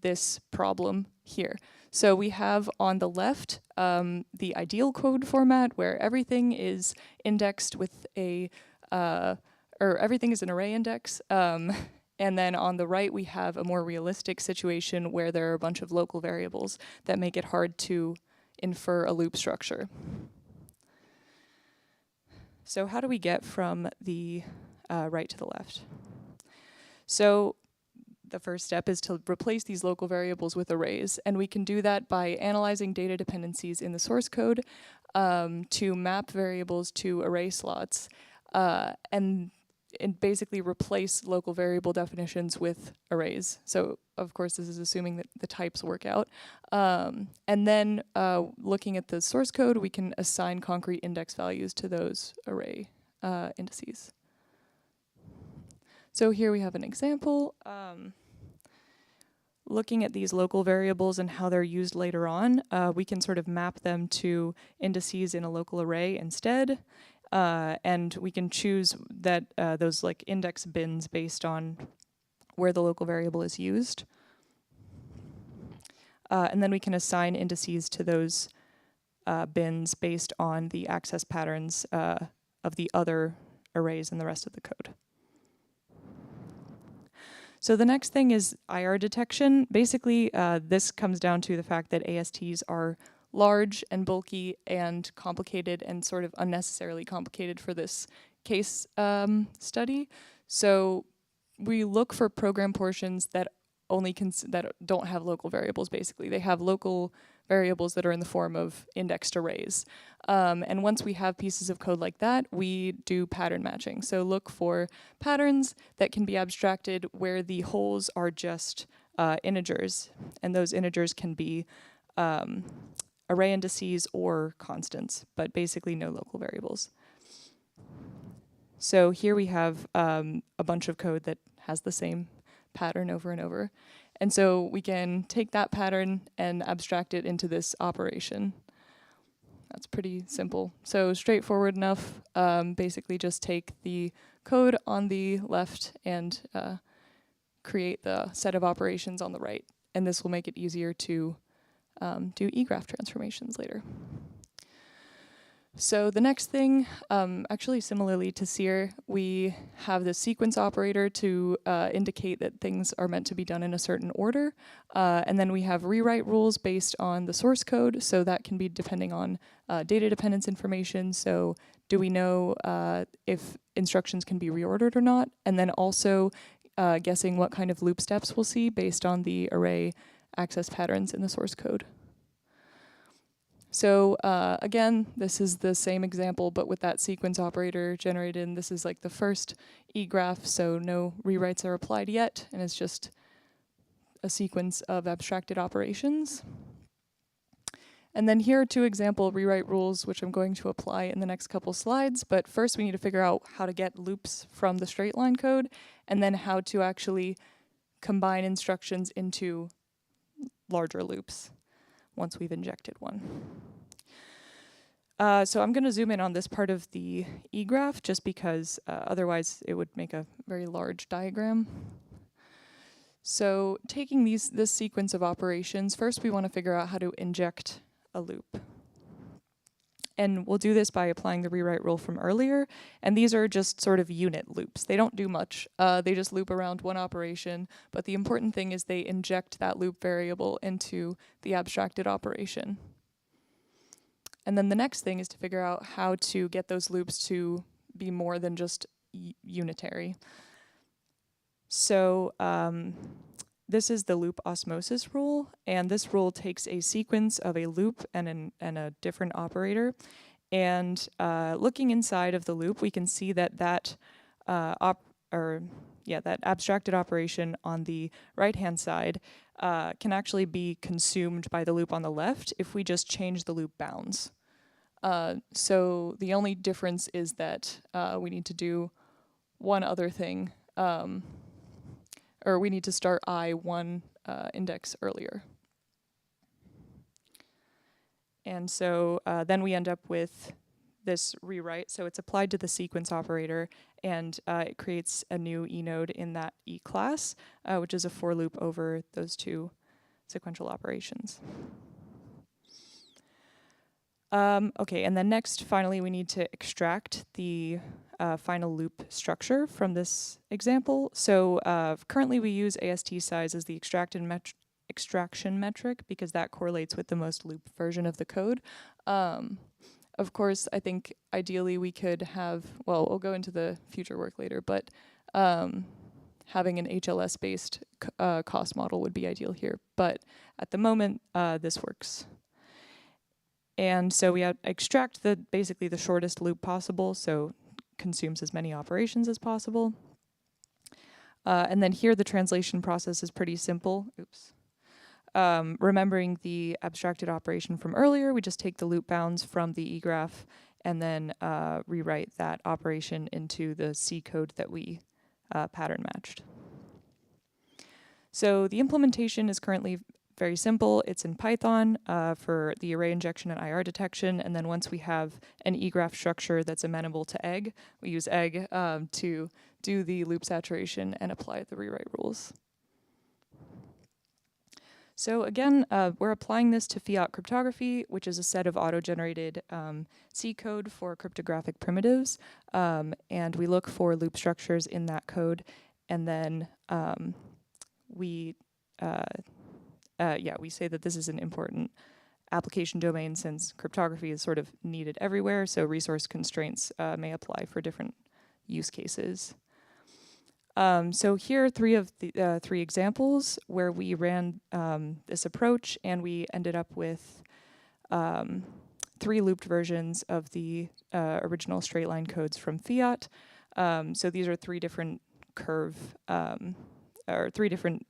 this problem here. So we have on the left the ideal code format where everything is indexed with a, or everything is an array index. And then on the right, we have a more realistic situation where there are a bunch of local variables that make it hard to infer a loop structure. So how do we get from the right to the left? So the first step is to replace these local variables with arrays, and we can do that by analyzing data dependencies in the source code to map variables to array slots, and basically replace local variable definitions with arrays. So of course this is assuming that the types work out. And then looking at the source code, we can assign concrete index values to those array indices. So here we have an example. Looking at these local variables and how they're used later on, we can sort of map them to indices in a local array instead. And we can choose that those like index bins based on where the local variable is used. And then we can assign indices to those bins based on the access patterns of the other arrays in the rest of the code. So the next thing is IR detection. Basically, this comes down to the fact that ASTs are large and bulky and complicated and sort of unnecessarily complicated for this case study. So we look for program portions that only that don't have local variables, basically. They have local variables that are in the form of indexed arrays. And once we have pieces of code like that, we do pattern matching. So look for patterns that can be abstracted where the holes are just integers. And those integers can be array indices or constants, but basically no local variables. So here we have a bunch of code that has the same pattern over and over. And so we can take that pattern and abstract it into this operation. That's pretty simple. So straightforward enough, basically just take the code on the left and create the set of operations on the right. And this will make it easier to do eGraph transformations later. So the next thing, actually similarly to SEER, we have the sequence operator to indicate that things are meant to be done in a certain order. And then we have rewrite rules based on the source code. So that can be depending on data dependence information. So do we know if instructions can be reordered or not? And then also guessing what kind of loop steps we'll see based on the array access patterns in the source code. So again, this is the same example, but with that sequence operator generated, and this is like the first eGraph, so no rewrites are applied yet, and it's just a sequence of abstracted operations. And then here are 2 example rewrite rules, which I'm going to apply in the next couple slides, but first we need to figure out how to get loops from the straight line code, and then how to actually combine instructions into larger loops once we've injected one. So I'm going to zoom in on this part of the eGraph just because otherwise it would make a very large diagram. So taking this sequence of operations, first we want to figure out how to inject a loop. And we'll do this by applying the rewrite rule from earlier. And these are just sort of unit loops. They don't do much. They just loop around one operation. But the important thing is they inject that loop variable into the abstracted operation. And then the next thing is to figure out how to get those loops to be more than just unitary. So this is the loop osmosis rule, and this rule takes a sequence of a loop and a different operator. And looking inside of the loop, we can see that that abstracted operation on the right-hand side can actually be consumed by the loop on the left if we just change the loop bounds. So the only difference is that we need to do one other thing, or we need to start I one index earlier. And so then we end up with this rewrite. So it's applied to the sequence operator, and it creates a new E node in that E class, which is a for loop over those two sequential operations. Okay, and then next, finally, we need to extract the final loop structure from this example. So currently we use AST size as the extraction metric because that correlates with the most loop version of the code. Of course, I think ideally we could have, well, we'll go into the future work later, but having an HLS-based cost model would be ideal here. But at the moment, this works. And so we extract basically the shortest loop possible, so consumes as many operations as possible. And then here the translation process is pretty simple. Oops. Remembering the abstracted operation from earlier, we just take the loop bounds from the eGraph and then rewrite that operation into the C code that we pattern matched. So the implementation is currently very simple. It's in Python for the array injection and IR detection. And then once we have an eGraph structure that's amenable to egg, we use egg to do the loop saturation and apply the rewrite rules. So again, we're applying this to fiat cryptography, which is a set of auto-generated C code for cryptographic primitives. And we look for loop structures in that code. And then we say that this is an important application domain since cryptography is sort of needed everywhere, so resource constraints may apply for different use cases. So here are three of the three examples where we ran this approach, and we ended up with 3 looped versions of the original straight line codes from Fiat. So these are 3 different or 3 different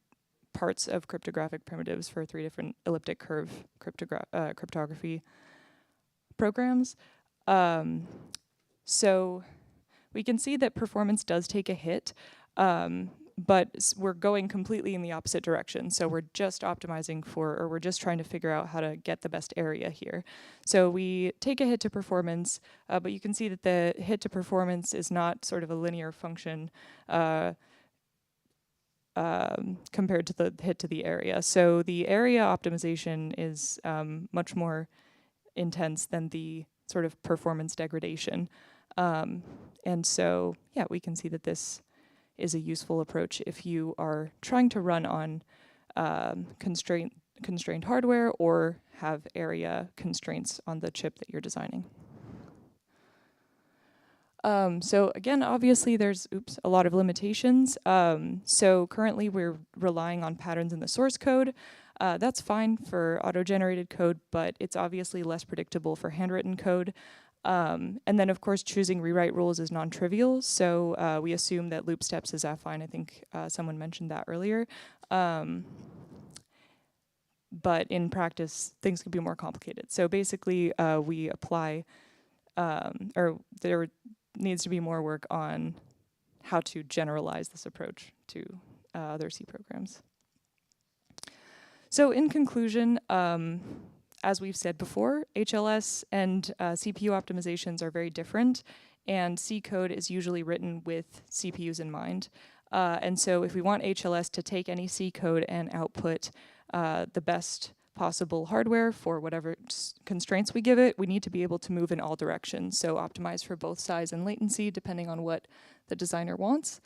parts of cryptographic primitives for 3 different elliptic curve cryptography programs. So we can see that performance does take a hit, but we're going completely in the opposite direction. So we're just optimizing for, or we're just trying to figure out how to get the best area here. So we take a hit to performance, but you can see that the hit to performance is not sort of a linear function compared to the hit to the area. So the area optimization is much more intense than the sort of performance degradation. And so, yeah, we can see that this is a useful approach if you are trying to run on constrained hardware or have area constraints on the chip that you're designing. So again, obviously there's a lot of limitations. So currently we're relying on patterns in the source code. That's fine for auto-generated code, but it's obviously less predictable for handwritten code. And then of course choosing rewrite rules is non-trivial, so we assume that loop steps is affine. I think someone mentioned that earlier. But in practice, things can be more complicated. So basically we apply, or there needs to be more work on how to generalize this approach to other C programs. So in conclusion, as we've said before, HLS and CPU optimizations are very different, and C code is usually written with CPUs in mind. And so if we want HLS to take any C code and output the best possible hardware for whatever constraints we give it, we need to be able to move in all directions. So optimize for both size and latency, depending on what the designer wants.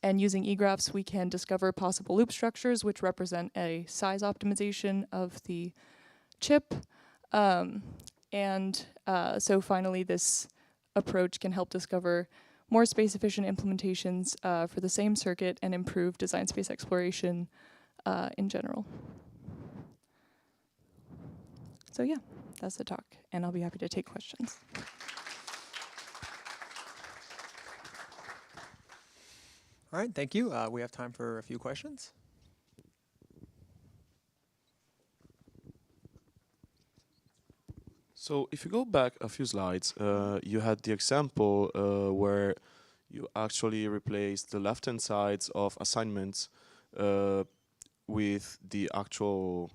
And using EGRAPHS, we can discover possible loop structures, which represent a size optimization of the chip. So finally, this approach can help discover more space-efficient implementations for the same circuit and improve design space exploration in general. So yeah, that's the talk, and I'll be happy to take questions. All right, thank you. We have time for a few questions. So if you go back a few slides, you had the example where you actually replaced the left-hand sides of assignments with the actual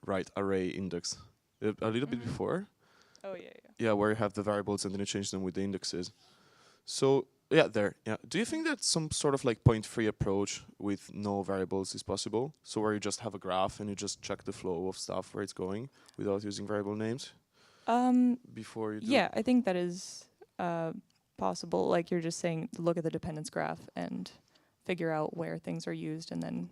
right array index. A little bit before. Oh, yeah. Yeah, where you have the variables and then you change them with the indexes. So yeah, there. Yeah. Do you think that some sort of like point-free approach with no variables is possible? So where you just have a graph and you just check the flow of stuff where it's going without using variable names? Before you do Yeah, I think that is possible. Like you're just saying, look at the dependence graph and figure out where things are used, and then.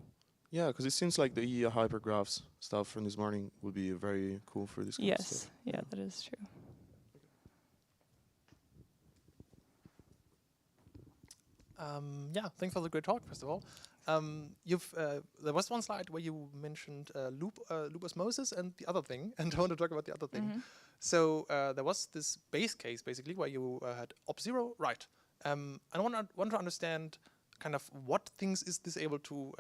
Yeah, because it seems like the EA hypergraphs stuff from this morning would be very cool for this kind of stuff. Yes, yeah, that is true. Yeah, thanks for the great talk, first of all. There was one slide where you mentioned loop osmosis and the other thing, and I want to talk about the other thing. So there was this base case, basically, where you had op0, right. And I want to understand kind of what things is this able to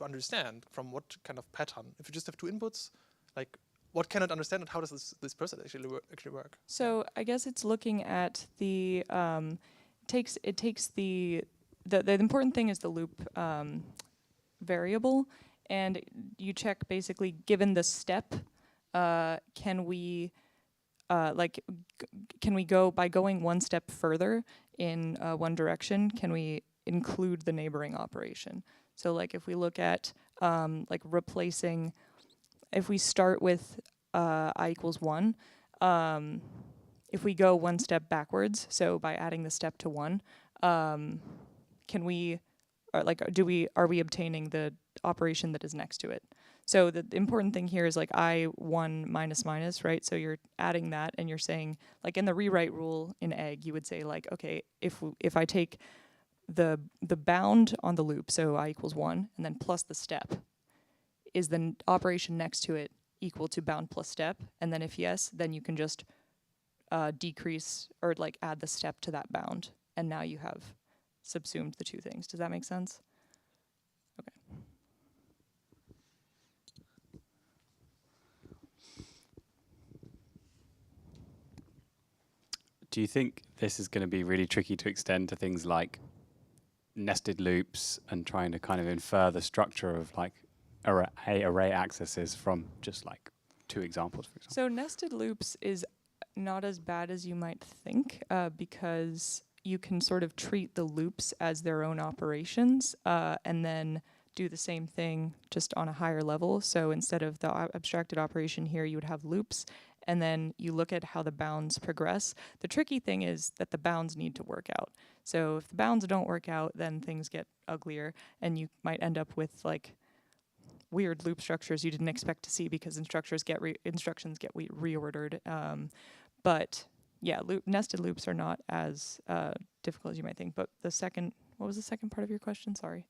understand from what kind of pattern. If you just have two inputs, like what can it understand and how does this person actually work? So I guess it's looking at the it takes the important thing is the loop variable, and you check basically given the step, can we go by going one step further in one direction, can we include the neighboring operation? So like if we look at like replacing, if we start with I equals 1, if we go one step backwards, so by adding the step to 1, can we, or like, are we obtaining the operation that is next to it? So the important thing here is like I1 minus minus, right? So you're adding that and you're saying, like in the rewrite rule in egg, you would say like, okay, if I take the bound on the loop, so I equals 1, and then plus the step, is the operation next to it equal to bound plus step? And then if yes, then you can just decrease or like add the step to that bound, and now you have subsumed the two things. Does that make sense? Okay. Do you think this is going to be really tricky to extend to things like nested loops and trying to kind of infer the structure of like array accesses from just like two examples, for example? So nested loops is not as bad as you might think, because you can sort of treat the loops as their own operations, and then do the same thing just on a higher level. So instead of the abstracted operation here, you would have loops, and then you look at how the bounds progress. The tricky thing is that the bounds need to work out. So if the bounds don't work out, then things get uglier, and you might end up with like weird loop structures you didn't expect to see because instructions get reordered. But yeah, nested loops are not as difficult as you might think. But what was the second part of your question? Sorry.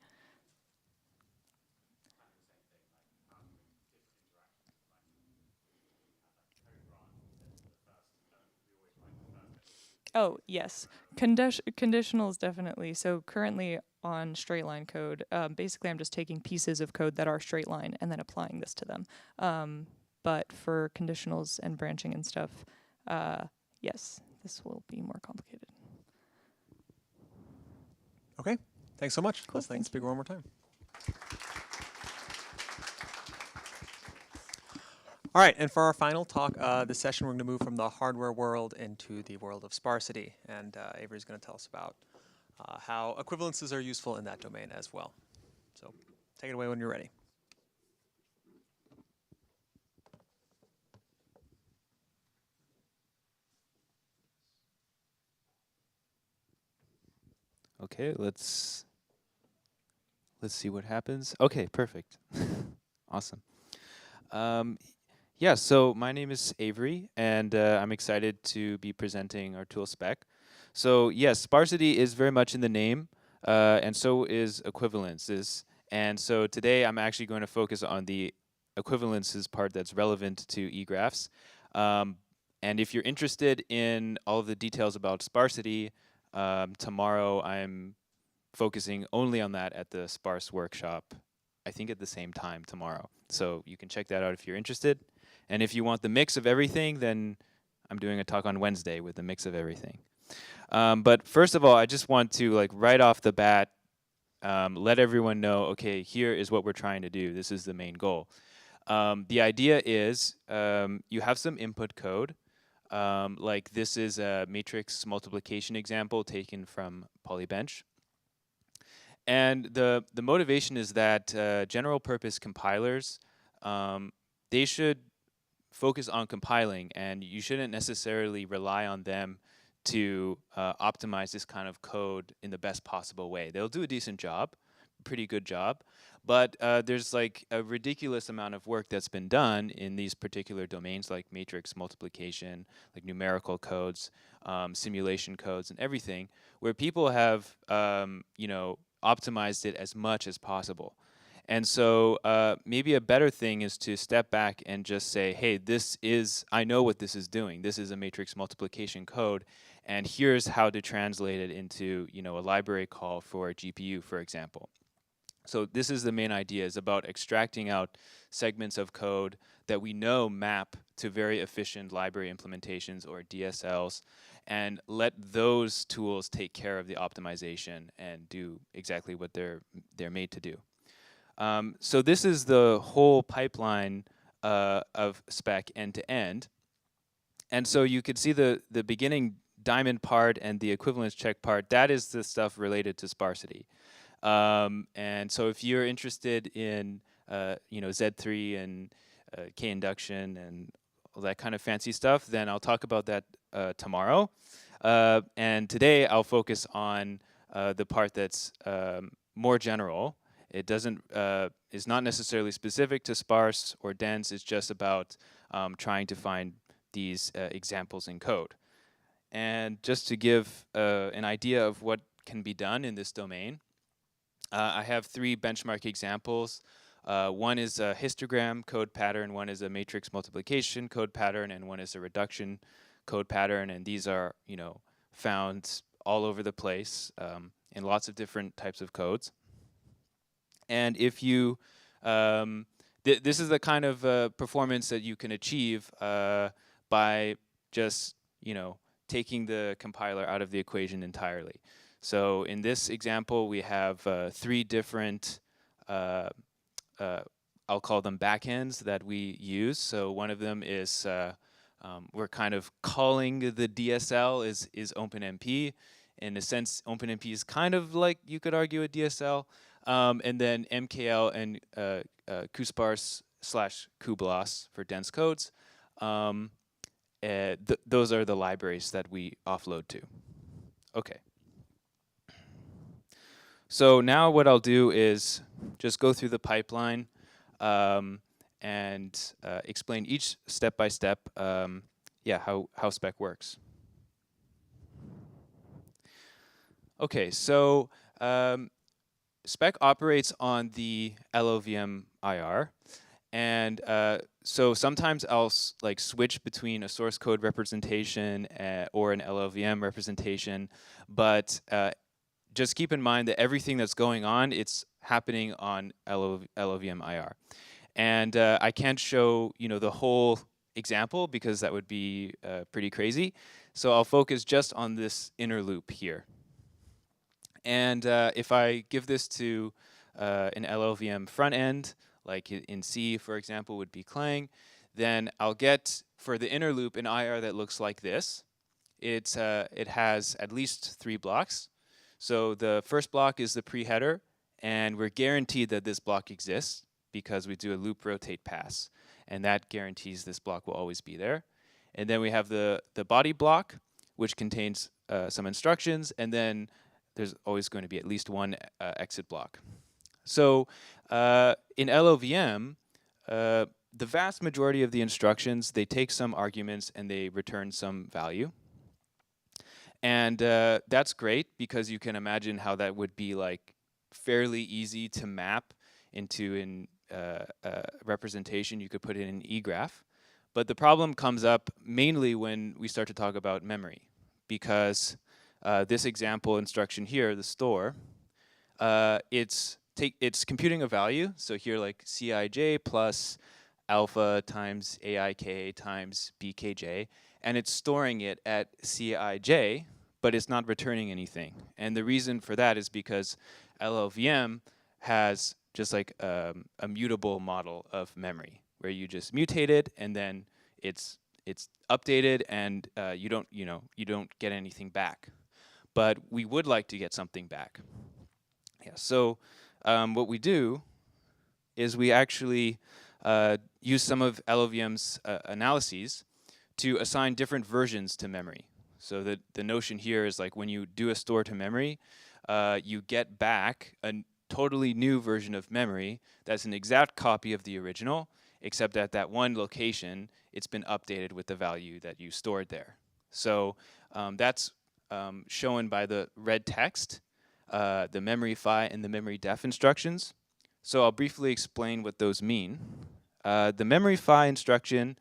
Oh, yes. Conditionals, definitely. So currently on straight line code, basically I'm just taking pieces of code that are straight line and then applying this to them. But for conditionals and branching and stuff, yes, this will be more complicated. Okay, thanks so much. Cool, Let's thank the speaker one more time. All right, and for our final talk this session, we're going to move from the hardware world into the world of sparsity. And Avery's going to tell us about how equivalences are useful in that domain as well. So take it away when you're ready. Okay, let's see what happens. Okay, perfect. Awesome. Yeah, so my name is Avery, and I'm excited to be presenting our tool spec. So yes, sparsity is very much in the name, and so is equivalences. And so today I'm actually going to focus on the equivalences part that's relevant to eGraphs. And if you're interested in all of the details about sparsity, tomorrow I'm focusing only on that at the sparse workshop, I think at the same time tomorrow. So you can check that out if you're interested. And if you want the mix of everything, then I'm doing a talk on Wednesday with the mix of everything. But first of all, I just want to, like, right off the bat, let everyone know, okay, here is what we're trying to do. This is the main goal. The idea is you have some input code. Like this is a matrix multiplication example taken from Polybench. And the motivation is that general purpose compilers, they should focus on compiling, and you shouldn't necessarily rely on them to optimize this kind of code in the best possible way. They'll do a decent job, pretty good job, but there's like a ridiculous amount of work that's been done in these particular domains like matrix multiplication, like numerical codes, simulation codes, and everything, where people have, you know, optimized it as much as possible. And so maybe a better thing is to step back and just say, hey, this is, I know what this is doing. This is a matrix multiplication code, and here's how to translate it into, you know, a library call for a GPU, for example. So this is the main idea, is about extracting out segments of code that we know map to very efficient library implementations or DSLs, and let those tools take care of the optimization and do exactly what they're made to do. So this is the whole pipeline of spec end to end. And so you could see the beginning diamond part and the equivalence check part. That is the stuff related to sparsity. And so if you're interested in you know, Z3 and K-induction and all that kind of fancy stuff, then I'll talk about that tomorrow. And today I'll focus on the part that's more general. It doesn't, is not necessarily specific to sparse or dense. It's just about trying to find these examples in code. And just to give an idea of what can be done in this domain, I have 3 benchmark examples. One is a histogram code pattern, one is a matrix multiplication code pattern, and one is a reduction code pattern. And these are, you know, found all over the place in lots of different types of codes. And if you, this is the kind of performance that you can achieve by just, you know, taking the compiler out of the equation entirely. So in this example, we have 3 different, I'll call them backends that we use. So one of them is, we're kind of calling the DSL is OpenMP. In a sense, OpenMP is kind of like, you could argue, a DSL. And then MKL and kusparse/kublas for dense codes. Those are the libraries that we offload to. Okay. So now what I'll do is just go through the pipeline and explain each step by step, yeah, how spec works. Okay, so spec operates on the LLVM IR, and so sometimes I'll like switch between a source code representation or an LLVM representation, but just keep in mind that everything that's going on, it's happening on LLVM IR. And I can't show, you know, the whole example because that would be pretty crazy. So I'll focus just on this inner loop here. And if I give this to an LLVM front end, like in C, for example, would be Clang, then I'll get, for the inner loop, an IR that looks like this. It has at least 3 blocks. So the first block is the pre-header, and we're guaranteed that this block exists because we do a loop rotate pass, and that guarantees this block will always be there. And then we have the body block, which contains some instructions, and then there's always going to be at least one exit block. So in LLVM, the vast majority of the instructions, they take some arguments and they return some value. And that's great because you can imagine how that would be like fairly easy to map into a representation. You could put it in an EGRAPH. But the problem comes up mainly when we start to talk about memory, because this example instruction here, the store, it's computing a value. So here, like Cij plus alpha times Aik times Bkj, and it's storing it at Cij, but it's not returning anything. And the reason for that is because LLVM has just like a mutable model of memory, where you just mutate it and then it's updated, and you don't get anything back. But we would like to get something back. Yeah. So what we do is we actually use some of LLVM's analyses to assign different versions to memory. So the notion here is like when you do a store to memory, you get back a totally new version of memory that's an exact copy of the original, except at that one location, it's been updated with the value that you stored there. So that's shown by the red text, the memory phi and the memory def instructions. So I'll briefly explain what those mean. The memory phi instruction,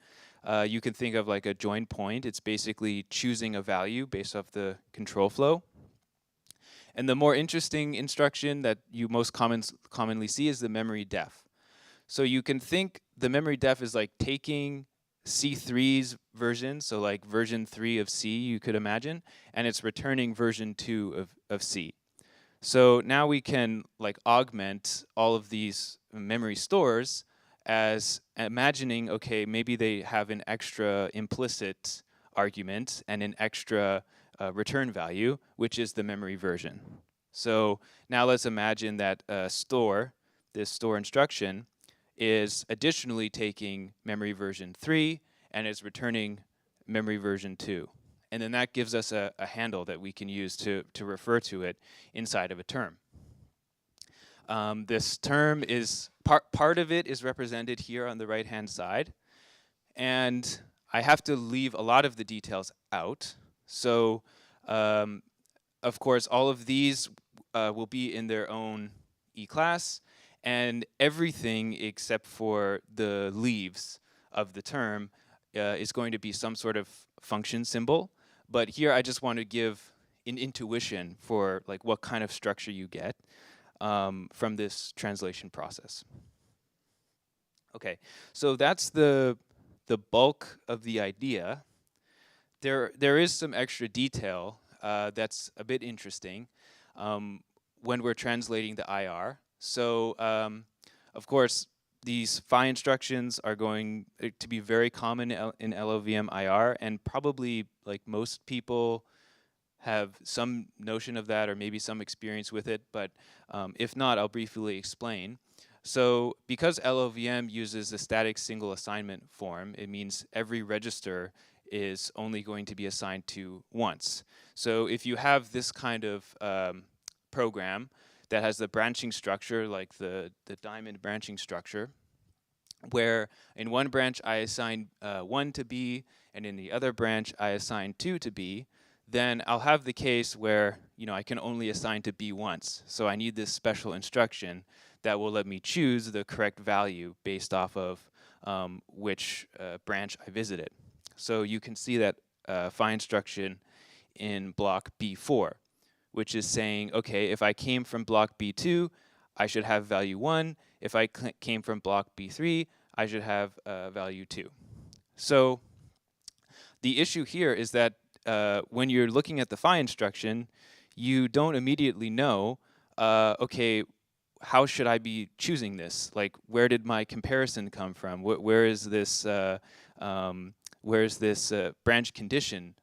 you can think of like a join point. It's basically choosing a value based off the control flow. And the more interesting instruction that you most commonly see is the memory def. So you can think the memory def is like taking C3's version, so like version 3 of C, you could imagine, and it's returning version 2 of C. So now we can like augment all of these memory stores as imagining, okay, maybe they have an extra implicit argument and an extra return value, which is the memory version. So now let's imagine that this store instruction, is additionally taking memory version 3 and is returning memory version 2. And then that gives us a handle that we can use to refer to it inside of a term. This term is, part of it is represented here on the right-hand side. And I have to leave a lot of the details out. So, of course, all of these will be in their own E-class. And everything except for the leaves of the term is going to be some sort of function symbol. But here I just want to give an intuition for like what kind of structure you get from this translation process. Okay, so that's the bulk of the idea. There is some extra detail that's a bit interesting when we're translating the IR. So, of course, these phi instructions are going to be very common in LLVM IR, and probably like most people have some notion of that or maybe some experience with it, but if not, I'll briefly explain. So because LLVM uses a static single assignment form, it means every register is only going to be assigned to once. So if you have this kind of program that has the branching structure, like the diamond branching structure, where in one branch I assign 1 to B, and in the other branch I assign 2 to B, then I'll have the case where I can only assign to B once. So I need this special instruction that will let me choose the correct value based off of which branch I visited. So you can see that phi instruction in block B4, which is saying, okay, if I came from block B2, I should have value 1. If I came from block B3, I should have value 2. So the issue here is that when you're looking at the phi instruction, you don't immediately know, okay, how should I be choosing this? Like, where did my comparison come from? Where is this branch condition?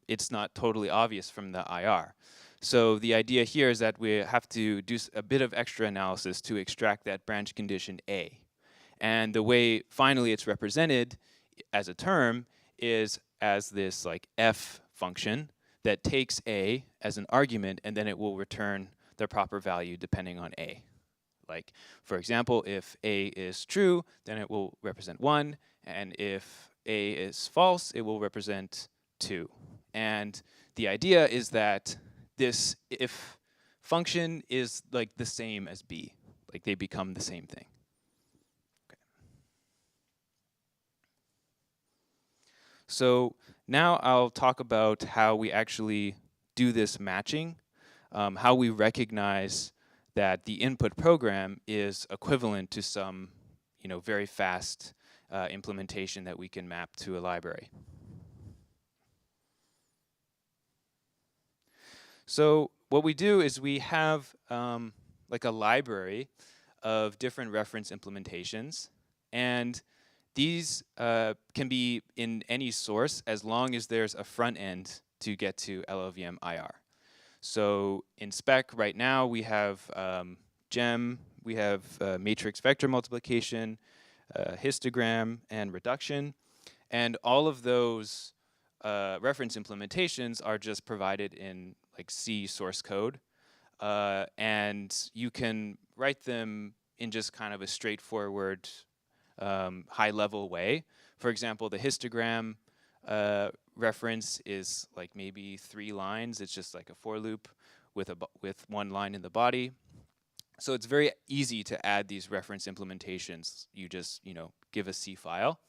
It's not totally obvious from the IR. So the idea here is that we have to do a bit of extra analysis to extract that branch condition A. And the way finally it's represented as a term is as this like f function that takes A as an argument, and then it will return the proper value depending on A. Like, for example, if A is true, then it will represent 1, and if A is false, it will represent 2. And the idea is that this if function is like the same as B, like they become the same thing. Okay. So now I'll talk about how we actually do this matching, how we recognize that the input program is equivalent to some, very fast implementation that we can map to a library. So what we do is we have like a library of different reference implementations, and these can be in any source as long as there's a front end to get to LLVM IR. So in spec right now we have GEM, we have matrix vector multiplication, histogram, and reduction, and all of those reference implementations are just provided in like C source code, and you can write them in just kind of a straightforward high-level way. For example, the histogram reference is like maybe 3 lines. It's just like a for loop with one line in the body. So it's very easy to add these reference implementations. You just give a C file.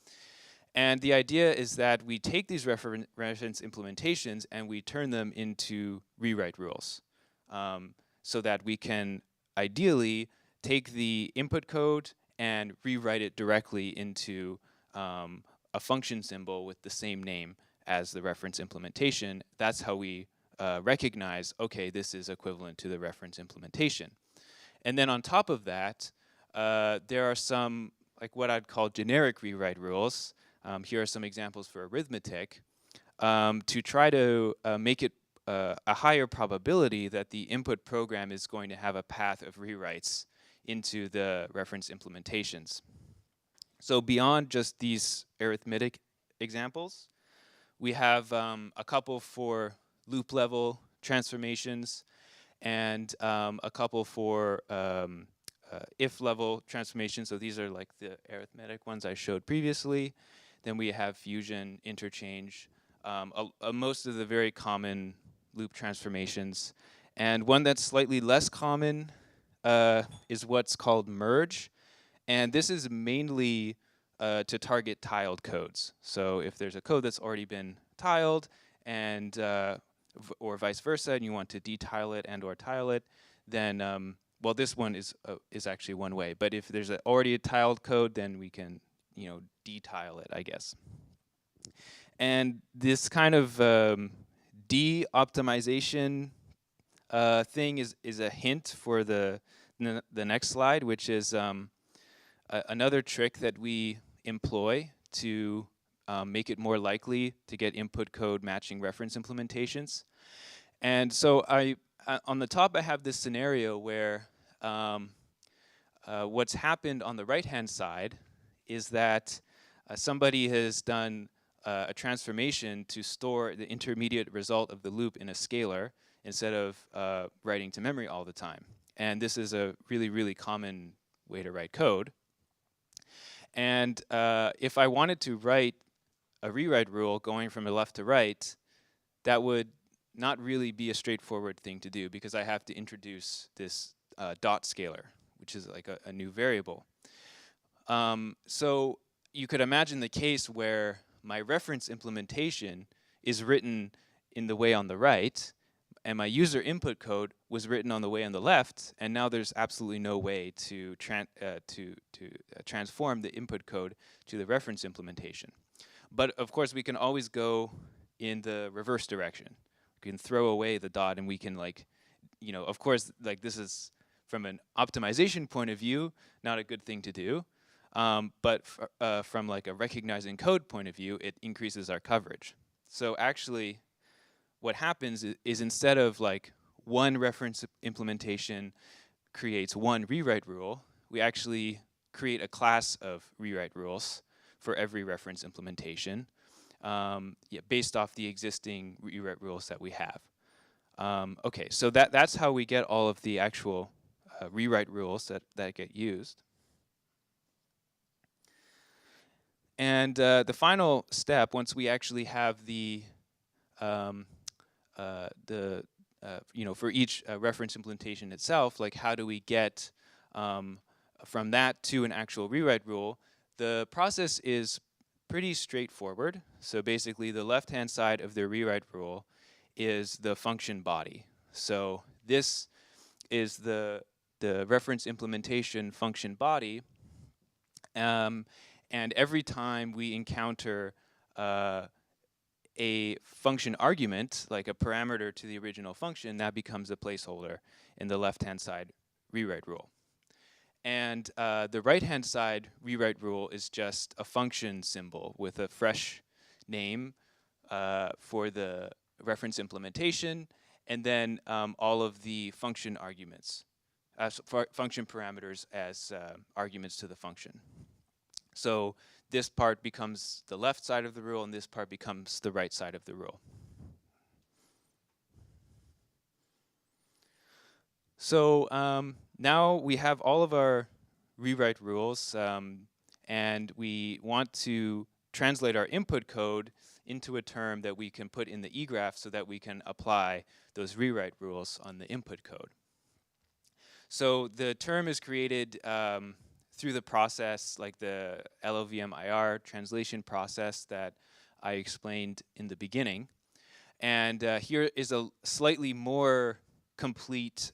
And the idea is that we take these reference implementations and we turn them into rewrite rules, so that we can ideally take the input code and rewrite it directly into a function symbol with the same name as the reference implementation. That's how we recognize, okay, this is equivalent to the reference implementation. And then on top of that, there are some, like what I'd call generic rewrite rules. Here are some examples for arithmetic, to try to make it a higher probability that the input program is going to have a path of rewrites into the reference implementations. So beyond just these arithmetic examples, we have a couple for loop level transformations and a couple for if level transformations. So these are like the arithmetic ones I showed previously. Then we have fusion, interchange, most of the very common loop transformations. And one that's slightly less common is what's called merge. And this is mainly to target tiled codes. So if there's a code that's already been tiled, and or vice versa, and you want to detile it and or tile it, then, well, this one is actually one way. But if there's already a tiled code, then we can detile it, I guess. And this kind of de-optimization thing is a hint for the next slide, which is another trick that we employ to make it more likely to get input code matching reference implementations. And so on the top I have this scenario where what's happened on the right-hand side is that somebody has done a transformation to store the intermediate result of the loop in a scalar instead of writing to memory all the time. And this is a really, really common way to write code. And if I wanted to write a rewrite rule going from the left to right, that would not really be a straightforward thing to do, because I have to introduce this dot scalar, which is like a new variable. So you could imagine the case where my reference implementation is written in the way on the right, and my user input code was written on the way on the left, and now there's absolutely no way to transform the input code to the reference implementation. But of course, we can always go in the reverse direction. We can throw away the dot, and we can, like, of course, like, this is from an optimization point of view, not a good thing to do. But from like a recognizing code point of view, it increases our coverage. So actually, what happens is instead of like one reference implementation creates one rewrite rule, we actually create a class of rewrite rules for every reference implementation, based off the existing rewrite rules that we have. Okay, so that's how we get all of the actual rewrite rules that get used. And the final step, once we actually have the for each reference implementation itself, like how do we get from that to an actual rewrite rule, the process is pretty straightforward. So basically the left-hand side of the rewrite rule is the function body. So this is the reference implementation function body. And every time we encounter a function argument, like a parameter to the original function, that becomes a placeholder in the left-hand side rewrite rule. And the right-hand side rewrite rule is just a function symbol with a fresh name for the reference implementation, and then all of the function arguments, function parameters as arguments to the function. So this part becomes the left side of the rule, and this part becomes the right side of the rule. So now we have all of our rewrite rules, and we want to translate our input code into a term that we can put in the EGRAPHS so that we can apply those rewrite rules on the input code. So the term is created through the process, like the LLVM-IR translation process that I explained in the beginning. And here is a slightly more complete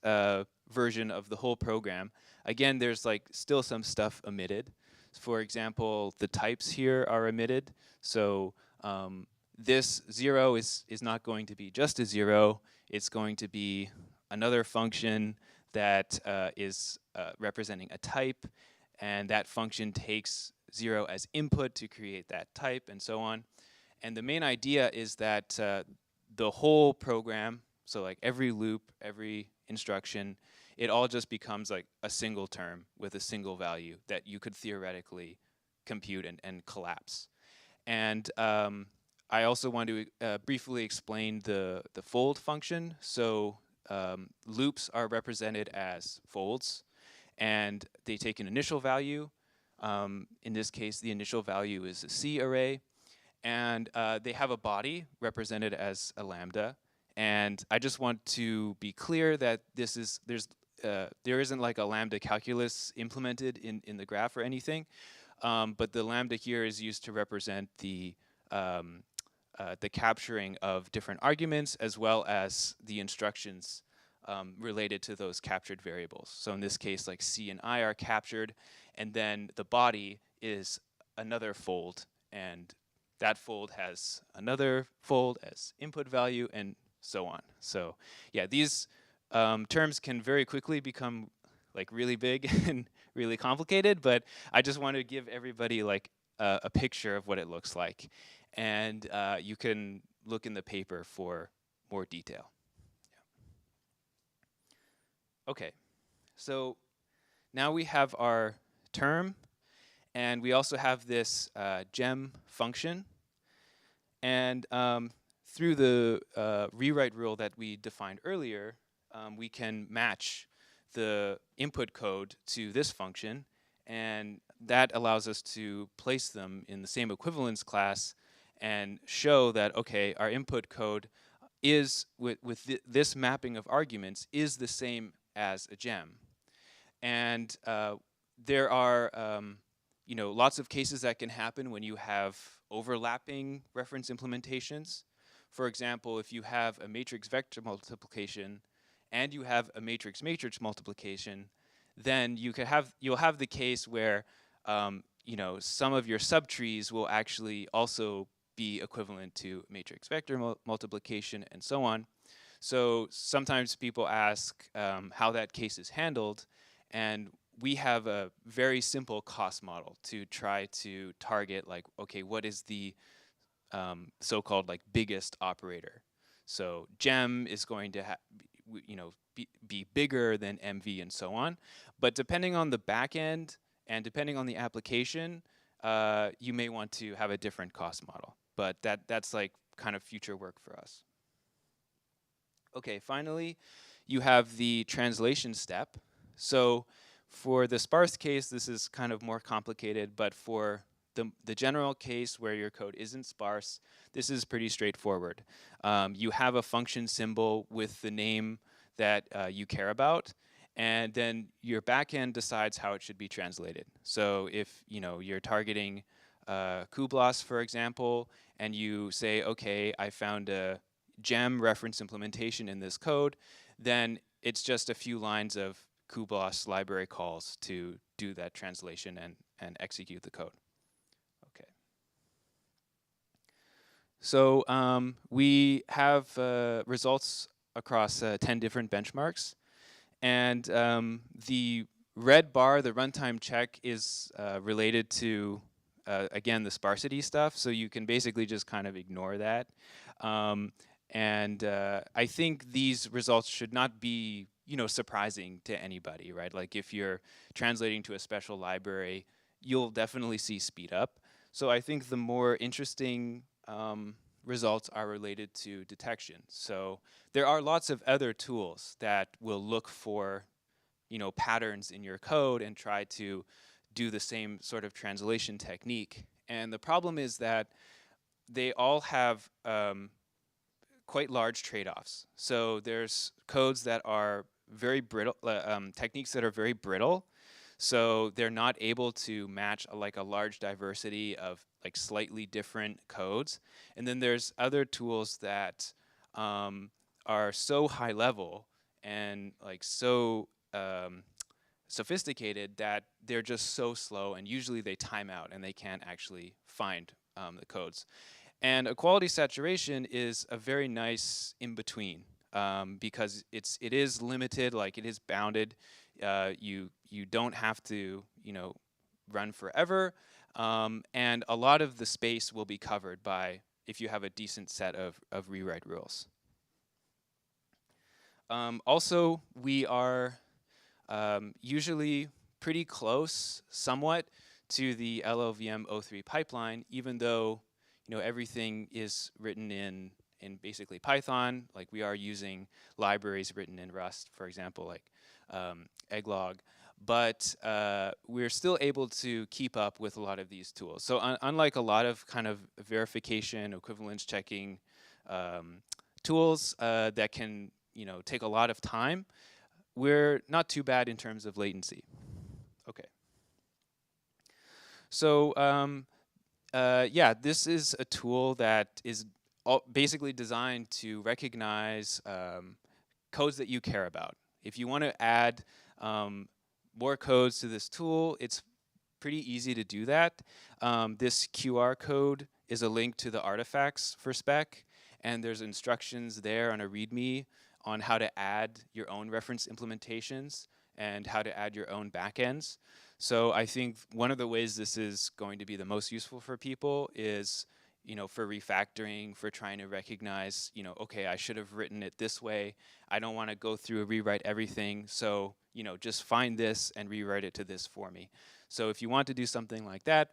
version of the whole program. Again, there's like still some stuff omitted. For example, the types here are omitted. So this 0 is not going to be just a 0. It's going to be another function that is representing a type, and that function takes 0 as input to create that type, and so on. And the main idea is that the whole program, so like every loop, every instruction, it all just becomes like a single term with a single value that you could theoretically compute and collapse. And I also want to briefly explain the fold function. So loops are represented as folds, and they take an initial value. In this case, the initial value is a C array, and they have a body represented as a lambda. And I just want to be clear that there isn't like a lambda calculus implemented in the graph or anything, but the lambda here is used to represent the capturing of different arguments as well as the instructions related to those captured variables. So in this case, like C and I are captured, and then the body is another fold, and that fold has another fold as input value, and so on. So yeah, these terms can very quickly become like really big and really complicated, but I just want to give everybody like a picture of what it looks like. And you can look in the paper for more detail. Okay, so now we have our term, and we also have this gem function. And through the rewrite rule that we defined earlier, we can match the input code to this function, and that allows us to place them in the same equivalence class and show that, okay, our input code is, with this mapping of arguments, is the same as a gem. And there are lots of cases that can happen when you have overlapping reference implementations. For example, if you have a matrix vector multiplication and you have a matrix matrix multiplication, then you'll have the case where some of your subtrees will actually also be equivalent to matrix vector multiplication and so on. So sometimes people ask how that case is handled, and we have a very simple cost model to try to target, like, okay, what is the so-called like biggest operator? So gem is going to be bigger than MV and so on. But depending on the back end and depending on the application, you may want to have a different cost model. But that's like kind of future work for us. Okay, finally, you have the translation step. So for the sparse case, this is kind of more complicated, but for the general case where your code isn't sparse, this is pretty straightforward. You have a function symbol with the name that you care about, and then your backend decides how it should be translated. So if you're targeting Kublas, for example, and you say, okay, I found a gem reference implementation in this code, then it's just a few lines of Kublas library calls to do that translation and execute the code. Okay. So we have results across 10 different benchmarks. And the red bar, the runtime check, is related to, again, the sparsity stuff. So you can basically just kind of ignore that. And I think these results should not be surprising to anybody, right? Like if you're translating to a special library, you'll definitely see speed up. So I think the more interesting results are related to detection. So there are lots of other tools that will look for patterns in your code and try to do the same sort of translation technique. And the problem is that they all have quite large trade-offs. So there's codes that are very brittle, techniques that are very brittle. So they're not able to match a large diversity of like slightly different codes. And then there's other tools that are so high level and like so sophisticated that they're just so slow, and usually they time out and they can't actually find the codes. And equality saturation is a very nice in-between because it is limited, like it is bounded. You don't have to run forever, and a lot of the space will be covered by if you have a decent set of rewrite rules. Also, we are usually pretty close, somewhat, to the LLVM 03 pipeline, even though everything is written in basically Python. Like we are using libraries written in Rust, for example, like egglog. But we're still able to keep up with a lot of these tools. So unlike a lot of kind of verification, equivalence checking tools that can take a lot of time, we're not too bad in terms of latency. Okay. So yeah, this is a tool that is basically designed to recognize codes that you care about. If you want to add more codes to this tool, it's pretty easy to do that. This QR code is a link to the artifacts for spec, and there's instructions there on a README on how to add your own reference implementations and how to add your own backends. So I think one of the ways this is going to be the most useful for people is, for refactoring, for trying to recognize, okay, I should have written it this way. I don't want to go through and rewrite everything. So, just find this and rewrite it to this for me. So if you want to do something like that,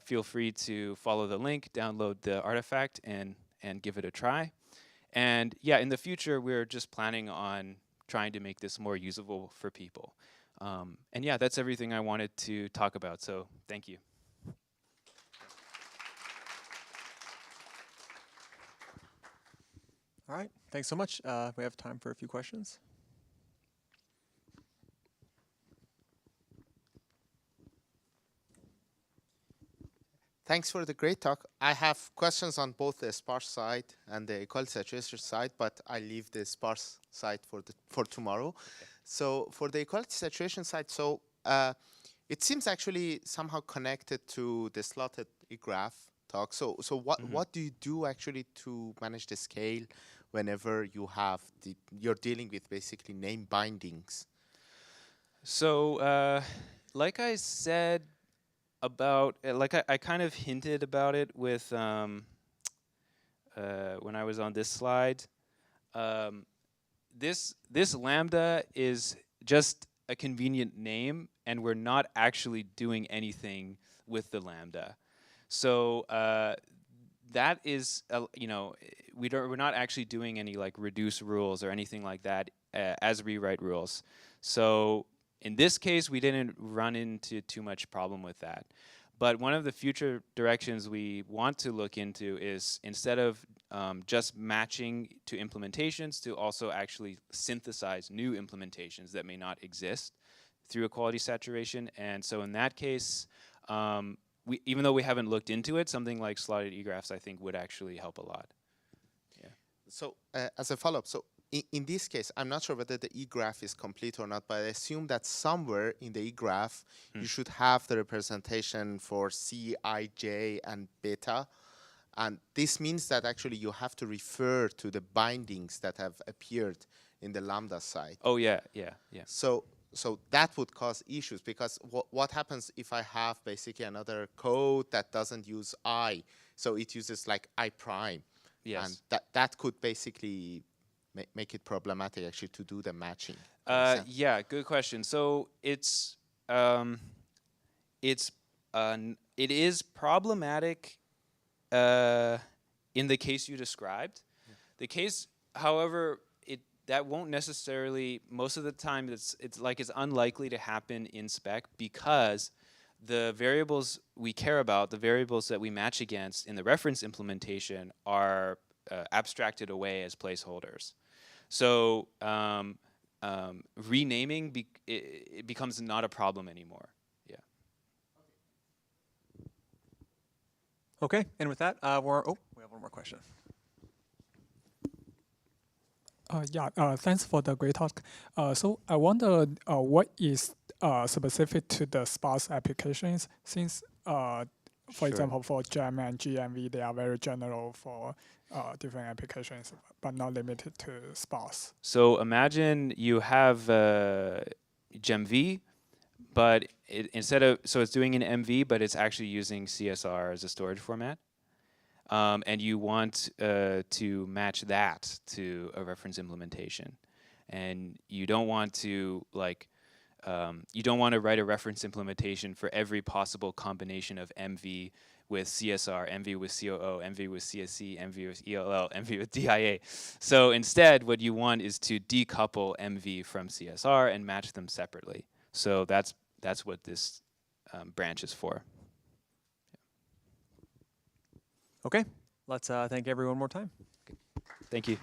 feel free to follow the link, download the artifact, and give it a try. And yeah, in the future, we're just planning on trying to make this more usable for people. And yeah, that's everything I wanted to talk about. So thank you. All right, thanks so much. We have time for a few questions. Thanks for the great talk. I have questions on both the sparse side and the equality saturation side, but I leave the sparse side for tomorrow. Okay. So for the equality saturation side, it seems actually somehow connected to the slotted graph talk. So what do you do actually to manage the scale whenever you're dealing with basically name bindings? So, like I said about, like I kind of hinted about it with when I was on this slide. This lambda is just a convenient name, and we're not actually doing anything with the lambda. So that is, we're not actually doing any like reduce rules or anything like that as rewrite rules. So in this case, we didn't run into too much problem with that. But one of the future directions we want to look into is, instead of just matching to implementations, to also actually synthesize new implementations that may not exist through equality saturation. And so in that case, even though we haven't looked into it, something like slotted eGraphs I think would actually help a lot. Yeah. So as a follow-up, so in this case, I'm not sure whether the eGraph is complete or not, but I assume that somewhere in the eGraph, you should have the representation for C, I, J, and beta. And this means that actually you have to refer to the bindings that have appeared in the lambda side. Oh, yeah. So that would cause issues, because what happens if I have basically another code that doesn't use I, so it uses like I prime. Yes. And that could basically make it problematic actually to do the matching. Yeah, good question. So it is problematic in the case you described. Yeah. The case, however, that won't necessarily, most of the time it's unlikely to happen in spec, because the variables we care about, the variables that we match against in the reference implementation, are abstracted away as placeholders. So renaming it becomes not a problem anymore. Yeah. Okay, and with that, we have one more question. Thanks for the great talk. So I wonder what is specific to the sparse applications, since, for example, for GEM and GMV, they are very general for different applications, but not limited to sparse. So imagine you have GemV, but it's doing an MV, but it's actually using CSR as a storage format. And you want to match that to a reference implementation, and you don't want to write a reference implementation for every possible combination of MV with CSR, MV with COO, MV with CSC, MV with ELL, MV with DIA. So instead, what you want is to decouple MV from CSR and match them separately. So that's what this branch is for. Okay, let's thank everyone one more time. Okay. Thank you.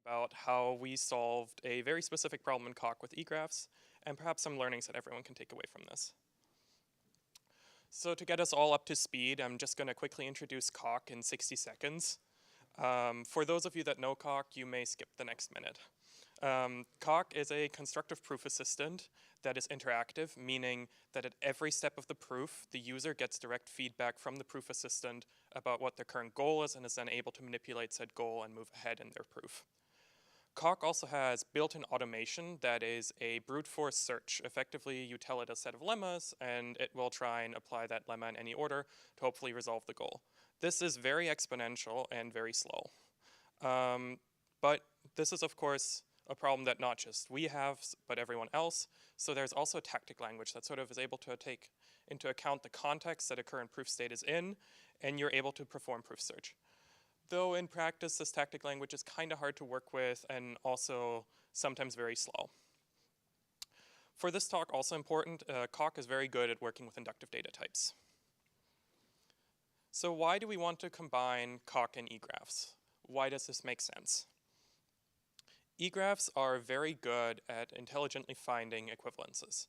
about how we solved a very specific problem in Coq with EGRAPHS, and perhaps some learnings that everyone can take away from this. So to get us all up to speed, I'm just going to quickly introduce Coq in 60 seconds. For those of you that know Coq, you may skip the next minute. Coq is a constructive proof assistant that is interactive, meaning that at every step of the proof, the user gets direct feedback from the proof assistant about what their current goal is and is then able to manipulate said goal and move ahead in their proof. Coq also has built-in automation that is a brute force search. Effectively, you tell it a set of lemmas, and it will try and apply that lemma in any order to hopefully resolve the goal. This is very exponential and very slow. But this is, of course, a problem that not just we have, but everyone else. So there's also a tactic language that sort of is able to take into account the context that a current proof state is in, and you're able to perform proof search. Though in practice, this tactic language is kind of hard to work with and also sometimes very slow. For this talk, also important, Coq is very good at working with inductive data types. So why do we want to combine Coq and EGRAPHS? Why does this make sense? EGRAPHS are very good at intelligently finding equivalences.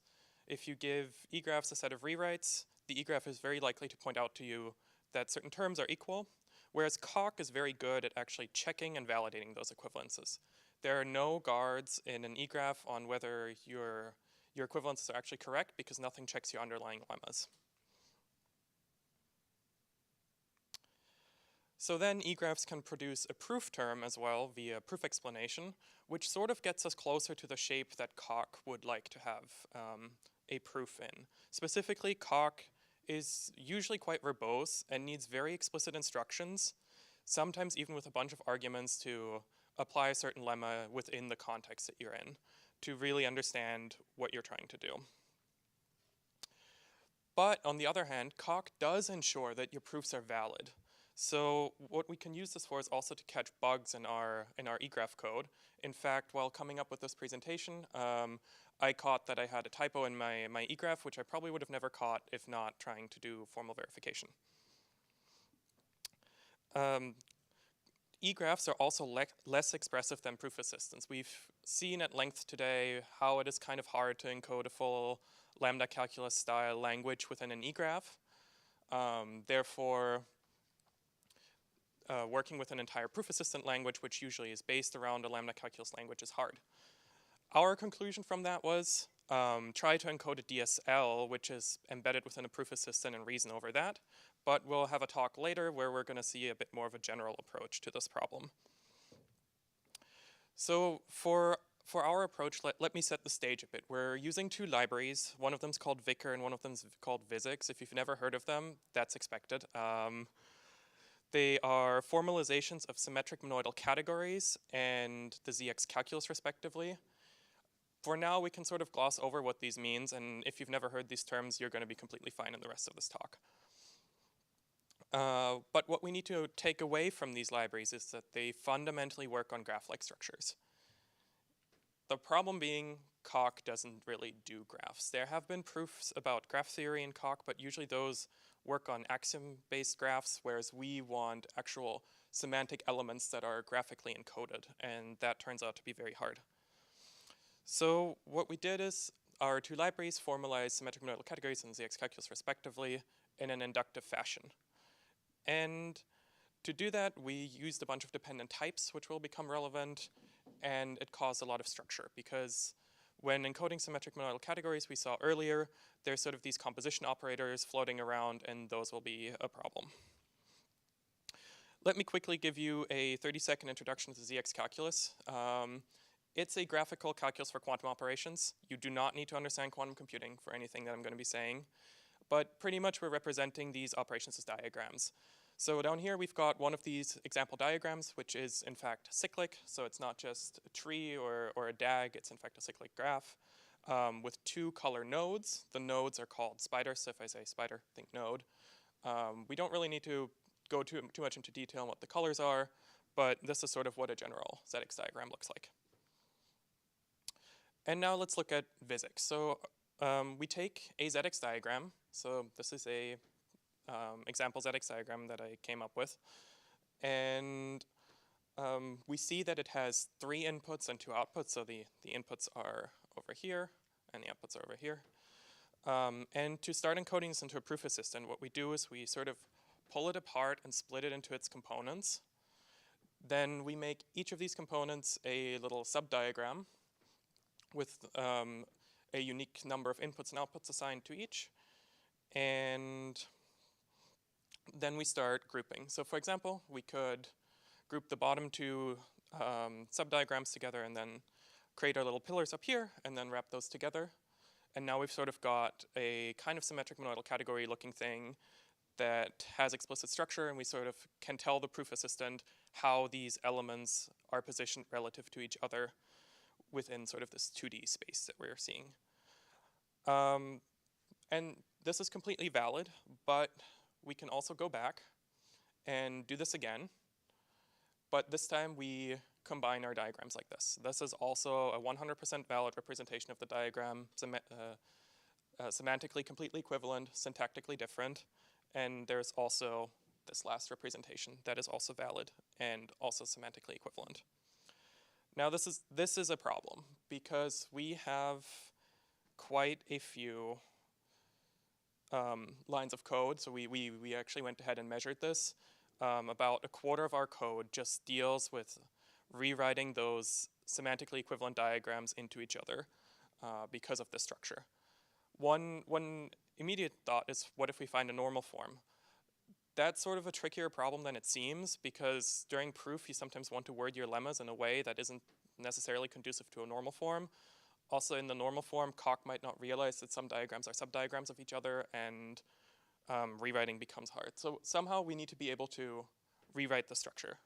If you give EGRAPHS a set of rewrites, the EGRAPH is very likely to point out to you that certain terms are equal, whereas Coq is very good at actually checking and validating those equivalences. There are no guards in an EGRAPH on whether your equivalences are actually correct because nothing checks your underlying lemmas. So then EGRAPHS can produce a proof term as well via proof explanation, which sort of gets us closer to the shape that Coq would like to have a proof in. Specifically, Coq is usually quite verbose and needs very explicit instructions, sometimes even with a bunch of arguments to apply a certain lemma within the context that you're in to really understand what you're trying to do. But on the other hand, Coq does ensure that your proofs are valid. So what we can use this for is also to catch bugs in our eGraph code. In fact, while coming up with this presentation, I caught that I had a typo in my eGraph, which I probably would have never caught if not trying to do formal verification. eGraphs are also less expressive than proof assistants. We've seen at length today how it is kind of hard to encode a full lambda calculus style language within an eGraph. Therefore, working with an entire proof assistant language, which usually is based around a lambda calculus language, is hard. Our conclusion from that was try to encode a DSL, which is embedded within a proof assistant, and reason over that. But we'll have a talk later where we're going to see a bit more of a general approach to this problem. So for our approach, let me set the stage a bit. We're using two libraries. One of them is called Vicar and one of them is called Visix. If you've never heard of them, that's expected. They are formalizations of symmetric monoidal categories and the ZX calculus, respectively. For now, we can sort of gloss over what these means, and if you've never heard these terms, you're going to be completely fine in the rest of this talk. But what we need to take away from these libraries is that they fundamentally work on graph-like structures. The problem being, Coq doesn't really do graphs. There have been proofs about graph theory in Coq, but usually those work on axiom-based graphs, whereas we want actual semantic elements that are graphically encoded, and that turns out to be very hard. So what we did is our two libraries formalized symmetric monoidal categories and ZX calculus respectively in an inductive fashion. And to do that, we used a bunch of dependent types, which will become relevant, and it caused a lot of structure because when encoding symmetric monoidal categories we saw earlier, there's sort of these composition operators floating around, and those will be a problem. Let me quickly give you a 30-second introduction to ZX calculus. It's a graphical calculus for quantum operations. You do not need to understand quantum computing for anything that I'm going to be saying. But pretty much we're representing these operations as diagrams. So down here we've got one of these example diagrams, which is in fact cyclic. So it's not just a tree or a DAG, it's in fact a cyclic graph with two color nodes. The nodes are called spiders, so if I say spider, think node. We don't really need to go too much into detail on what the colors are, but this is sort of what a general ZX diagram looks like. And now let's look at Visix. So we take a ZX diagram. So this is a example ZX diagram that I came up with. And we see that it has 3 inputs and 2 outputs, so the inputs are over here and the outputs are over here. And to start encoding this into a proof assistant, what we do is we sort of pull it apart and split it into its components. Then we make each of these components a little subdiagram with a unique number of inputs and outputs assigned to each. And then we start grouping. So for example, we could group the bottom 2 subdiagrams together and then create our little pillars up here and then wrap those together. And now we've sort of got a kind of symmetric monoidal category looking thing that has explicit structure, and we sort of can tell the proof assistant how these elements are positioned relative to each other within sort of this 2D space that we're seeing. And this is completely valid, but we can also go back and do this again. But this time we combine our diagrams like this. This is also a 100% valid representation of the diagram, semantically completely equivalent, syntactically different. And there's also this last representation that is also valid and also semantically equivalent. Now this is a problem because we have quite a few lines of code. So we actually went ahead and measured this. About a quarter of our code just deals with rewriting those semantically equivalent diagrams into each other because of this structure. One immediate thought is, what if we find a normal form? That's sort of a trickier problem than it seems, because during proof you sometimes want to word your lemmas in a way that isn't necessarily conducive to a normal form. Also in the normal form, Coq might not realize that some diagrams are subdiagrams of each other, and rewriting becomes hard. So somehow we need to be able to rewrite the structure.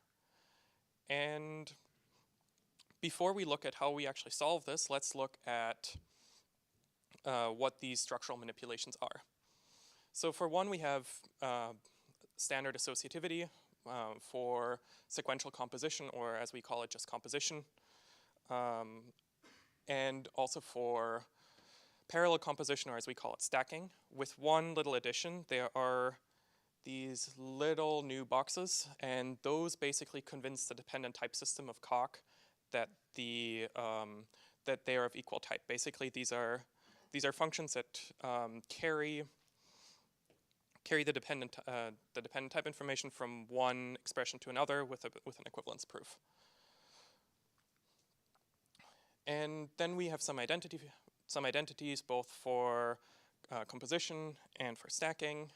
And before we look at how we actually solve this, let's look at what these structural manipulations are. So for one, we have standard associativity for sequential composition, or as we call it, just composition. And also for parallel composition, or as we call it, stacking. With one little addition, there are these little new boxes, and those basically convince the dependent type system of Coq that they are of equal type. Basically, these are functions that carry the dependent type information from one expression to another with an equivalence proof. And then we have some identities both for composition and for stacking.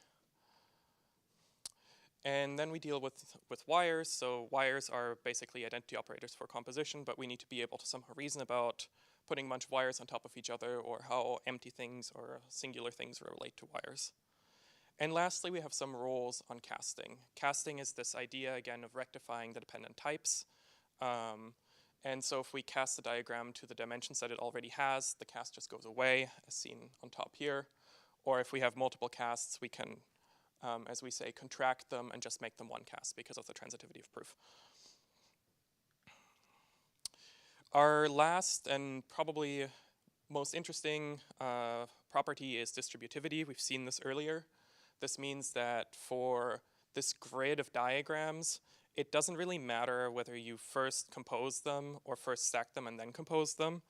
And then we deal with wires. So wires are basically identity operators for composition, but we need to be able to somehow reason about putting a bunch of wires on top of each other, or how empty things or singular things relate to wires. And lastly, we have some rules on casting. Casting is this idea, again, of rectifying the dependent types. And so if we cast the diagram to the dimensions that it already has, the cast just goes away, as seen on top here. Or if we have multiple casts, we can, as we say, contract them and just make them one cast because of the transitivity of proof. Our last and probably most interesting property is distributivity. We've seen this earlier. This means that for this grid of diagrams, it doesn't really matter whether you first compose them or first stack them and then compose them,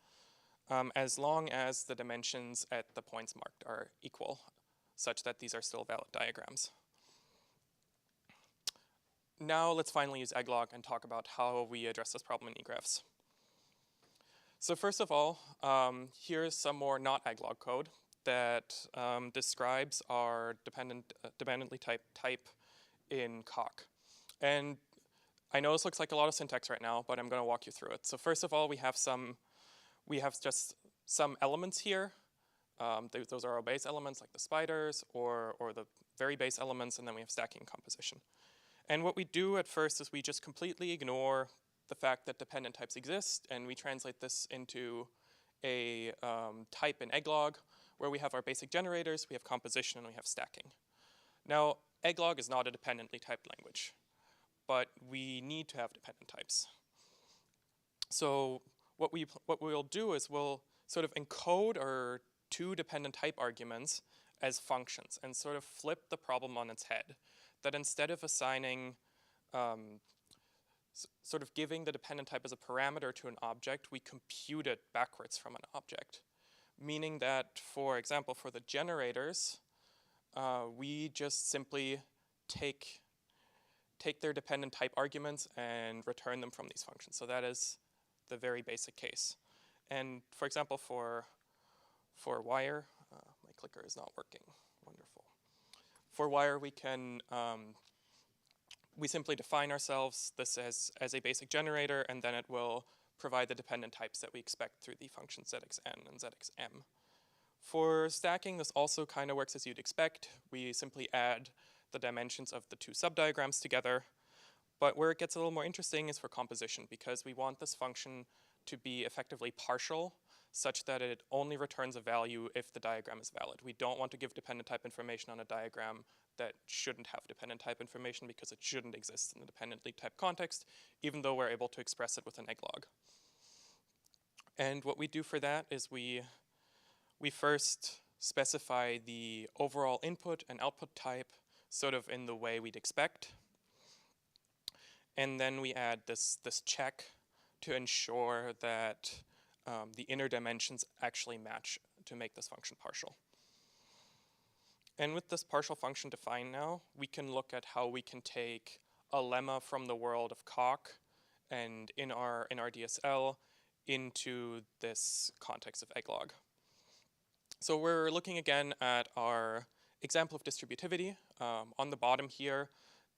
as long as the dimensions at the points marked are equal, such that these are still valid diagrams. Now let's finally use eglog and talk about how we address this problem in EGRAPHS. So first of all, here's some more not eglog code that describes our dependently typed type in Coq. And I know this looks like a lot of syntax right now, but I'm going to walk you through it. So first of all, we have just some elements here. Those are our base elements, like the spiders, or the very base elements, and then we have stacking composition. And what we do at first is we just completely ignore the fact that dependent types exist, and we translate this into a type in eglog, where we have our basic generators, we have composition, and we have stacking. Now, eglog is not a dependently typed language, but we need to have dependent types. So what we'll do is we'll sort of encode our 2 dependent type arguments as functions and sort of flip the problem on its head. That instead of assigning sort of giving the dependent type as a parameter to an object, we compute it backwards from an object. Meaning that, for example, for the generators, we just simply take their dependent type arguments and return them from these functions. So that is the very basic case. And for example, for wire, my clicker is not working. Wonderful. For wire, we can we simply define ourselves this as a basic generator, and then it will provide the dependent types that we expect through the functions zxn and zxm. For stacking, this also kind of works as you'd expect. We simply add the dimensions of the two subdiagrams together. But where it gets a little more interesting is for composition, because we want this function to be effectively partial, such that it only returns a value if the diagram is valid. We don't want to give dependent type information on a diagram that shouldn't have dependent type information, because it shouldn't exist in the dependently typed context, even though we're able to express it with an egglog. And what we do for that is we first specify the overall input and output type sort of in the way we'd expect. And then we add this check to ensure that the inner dimensions actually match to make this function partial. And with this partial function defined now, we can look at how we can take a lemma from the world of Coq and in our DSL into this context of egglog. So we're looking again at our example of distributivity. On the bottom here,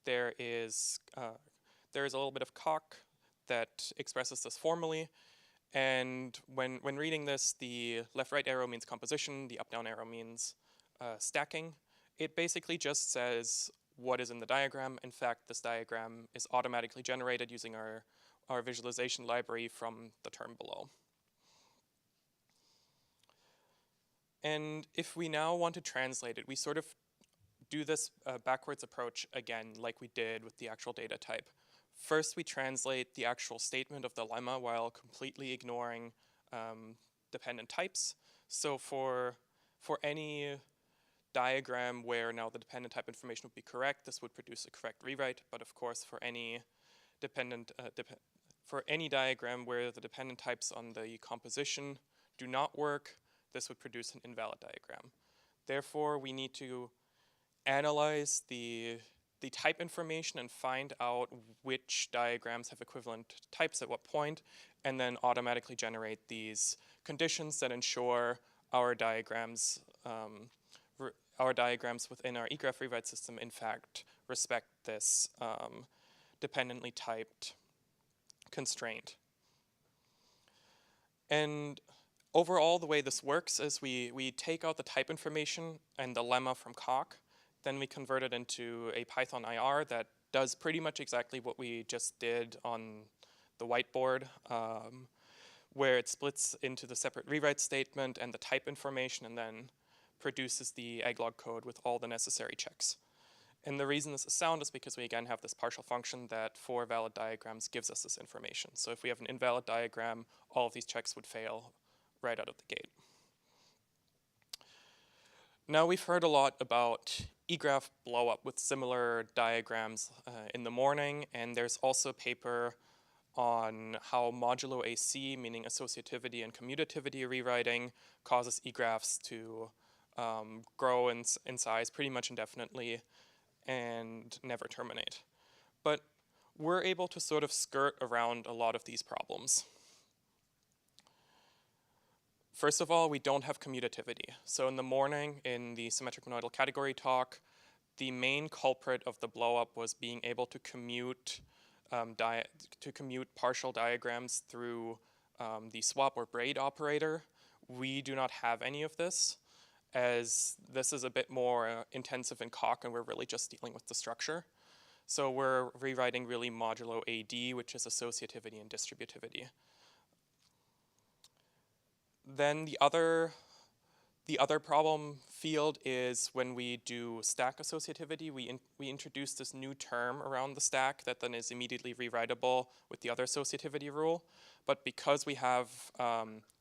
there is a little bit of Coq that expresses this formally. And when reading this, the left-right arrow means composition, the up-down arrow means stacking. It basically just says what is in the diagram. In fact, this diagram is automatically generated using our visualization library from the term below. And if we now want to translate it, we sort of do this backwards approach again, like we did with the actual data type. First, we translate the actual statement of the lemma while completely ignoring dependent types. So for any diagram where now the dependent type information would be correct, this would produce a correct rewrite. But of course, for any diagram where the dependent types on the composition do not work, this would produce an invalid diagram. Therefore, we need to analyze the type information and find out which diagrams have equivalent types at what point, and then automatically generate these conditions that ensure our diagrams within our eGraph rewrite system in fact respect this dependently typed constraint. And overall, the way this works is we take out the type information and the lemma from Coq, then we convert it into a Python IR that does pretty much exactly what we just did on the whiteboard, where it splits into the separate rewrite statement and the type information, and then produces the egglog code with all the necessary checks. And the reason this is sound is because we again have this partial function that for valid diagrams gives us this information. So if we have an invalid diagram, all of these checks would fail right out of the gate. Now we've heard a lot about eGraph blowup with similar diagrams in the morning, and there's also a paper on how modulo AC, meaning associativity and commutativity rewriting, causes eGraphs to grow in size pretty much indefinitely and never terminate. But we're able to sort of skirt around a lot of these problems. First of all, we don't have commutativity. So in the morning, in the symmetric monoidal category talk, the main culprit of the blowup was being able to commute partial diagrams through the swap or braid operator. We do not have any of this, as this is a bit more intensive in Coq, and we're really just dealing with the structure. So we're rewriting really modulo AD, which is associativity and distributivity. Then the other problem field is when we do stack associativity, we introduce this new term around the stack that then is immediately rewritable with the other associativity rule. But because we have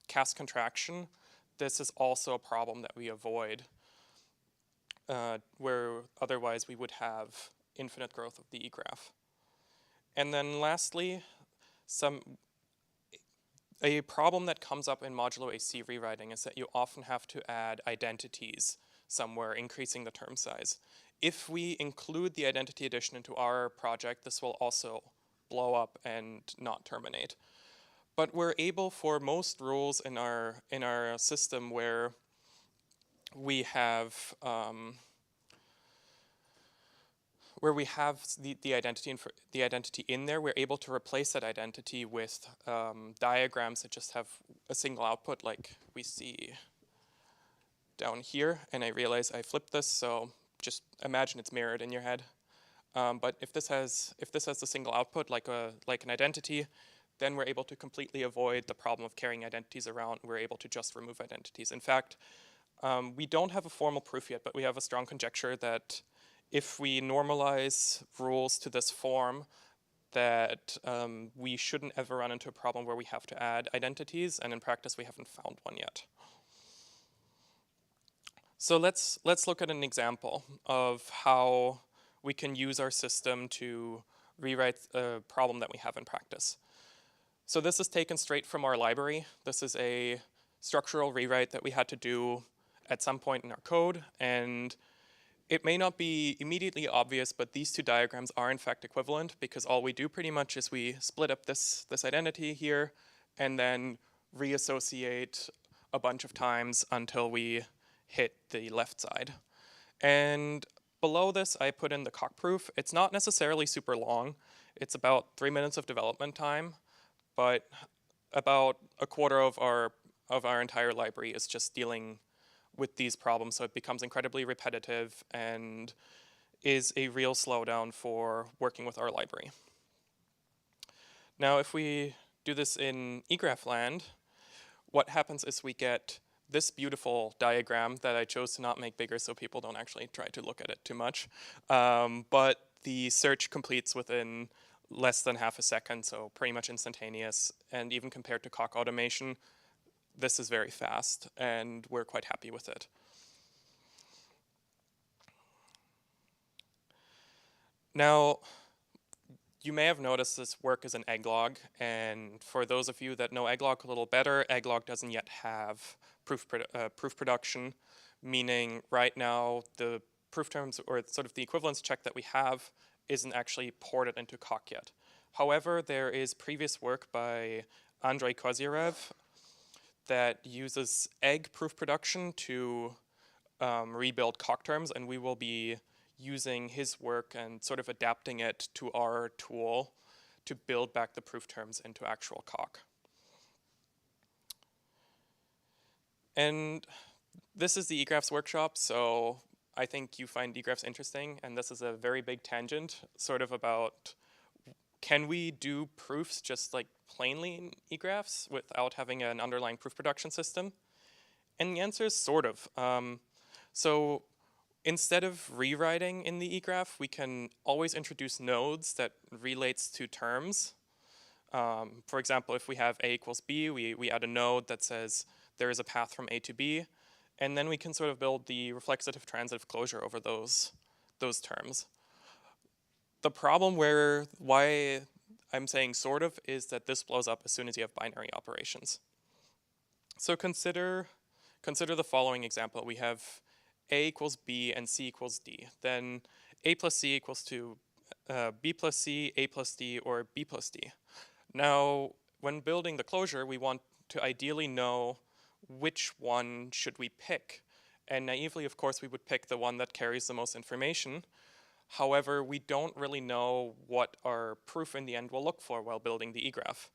cast contraction, this is also a problem that we avoid, where otherwise we would have infinite growth of the eGraph. And then lastly, a problem that comes up in modulo AC rewriting is that you often have to add identities somewhere, increasing the term size. If we include the identity addition into our project, this will also blow up and not terminate. But we're able, for most rules in our system where we have the identity in there, we're able to replace that identity with diagrams that just have a single output, like we see down here. And I realize I flipped this, so just imagine it's mirrored in your head. But if this has a single output, like an identity, then we're able to completely avoid the problem of carrying identities around. We're able to just remove identities. In fact, we don't have a formal proof yet, but we have a strong conjecture that if we normalize rules to this form, that we shouldn't ever run into a problem where we have to add identities, and in practice we haven't found one yet. So let's look at an example of how we can use our system to rewrite a problem that we have in practice. So this is taken straight from our library. This is a structural rewrite that we had to do at some point in our code, and it may not be immediately obvious, but these two diagrams are in fact equivalent, because all we do pretty much is we split up this identity here and then reassociate a bunch of times until we hit the left side. And below this, I put in the cock proof. It's not necessarily super long. It's about 3 minutes of development time, but about a quarter of our entire library is just dealing with these problems, so it becomes incredibly repetitive and is a real slowdown for working with our library. Now, if we do this in eGraph land, what happens is we get this beautiful diagram that I chose to not make bigger so people don't actually try to look at it too much. But the search completes within less than half a second, so pretty much instantaneous. And even compared to cock automation, this is very fast, and we're quite happy with it. Now, you may have noticed this work is an egglog, and for those of you that know egglog a little better, egglog doesn't yet have proof production, meaning right now the proof terms, or sort of the equivalence check that we have, isn't actually ported into cock yet. However, there is previous work by Andrei Kozyarev that uses egg proof production to rebuild cock terms, and we will be using his work and sort of adapting it to our tool to build back the proof terms into actual cock. And this is the eGraphs workshop, so I think you find eGraphs interesting, and this is a very big tangent, sort of about, can we do proofs just like plainly in eGraphs without having an underlying proof production system? And the answer is sort of. So instead of rewriting in the eGraph, we can always introduce nodes that relates to terms. For example, if we have A equals B, we add a node that says there is a path from A to B, and then we can sort of build the reflexive transitive closure over those terms. The problem why I'm saying sort of is that this blows up as soon as you have binary operations. So consider the following example. We have A equals B and C equals D. Then A plus C equals to B plus C, A plus D, or B plus D. Now, when building the closure, we want to ideally know which one should we pick. And naively, of course, we would pick the one that carries the most information. However, we don't really know what our proof in the end will look for while building the eGraph.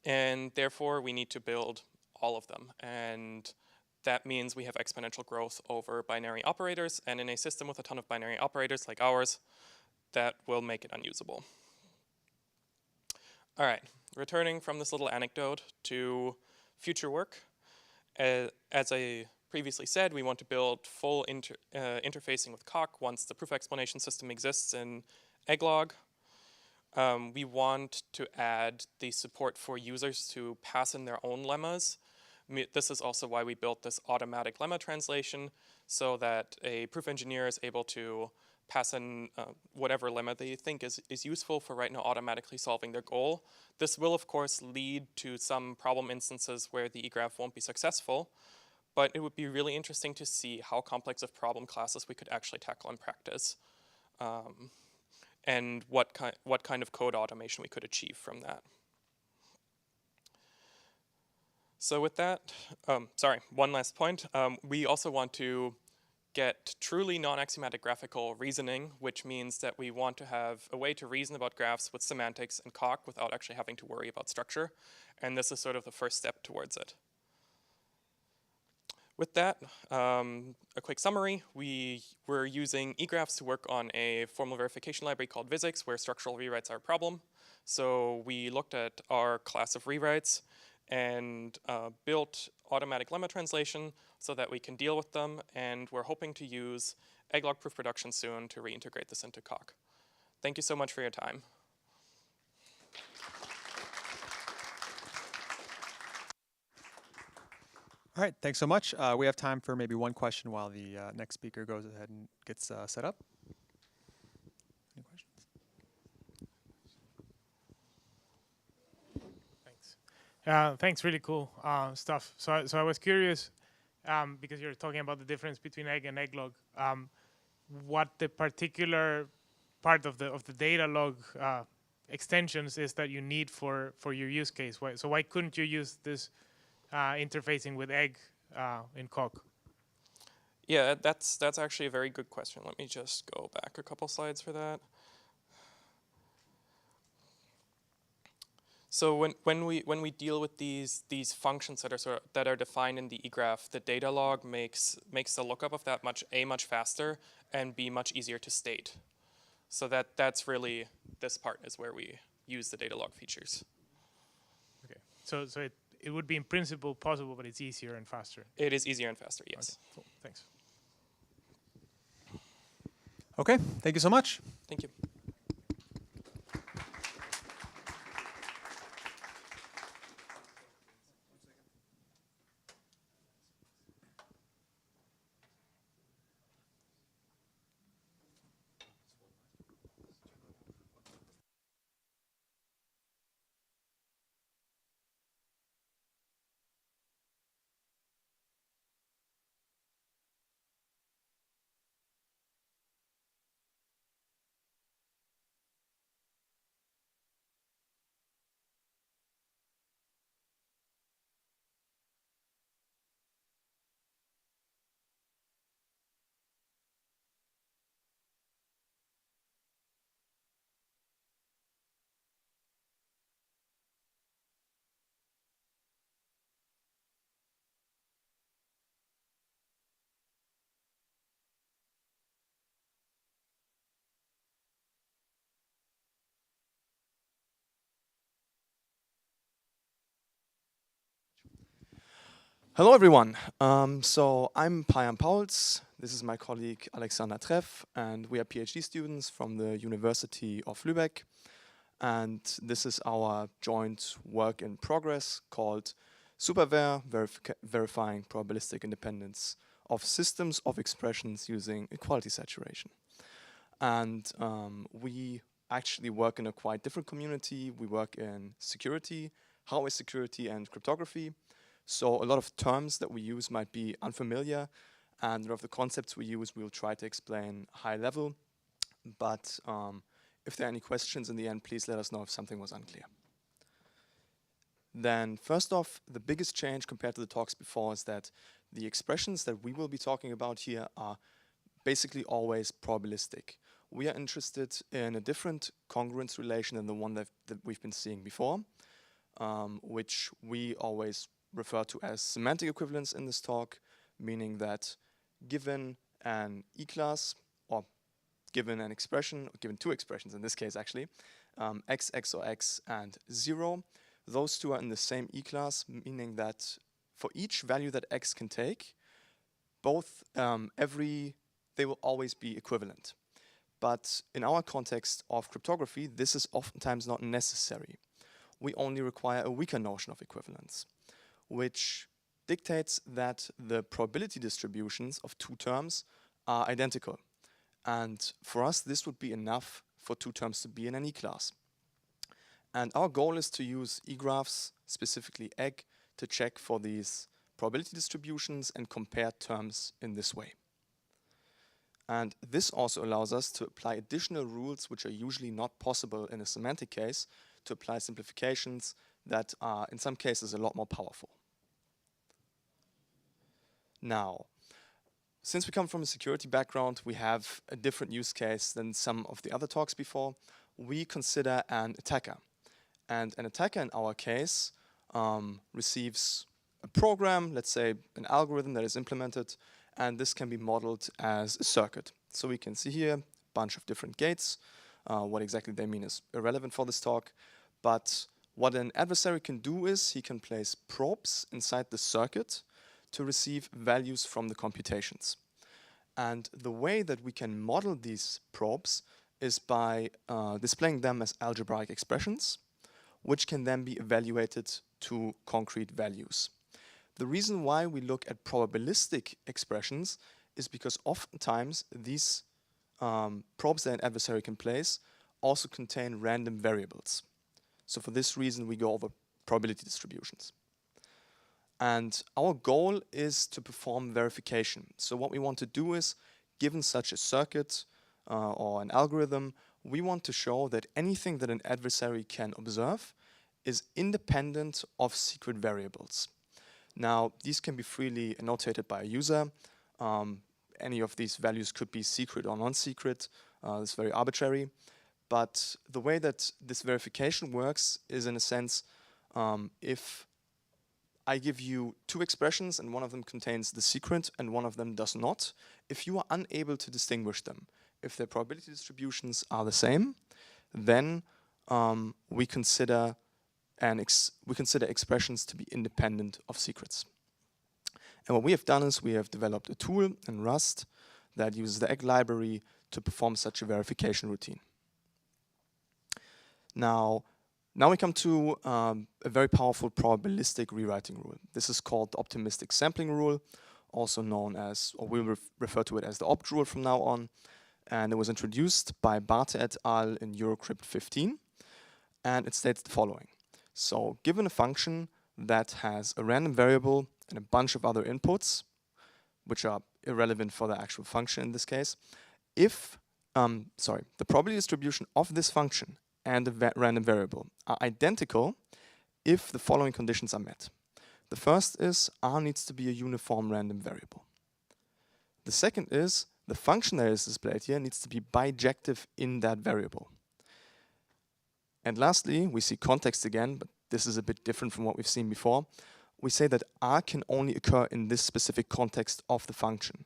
And therefore, we need to build all of them. And that means we have exponential growth over binary operators. And in a system with a ton of binary operators like ours, that will make it unusable. All right, returning from this little anecdote to future work. As I previously said, we want to build full interfacing with cock once the proof explanation system exists in egglog. We want to add the support for users to pass in their own lemmas. This is also why we built this automatic lemma translation, so that a proof engineer is able to pass in whatever lemma they think is useful for right now automatically solving their goal. This will, of course, lead to some problem instances where the eGraph won't be successful, but it would be really interesting to see how complex of problem classes we could actually tackle in practice, and what kind of code automation we could achieve from that. So with that, sorry, one last point. We also want to get truly non-axiomatic graphical reasoning, which means that we want to have a way to reason about graphs with semantics and calc without actually having to worry about structure. And this is sort of the first step towards it. With that, a quick summary. We're using eGraphs to work on a formal verification library called Visix, where structural rewrites are a problem. So we looked at our class of rewrites and built automatic lemma translation so that we can deal with them, and we're hoping to use egglog proof production soon to reintegrate this into calc. Thank you so much for your time. All right, thanks so much. We have time for maybe one question while the next speaker goes ahead and gets set up. Any questions? Thanks, really cool stuff. So I was curious, because you're talking about the difference between egg and egglog, what the particular part of the data log extensions is that you need for your use case. So why couldn't you use this interfacing with egg in calc? Yeah, that's actually a very good question. Let me just go back a couple slides for that. So when we deal with these functions that are defined in the eGraph, the data log makes the lookup of that much faster and B much easier to state. So that's really, this part is where we use the data log features. Okay. So it would be in principle possible, but it's easier and faster. It is easier and faster, yes. Okay, cool. Thanks. Okay, thank you so much. Thank you. Hello, everyone. So I'm Payam Pauls. This is my colleague Alexander Treff, and we are PhD students from the University of Lübeck. And this is our joint work in progress called SuperVer, verifying probabilistic independence of systems of expressions using equality saturation. And we actually work in a quite different community. We work in security, hardware security, and cryptography. So a lot of terms that we use might be unfamiliar, and a lot of the concepts we use we'll try to explain high level. But if there are any questions in the end, please let us know if something was unclear. Then first off, the biggest change compared to the talks before is that the expressions that we will be talking about here are basically always probabilistic. We are interested in a different congruence relation than the one that we've been seeing before, which we always refer to as semantic equivalence in this talk, meaning that given an E-class, or given an expression, or given two expressions in this case actually, x, XOR x, and 0, those two are in the same E-class, meaning that for each value that x can take, both they will always be equivalent. But in our context of cryptography, this is oftentimes not necessary. We only require a weaker notion of equivalence, which dictates that the probability distributions of two terms are identical. And for us, this would be enough for two terms to be in any class. And our goal is to use EGRAPHS, specifically EGG, to check for these probability distributions and compare terms in this way. And this also allows us to apply additional rules which are usually not possible in a semantic case, to apply simplifications that are in some cases a lot more powerful. Now, since we come from a security background, we have a different use case than some of the other talks before. We consider an attacker. And an attacker in our case receives a program, let's say an algorithm that is implemented, and this can be modeled as a circuit. So we can see here a bunch of different gates. What exactly they mean is irrelevant for this talk. But what an adversary can do is he can place probes inside the circuit to receive values from the computations. And the way that we can model these probes is by displaying them as algebraic expressions, which can then be evaluated to concrete values. The reason why we look at probabilistic expressions is because oftentimes these probes that an adversary can place also contain random variables. So for this reason, we go over probability distributions. And our goal is to perform verification. So what we want to do is, given such a circuit or an algorithm, we want to show that anything that an adversary can observe is independent of secret variables. Now, these can be freely annotated by a user. Any of these values could be secret or non-secret. It's very arbitrary. But the way that this verification works is, in a sense, if I give you two expressions and one of them contains the secret and one of them does not, if you are unable to distinguish them, if their probability distributions are the same, then we consider expressions to be independent of secrets. And what we have done is we have developed a tool in Rust that uses the EGG library to perform such a verification routine. Now we come to a very powerful probabilistic rewriting rule. This is called the optimistic sampling rule, also known as, or we'll refer to it as the opt rule from now on. And it was introduced by Barthe et al. In EuroCrypt 15. And it states the following. So given a function that has a random variable and a bunch of other inputs, which are irrelevant for the actual function in this case, if, the probability distribution of this function and the random variable are identical if the following conditions are met. The first is R needs to be a uniform random variable. The second is the function that is displayed here needs to be bijective in that variable. And lastly, we see context again, but this is a bit different from what we've seen before. We say that R can only occur in this specific context of the function,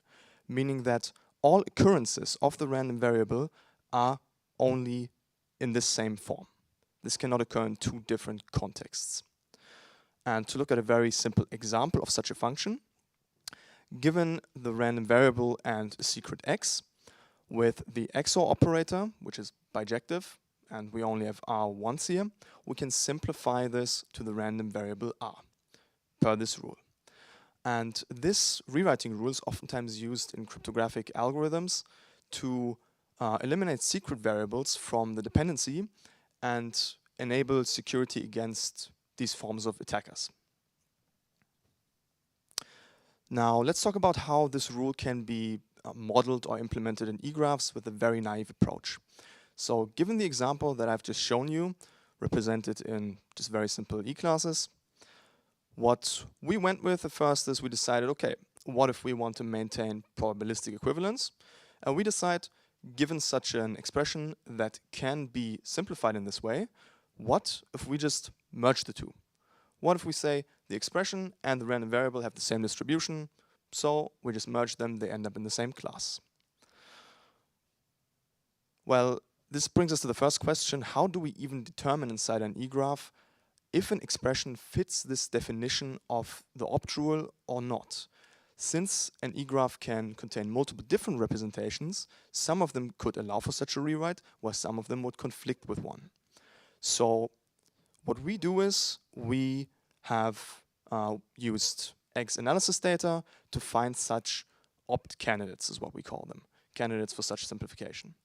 meaning that all occurrences of the random variable are only in this same form. This cannot occur in two different contexts. And to look at a very simple example of such a function, given the random variable and a secret x, with the XOR operator, which is bijective, and we only have R once here, we can simplify this to the random variable R, per this rule. And this rewriting rule is oftentimes used in cryptographic algorithms to eliminate secret variables from the dependency and enable security against these forms of attackers. Now let's talk about how this rule can be modeled or implemented in EGRAPHS with a very naive approach. So given the example that I've just shown you, represented in just very simple E-classes, what we went with at first is we decided, okay, what if we want to maintain probabilistic equivalence? And we decide, given such an expression that can be simplified in this way, what if we just merge the two? What if we say the expression and the random variable have the same distribution, so we just merge them, they end up in the same class? Well, this brings us to the first question: how do we even determine inside an E-graph if an expression fits this definition of the opt rule or not? Since an E-graph can contain multiple different representations, some of them could allow for such a rewrite, while some of them would conflict with one. So what we do is we have used X analysis data to find such opt candidates, is what we call them. candidates for such simplification.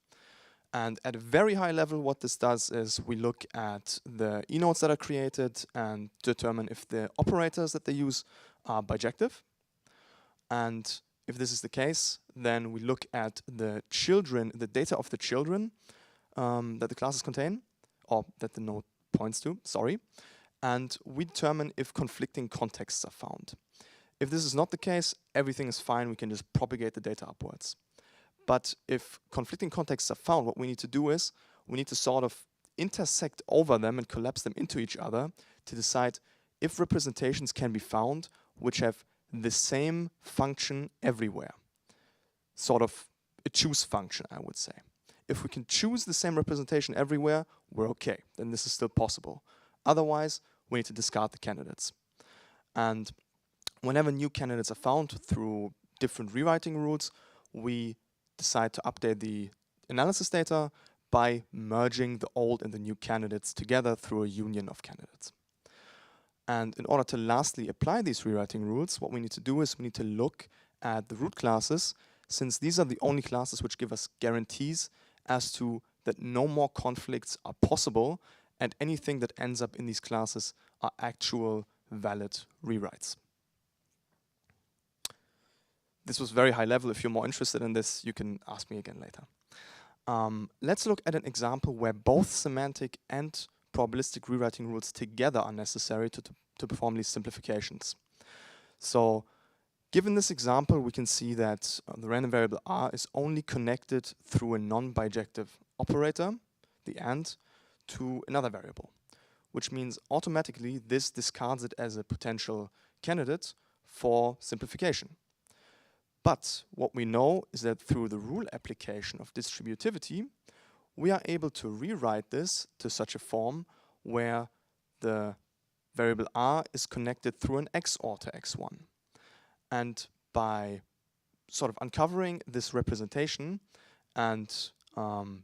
And at a very high level, what this does is we look at the e-nodes that are created and determine if the operators that they use are bijective. And if this is the case, then we look at the children, the data of the children that the classes contain, or that the node points to, sorry. And we determine if conflicting contexts are found. If this is not the case, everything is fine, we can just propagate the data upwards. But if conflicting contexts are found, what we need to do is, we need to sort of intersect over them and collapse them into each other to decide if representations can be found which have the same function everywhere. Sort of a choose function, I would say. If we can choose the same representation everywhere, we're okay, then this is still possible. Otherwise, we need to discard the candidates. And whenever new candidates are found through different rewriting routes, we decide to update the analysis data by merging the old and the new candidates together through a union of candidates. And in order to lastly apply these rewriting rules, what we need to do is we need to look at the root classes, since these are the only classes which give us guarantees as to that no more conflicts are possible, and anything that ends up in these classes are actual valid rewrites. This was very high level. If you're more interested in this, you can ask me again later. Let's look at an example where both semantic and probabilistic rewriting rules together are necessary to perform these simplifications. So, given this example, we can see that the random variable r is only connected through a non-bijective operator, the AND, to another variable, which means automatically this discards it as a potential candidate for simplification. But what we know is that through the rule application of distributivity, we are able to rewrite this to such a form where the variable r is connected through an XOR to x1. And by sort of uncovering this representation and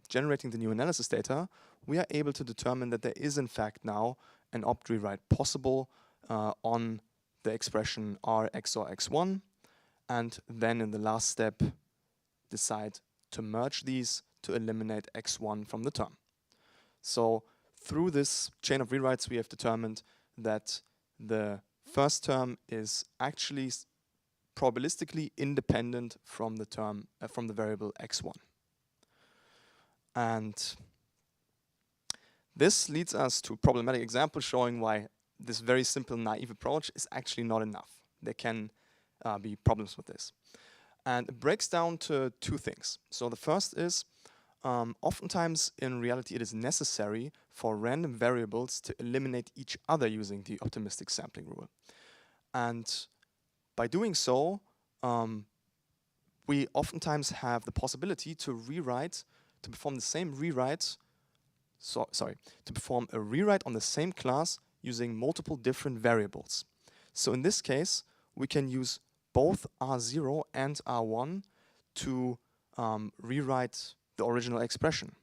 generating the new analysis data, we are able to determine that there is in fact now an opt rewrite possible on the expression r XOR x1, and then in the last step decide to merge these to eliminate x1 from the term. So through this chain of rewrites, we have determined that the first term is actually probabilistically independent from the term from the variable x1. And this leads us to a problematic example showing why this very simple naive approach is actually not enough. There can be problems with this. And it breaks down to two things. So the first is, oftentimes in reality it is necessary for random variables to eliminate each other using the optimistic sampling rule. And by doing so, we oftentimes have the possibility to perform the same rewrite, to perform a rewrite on the same class using multiple different variables. So in this case, we can use both R0 and R1 to rewrite the original expression.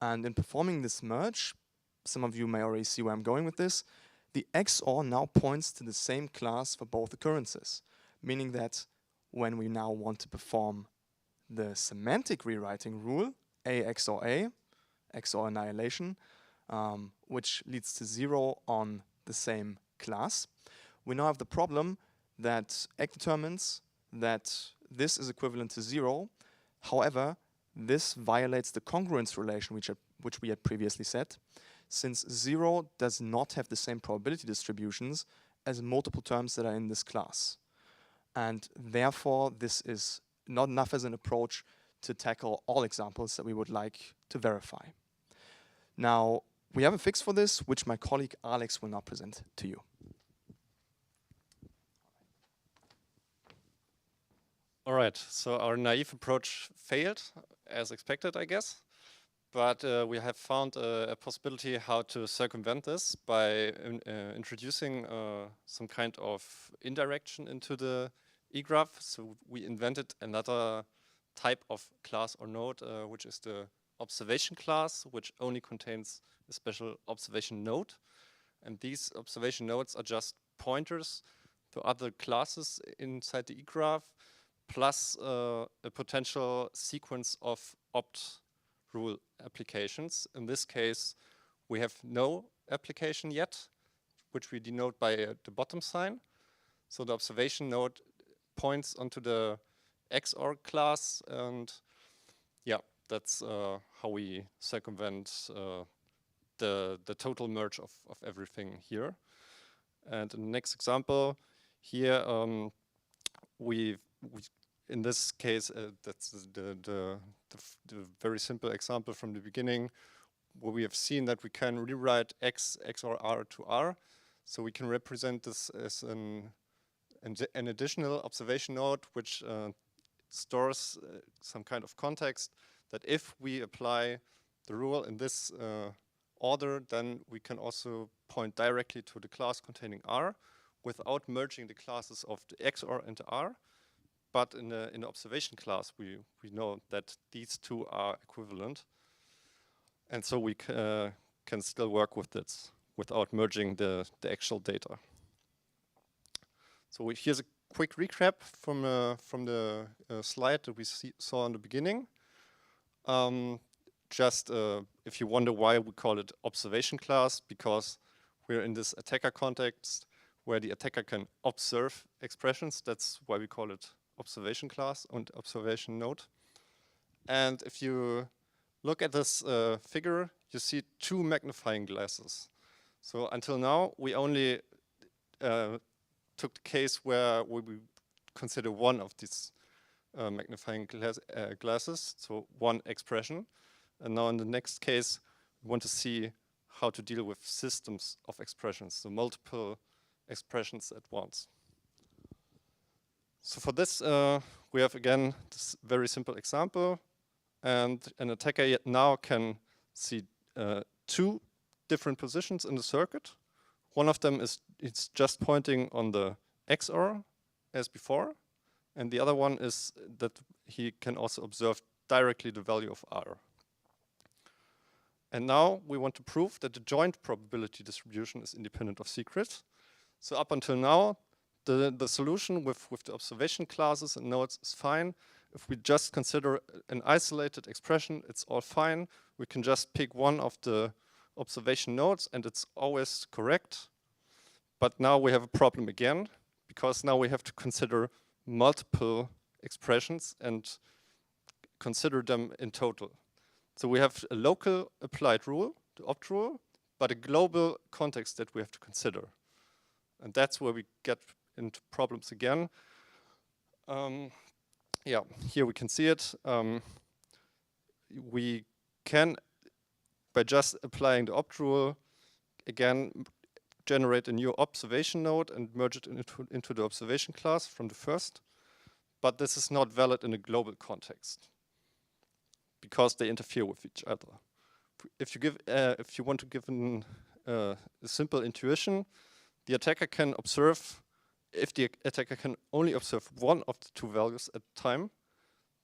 And in performing this merge, some of you may already see where I'm going with this, the XOR now points to the same class for both occurrences, meaning that when we now want to perform the semantic rewriting rule, A, XOR annihilation, which leads to 0 on the same class, we now have the problem that Egg determines that this is equivalent to 0. However, this violates the congruence relation which we had previously set, since 0 does not have the same probability distributions as multiple terms that are in this class. And therefore, this is not enough as an approach to tackle all examples that we would like to verify. Now, we have a fix for this, which my colleague Alex will now present to you. All right, so our naive approach failed, as expected, I guess. But we have found a possibility how to circumvent this by introducing some kind of indirection into the eGraph. So we invented another type of class or node, which is the observation class, which only contains a special observation node. And these observation nodes are just pointers to other classes inside the eGraph, plus a potential sequence of opt rule applications. In this case, we have no application yet, which we denote by the bottom sign. So the observation node points onto the XOR class, and yeah, that's how we circumvent the total merge of everything here. And in the next example, here we in this case that's the very simple example from the beginning, where we have seen that we can rewrite X XOR R to R, so we can represent this as an additional observation node which stores some kind of context, that if we apply the rule in this order, then we can also point directly to the class containing R without merging the classes of the XOR and the R. But in the observation class, we know that these two are equivalent. And so we can still work with this without merging the actual data. So here's a quick recap from the slide that we saw in the beginning. Just if you wonder why we call it observation class, because we're in this attacker context where the attacker can observe expressions. That's why we call it observation class and observation node. And if you look at this figure, you see two magnifying glasses. So until now, we only took the case where we consider one of these magnifying glasses, so one expression. And now in the next case, we want to see how to deal with systems of expressions, so multiple expressions at once. So for this, we have again this very simple example, and an attacker now can see two different positions in the circuit. One of them is it's just pointing on the XOR as before, and the other one is that he can also observe directly the value of R. And now we want to prove that the joint probability distribution is independent of secret. So up until now, the solution with the observation classes and nodes is fine. If we just consider an isolated expression, it's all fine. We can just pick one of the observation nodes and it's always correct. But now we have a problem again, because now we have to consider multiple expressions and consider them in total. So we have a local applied rule, the opt rule, but a global context that we have to consider. And that's where we get into problems again. Yeah, here we can see it. We can, by just applying the opt rule, again, generate a new observation node and merge it into the observation class from the first. But this is not valid in a global context, because they interfere with each other. If you want to give a simple intuition, the attacker can observe. If the attacker can only observe one of the two values at a time,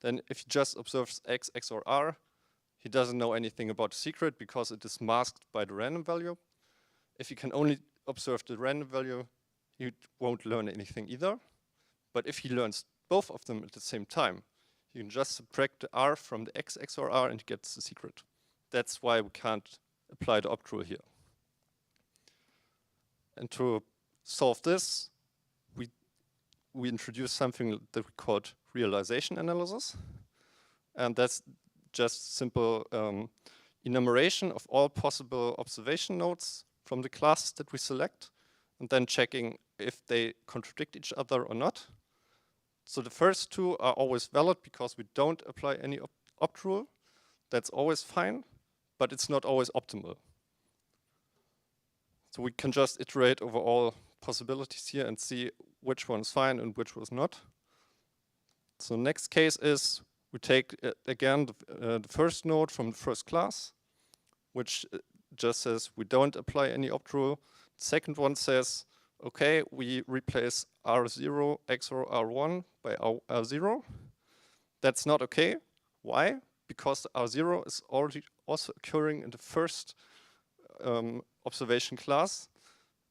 then if he just observes X, XOR R, he doesn't know anything about the secret because it is masked by the random value. If he can only observe the random value, he won't learn anything either. But if he learns both of them at the same time, you can just subtract the R from the X XOR R and he gets the secret. That's why we can't apply the opt rule here. And to solve this, we introduce something that we called realization analysis. And that's just simple enumeration of all possible observation nodes from the classes that we select, and then checking if they contradict each other or not. So the first two are always valid because we don't apply any opt rule. That's always fine, but it's not always optimal. So we can just iterate over all possibilities here and see which one is fine and which was not. So next case is we take again the first node from the first class, which just says we don't apply any opt rule. The second one says, okay, we replace R0 XOR R1 by R0. That's not okay. Why? Because the R0 is already also occurring in the first observation class,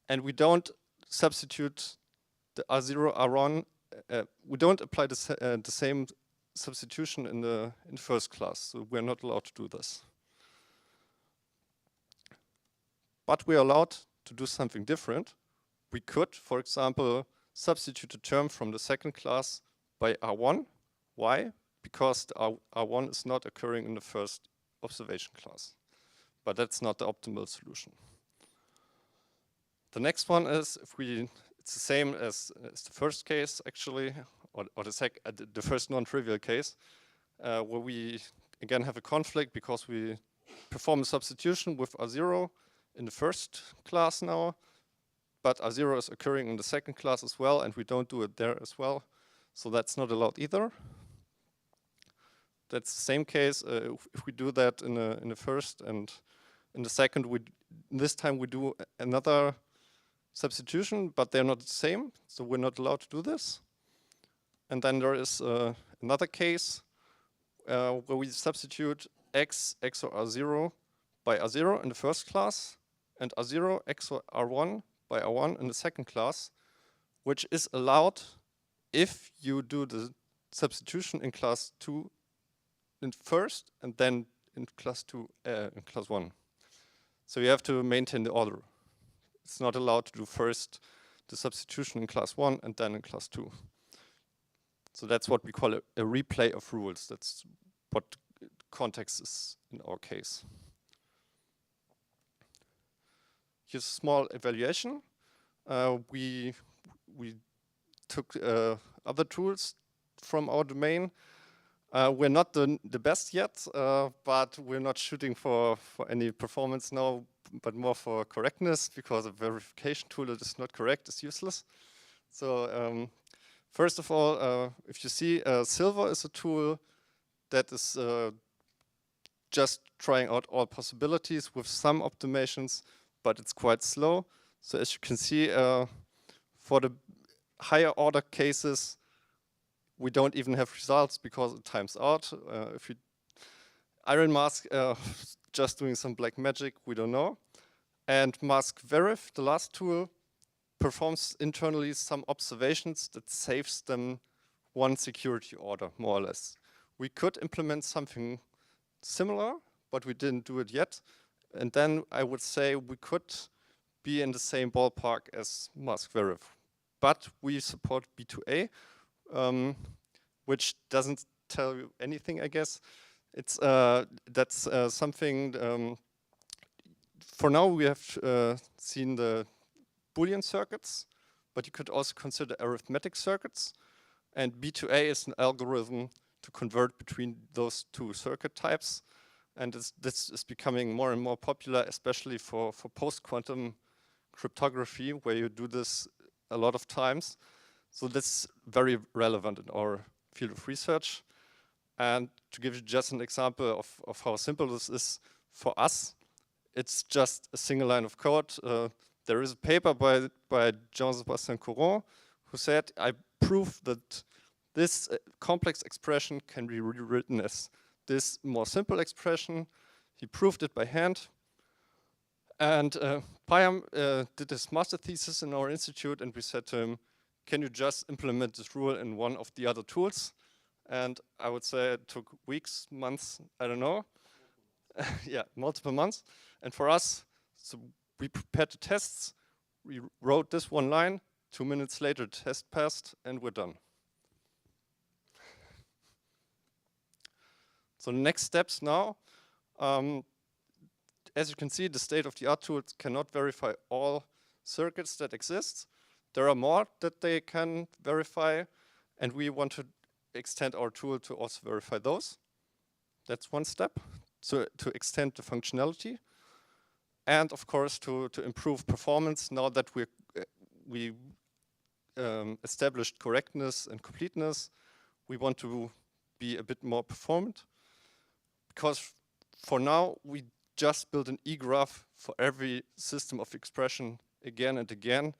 and we don't substitute the R0 R1 we don't apply the same substitution in the first class, so we're not allowed to do this. But we are allowed to do something different. We could, for example, substitute a term from the second class by R1. Why? Because the R1 is not occurring in the first observation class. But that's not the optimal solution. The next one is, it's the same as the first case, actually, or the first non-trivial case, where we, again, have a conflict because we perform a substitution with R0 in the first class now, but R0 is occurring in the second class as well, and we don't do it there as well. So that's not allowed either. That's the same case if we do that in the first, and in the second, this time we do another substitution, but they're not the same, so we're not allowed to do this. And then there is another case where we substitute x XOR R0 by R0 in the first class, and R0 XOR R1 by R1 in the second class, which is allowed if you do the substitution in class 2 in first, and then in class 1. So you have to maintain the order. It's not allowed to do first the substitution in class 1 and then in class 2. So that's what we call a replay of rules. That's what context is in our case. Here's a small evaluation. We took other tools from our domain. We're not the best yet, but we're not shooting for any performance now, but more for correctness, because a verification tool that is not correct is useless. So first of all, if you see, Silver is a tool that is just trying out all possibilities with some optimizations, but it's quite slow. So as you can see, for the higher order cases, we don't even have results because it times out. If you Iron Mask just doing some black magic, we don't know. And Mask Verif, the last tool, performs internally some observations that saves them one security order, more or less. We could implement something similar, but we didn't do it yet. And then I would say we could be in the same ballpark as Mask Verif. But we support B2A, which doesn't tell you anything, I guess. It's that's something. For now, we have seen the Boolean circuits, but you could also consider arithmetic circuits. And B2A is an algorithm to convert between those two circuit types. And this is becoming more and more popular, especially for post-quantum cryptography, where you do this a lot of times. So that's very relevant in our field of research. And to give you just an example of how simple this is for us, it's just a single line of code. There is a paper by Jean-Sébastien Courant who said, I prove that this complex expression can be rewritten as this more simple expression. He proved it by hand. And Payam did his master thesis in our institute, and we said to him, can you just implement this rule in one of the other tools? And I would say it took weeks, months, I don't know. Yeah, multiple months. And for us, so we prepared the tests, we wrote this one line, 2 minutes later, the test passed, and we're done. So the next steps now, as you can see, the state-of-the-art tools cannot verify all circuits that exist. There are more that they can verify, and we want to extend our tool to also verify those. That's one step, so to extend the functionality. And of course, to improve performance now that we established correctness and completeness, we want to be a bit more performant. Because for now, we just build an EGRAPH for every system of expression again and again,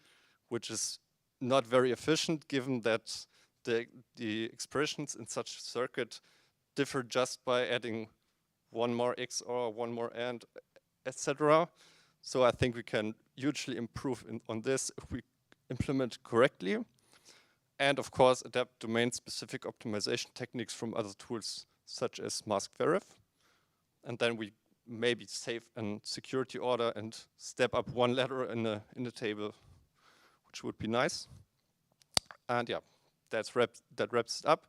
which is not very efficient given that the expressions in such a circuit differ just by adding one more X or one more AND, etc. So I think we can hugely improve on this if we implement correctly. and of course adapt domain-specific optimization techniques from other tools such as maskverif. And then we maybe save a security order and step up one letter in the table, which would be nice. And yeah, that wraps it up.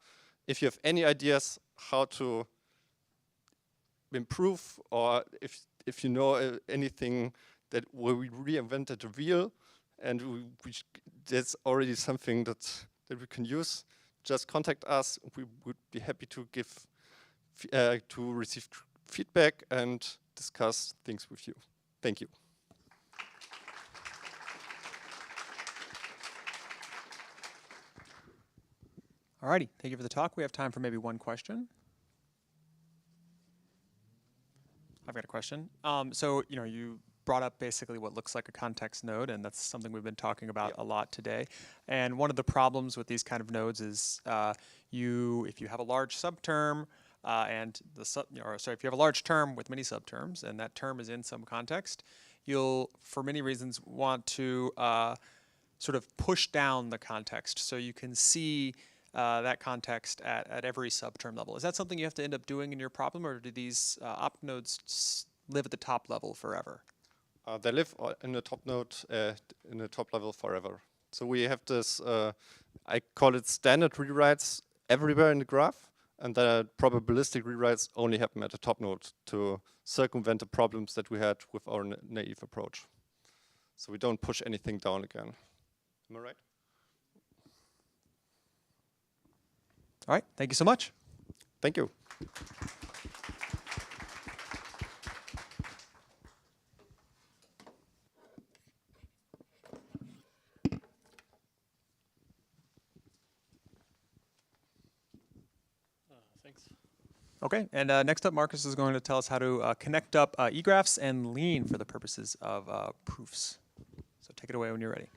If you have any ideas how to improve, or if you know anything where we reinvented the wheel, and that's already something that we can use, just contact us. We would be happy to give to receive feedback and discuss things with you. Thank you. Alrighty, thank you for the talk. We have time for maybe one question. I've got a question. So, you brought up basically what looks like a context node, and that's something we've been talking about a lot today. And one of the problems with these kind of nodes is if you have a large subterm and if you have a large term with many subterms, and that term is in some context, you'll, for many reasons, want to sort of push down the context so you can see that context at every subterm level. Is that something you have to end up doing in your problem, or do these opt nodes live at the top level forever? They live in the top node, in the top level forever. So we have this, I call it standard rewrites everywhere in the graph, and the probabilistic rewrites only happen at the top node to circumvent the problems that we had with our naive approach. So we don't push anything down again. Am I right? All right, thank you so much. Thank you. Thanks. Okay, and next up, Marcus is going to tell us how to connect up EGRAPHS and Lean for the purposes of proofs. So take it away when you're ready.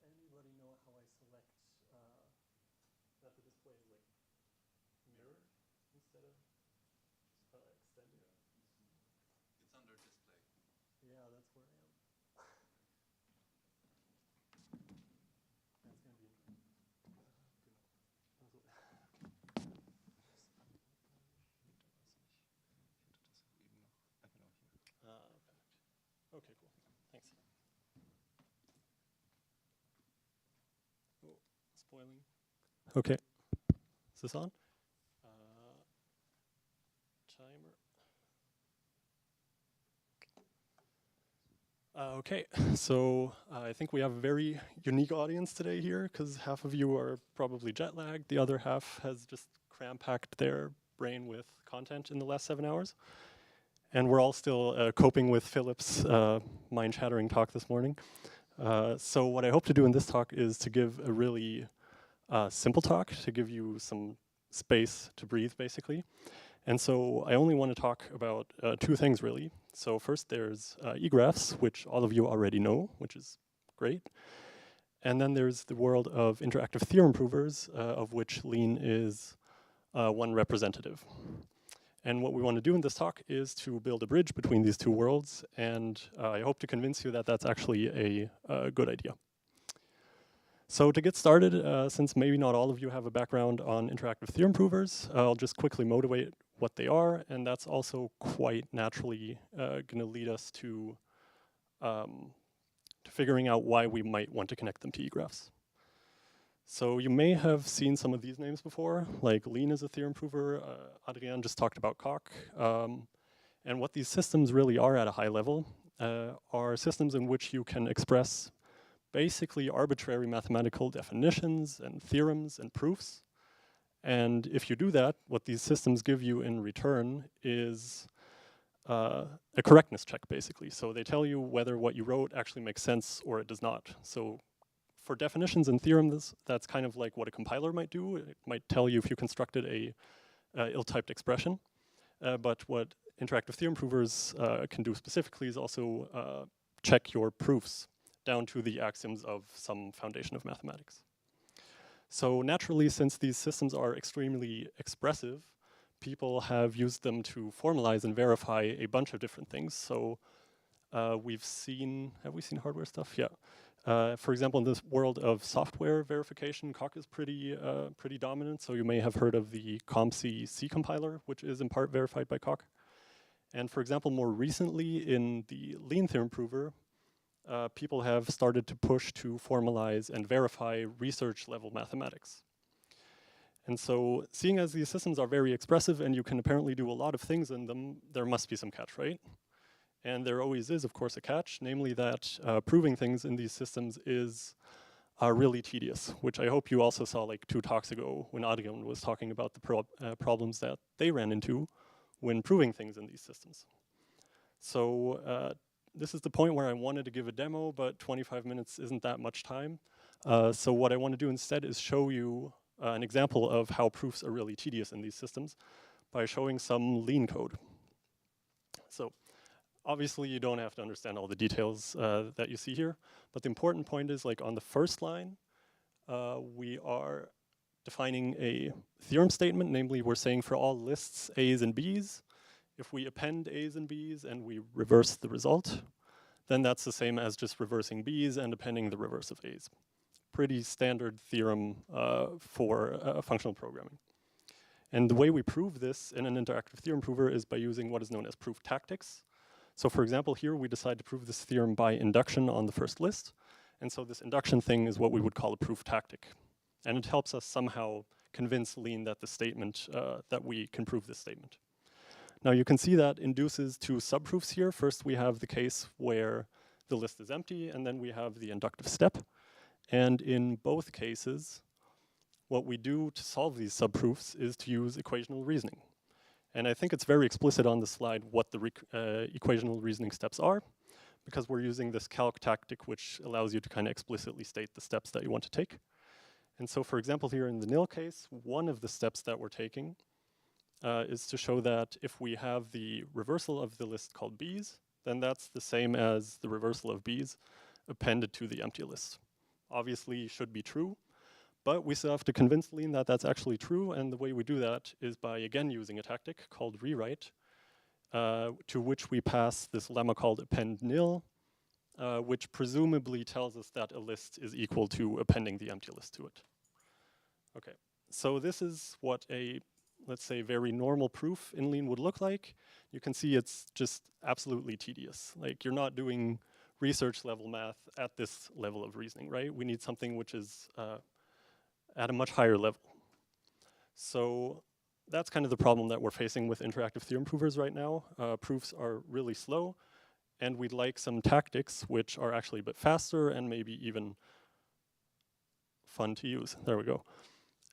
Anybody know how I select that the display is like mirrored instead of extended? It's under display. Yeah, that's where I am. That's gonna be okay, cool. Thanks. Oh, spoiling. Okay. Is this on? Timer. Okay, so I think we have a very unique audience today here because half of you are probably jet lagged. The other half has just cram-packed their brain with content in the last 7 hours. And we're all still coping with Philip's mind-shattering talk this morning. So what I hope to do in this talk is to give a really simple talk, to give you some space to breathe, basically. And so I only want to talk about two things, really. So first there's EGRAPHS, which all of you already know, which is great. And then there's the world of interactive theorem provers, of which Lean is one representative. And what we want to do in this talk is to build a bridge between these two worlds, and I hope to convince you that that's actually a good idea. So to get started, since maybe not all of you have a background on interactive theorem provers, I'll just quickly motivate what they are, and that's also quite naturally going to lead us to figuring out why we might want to connect them to EGRAPHS. So you may have seen some of these names before, like Lean is a theorem prover. Adrian just talked about Coq. And what these systems really are at a high level are systems in which you can express basically arbitrary mathematical definitions and theorems and proofs. And if you do that, what these systems give you in return is a correctness check, basically. So they tell you whether what you wrote actually makes sense or it does not. So for definitions and theorems, that's kind of like what a compiler might do. It might tell you if you constructed a ill-typed expression. But what interactive theorem provers can do specifically is also check your proofs down to the axioms of some foundation of mathematics. So naturally, since these systems are extremely expressive, people have used them to formalize and verify a bunch of different things. So have we seen hardware stuff? Yeah. For example, in this world of software verification, Coq is pretty dominant. So you may have heard of the COMC C compiler, which is in part verified by Coq. And for example, more recently in the Lean theorem prover, people have started to push to formalize and verify research level mathematics. And so seeing as these systems are very expressive and you can apparently do a lot of things in them, there must be some catch, right? And there always is, of course, a catch, namely that proving things in these systems is really tedious, which I hope you also saw like 2 talks ago when Adrian was talking about the problems that they ran into when proving things in these systems. So this is the point where I wanted to give a demo, but 25 minutes isn't that much time. So what I want to do instead is show you an example of how proofs are really tedious in these systems by showing some Lean code. So obviously you don't have to understand all the details that you see here, but the important point is like on the first line, we are defining a theorem statement, namely we're saying for all lists A's and B's, if we append A's and B's and we reverse the result, then that's the same as just reversing B's and appending the reverse of A's. Pretty standard theorem for functional programming. And the way we prove this in an interactive theorem prover is by using what is known as proof tactics. So for example, here we decide to prove this theorem by induction on the first list. And so this induction thing is what we would call a proof tactic. And it helps us somehow convince Lean that the statement, that we can prove this statement. Now you can see that induces 2 subproofs here. First we have the case where the list is empty, and then we have the inductive step. And in both cases, what we do to solve these subproofs is to use equational reasoning. And I think it's very explicit on the slide what the equational reasoning steps are, because we're using this calc tactic which allows you to kind of explicitly state the steps that you want to take. And so for example here in the nil case, one of the steps that we're taking is to show that if we have the reversal of the list called B's, then that's the same as the reversal of B's appended to the empty list. Obviously should be true, but we still have to convince Lean that that's actually true, and the way we do that is by again using a tactic called rewrite, to which we pass this lemma called append nil, which presumably tells us that a list is equal to appending the empty list to it. Okay, so this is what a, let's say, very normal proof in Lean would look like. You can see it's just absolutely tedious. Like you're not doing research level math at this level of reasoning, right? We need something which is at a much higher level. So that's kind of the problem that we're facing with interactive theorem provers right now. Proofs are really slow, and we'd like some tactics which are actually a bit faster and maybe even fun to use. There we go.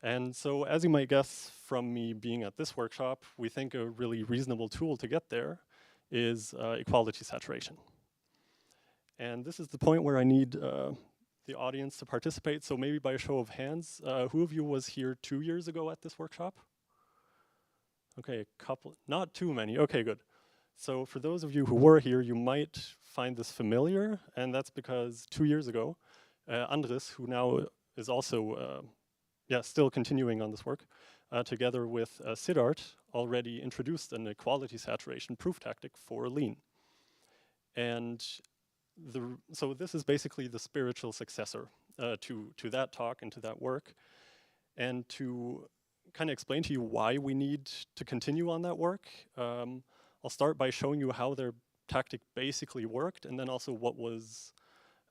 And so as you might guess from me being at this workshop, we think a really reasonable tool to get there is equality saturation. And this is the point where I need the audience to participate. So maybe by a show of hands, who of you was here 2 years ago at this workshop? Okay, a couple, not too many. Okay, good. So for those of you who were here, you might find this familiar, and that's because 2 years ago, Andres, who now is also still continuing on this work, together with Siddharth, already introduced an equality saturation proof tactic for Lean. And so this is basically the spiritual successor to that talk and to that work. And to kind of explain to you why we need to continue on that work, I'll start by showing you how their tactic basically worked, and then also what was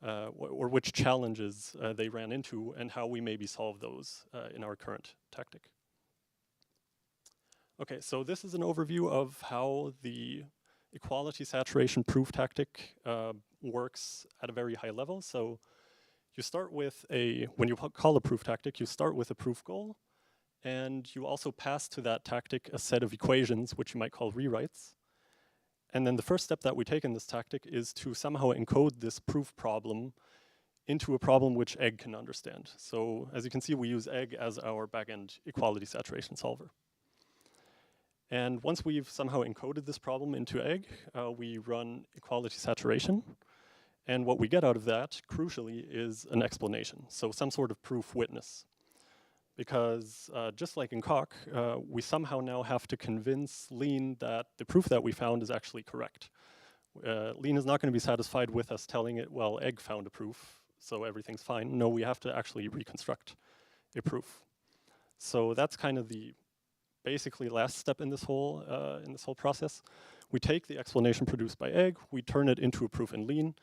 or which challenges they ran into and how we maybe solve those in our current tactic. Okay, so this is an overview of how the equality saturation proof tactic works at a very high level. So you start with when you call a proof tactic, you start with a proof goal, and you also pass to that tactic a set of equations, which you might call rewrites. And then the first step that we take in this tactic is to somehow encode this proof problem into a problem which egg can understand. So as you can see, we use egg as our backend equality saturation solver. And once we've somehow encoded this problem into egg, we run equality saturation. And what we get out of that, crucially, is an explanation. So some sort of proof witness. Because just like in Coq, we somehow now have to convince Lean that the proof that we found is actually correct. Lean is not going to be satisfied with us telling it, well, egg found a proof, so everything's fine. No, we have to actually reconstruct a proof. So that's kind of the basically last step in this whole process. We take the explanation produced by egg, we turn it into a proof in Lean,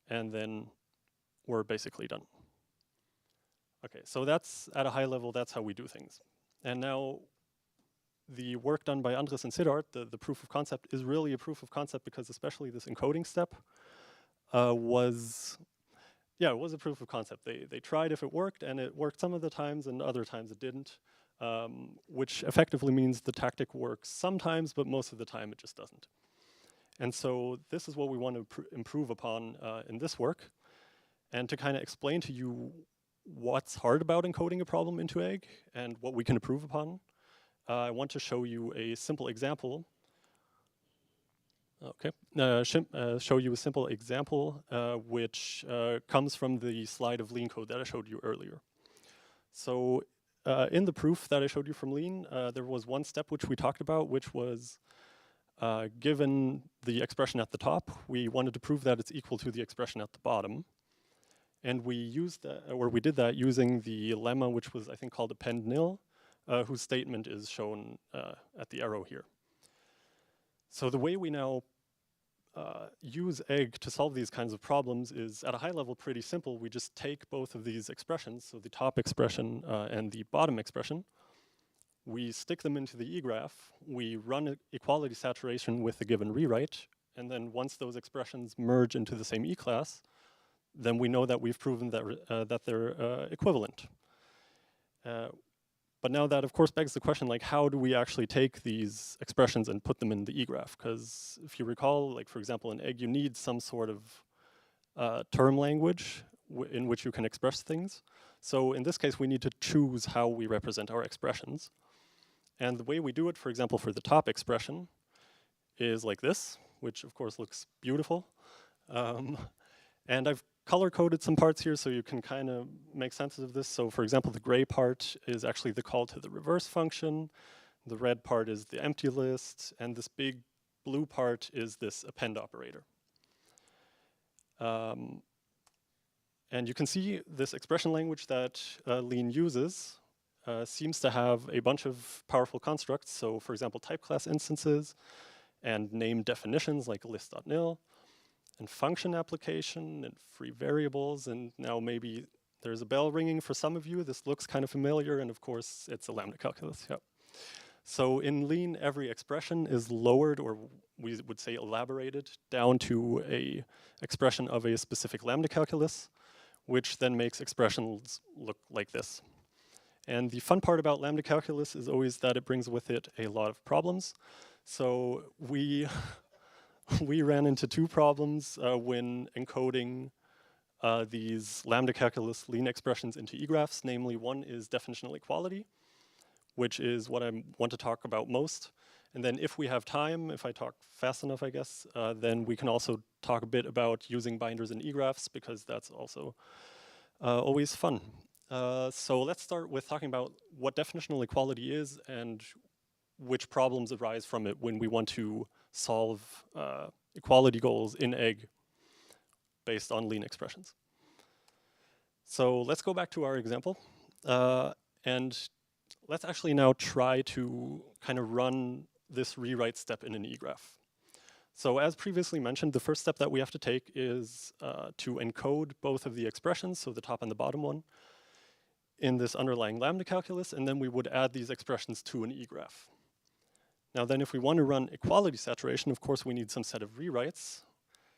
and then we're basically done. Okay, so that's at a high level, that's how we do things. And now the work done by Andres and Siddharth, the proof of concept, is really a proof of concept because especially this encoding step was a proof of concept. They tried if it worked, and it worked some of the times, and other times it didn't, which effectively means the tactic works sometimes, but most of the time it just doesn't. And so this is what we want to improve upon in this work, and to kind of explain to you what's hard about encoding a problem into egg and what we can improve upon. I want to show you a simple example. Okay, show you a simple example which comes from the slide of Lean code that I showed you earlier. So in the proof that I showed you from Lean, there was one step which we talked about, which was given the expression at the top, we wanted to prove that it's equal to the expression at the bottom. And we used that, or we did that using the lemma, which was, I think, called append nil, whose statement is shown at the arrow here. So the way we now use egg to solve these kinds of problems is, at a high level, pretty simple. We just take both of these expressions, so the top expression and the bottom expression. We stick them into the eGraph. We run equality saturation with a given rewrite. And then once those expressions merge into the same E-class, then we know that we've proven that they're equivalent. But now that, of course, begs the question, like, how do we actually take these expressions and put them in the eGraph? Because if you recall, like, for example, in egg, you need some sort of term language in which you can express things. So in this case, we need to choose how we represent our expressions. And the way we do it, for example, for the top expression is like this, which, of course, looks beautiful. And I've color-coded some parts here so you can kind of make sense of this. So for example, the gray part is actually the call to the reverse function. The red part is the empty list. And this big blue part is this append operator. And you can see this expression language that Lean uses seems to have a bunch of powerful constructs. So for example, type class instances and name definitions like list.nil. And function application and free variables, and now maybe there's a bell ringing for some of you. This looks kind of familiar, and of course it's a lambda calculus. Yep. So in Lean, every expression is lowered, or we would say elaborated, down to a expression of a specific lambda calculus, which then makes expressions look like this. And the fun part about lambda calculus is always that it brings with it a lot of problems. So we ran into two problems when encoding these lambda calculus Lean expressions into eGraphs. Namely, one is definitional equality, which is what I want to talk about most. And then if we have time, if I talk fast enough, I guess, then we can also talk a bit about using binders in eGraphs, because that's also always fun. So let's start with talking about what definitional equality is and which problems arise from it when we want to solve equality goals in egg based on Lean expressions. So let's go back to our example. And let's actually now try to kind of run this rewrite step in an eGraph. So as previously mentioned, the first step that we have to take is to encode both of the expressions, so the top and the bottom one, in this underlying lambda calculus, and then we would add these expressions to an eGraph. Now then, if we want to run equality saturation, of course we need some set of rewrites.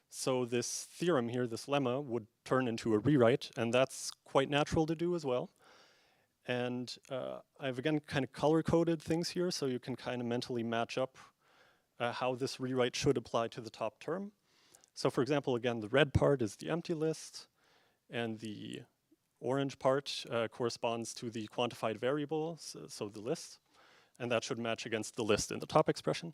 So this theorem here, this lemma, would turn into a rewrite, and that's quite natural to do as well. And I've again kind of color-coded things here, so you can kind of mentally match up how this rewrite should apply to the top term. So for example, again, the red part is the empty list, and the orange part corresponds to the quantified variable, so the list, and that should match against the list in the top expression.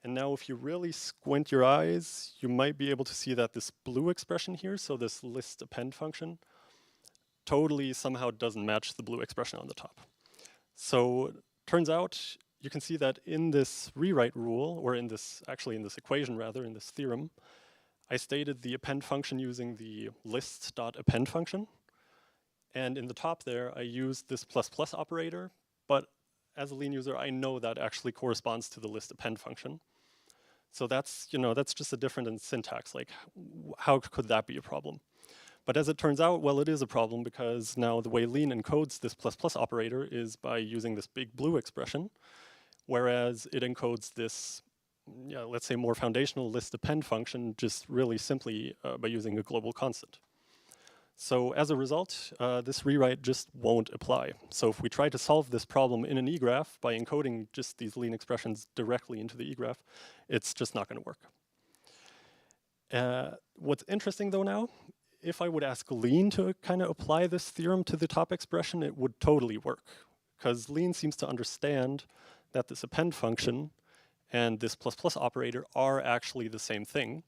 And now if you really squint your eyes, you might be able to see that this blue expression here, so this list append function, totally somehow doesn't match the blue expression on the top. So turns out you can see that in this rewrite rule, or in this, actually in this equation rather, in this theorem, I stated the append function using the list.append function. And in the top there, I used this ++ operator, but as a lean user, I know that actually corresponds to the list append function. So that's, that's just a difference in syntax. Like, how could that be a problem? But as it turns out, well, it is a problem because now the way lean encodes this ++ operator is by using this big blue expression, whereas it encodes this, let's say, more foundational list append function just really simply by using a global constant. So as a result, this rewrite just won't apply. So if we try to solve this problem in an eGraph by encoding just these lean expressions directly into the eGraph, it's just not going to work. What's interesting though now, if I would ask lean to kind of apply this theorem to the top expression, it would totally work. Because lean seems to understand that this append function and this ++ operator are actually the same thing.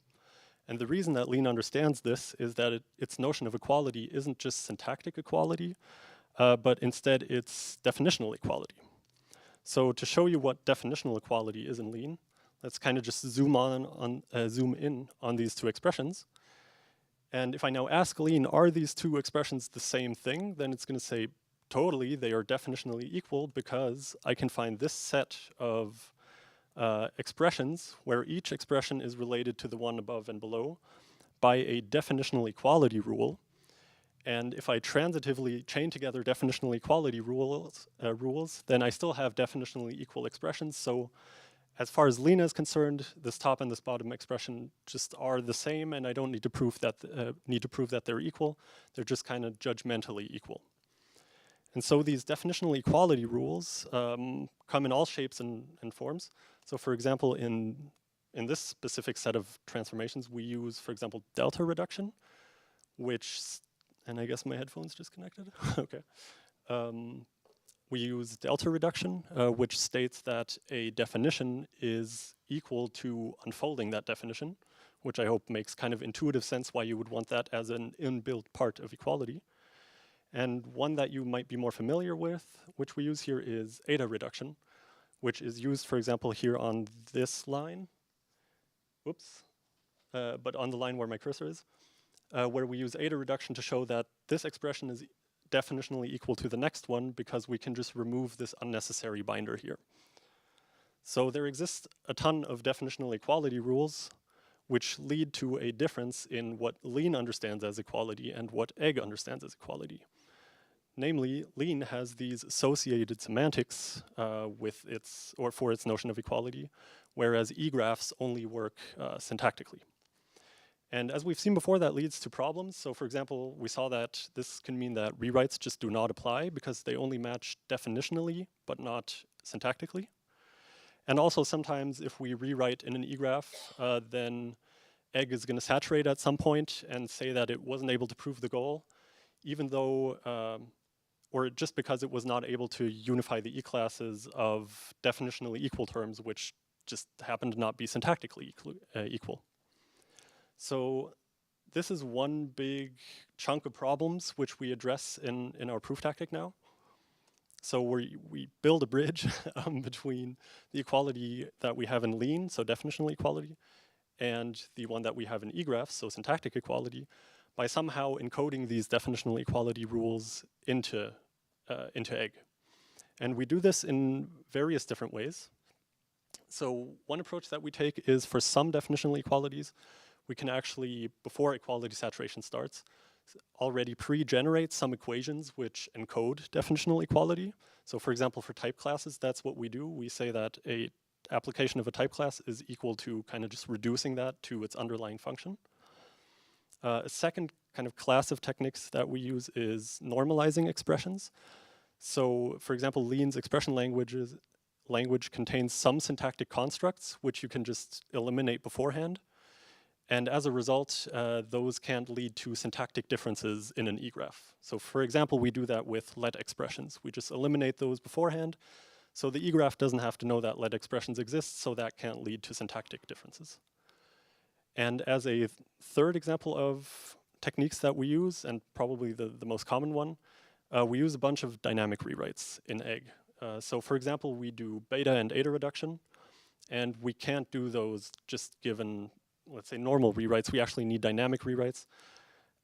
And the reason that lean understands this is that its notion of equality isn't just syntactic equality, but instead it's definitional equality. So to show you what definitional equality is in lean, let's kind of just zoom in on these two expressions. And if I now ask lean, are these two expressions the same thing? Then it's going to say, totally, they are definitionally equal because I can find this set of expressions where each expression is related to the one above and below by a definitional equality rule. And if I transitively chain together definitional equality rules, then I still have definitionally equal expressions. So as far as lean is concerned, this top and this bottom expression just are the same, and I don't need to prove that they're equal. They're just kind of judgmentally equal. And so these definitional equality rules come in all shapes and forms. So for example, in this specific set of transformations, we use, for example, delta reduction, which, and I guess my headphone's disconnected. Okay. We use delta reduction, which states that a definition is equal to unfolding that definition, which I hope makes kind of intuitive sense why you would want that as an inbuilt part of equality. And one that you might be more familiar with, which we use here, is eta reduction, which is used, for example, here on this line. Oops. But on the line where my cursor is, where we use eta reduction to show that this expression is definitionally equal to the next one because we can just remove this unnecessary binder here. So there exists a ton of definitional equality rules which lead to a difference in what lean understands as equality and what egg understands as equality. Namely, lean has these associated semantics for its notion of equality, whereas eGraphs only work syntactically. And as we've seen before, that leads to problems. So for example, we saw that this can mean that rewrites just do not apply because they only match definitionally, but not syntactically. And also sometimes if we rewrite in an eGraph, then egg is going to saturate at some point and say that it wasn't able to prove the goal, even though, or just because it was not able to unify the E-classes of definitionally equal terms, which just happen to not be syntactically equal. So this is one big chunk of problems which we address in our proof tactic now. So we build a bridge between the equality that we have in lean, so definitional equality, and the one that we have in eGraphs, so syntactic equality, by somehow encoding these definitional equality rules into egg. And we do this in various different ways. So one approach that we take is for some definitional equalities, we can actually, before equality saturation starts, already pre-generate some equations which encode definitional equality. So for example, for type classes, that's what we do. We say that a application of a type class is equal to kind of just reducing that to its underlying function. A second kind of class of techniques that we use is normalizing expressions. So for example, Lean's expression language contains some syntactic constructs which you can just eliminate beforehand. And as a result, those can't lead to syntactic differences in an egraph. So for example, we do that with let expressions. We just eliminate those beforehand. So the egraph doesn't have to know that let expressions exist, so that can't lead to syntactic differences. And as a third example of techniques that we use, and probably the most common one, we use a bunch of dynamic rewrites in EGG. So for example, we do beta and eta reduction, and we can't do those just given, let's say, normal rewrites. We actually need dynamic rewrites.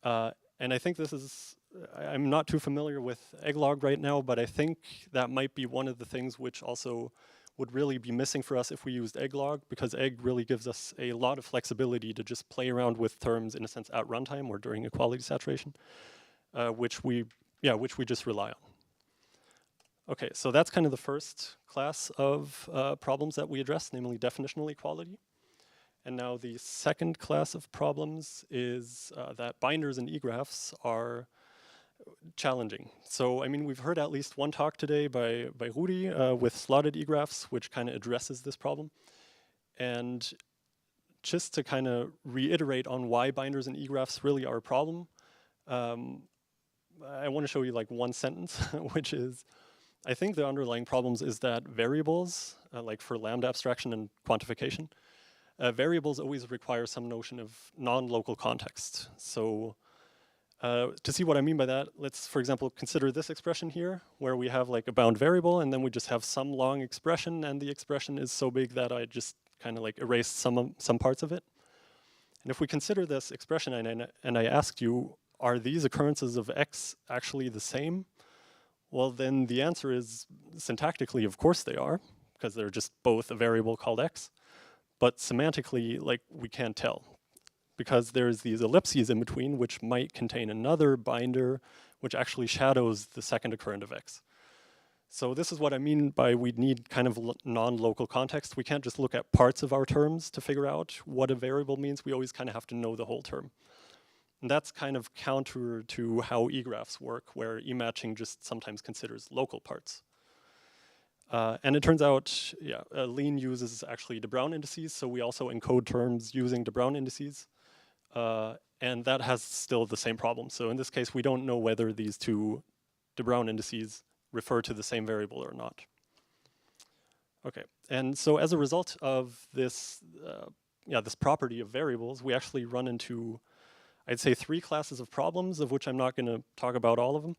And I think this is, I'm not too familiar with egglog right now, but I think that might be one of the things which also would really be missing for us if we used egglog, because egg really gives us a lot of flexibility to just play around with terms in a sense at runtime or during equality saturation, which we just rely on. Okay, so that's kind of the first class of problems that we address, namely definitional equality. And now the second class of problems is that binders and egraphs are challenging. So, I mean, we've heard at least one talk today by Rudi with slotted egraphs, which kind of addresses this problem. And just to kind of reiterate on why binders and egraphs really are a problem, I want to show you like one sentence, which is, I think the underlying problems is that variables, like for lambda abstraction and quantification, variables always require some notion of non-local context. So to see what I mean by that, let's, for example, consider this expression here, where we have like a bound variable, and then we just have some long expression, and the expression is so big that I just kind of like erased some parts of it. And if we consider this expression, and I asked you, are these occurrences of x actually the same? Well, then the answer is syntactically, of course they are, because they're just both a variable called x. But semantically, like, we can't tell, because there's these ellipses in between which might contain another binder which actually shadows the second occurrent of x. So this is what I mean by we need kind of non-local context. We can't just look at parts of our terms to figure out what a variable means. We always kind of have to know the whole term. And that's kind of counter to how egraphs work, where e-matching just sometimes considers local parts. And it turns out, yeah, Lean uses actually de Bruijn indices, so we also encode terms using de Bruijn indices. And that has still the same problem. So in this case, we don't know whether these two de Bruijn indices refer to the same variable or not. Okay, and so as a result of this, this property of variables, we actually run into, I'd say, 3 classes of problems, of which I'm not going to talk about all of them.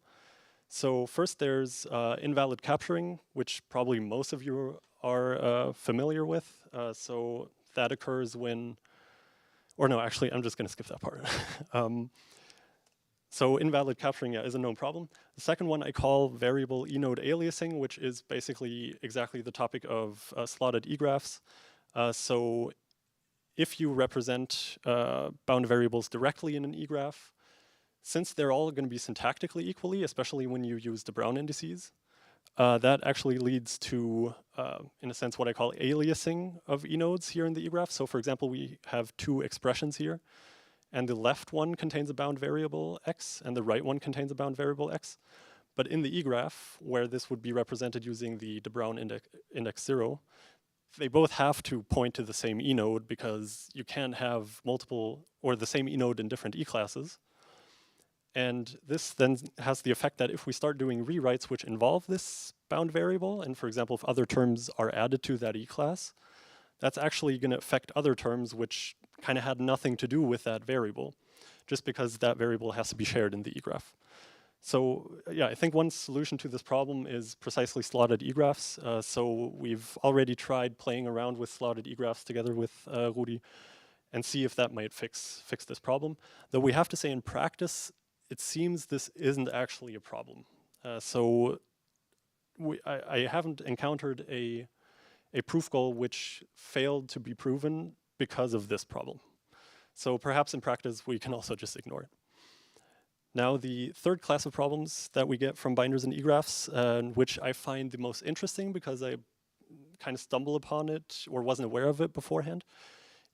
So first there's invalid capturing, which probably most of you are familiar with. So that occurs when, or no, actually, I'm just going to skip that part. So invalid capturing is a known problem. The second one I call variable enode aliasing, which is basically exactly the topic of slotted egraphs. So if you represent bound variables directly in an egraph, since they're all going to be syntactically equally, especially when you use de Bruijn indices, that actually leads to, in a sense, what I call aliasing of enodes here in the egraph. So for example, we have 2 expressions here, and the left one contains a bound variable x, and the right one contains a bound variable x. But in the egraph, where this would be represented using the de Bruijn index 0, they both have to point to the same enode, because you can't have multiple, or the same enode in different e-classes. And this then has the effect that if we start doing rewrites which involve this bound variable, and for example, if other terms are added to that e-class, that's actually going to affect other terms which kind of had nothing to do with that variable, just because that variable has to be shared in the egraph. So yeah, I think one solution to this problem is precisely slotted egraphs. So we've already tried playing around with slotted egraphs together with Rudi, and see if that might fix this problem. Though we have to say in practice, it seems this isn't actually a problem. So I haven't encountered a a proof goal which failed to be proven because of this problem. So perhaps in practice, we can also just ignore it. Now, the third class of problems that we get from binders and EGRAPHS, which I find the most interesting because I kind of stumble upon it or wasn't aware of it beforehand,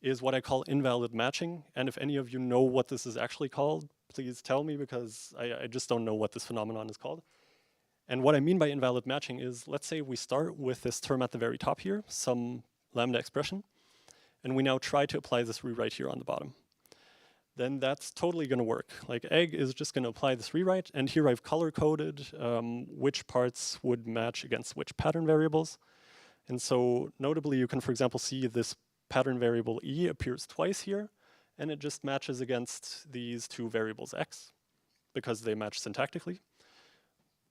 is what I call invalid matching. And if any of you know what this is actually called, please tell me, because I just don't know what this phenomenon is called. And what I mean by invalid matching is, let's say we start with this term at the very top here, some lambda expression, and we now try to apply this rewrite here on the bottom. Then that's totally going to work. Like egg is just going to apply this rewrite, and here I've color-coded which parts would match against which pattern variables. And so notably, you can, for example, see this pattern variable e appears twice here, and it just matches against these two variables x, because they match syntactically.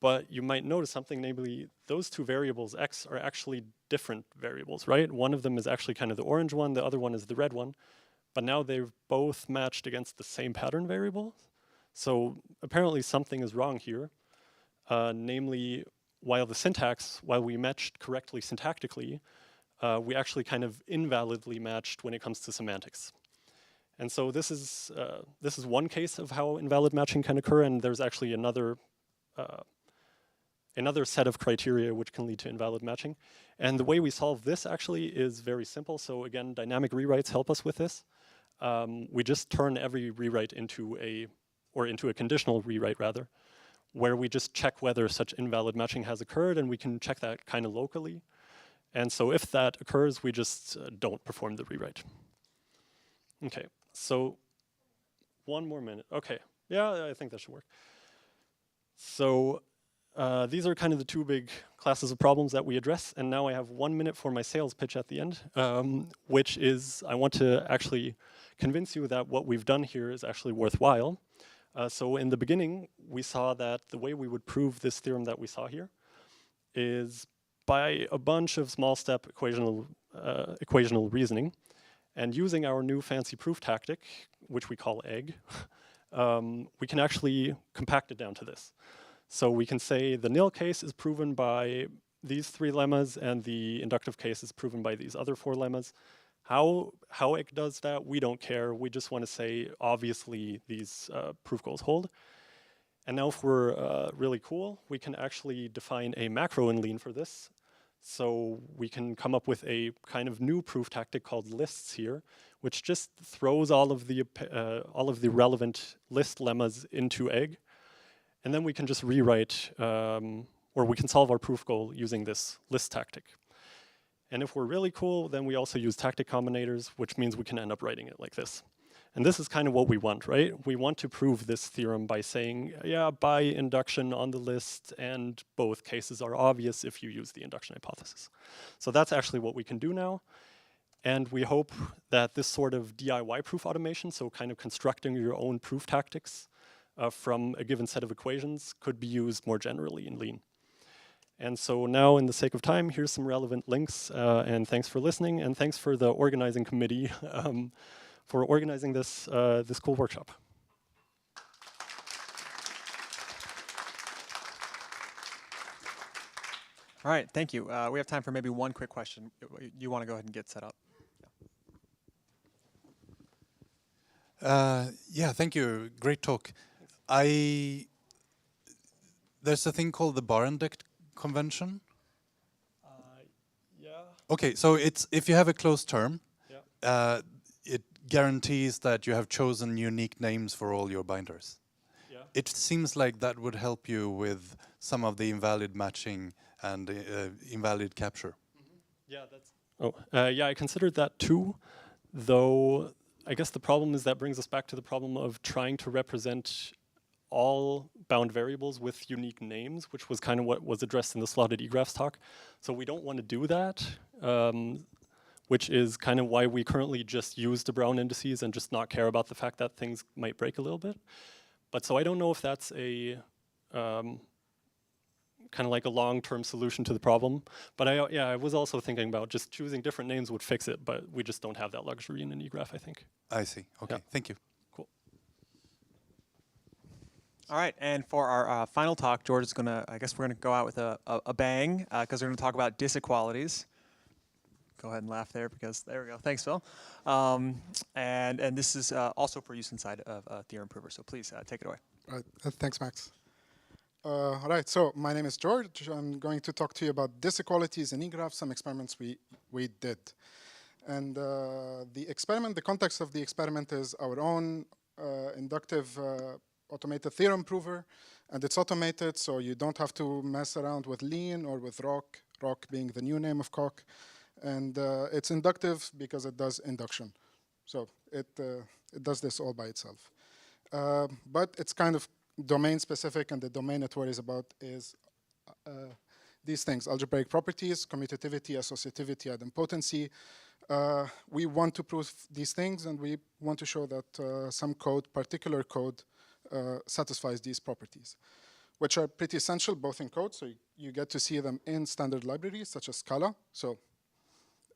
But you might notice something, namely, those two variables x are actually different variables, right? One of them is actually kind of the orange one, the other one is the red one. But now they've both matched against the same pattern variable. So apparently something is wrong here. Namely, while we matched correctly syntactically, we actually kind of invalidly matched when it comes to semantics. And so this is one case of how invalid matching can occur, and there's actually another set of criteria which can lead to invalid matching. And the way we solve this actually is very simple. So again, dynamic rewrites help us with this. We just turn every rewrite into a conditional rewrite rather, where we just check whether such invalid matching has occurred, and we can check that kind of locally. And so if that occurs, we just don't perform the rewrite. Okay, so one more minute. Okay, yeah, I think that should work. So these are kind of the two big classes of problems that we address, and now I have 1 minute for my sales pitch at the end, which is I want to actually convince you that what we've done here is actually worthwhile. So in the beginning, we saw that the way we would prove this theorem that we saw here is by a bunch of small step equational reasoning, and using our new fancy proof tactic, which we call egg, we can actually compact it down to this. So we can say the nil case is proven by these 3 lemmas, and the inductive case is proven by these other 4 lemmas. How it does that, we don't care. We just want to say, obviously, these proof goals hold. And now if we're really cool, we can actually define a macro in Lean for this. So we can come up with a kind of new proof tactic called lists here, which just throws all of the relevant list lemmas into egg. And then we can just rewrite, or we can solve our proof goal using this list tactic. And if we're really cool, then we also use tactic combinators, which means we can end up writing it like this. And this is kind of what we want, right? We want to prove this theorem by saying, yeah, by induction on the list, and both cases are obvious if you use the induction hypothesis. So that's actually what we can do now. And we hope that this sort of DIY proof automation, so kind of constructing your own proof tactics from a given set of equations, could be used more generally in Lean. And so now, in the sake of time, here's some relevant links, and thanks for listening, and thanks for the organizing committee for organizing this cool workshop. All right, thank you. We have time for maybe one quick question. You want to go ahead and get set up? Yeah, thank you. Great talk. There's a thing called the Barendek convention. Yeah. Okay, so it's if you have a closed term, yeah. It guarantees that you have chosen unique names for all your binders. Yeah. It seems like that would help you with some of the invalid matching and invalid capture. Mm-hmm. Yeah, that's. Yeah, I considered that too, though. I guess the problem is that brings us back to the problem of trying to represent all bound variables with unique names, which was kind of what was addressed in the slotted EGRAPHS talk. So we don't want to do that, which is kind of why we currently just use the Brown indices and just not care about the fact that things might break a little bit. But so I don't know if that's a kind of like a long-term solution to the problem. But I was also thinking about just choosing different names would fix it, but we just don't have that luxury in an eGraph, I think. I see. Okay, yeah. Thank you. Cool. All right, and for our final talk, George is gonna, I guess we're gonna go out with a bang, because we're gonna talk about disequalities. go ahead and laugh there because there we go. Thanks, Phil. And this is also for use inside of Theorem Prover. So please take it away. Right. Thanks, Max. All right. So my name is George. I'm going to talk to you about disequalities in EGRAPHS, some experiments we did. And the experiment, the context of the experiment is our own inductive automated theorem prover. And it's automated, so you don't have to mess around with Lean or with Rock, Rock being the new name of Coq. And it's inductive because it does induction. So it does this all by itself. But it's kind of domain specific, and the domain it worries about is these things: algebraic properties, commutativity, associativity, idempotency. We want to prove these things, and we want to show that some code, particular code, satisfies these properties, which are pretty essential both in code, so you get to see them in standard libraries such as Scala. So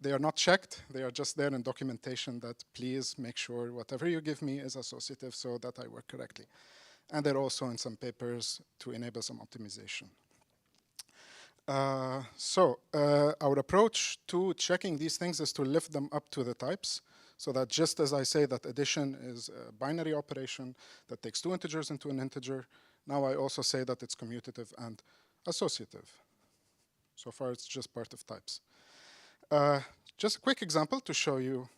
they are not checked, they are just there in documentation that please make sure whatever you give me is associative so that I work correctly. And they're also in some papers to enable some optimization. Our approach to checking these things is to lift them up to the types, so that just as I say that addition is a binary operation that takes two integers into an integer, now I also say that it's commutative and associative. So far it's just part of types. Just a quick example to show you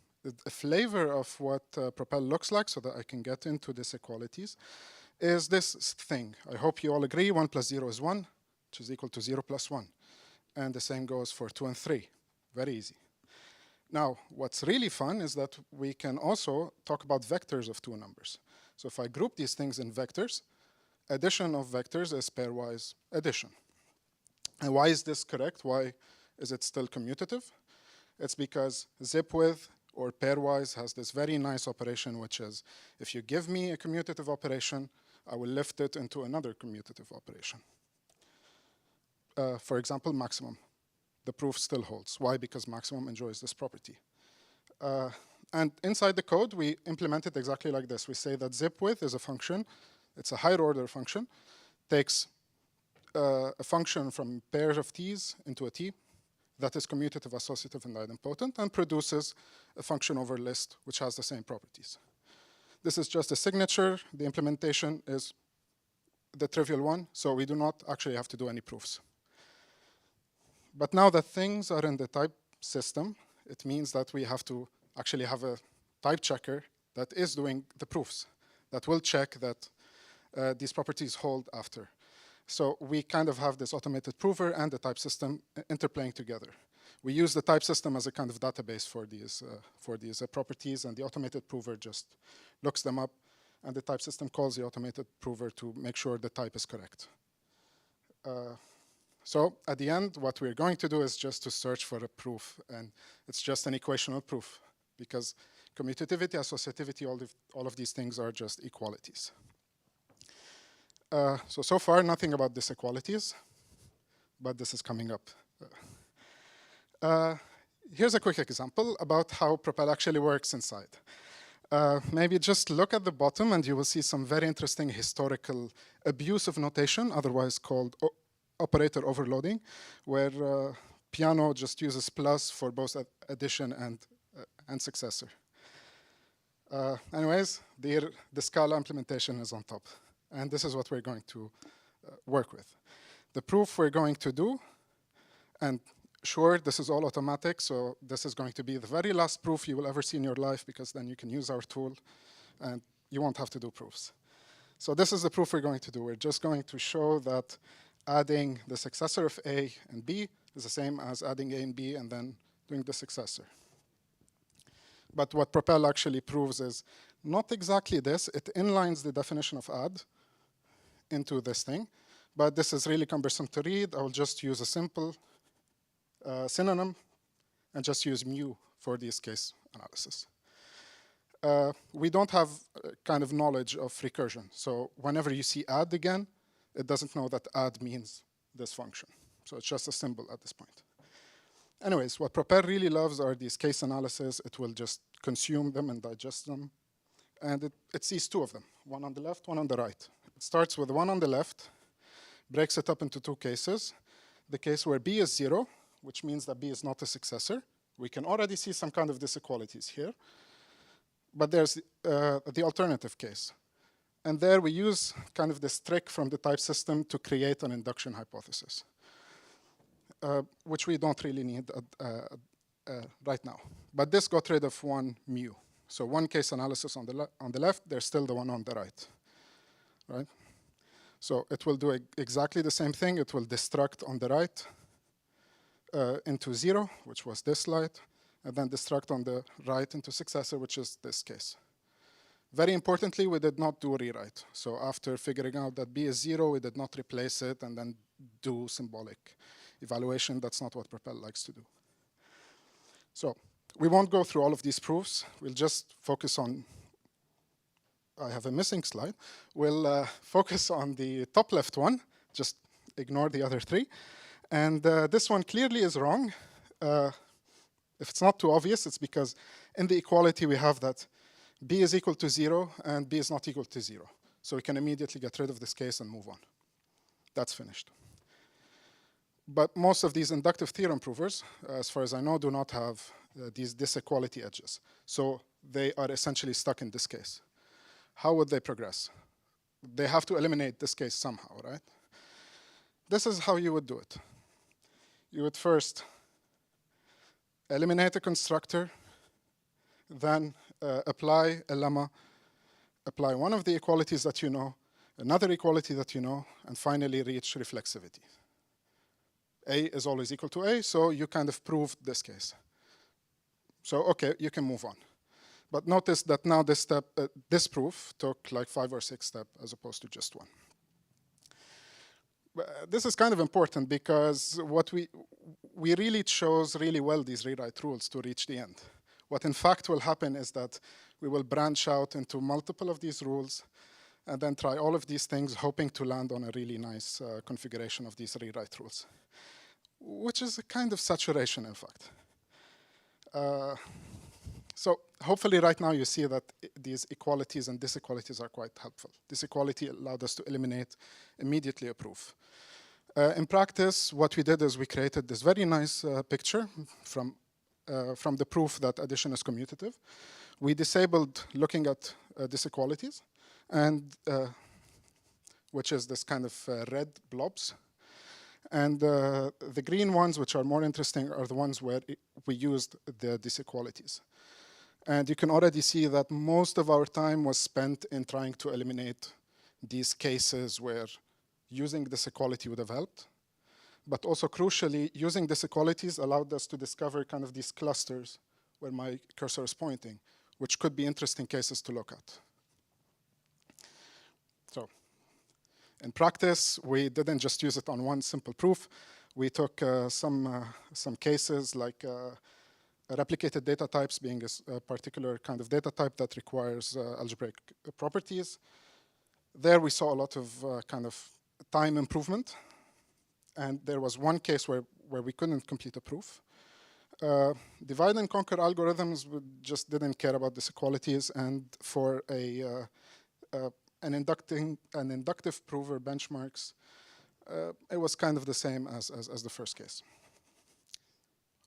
a flavor of what Propel looks like so that I can get into disequalities is this thing. I hope you all agree 1 plus 0 is 1, which is equal to 0 plus 1. And the same goes for 2 and 3. Very easy. Now, what's really fun is that we can also talk about vectors of two numbers. So if I group these things in vectors, addition of vectors is pairwise addition. And why is this correct? Why is it still commutative? It's because zip with or pairwise has this very nice operation, which is if you give me a commutative operation, I will lift it into another commutative operation. For example, maximum. The proof still holds. Why? Because maximum enjoys this property. And inside the code, we implement it exactly like this. We say that zip width is a function. It's a higher order function. Takes a function from pairs of t's into a t that is commutative, associative, and idempotent, and produces a function over list which has the same properties. This is just a signature. The implementation is the trivial one, so we do not actually have to do any proofs. But now that things are in the type system, it means that we have to actually have a type checker that is doing the proofs, that will check that these properties hold after. So we kind of have this automated prover and the type system interplaying together. We use the type system as a kind of database for these properties, and the automated prover just looks them up, and the type system calls the automated prover to make sure the type is correct. So at the end, what we're going to do is just to search for a proof, and it's just an equational proof, because commutativity, associativity, all of these things are just equalities. So far, nothing about disequalities, but this is coming up. Here's a quick example about how Propel actually works inside. Maybe just look at the bottom, and you will see some very interesting historical abuse of notation, otherwise called operator overloading, where piano just uses plus for both addition and successor. Anyways, the Scala implementation is on top. And this is what we're going to work with. The proof we're going to do, and sure, this is all automatic, so this is going to be the very last proof you will ever see in your life, because then you can use our tool, and you won't have to do proofs. So this is the proof we're going to do. We're just going to show that adding the successor of A and B is the same as adding A and B and then doing the successor. But what Propel actually proves is not exactly this. It inlines the definition of add into this thing, but this is really cumbersome to read. I will just use a simple synonym and just use mu for this case analysis. We don't have kind of knowledge of recursion. So whenever you see add again, it doesn't know that add means this function. So it's just a symbol at this point. Anyways, what Propel really loves are these case analysis. It will just consume them and digest them. And it sees two of them, one on the left, one on the right. It starts with one on the left, breaks it up into two cases. The case where B is 0, which means that B is not a successor, We can already see some kind of disequalities here. But there's the alternative case. And there we use kind of this trick from the type system to create an induction hypothesis, which we don't really need right now. But this got rid of one mu. So one case analysis on the left, there's still the one on the right? So it will do exactly the same thing. It will destruct on the right into 0, which was this slide, and then destruct on the right into successor, which is this case. Very importantly, we did not do rewrite. So after figuring out that B is 0, we did not replace it and then do symbolic evaluation. That's not what Propel likes to do. So we won't go through all of these proofs. We'll just focus on, I have a missing slide. We'll focus on the top left one, just ignore the other 3. And this one clearly is wrong. If it's not too obvious, it's because in the equality we have that B is equal to 0 and B is not equal to 0. So we can immediately get rid of this case and move on. That's finished. But most of these inductive theorem provers, as far as I know, do not have these disequality edges. So they are essentially stuck in this case. How would they progress? They have to eliminate this case somehow, right? This is how you would do it. You would first eliminate a constructor, then apply a lemma, apply one of the equalities that you know, another equality that you know, and finally reach reflexivity. A is always equal to A, so you kind of proved this case. So okay, you can move on. But notice that now this step, this proof took like 5 or 6 steps as opposed to just 1. This is kind of important because what we really chose really well these rewrite rules to reach the end. What in fact will happen is that we will branch out into multiple of these rules and then try all of these things, hoping to land on a really nice configuration of these rewrite rules, which is a kind of saturation, in fact. So hopefully right now you see that these equalities and disequalities are quite helpful. This equality allowed us to eliminate immediately a proof. In practice, what we did is we created this very nice picture from the proof that addition is commutative. We disabled looking at disequalities, and which is this kind of red blobs. And the green ones, which are more interesting, are the ones where we used the disequalities. And you can already see that most of our time was spent in trying to eliminate these cases where using this equality would have helped. But also crucially, using these equalities allowed us to discover kind of these clusters where my cursor is pointing, which could be interesting cases to look at. So in practice, we didn't just use it on one simple proof. We took some cases like replicated data types being a particular kind of data type that requires algebraic properties. There we saw a lot of kind of time improvement. And there was one case where we couldn't complete a proof. Divide and conquer algorithms just didn't care about disequalities. And for an inductive prover benchmarks, it was kind of the same as the first case.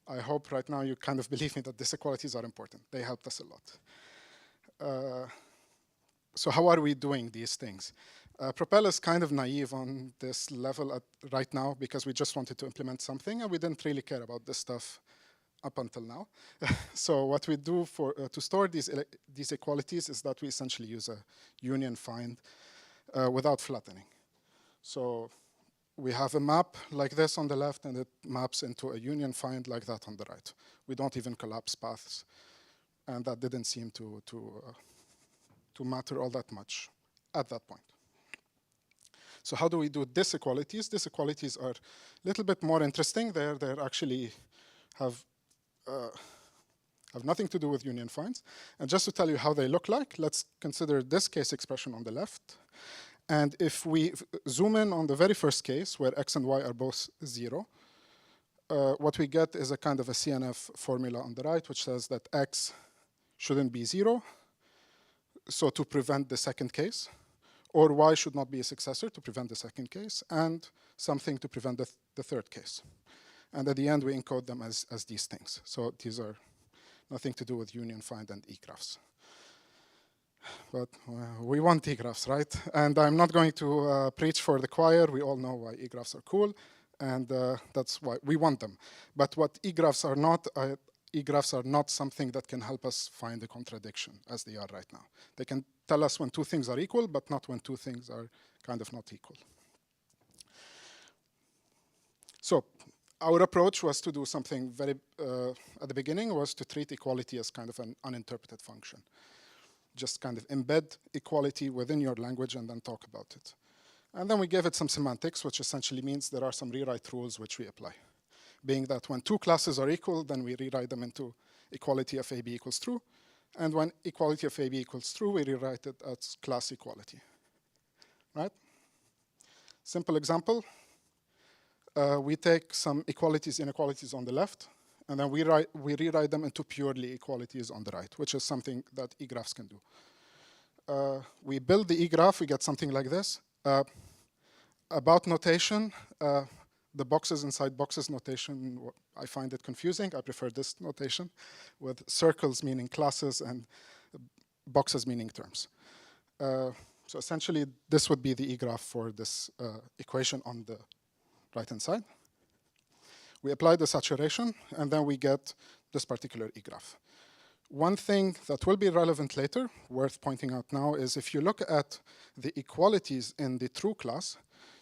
I hope right now you kind of believe me that disequalities are important. They helped us a lot. So how are we doing these things? Propel is kind of naive on this level right now because we just wanted to implement something and we didn't really care about this stuff up until now. So what we do to store these equalities is that we essentially use a union find without flattening. So we have a map like this on the left and it maps into a union find like that on the right. We don't even collapse paths, and that didn't seem to matter all that much at that point. So how do we do disequalities? Disequalities are a little bit more interesting. They're actually have nothing to do with union finds. And just to tell you how they look like, let's consider this case expression on the left. And if we zoom in on the very first case, where x and y are both 0, what we get is a kind of a CNF formula on the right, which says that x shouldn't be 0, so to prevent the second case, or y should not be a successor to prevent the second case, and something to prevent the third case. And at the end, we encode them as these things. So these are nothing to do with union find and EGRAPHS. But we want EGRAPHS, right? And I'm not going to preach for the choir. We all know why EGRAPHS are cool, and that's why we want them. But what EGRAPHS are not something that can help us find a contradiction, as they are right now. They can tell us when two things are equal, but not when two things are kind of not equal. So our approach was to do something very, at the beginning, was to treat equality as kind of an uninterpreted function. Just kind of embed equality within your language and then talk about it. And then we gave it some semantics, which essentially means there are some rewrite rules which we apply. Being that when two classes are equal, then we rewrite them into equality of AB equals true. And when equality of AB equals true, we rewrite it as class equality, right? Simple example. We take some equalities, inequalities on the left, and then we rewrite them into purely equalities on the right, which is something that EGRAPHS can do. We build the eGraph, we get something like this. About notation, the boxes inside boxes notation, I find it confusing. I prefer this notation with circles meaning classes and boxes meaning terms. So essentially, this would be the eGraph for this equation on the right-hand side. We apply the saturation, and then we get this particular eGraph. One thing that will be relevant later, worth pointing out now, is if you look at the equalities in the true class,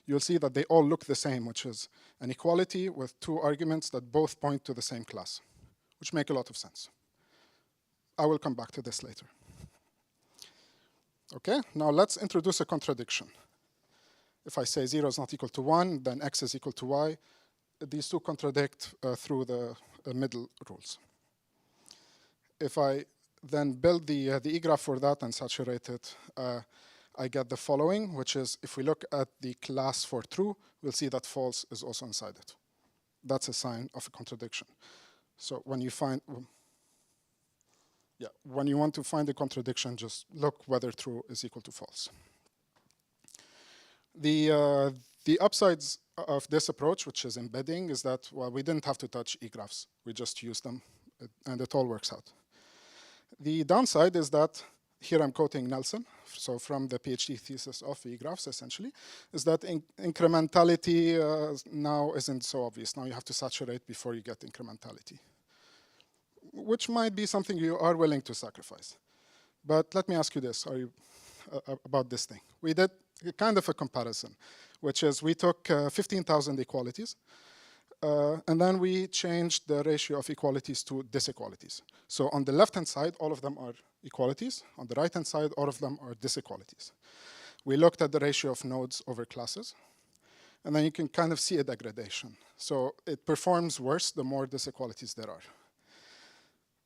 you'll see that they all look the same, which is an equality with two arguments that both point to the same class, which make a lot of sense. I will come back to this later. Okay, now let's introduce a contradiction. If I say 0 is not equal to 1, then x is equal to y, these two contradict through the middle rules. If I then build the eGraph for that and saturate it, I get the following, which is if we look at the class for true, we'll see that false is also inside it. That's a sign of a contradiction. So when you find, when you want to find a contradiction, just look whether true is equal to false. The upsides of this approach, which is embedding, is that, well, we didn't have to touch eGraphs. We just used them, and it all works out. The downside is that, here I'm quoting Nelson, so from the PhD thesis of eGraphs, essentially, is that incrementality now isn't so obvious. Now you have to saturate before you get incrementality, which might be something you are willing to sacrifice. But let me ask you this, about this thing. We did kind of a comparison, which is we took 15,000 equalities, and then we changed the ratio of equalities to disequalities. So on the left-hand side, all of them are equalities. On the right-hand side, all of them are disequalities. We looked at the ratio of nodes over classes, and then you can kind of see a degradation. So it performs worse the more disequalities there are.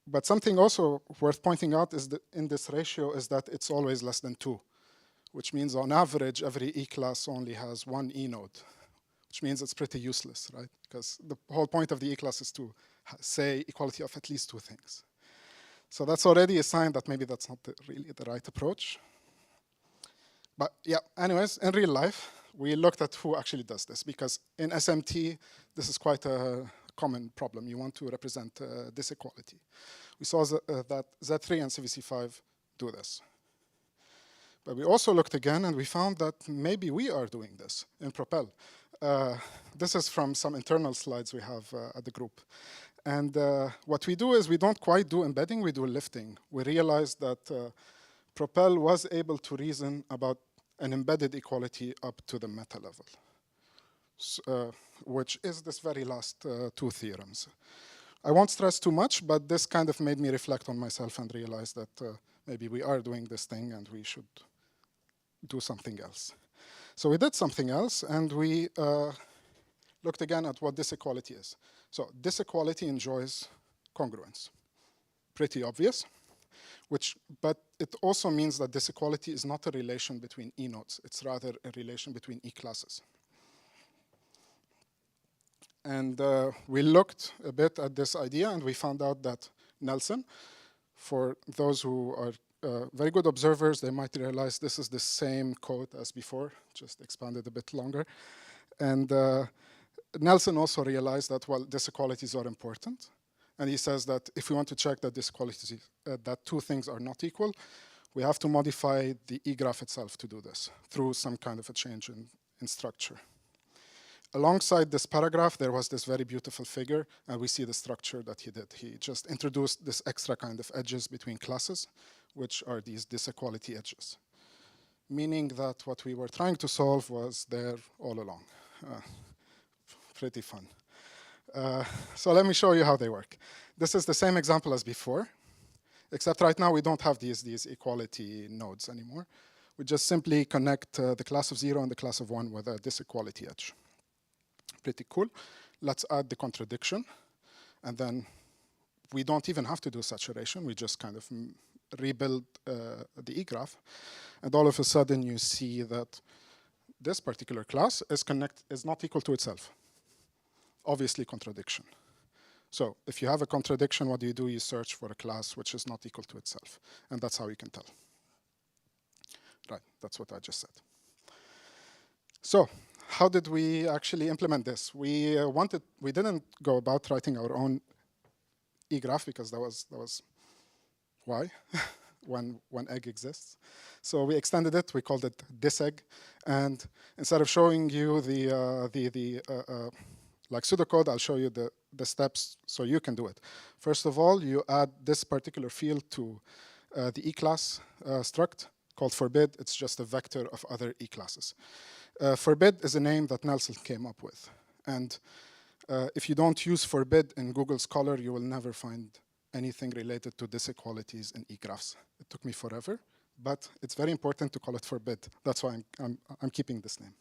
But something also worth pointing out is that in this ratio is that it's always less than 2, which means on average, every E-class only has one E-node, which means it's pretty useless, right? Because the whole point of the E-class is to say equality of at least 2 things. So that's already a sign that maybe that's not really the right approach. But yeah, anyways, in real life, we looked at who actually does this, because in SMT, this is quite a common problem. You want to represent disequality. We saw that Z3 and CVC5 do this. But we also looked again, and we found that maybe we are doing this in Propel. This is from some internal slides we have at the group. And what we do is we don't quite do embedding, we do lifting. We realized that Propel was able to reason about an embedded equality up to the meta level, which is this very last 2 theorems. I won't stress too much, but this kind of made me reflect on myself and realize that maybe we are doing this thing and we should do something else. So we did something else, and we looked again at what disequality is. So disequality enjoys congruence. Pretty obvious, but it also means that disequality is not a relation between E-nodes. It's rather a relation between E-classes. And we looked a bit at this idea, and we found out that Nelson, for those who are very good observers, they might realize this is the same code as before, just expanded a bit longer. And Nelson also realized that, well, disequalities are important. And he says that if we want to check that disequalities, that two things are not equal, we have to modify the E-graph itself to do this through some kind of a change in structure. Alongside this paragraph, there was this very beautiful figure, and we see the structure that he did. He just introduced this extra kind of edges between classes, which are these disequality edges, meaning that what we were trying to solve was there all along. Pretty fun. So let me show you how they work. This is the same example as before, except right now we don't have these equality nodes anymore. We just simply connect the class of 0 and the class of 1 with a disequality edge. Pretty cool. Let's add the contradiction. And then we don't even have to do saturation. We just kind of rebuild the E-graph. And all of a sudden you see that this particular class is not equal to itself. Obviously contradiction. So if you have a contradiction, what do? You search for a class which is not equal to itself. And that's how you can tell. Right, that's what I just said. So how did we actually implement this? We didn't go about writing our own E-graph because that was why when egg exists. So we extended it. We called it diseg, and instead of showing you like pseudocode, I'll show you the steps so you can do it. First of all, you add this particular field to the E-class struct called forbid. It's just a vector of other E-classes. Forbid is a name that Nelson came up with. And if you don't use forbid in Google Scholar, you will never find anything related to disequalities in E-graphs. It took me forever, but it's very important to call it forbid. That's why I'm keeping this name.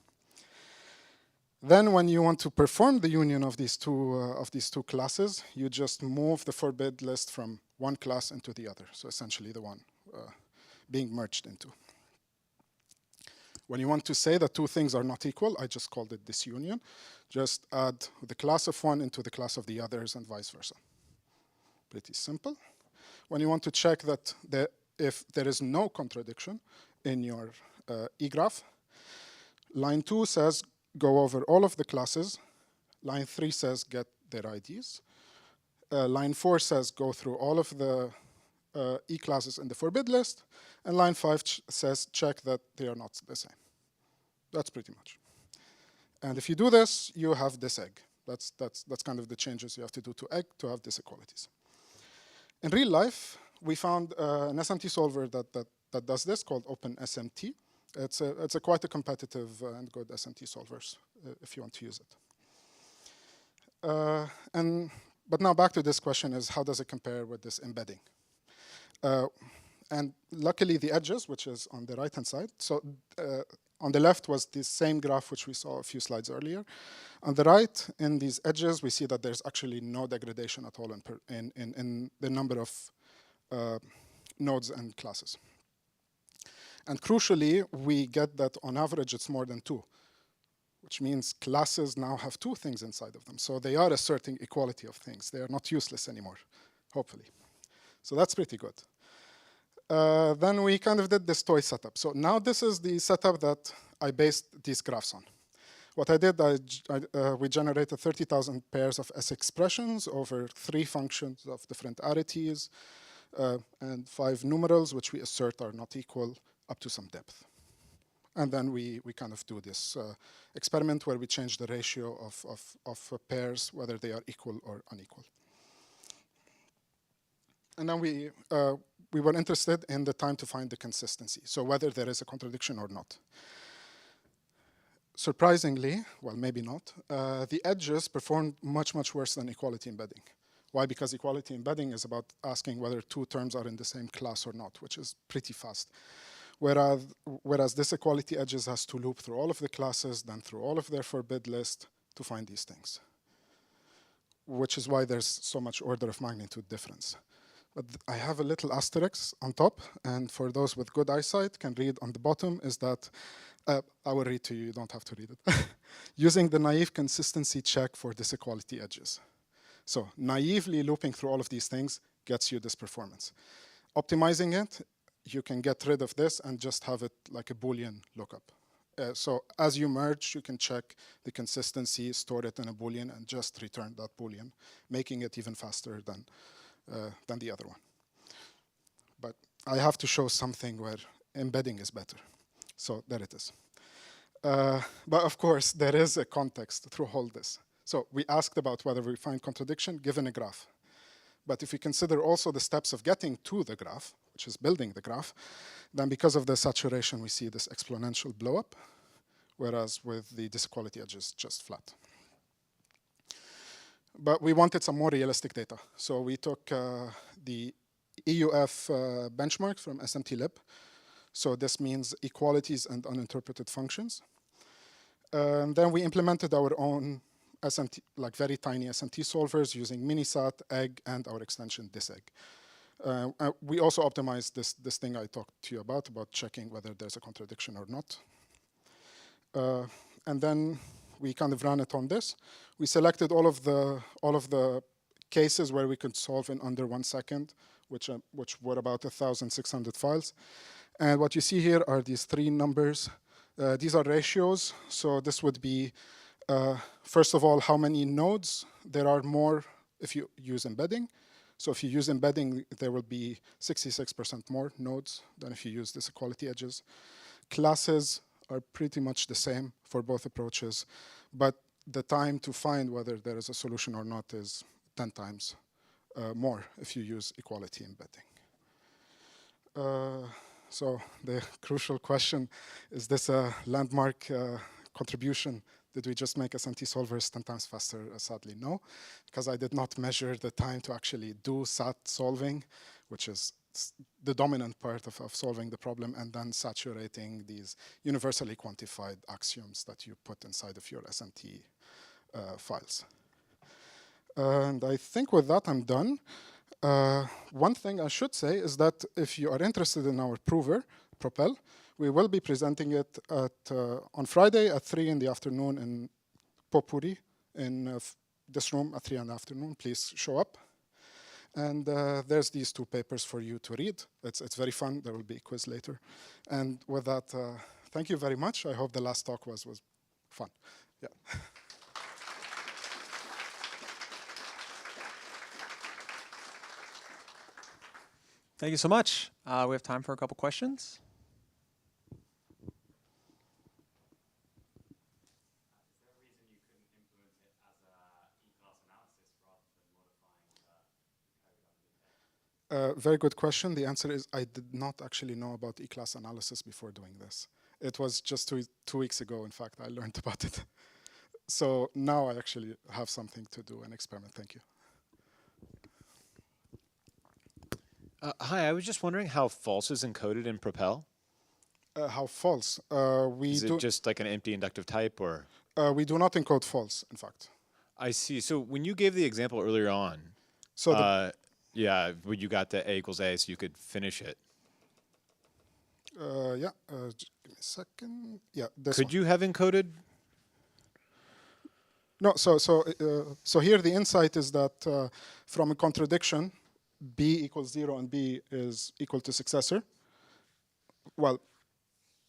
Then when you want to perform the union of these two classes, you just move the forbid list from one class into the other. So essentially the one being merged into. When you want to say that two things are not equal, I just called it disunion. Just add the class of one into the class of the others and vice versa. Pretty simple. When you want to check that if there is no contradiction in your E-graph, line 2 says go over all of the classes. Line 3 says get their IDs. Line 4 says go through all of the E-classes in the forbid list. And line 5 says check that they are not the same. That's pretty much. And if you do this, you have this egg. That's kind of the changes you have to do to egg to have disequalities. In real life, we found an SMT solver that does this called OpenSMT. It's quite a competitive and good SMT solvers if you want to use it. But now back to this question is how does it compare with this embedding? And luckily the edges, which is on the right-hand side. So on the left was the same graph which we saw a few slides earlier. On the right, in these edges, we see that there's actually no degradation at all in the number of nodes and classes. And crucially, we get that on average it's more than 2, which means classes now have 2 things inside of them. So they are asserting equality of things. They are not useless anymore, hopefully. So that's pretty good. Then we kind of did this toy setup. So now this is the setup that I based these graphs on. What I did, we generated 30,000 pairs of S expressions over 3 functions of different arities and 5 numerals, which we assert are not equal up to some depth. And then we kind of do this experiment where we change the ratio of pairs, whether they are equal or unequal. And then we were interested in the time to find the consistency, so whether there is a contradiction or not. Surprisingly, well, maybe not, the edges performed much, much worse than equality embedding. Why? Because equality embedding is about asking whether 2 terms are in the same class or not, which is pretty fast. Whereas this equality edges has to loop through all of the classes, then through all of their forbid list to find these things, which is why there's so much order of magnitude difference. But I have a little asterisk on top, and for those with good eyesight can read on the bottom is that, I will read to you, you don't have to read it. Using the naive consistency check for disequality edges. So naively looping through all of these things gets you this performance. Optimizing it, you can get rid of this and just have it like a Boolean lookup. So as you merge, you can check the consistency, store it in a Boolean, and just return that Boolean, making it even faster than the other one. But I have to show something where embedding is better. So there it is. But of course, there is a context through all this. So we asked about whether we find contradiction given a graph. But if we consider also the steps of getting to the graph, which is building the graph, then because of the saturation, we see this exponential blow up, whereas with the disequality edges, just flat. But we wanted some more realistic data. So we took the EUF benchmark from SMT-lib. So this means equalities and uninterpreted functions. Then we implemented our own SMT, like very tiny SMT solvers using Minisat, egg, and our extension disegg. We also optimized this thing I talked to you about checking whether there's a contradiction or not. And then we kind of ran it on this. We selected all of the cases where we could solve in under 1 second, which were about 1,600 files. And what you see here are these 3 numbers. These are ratios. So this would be, first of all, how many nodes there are more if you use embedding. So if you use embedding, there will be 66% more nodes than if you use disequality edges. Classes are pretty much the same for both approaches, but the time to find whether there is a solution or not is 10 times more if you use equality embedding. So the crucial question, is this a landmark contribution? Did we just make SMT solvers 10 times faster? Sadly, no, because I did not measure the time to actually do SAT solving, which is the dominant part of solving the problem, and then saturating these universally quantified axioms that you put inside of your SMT files. And I think with that, I'm done. One thing I should say is that if you are interested in our prover, Propel, we will be presenting it on Friday at 3 in the afternoon in Popuri, in this room at 3 in the afternoon. Please show up. And there's these 2 papers for you to read. It's very fun. There will be a quiz later. And with that, thank you very much. I hope the last talk was fun. Yeah. Thank you so much. We have time for a couple questions. Very good question. The answer is I did not actually know about E-class analysis before doing this. It was just 2 weeks ago, in fact, I learned about it. So now I actually have something to do, an experiment. Thank you. Hi, I was just wondering how false is encoded in Propel? How false? Is it just like an empty inductive type, or? We do not encode false, in fact. I see. So when you gave the example earlier on, yeah, when you got the A equals A, so you could finish it. Yeah, just give me a second. Yeah, this Could you have encoded? No, so here the insight is that from a contradiction, B equals 0 and B is equal to successor. Well,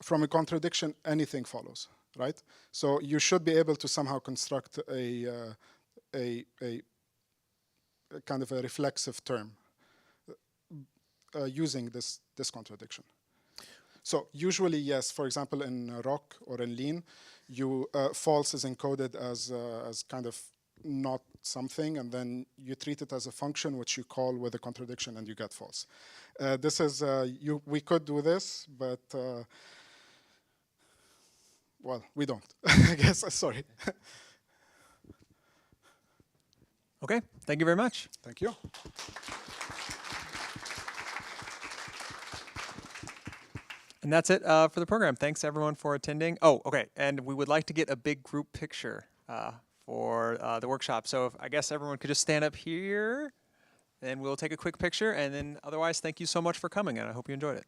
from a contradiction, anything follows, right? So you should be able to somehow construct a kind of a reflexive term using this contradiction. So usually, yes, for example, in ROC or in Lean, false is encoded as kind of not something, and then you treat it as a function which you call with a contradiction and you get false. This is, we could do this, but well, we don't, I guess, sorry. Okay, thank you very much. Thank you. And that's it for the program. Thanks everyone for attending. Oh, okay, and we would like to get a big group picture for the workshop. So if, I guess everyone could just stand up here, and we'll take a quick picture, and then otherwise, thank you so much for coming, and I hope you enjoyed it.